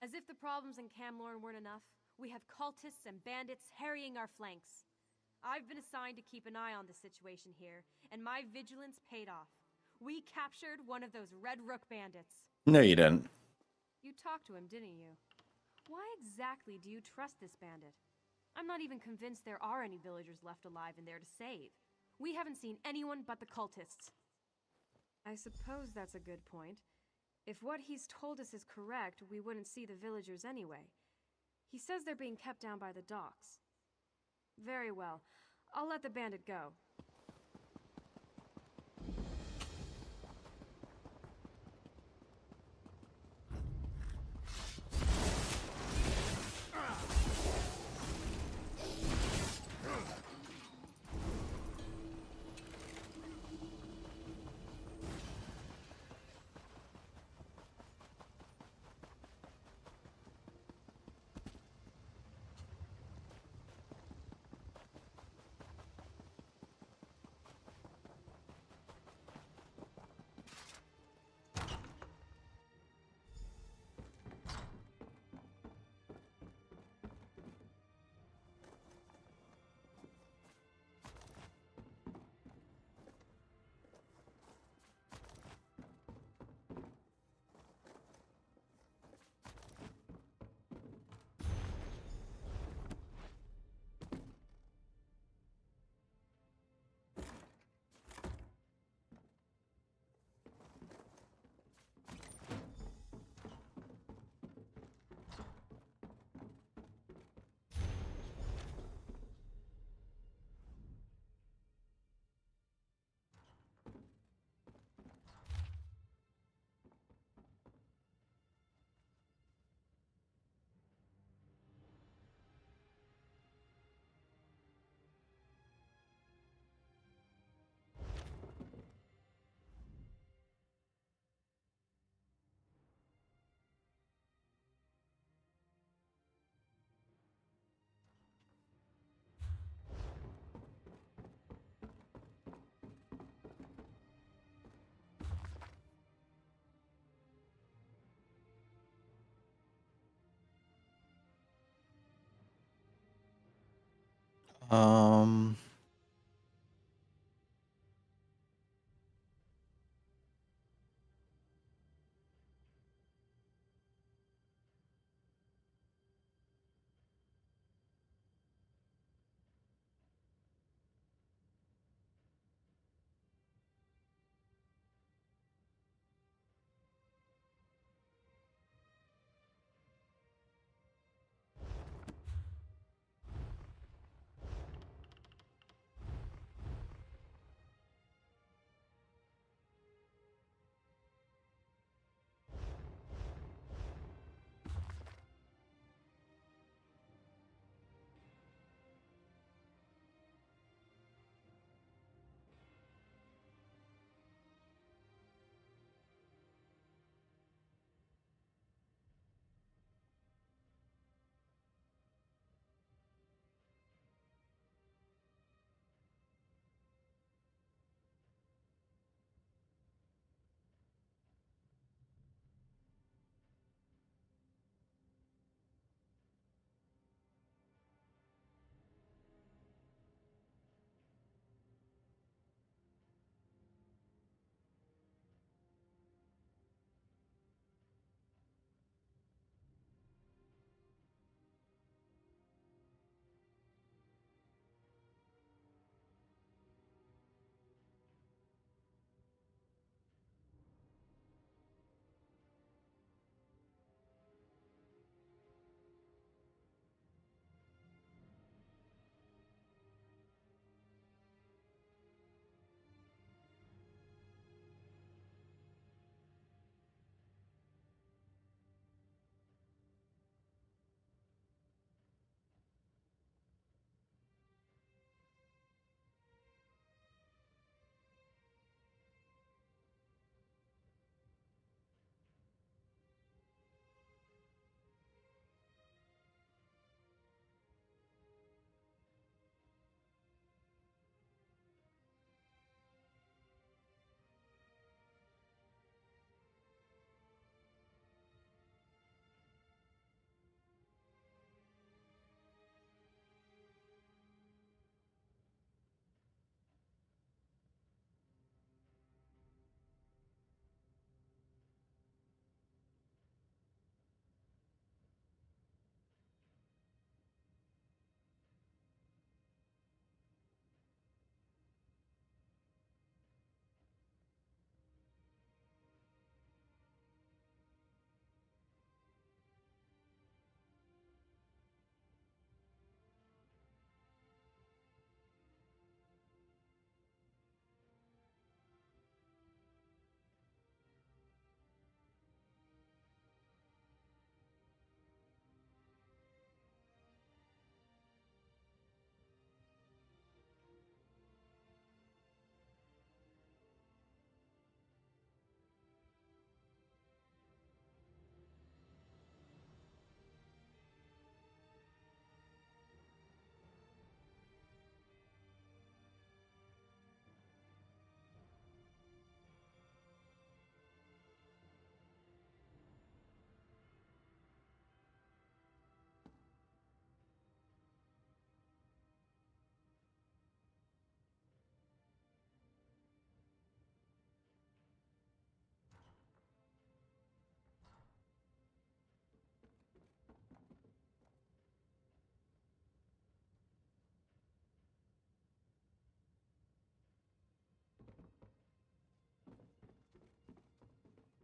As if the problems in Camlorn weren't enough, we have cultists and bandits harrying our flanks. I've been assigned to keep an eye on the situation here, and my vigilance paid off. We captured one of those Red Rook bandits. No, you didn't. You talked to him, didn't you? Why exactly do you trust this bandit? I'm not even convinced there are any villagers left alive in there to save. We haven't seen anyone but the cultists. I suppose that's a good point. If what he's told us is correct, we wouldn't see the villagers anyway. He says they're being kept down by the docks. Very well. I'll let the bandit go. Um.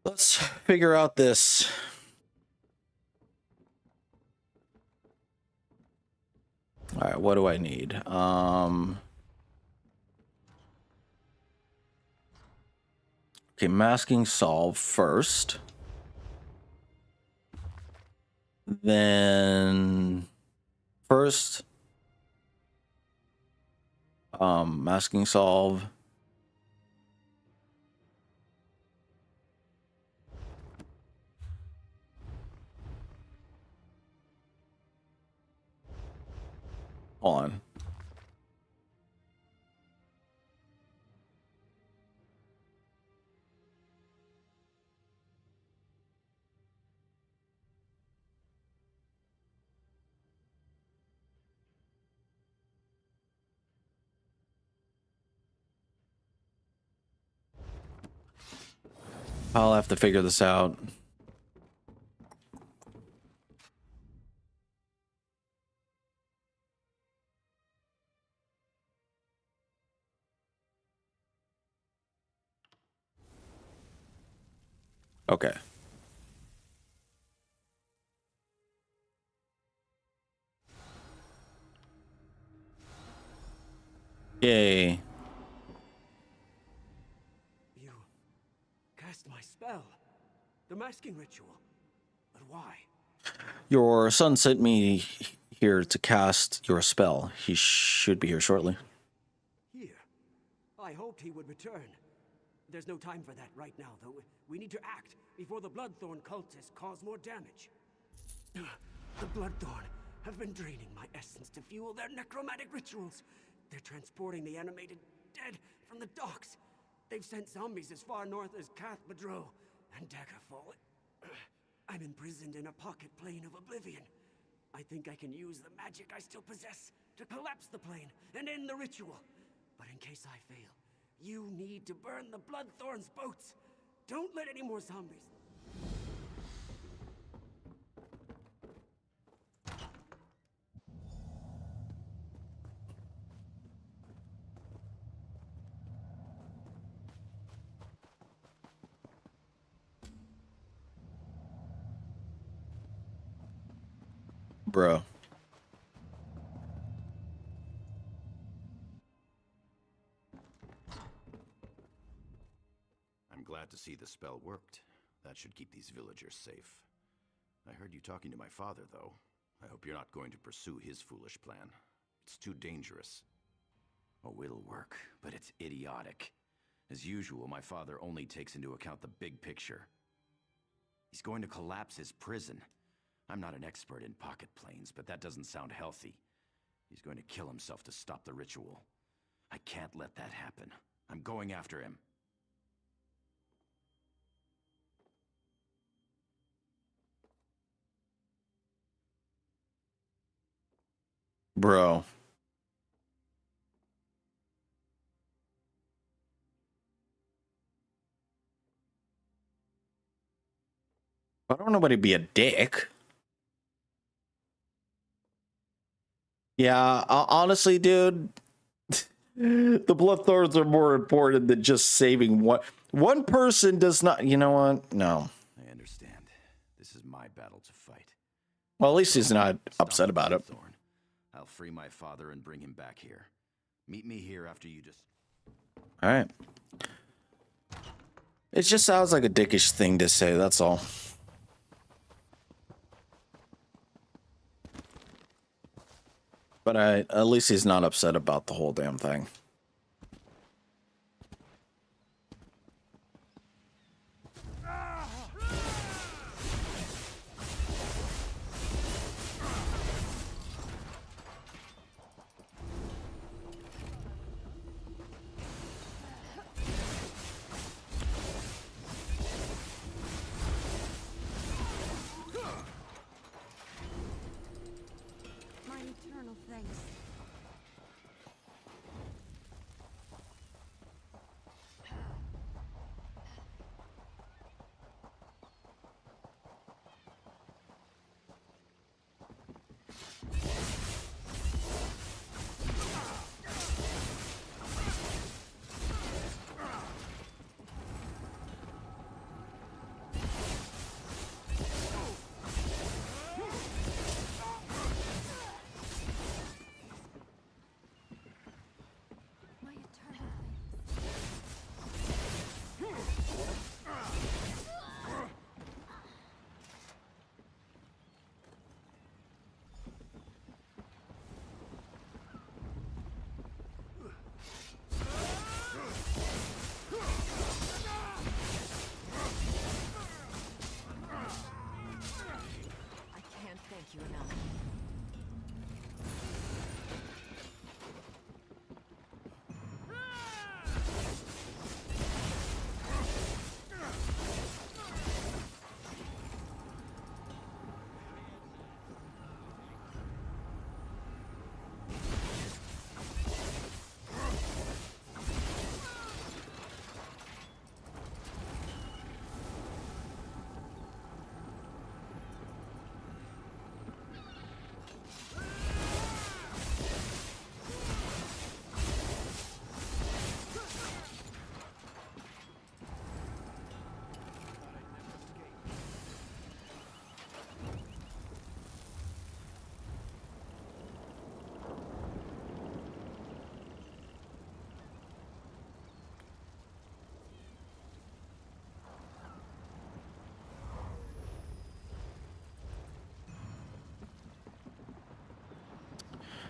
Let's figure out this. All right, what do I need? Okay, masking solve first. Then first masking solve. Hold on. I'll have to figure this out. Okay. Yay. You cast my spell. The masking ritual. But why? Your son sent me here to cast your spell. He should be here shortly. Here. I hoped he would return. There's no time for that right now, though. We need to act before the Bloodthorn cultists cause more damage. The Bloodthorn have been draining my essence to fuel their necromantic rituals. They're transporting the animated dead from the docks. They've sent zombies as far north as Cath Madro and Daggerfall. I'm imprisoned in a pocket plane of oblivion. I think I can use the magic I still possess to collapse the plane and end the ritual. But in case I fail, you need to burn the Bloodthorn's boats. Don't let any more zombies. Bro. I'm glad to see the spell worked. That should keep these villagers safe. I heard you talking to my father, though. I hope you're not going to pursue his foolish plan. It's too dangerous. Oh, it'll work, but it's idiotic. As usual, my father only takes into account the big picture. He's going to collapse his prison. I'm not an expert in pocket planes, but that doesn't sound healthy. He's going to kill himself to stop the ritual. I can't let that happen. I'm going after him. Bro. I don't want nobody to be a dick. Yeah, honestly, dude, the Bloodthorns are more important than just saving one person. Does not, you know what? No. I understand. This is my battle to fight. Well, at least he's not upset about it. I'll free my father and bring him back here. Meet me here after you just... All right. It just sounds like a dickish thing to say, that's all. But at least he's not upset about the whole damn thing. My eternal thanks.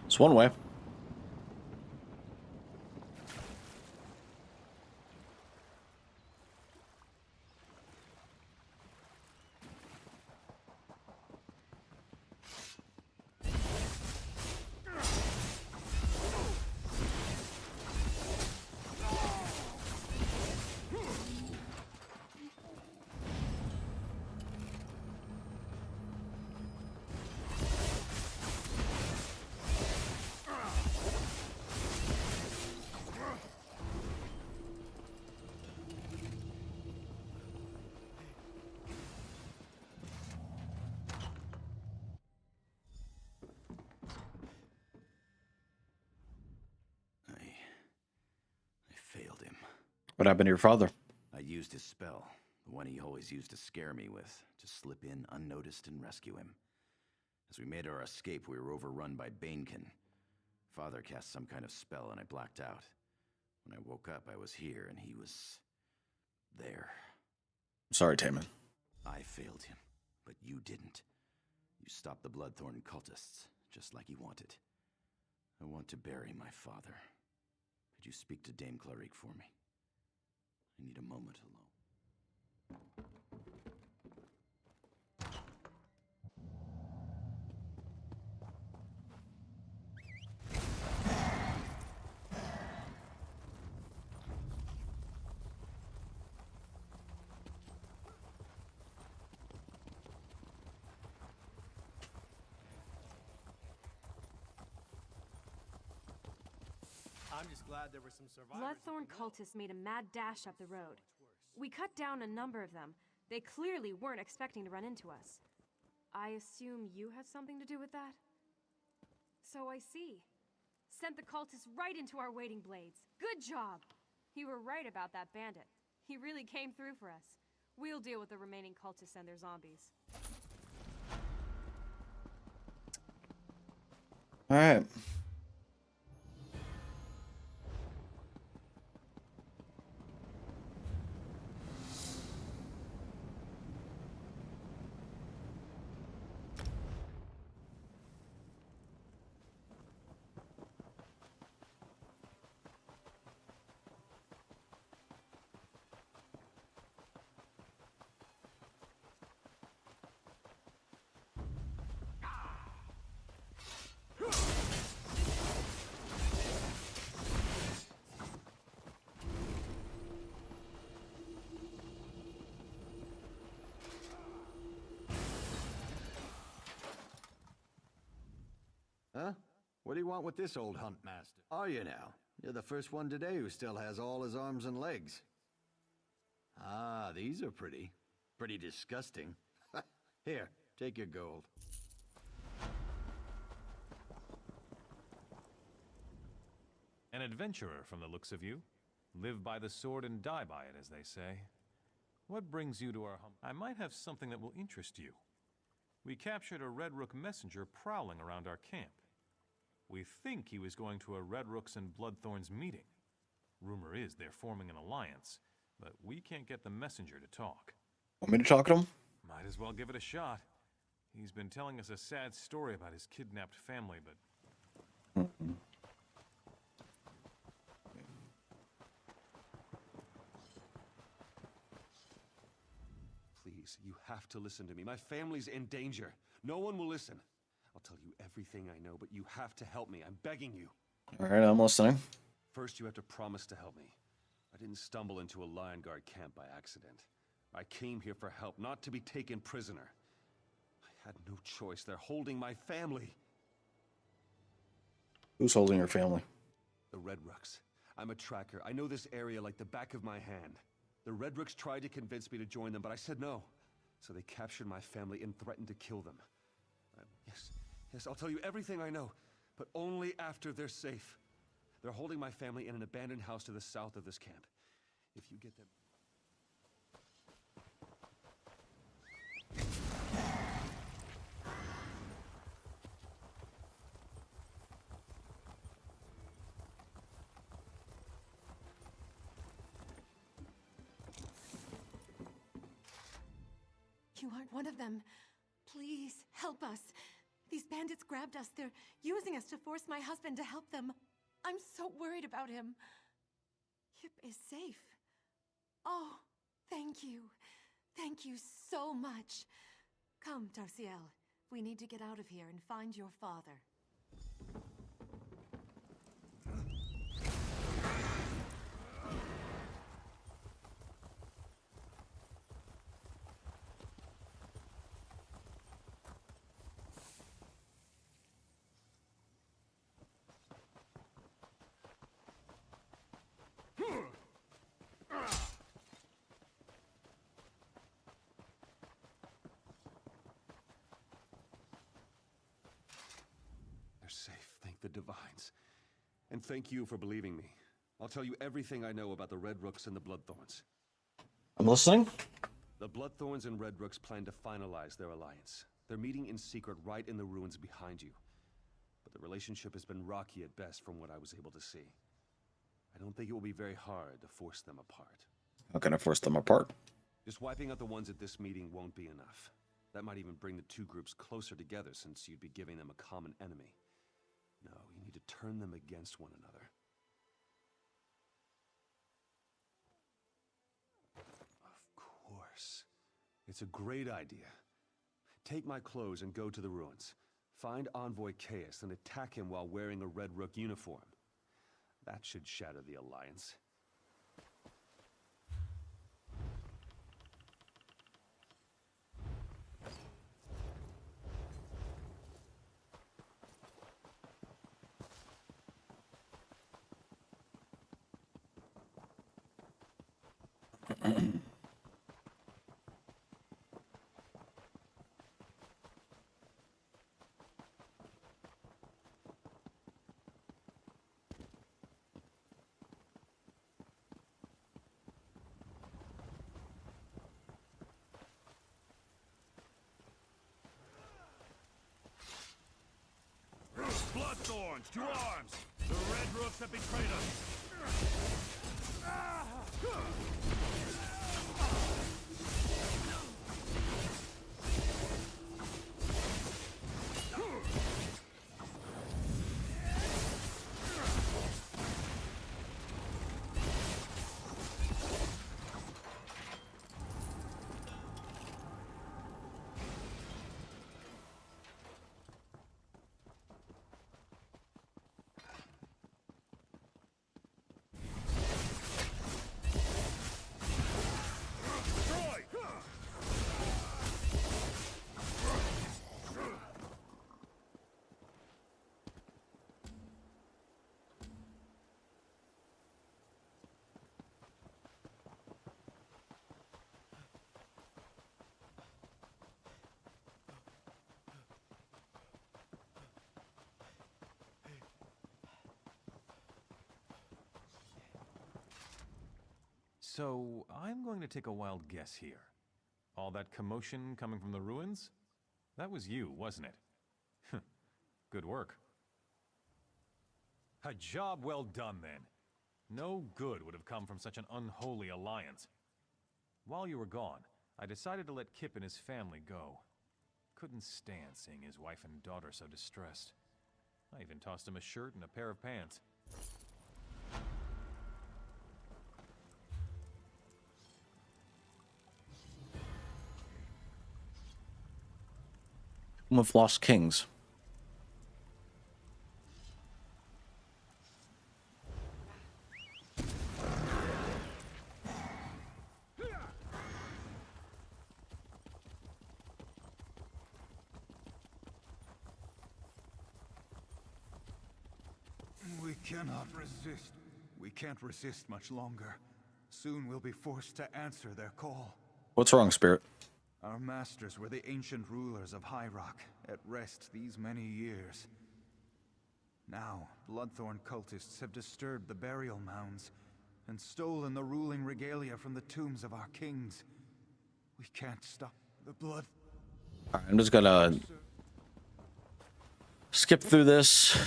It's one way. I failed him. What happened to your father? I used his spell, the one he always used to scare me with, to slip in unnoticed and rescue him. As we made our escape, we were overrun by Banekin. Father cast some kind of spell and I blacked out. When I woke up, I was here and he was there. Sorry, Taman. I failed him, but you didn't. You stopped the Bloodthorn cultists, just like he wanted. I want to bury my father. Could you speak to Dame Clarique for me? I need a moment alone. I'm just glad there were some survivors. Bloodthorn cultists made a mad dash up the road. We cut down a number of them. They clearly weren't expecting to run into us. I assume you had something to do with that? So I see. Sent the cultists right into our waiting blades. Good job! You were right about that bandit. He really came through for us. We'll deal with the remaining cultists and their zombies. Alright. Huh? What do you want with this old hunt master? Are you now? You're the first one today who still has all his arms and legs. Ah, these are pretty. Pretty disgusting. Here, take your gold. An adventurer from the looks of you. Live by the sword and die by it, as they say. What brings you to our home? I might have something that will interest you. We captured a Red Rook messenger prowling around our camp. We think he was going to a Red Rook's and Bloodthorn's meeting. Rumor is they're forming an alliance, but we can't get the messenger to talk. Want me to talk to him? Might as well give it a shot. He's been telling us a sad story about his kidnapped family, but... Please, you have to listen to me. My family's in danger. No one will listen. I'll tell you everything I know, but you have to help me. I'm begging you. Alright, I'm listening. First, you have to promise to help me. I didn't stumble into a Lion Guard camp by accident. I came here for help, not to be taken prisoner. I had no choice. They're holding my family. Who's holding your family? The Red Rooks. I'm a tracker. I know this area like the back of my hand. The Red Rooks tried to convince me to join them, but I said no. So they captured my family and threatened to kill them. Yes, I'll tell you everything I know, but only after they're safe. They're holding my family in an abandoned house to the south of this camp. If you get them... You aren't one of them. Please, help us. These bandits grabbed us. They're using us to force my husband to help them. I'm so worried about him. Kip is safe. Oh, thank you. Thank you so much. Come, Darciel. We need to get out of here and find your father. They're safe, thank the Divines. And thank you for believing me. I'll tell you everything I know about the Red Rooks and the Bloodthorns. I'm listening. The Bloodthorns and Red Rooks plan to finalize their alliance. They're meeting in secret right in the ruins behind you. But the relationship has been rocky at best from what I was able to see. I don't think it will be very hard to force them apart. How can I force them apart? Just wiping out the ones at this meeting won't be enough. That might even bring the two groups closer together since you'd be giving them a common enemy. No, you need to turn them against one another. Of course. It's a great idea. Take my clothes and go to the ruins. Find Envoy Chaos and attack him while wearing a Red Rook uniform. That should shatter the alliance. Bloodthorns, to arms! The Red Rooks have betrayed us! So, I'm going to take a wild guess here. All that commotion coming from the ruins? That was you, wasn't it? Good work. A job well done, then. No good would have come from such an unholy alliance. While you were gone, I decided to let Kip and his family go. Couldn't stand seeing his wife and daughter so distressed. I even tossed him a shirt and a pair of pants. With Lost Kings. We cannot resist. We can't resist much longer. Soon we'll be forced to answer their call. What's wrong, Spirit? Our masters were the ancient rulers of High Rock, at rest these many years. Now, Bloodthorn cultists have disturbed the burial mounds and stolen the ruling regalia from the tombs of our kings. We can't stop the blood. All right, I'm just gonna skip through this.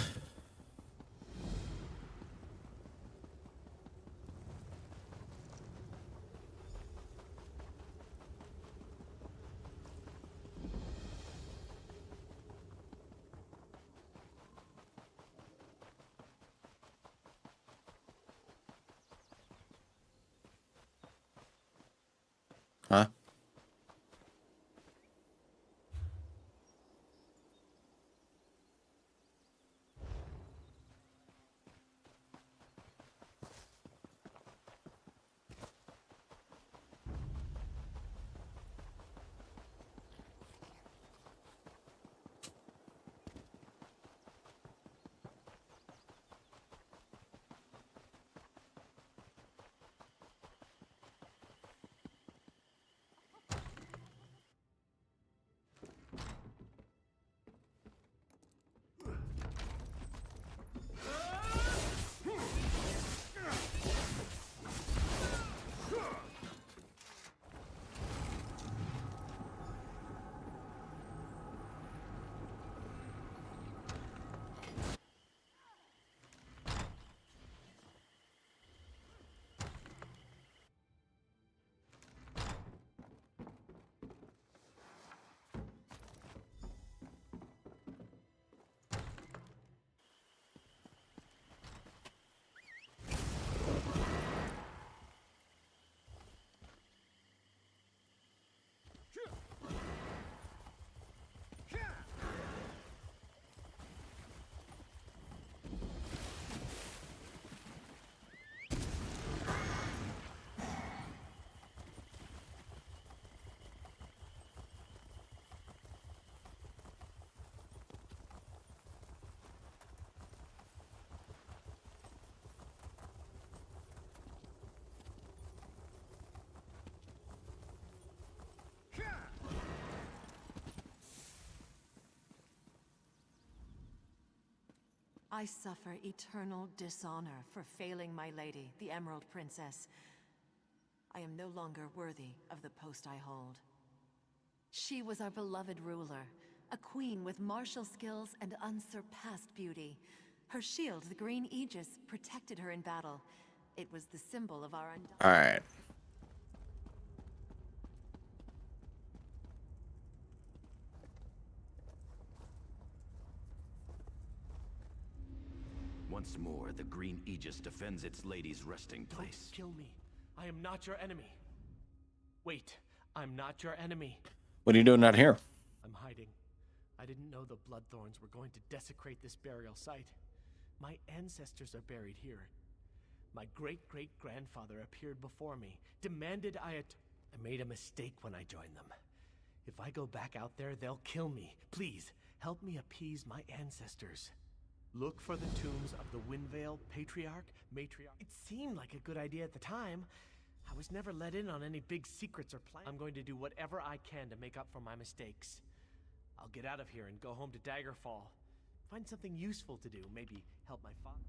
I suffer eternal dishonor for failing my lady, the Emerald Princess. I am no longer worthy of the post I hold. She was our beloved ruler, a queen with martial skills and unsurpassed beauty. Her shield, the green aegis, protected her in battle. It was the symbol of our All right. Once more, the green aegis defends its lady's resting place. Don't kill me. I am not your enemy. Wait, I'm not your enemy. What are you doing out here? I'm hiding. I didn't know the Bloodthorns were going to desecrate this burial site. My ancestors are buried here. My great-great-grandfather appeared before me, demanded I made a mistake when I joined them. If I go back out there, they'll kill me. Please, help me appease my ancestors. Look for the tombs of the Windvale Patriarch, Matriarch. It seemed like a good idea at the time. I was never let in on any big secrets or plans. I'm going to do whatever I can to make up for my mistakes. I'll get out of here and go home to Daggerfall. Find something useful to do, maybe help my father.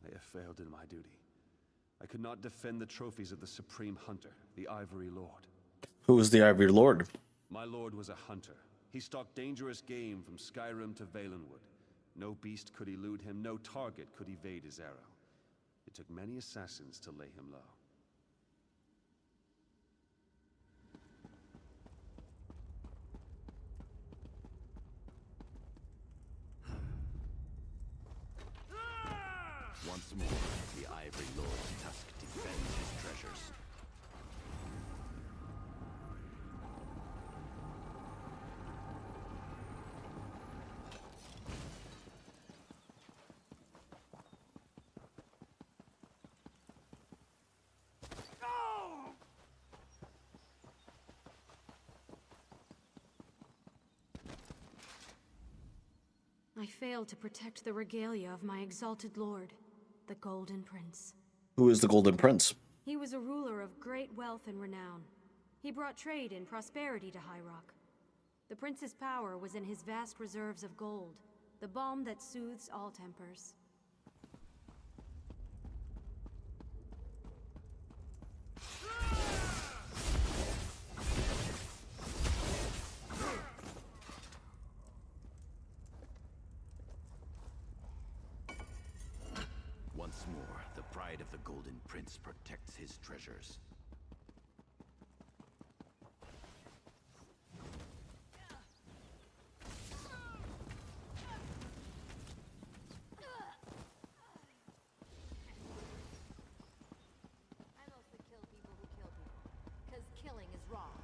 I have failed in my duty. I could not defend the trophies of the Supreme Hunter, the Ivory Lord. Who was the Ivory Lord? My lord was a hunter. He stalked dangerous game from Skyrim to Valenwood. No beast could elude him, no target could evade his arrow. It took many assassins to lay him low. Once more, the Ivory Lord's tusk defends his treasures. I failed to protect the regalia of my exalted lord, the Golden Prince. Who is the Golden Prince? He was a ruler of great wealth and renown. He brought trade and prosperity to High Rock. The prince's power was in his vast reserves of gold, the balm that soothes all tempers. Once more, the pride of the Golden Prince protects his treasures. I mostly kill people who kill people, because killing is wrong.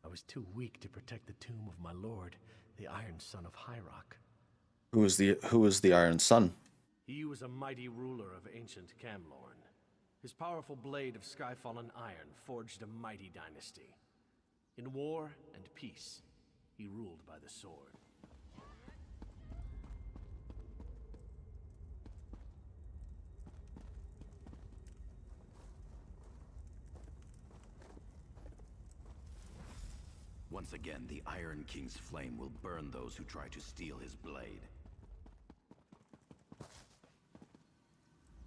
I was too weak to protect the tomb of my lord, the Iron Son of High Rock. Who is the Iron Sun? He was a mighty ruler of ancient Camlorn. His powerful blade of skyfallen iron forged a mighty dynasty. In war and peace, he ruled by the sword. Once again, the Iron King's flame will burn those who try to steal his blade.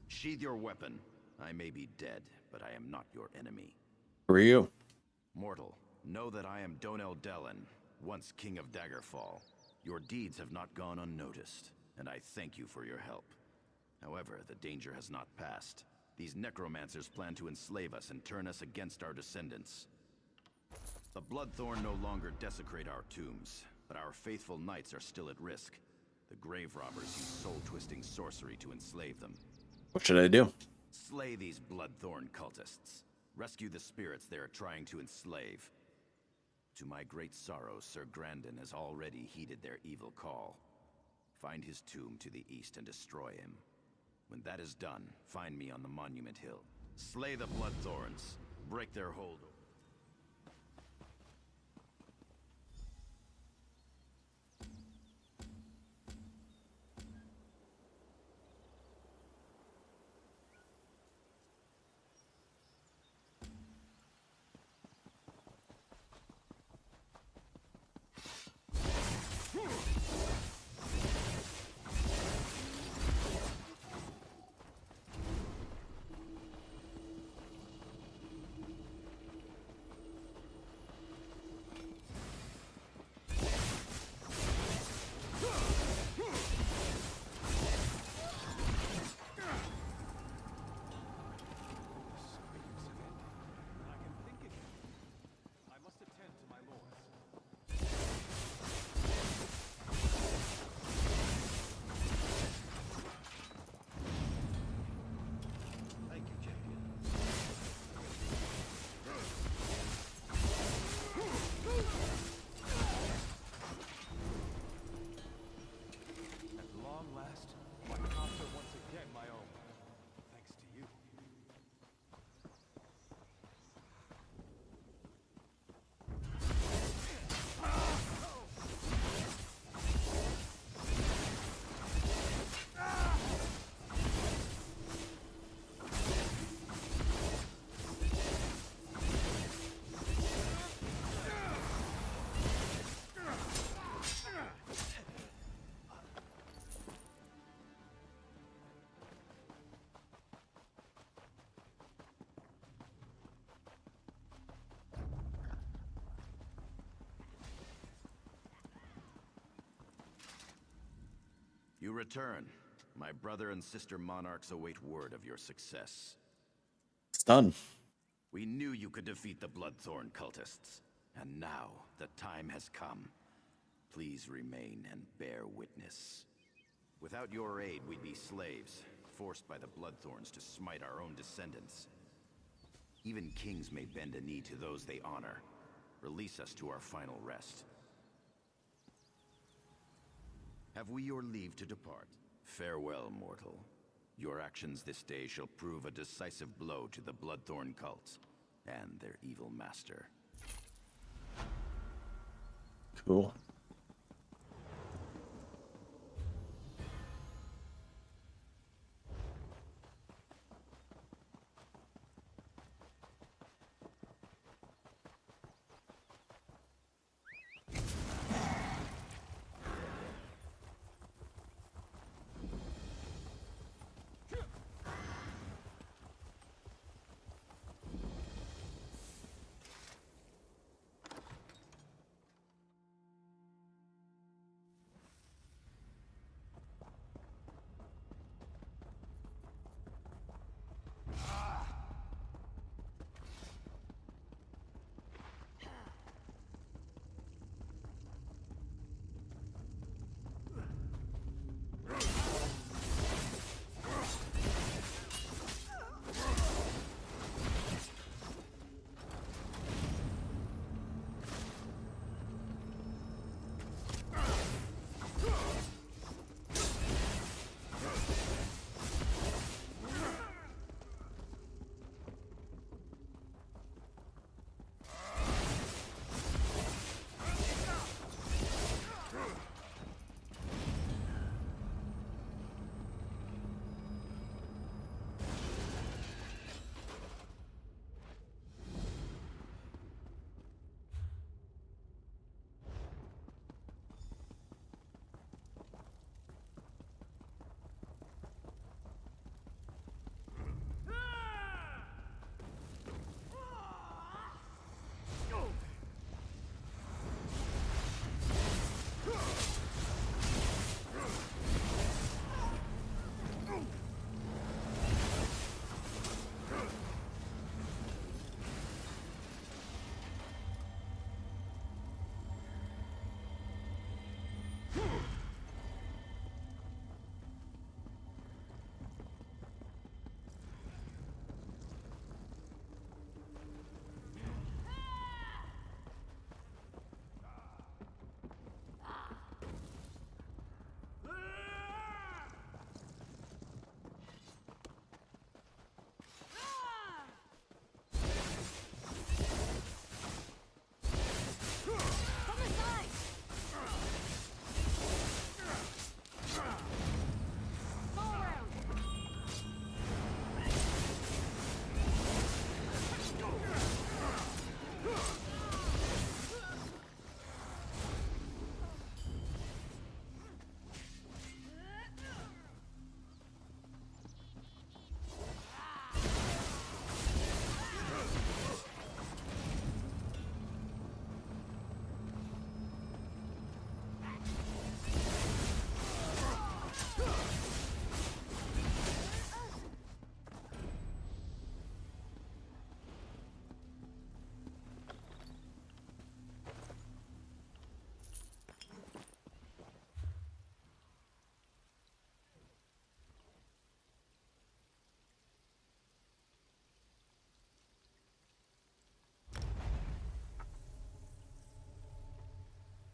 Sheathe your weapon. I may be dead, but I am not your enemy. Who are you? Mortal, know that I am Donel Dellen, once King of Daggerfall. Your deeds have not gone unnoticed, and I thank you for your help. However, the danger has not passed. These necromancers plan to enslave us and turn us against our descendants. The Bloodthorn no longer desecrate our tombs, but our faithful knights are still at risk. The grave robbers use soul-twisting sorcery to enslave them. What should I do? Slay these Bloodthorn cultists. Rescue the spirits they are trying to enslave. To my great sorrow, Sir Grandin has already heeded their evil call. Find his tomb to the east and destroy him. When that is done, find me on the Monument Hill. Slay the Bloodthorns. Break their hold. You return. My brother and sister monarchs await word of your success. It's done. We knew you could defeat the Bloodthorn cultists. And now, the time has come. Please remain and bear witness. Without your aid, we'd be slaves, forced by the Bloodthorns to smite our own descendants. Even kings may bend a knee to those they honor. Release us to our final rest. Have we your leave to depart? Farewell, mortal. Your actions this day shall prove a decisive blow to the Bloodthorn cult and their evil master. Cool.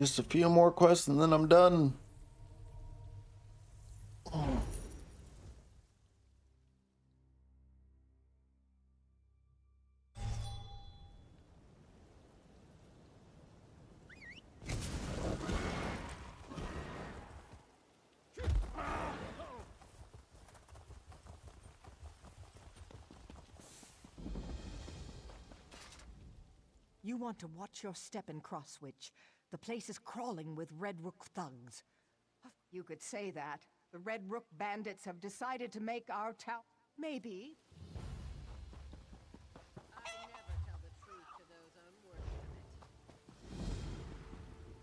Just a few more quests and then I'm done. You want to watch your step in Crosswitch. The place is crawling with Red Rook thugs. You could say that. The Red Rook bandits have decided to make our town... Maybe.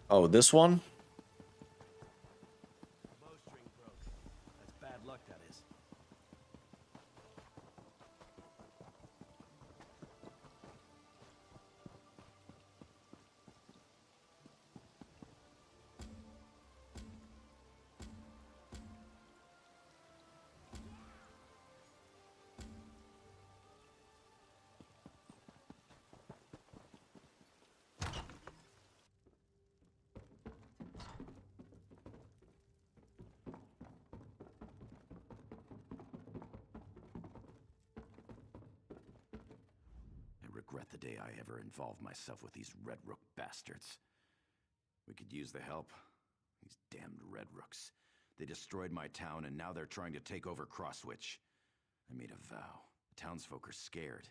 Oh, this one? Bowstring broke. That's bad luck, that is. Regret the day I ever involved myself with these Red Rook bastards. We could use the help. These damned Red Rooks. They destroyed my town and now they're trying to take over Crosswitch. I made a vow. The townsfolk are scared.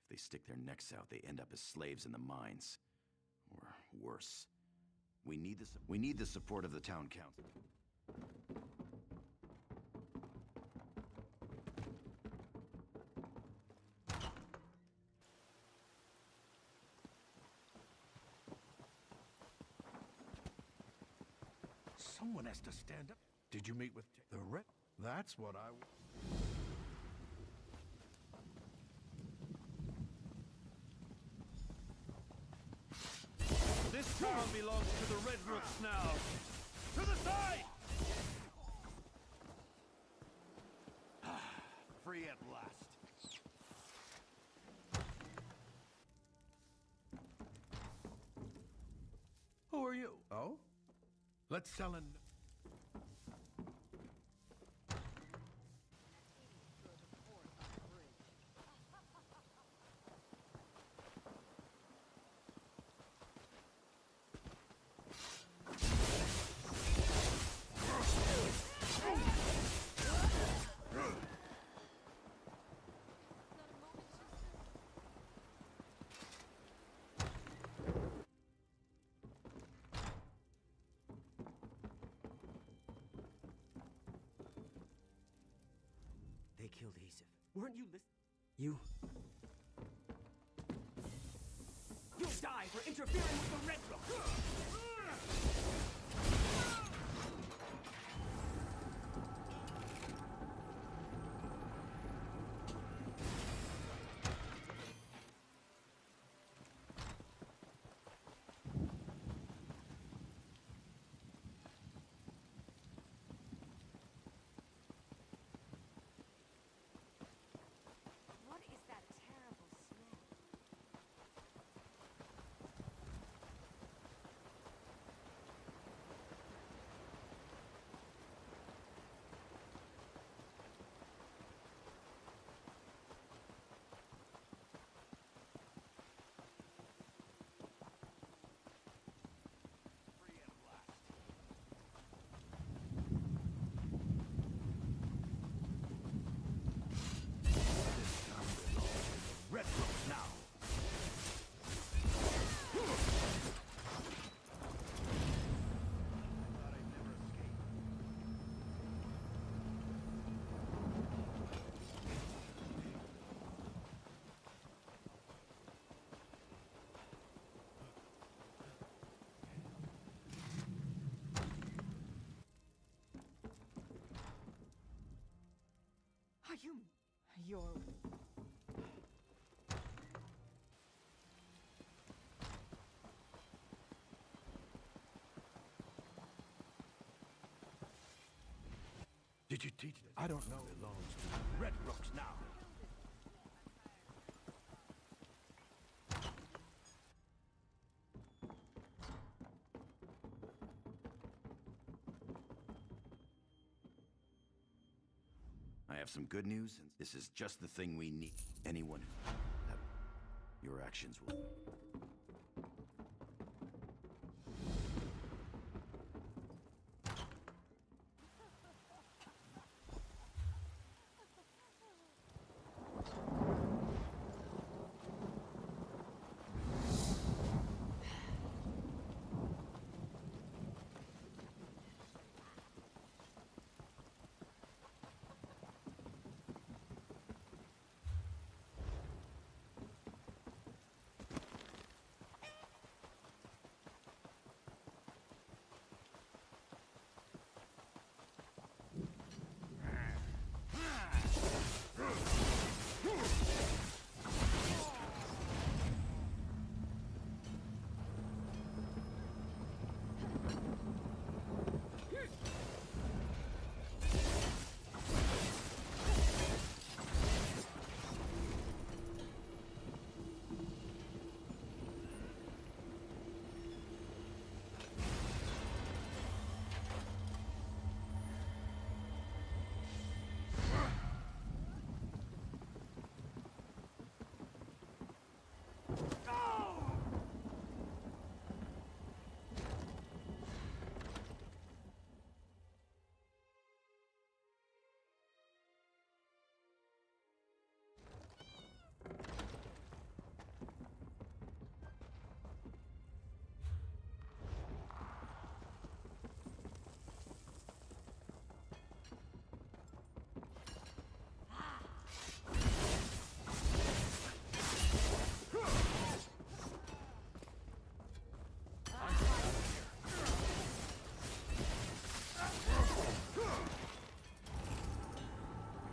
If they stick their necks out, they end up as slaves in the mines. Or worse. We need the support of the town council. Someone has to stand up. Did you meet with the Red? That's what I... This town belongs to the Red Rooks now. To the side! Free at last. Who are you? Oh? Let's sell an... They killed Asif. Weren't you listening? You... You'll die for interfering with the Red Rook! What is that terrible smell? Red Rooks now. Are you... You're... Did you teach it? I don't know. Belongs to the Red Rooks now. I have some good news, and this is just the thing we need. Anyone that your actions will...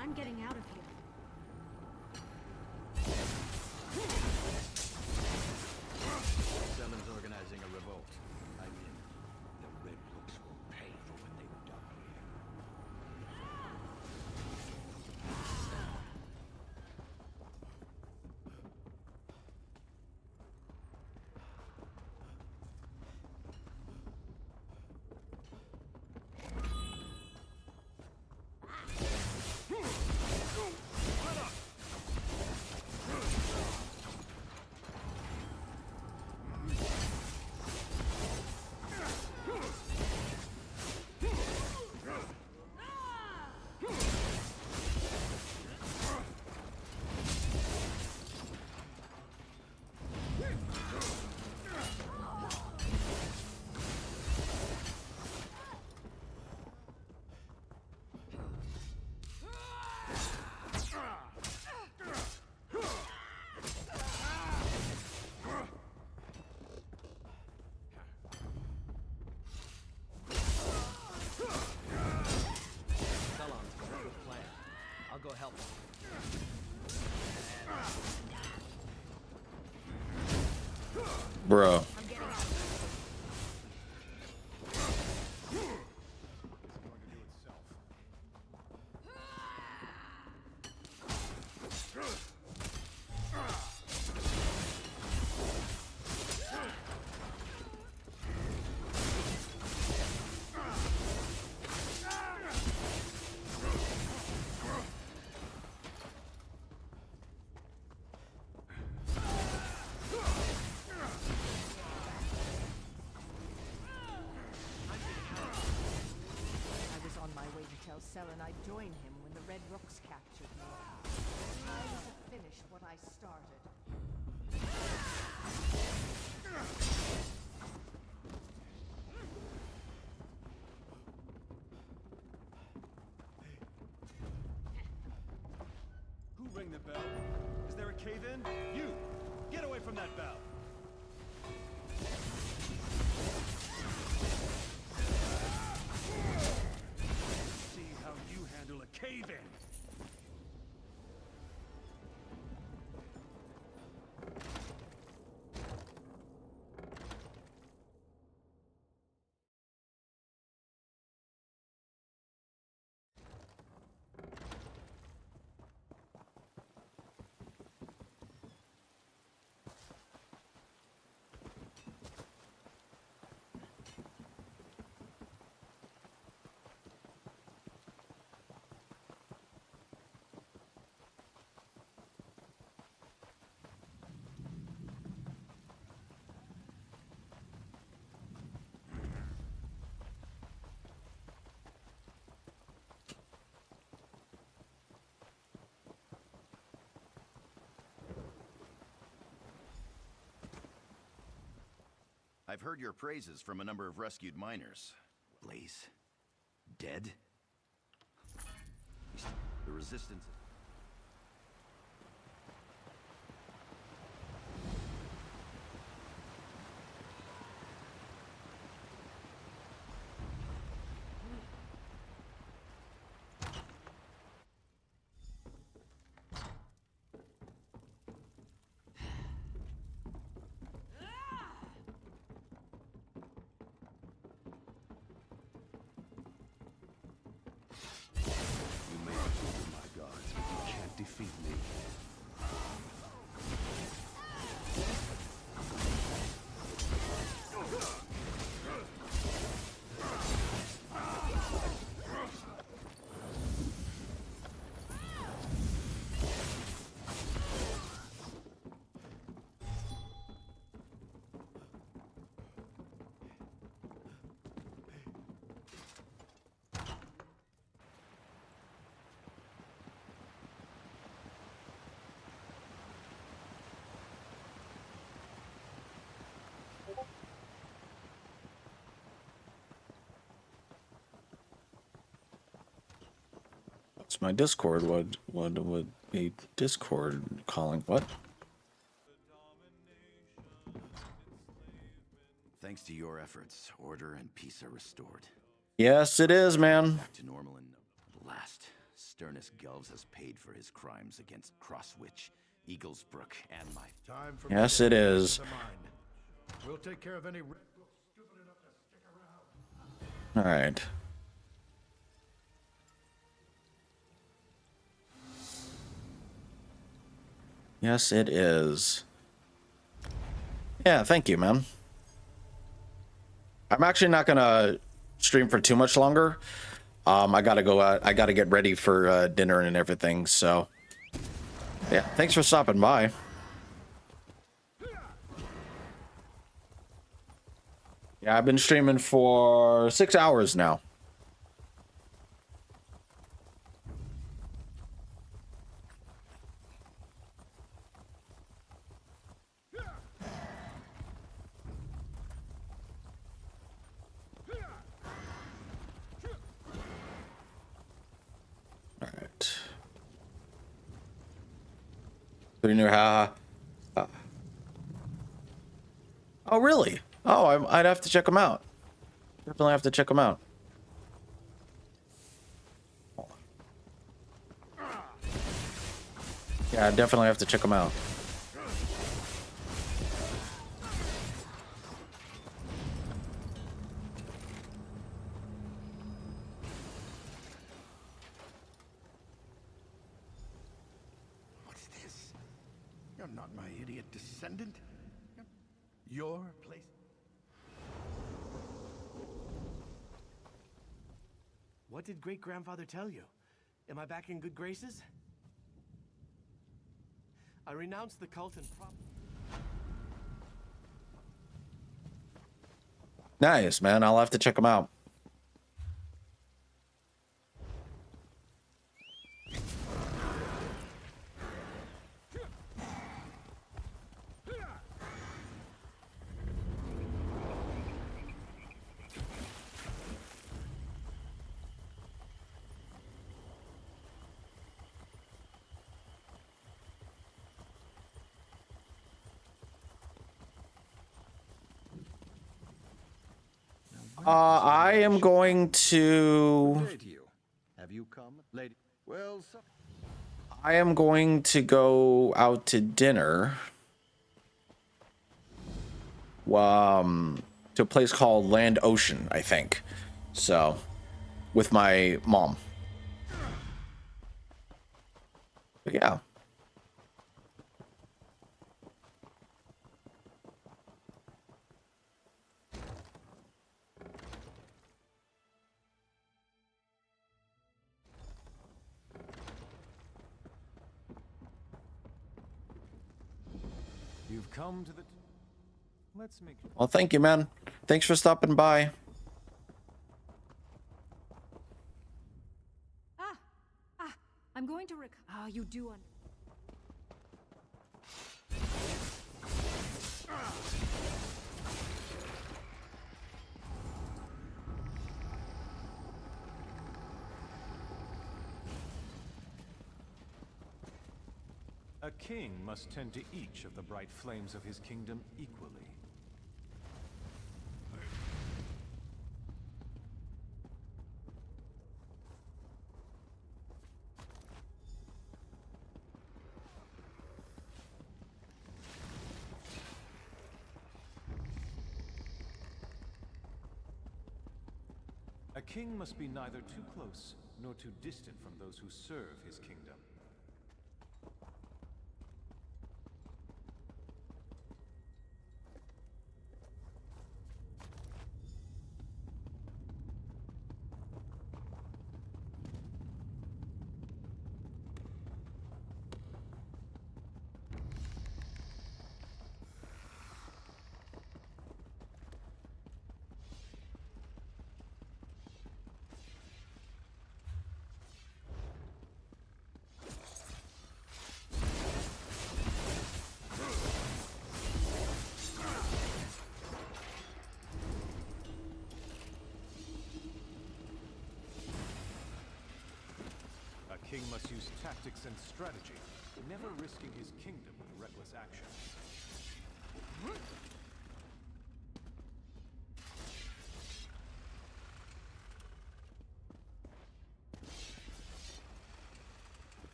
I'm getting out of here. Someone's organizing a revolt. I'm in. The Red Rooks will pay for what they've done. Go help him. Bro. Selin I'd join him when the Red Rooks captured me. Time to finish what I started. Who rang the bell? Is there a cave-in? You! Get away from that bell! Cave-in! I've heard your praises from a number of rescued miners. Blaze? Dead? The resistance... Defeat me. It's my Discord. What would be Discord calling? What? Thanks to your efforts, order and peace are restored. Yes, it is, man. Back to normal and at last, Sternus Gelves has paid for his crimes against Crosswitch, Eaglesbrook, and my... Time for Yes, it is. We'll take care of any... All right. Yes, it is. Yeah, thank you, man. I'm actually not gonna stream for too much longer. I gotta go out. I gotta get ready for dinner and everything. So, yeah, thanks for stopping by. Yeah, I've been streaming for 6 hours now. Oh, really? Oh, I'd have to check them out. Definitely have to check them out. Yeah, I definitely have to check them out. What's this? You're not my idiot descendant. Your place. What did great-grandfather tell you? Am I back in good graces? I renounced the cult and Nice, man. I'll have to check them out. I am going to... Have you come, lady? Well, I am going to go out to dinner. To a place called Land Ocean, I think. So, with my mom. But yeah. You've come to the... Let's make... Well, thank you, man. Thanks for stopping by. I'm going to you do A king must tend to each of the bright flames of his kingdom equally. A king must be neither too close nor too distant from those who serve his kingdom. A king must use tactics and strategy, never risking his kingdom with reckless actions.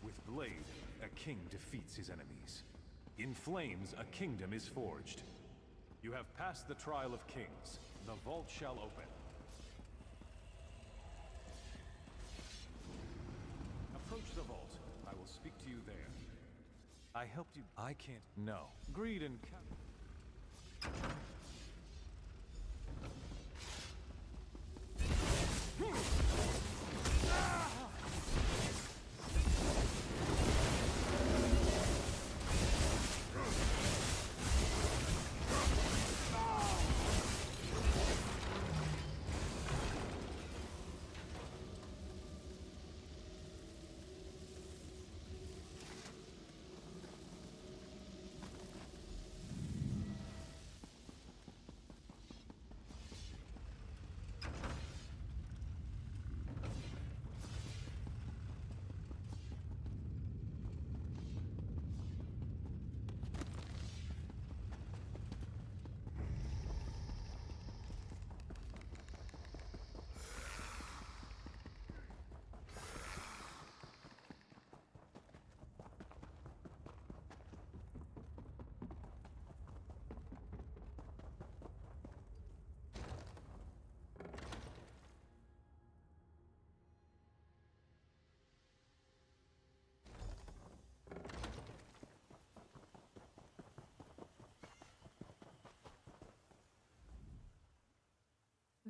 With blade, a king defeats his enemies. In flames, a kingdom is forged. You have passed the trial of kings. The vault shall open. Approach the vault. I will speak to you there. I helped you. I can't. No. Greed and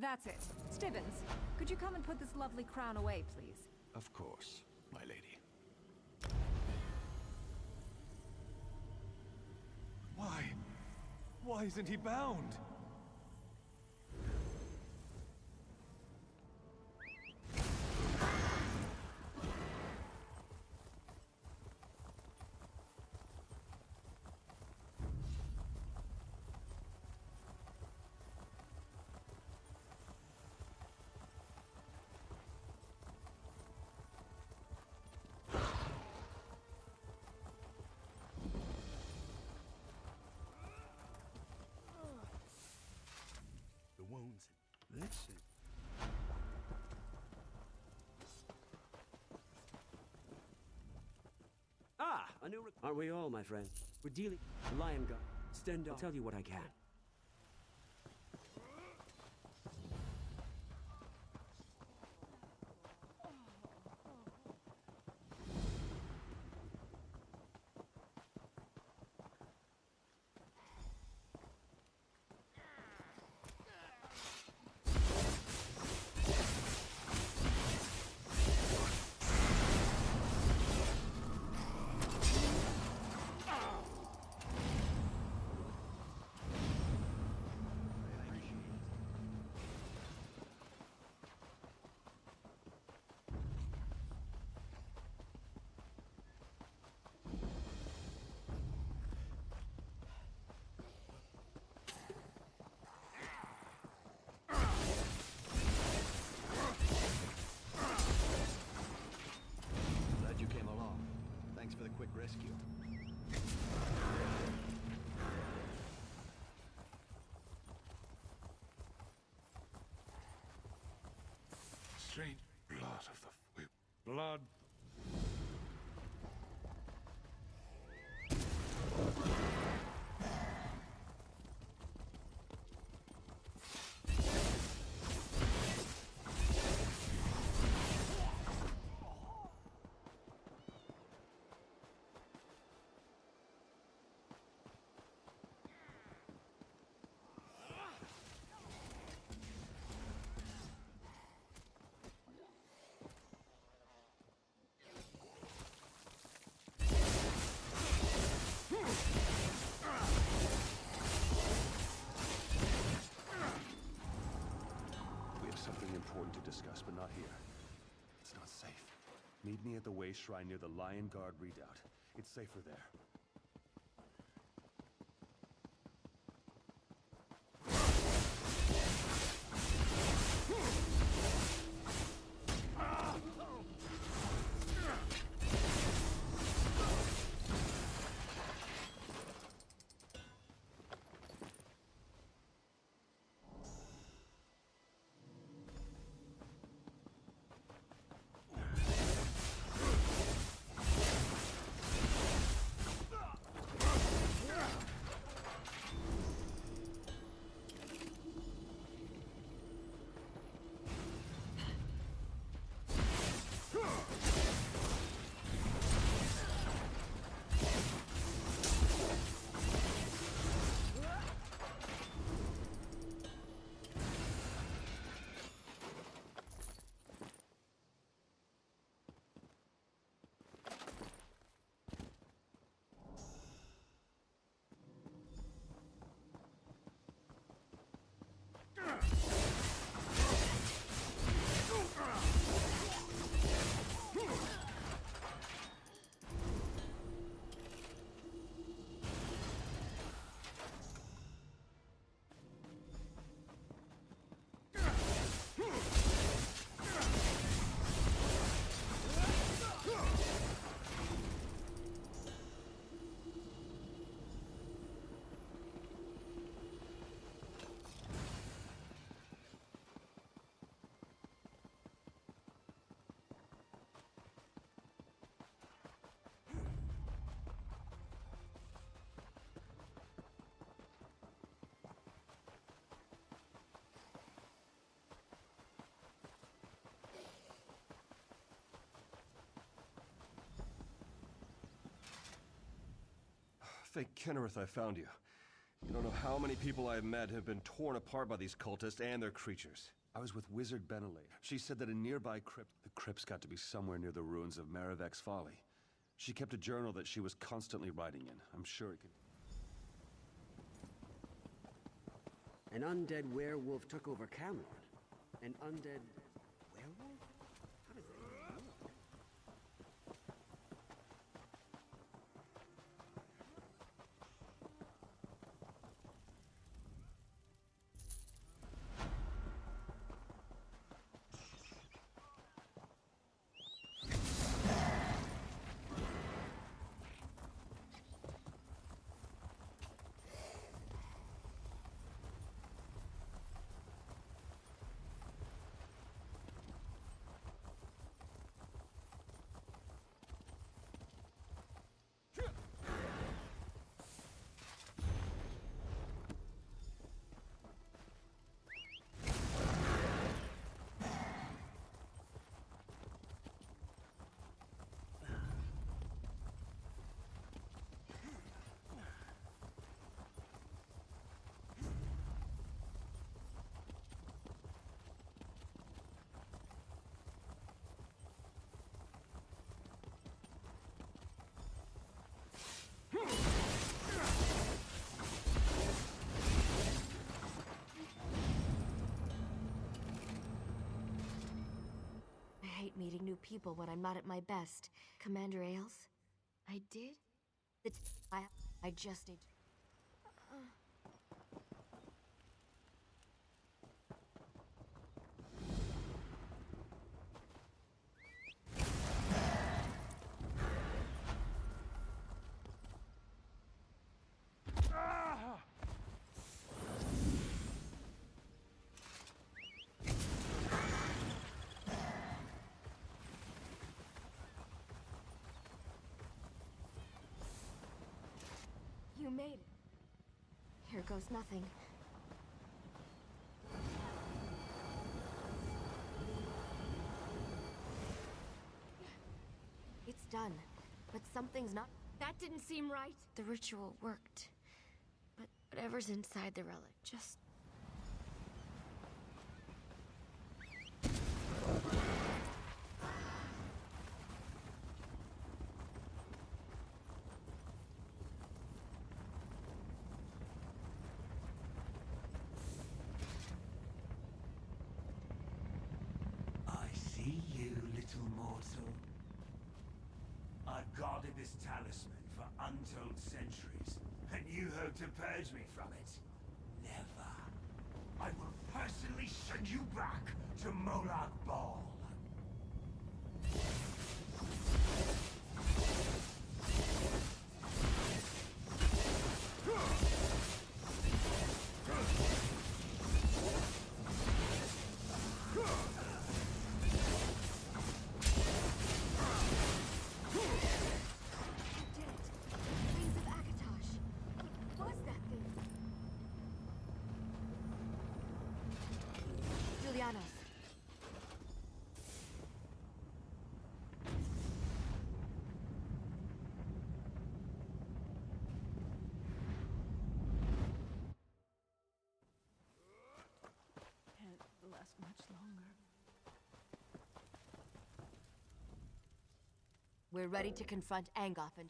That's it. Stibbons, could you come and put this lovely crown away, please? Of course, my lady. Why? Why isn't he bound? Wounds. Let's see. Ah, a new. Aren't we all, my friend? We're dealing. Lion guard. Stand up. I'll tell you what I can. rescue. Strange blood of the blood. Something important to discuss, but not here. It's not safe. Meet me at the Way Shrine near the Lion Guard redoubt. It's safer there. Thank Kennereth I found you. You don't know how many people I have met have been torn apart by these cultists and their creatures. I was with Wizard Benelete. She said that a nearby crypt... The crypt's got to be somewhere near the ruins of Maravek's Folly. She kept a journal that she was constantly writing in. I'm sure it can... An undead werewolf took over Camelot. An undead... werewolf? How does that even work? I hate meeting new people when I'm not at my best. Commander Ailes? I did? I just need... Here goes nothing. It's done, but something's not... That didn't seem right. The ritual worked, but whatever's inside the relic just... I see you, little mortal. I've guarded this talisman for untold centuries, and you hope to purge me from it? Never. I will personally send you back to Molag Bal. Wings of Akatosh. What was that thing? Julianos. Can't last much longer. We're ready to confront Angoth and...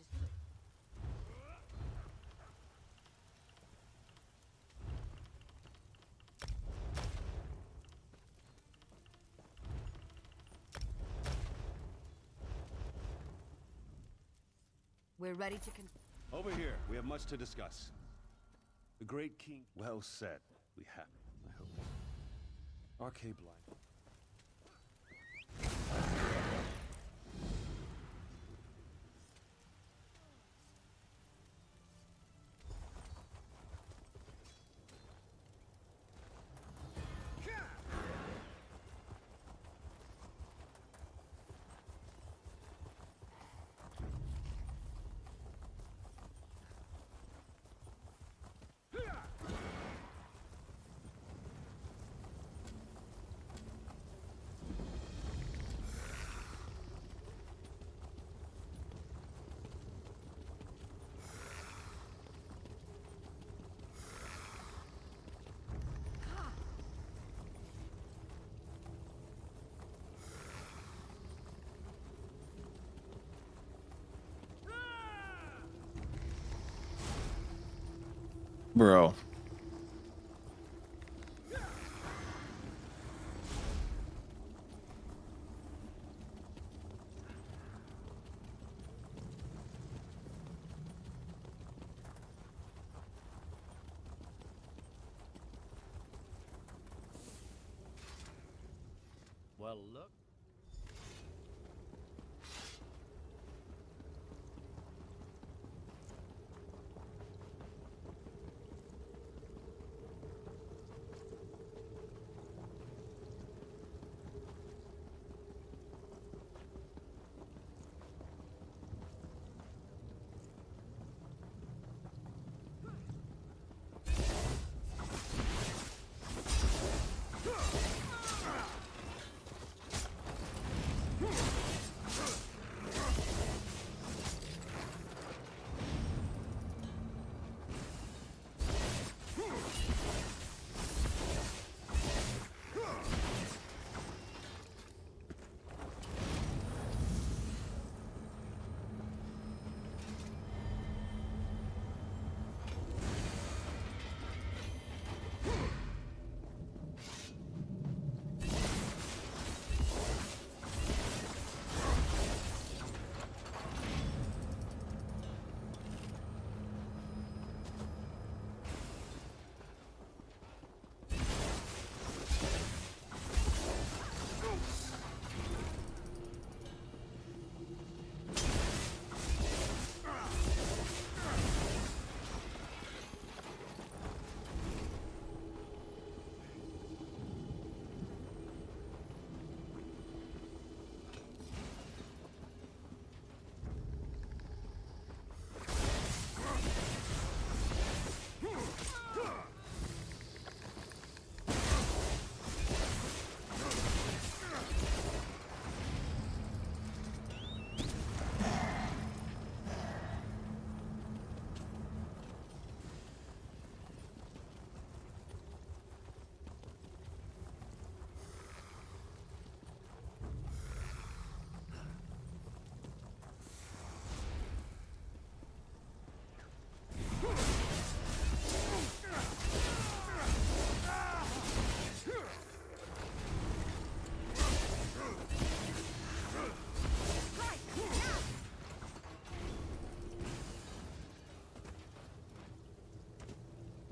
We're ready to Over here, we have much to discuss. The Great King... Well said. We have, I hope. Arcade Blind. Bro. Well, look.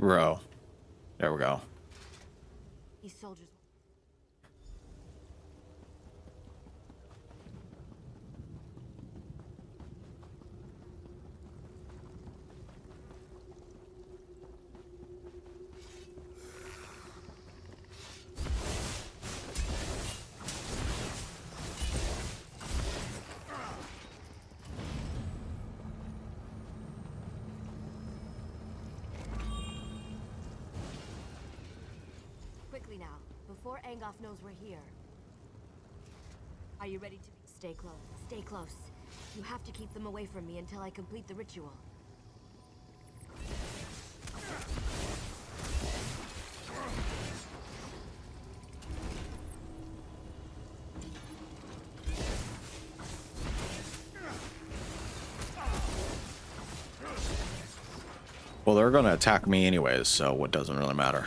row. There we go. These soldiers. Quickly now, before Angoff knows we're here. Are you ready to stay close? Stay close. You have to keep them away from me until I complete the ritual. Well, they're going to attack me anyways, so it doesn't really matter.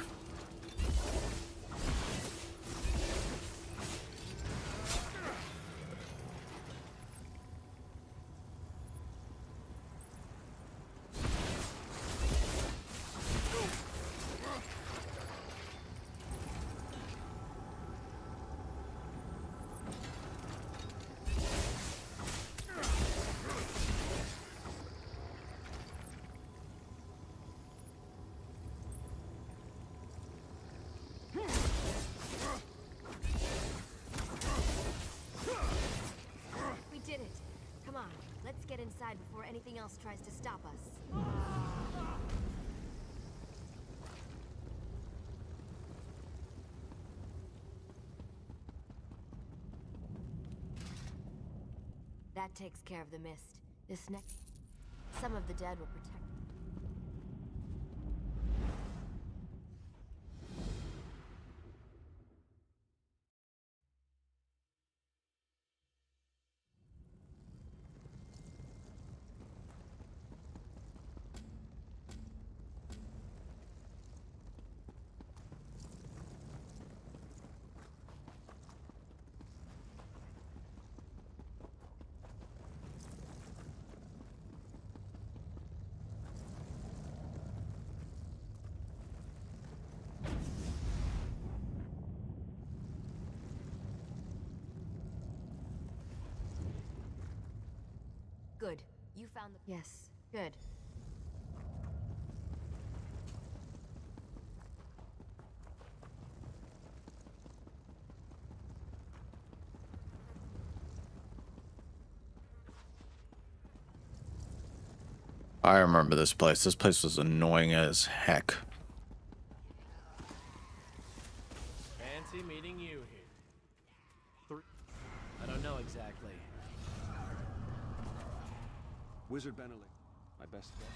We did it. Come on, let's get inside before anything else tries to stop us. That takes care of the mist. This next... Some of the dead were protected. Good. You found the... Yes. Good. I remember this place. This place was annoying as heck. Fancy meeting you here. I don't know exactly. Wizard Benelli, my best bet.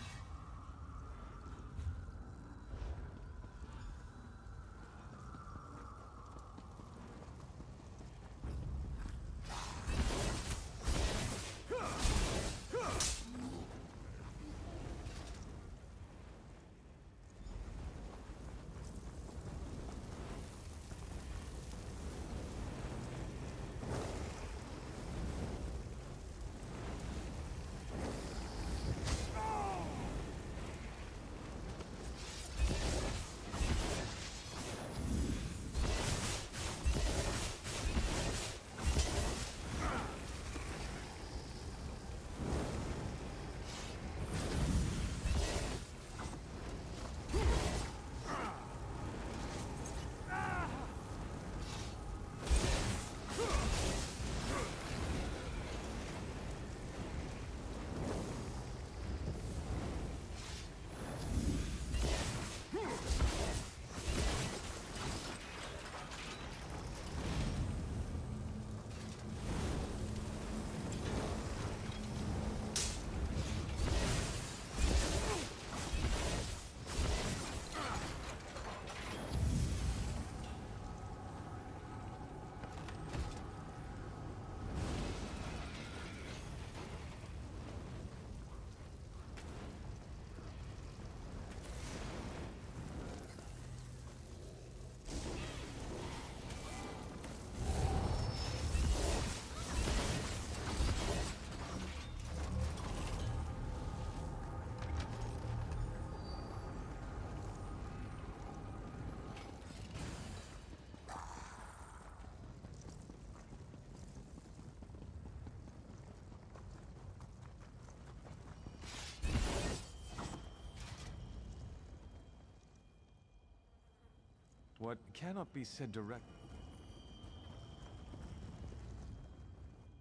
what cannot be said direct.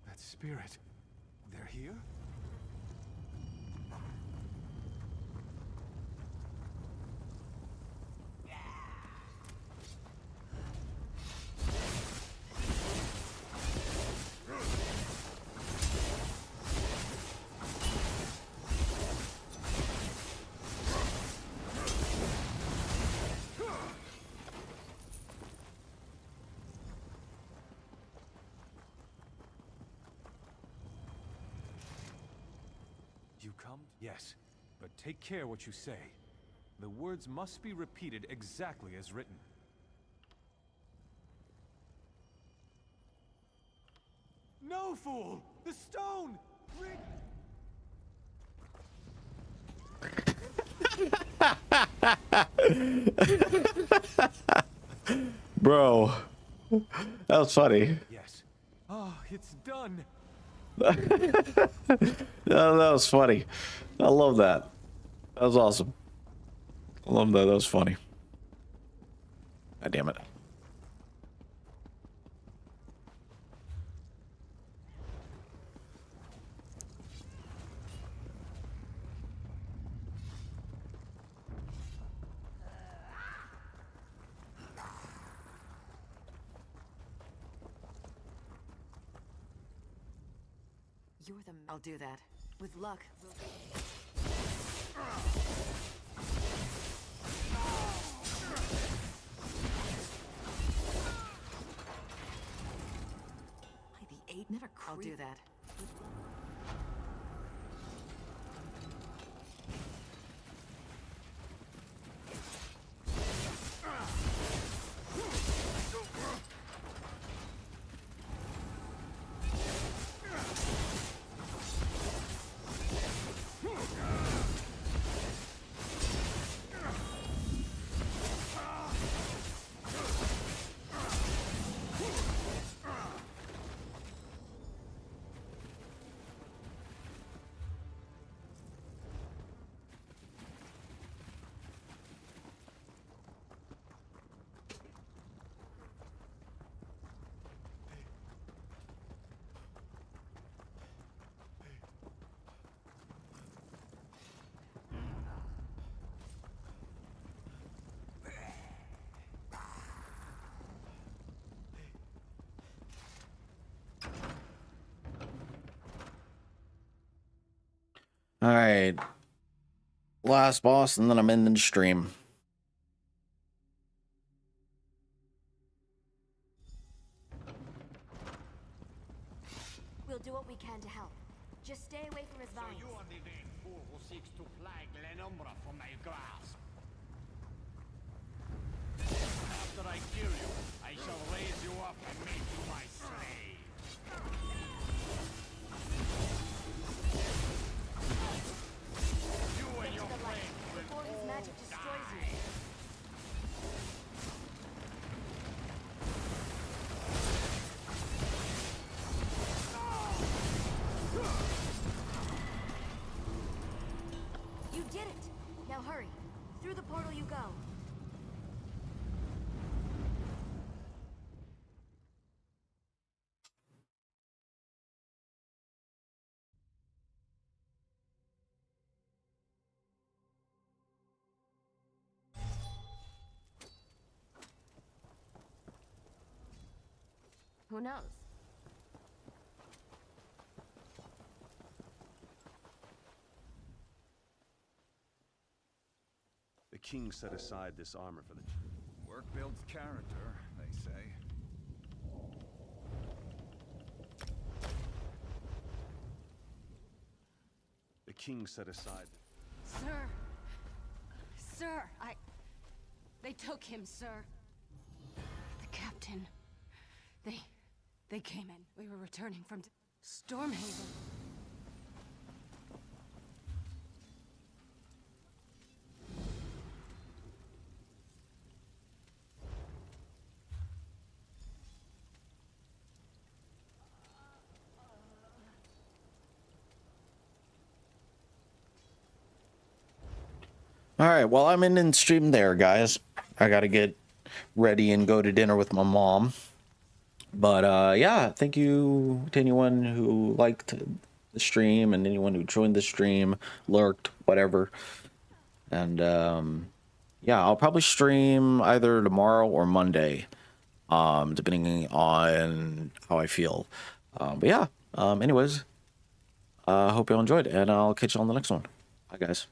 That spirit, they're here? You come? Yes, but take care what you say. The words must be repeated exactly as written. No, fool! The stone! Bro, that was funny. Yes. Oh, it's done. That was funny. I love that. That was awesome. I love that. That was funny. God damn it. You're the... I'll do that. With luck, we'll... By the eight, never creep. I'll do that. All right. Last boss, and then I'm ending the stream. We'll do what we can to help. Just stay away from his vines. So you are the vain fool who seeks to fly Glenumbra from my grasp. After I kill you, I shall raise you up and make you my slave. You and your friends will before his magic destroys you. You did it! Now hurry. Through the portal you go. Who knows? The king set aside this armor for the... Work builds character, they say. The king set aside... Sir! Sir, They took him, sir. The captain. They came in. We were returning from Stormhaven. All right, well, I'm in stream there, guys. I gotta get ready and go to dinner with my mom. But yeah, thank you to anyone who liked the stream and anyone who joined the stream, lurked, whatever. And yeah, I'll probably stream either tomorrow or Monday, depending on how I feel. But yeah, anyways, I hope you all enjoyed, and I'll catch you on the next one. Bye, guys.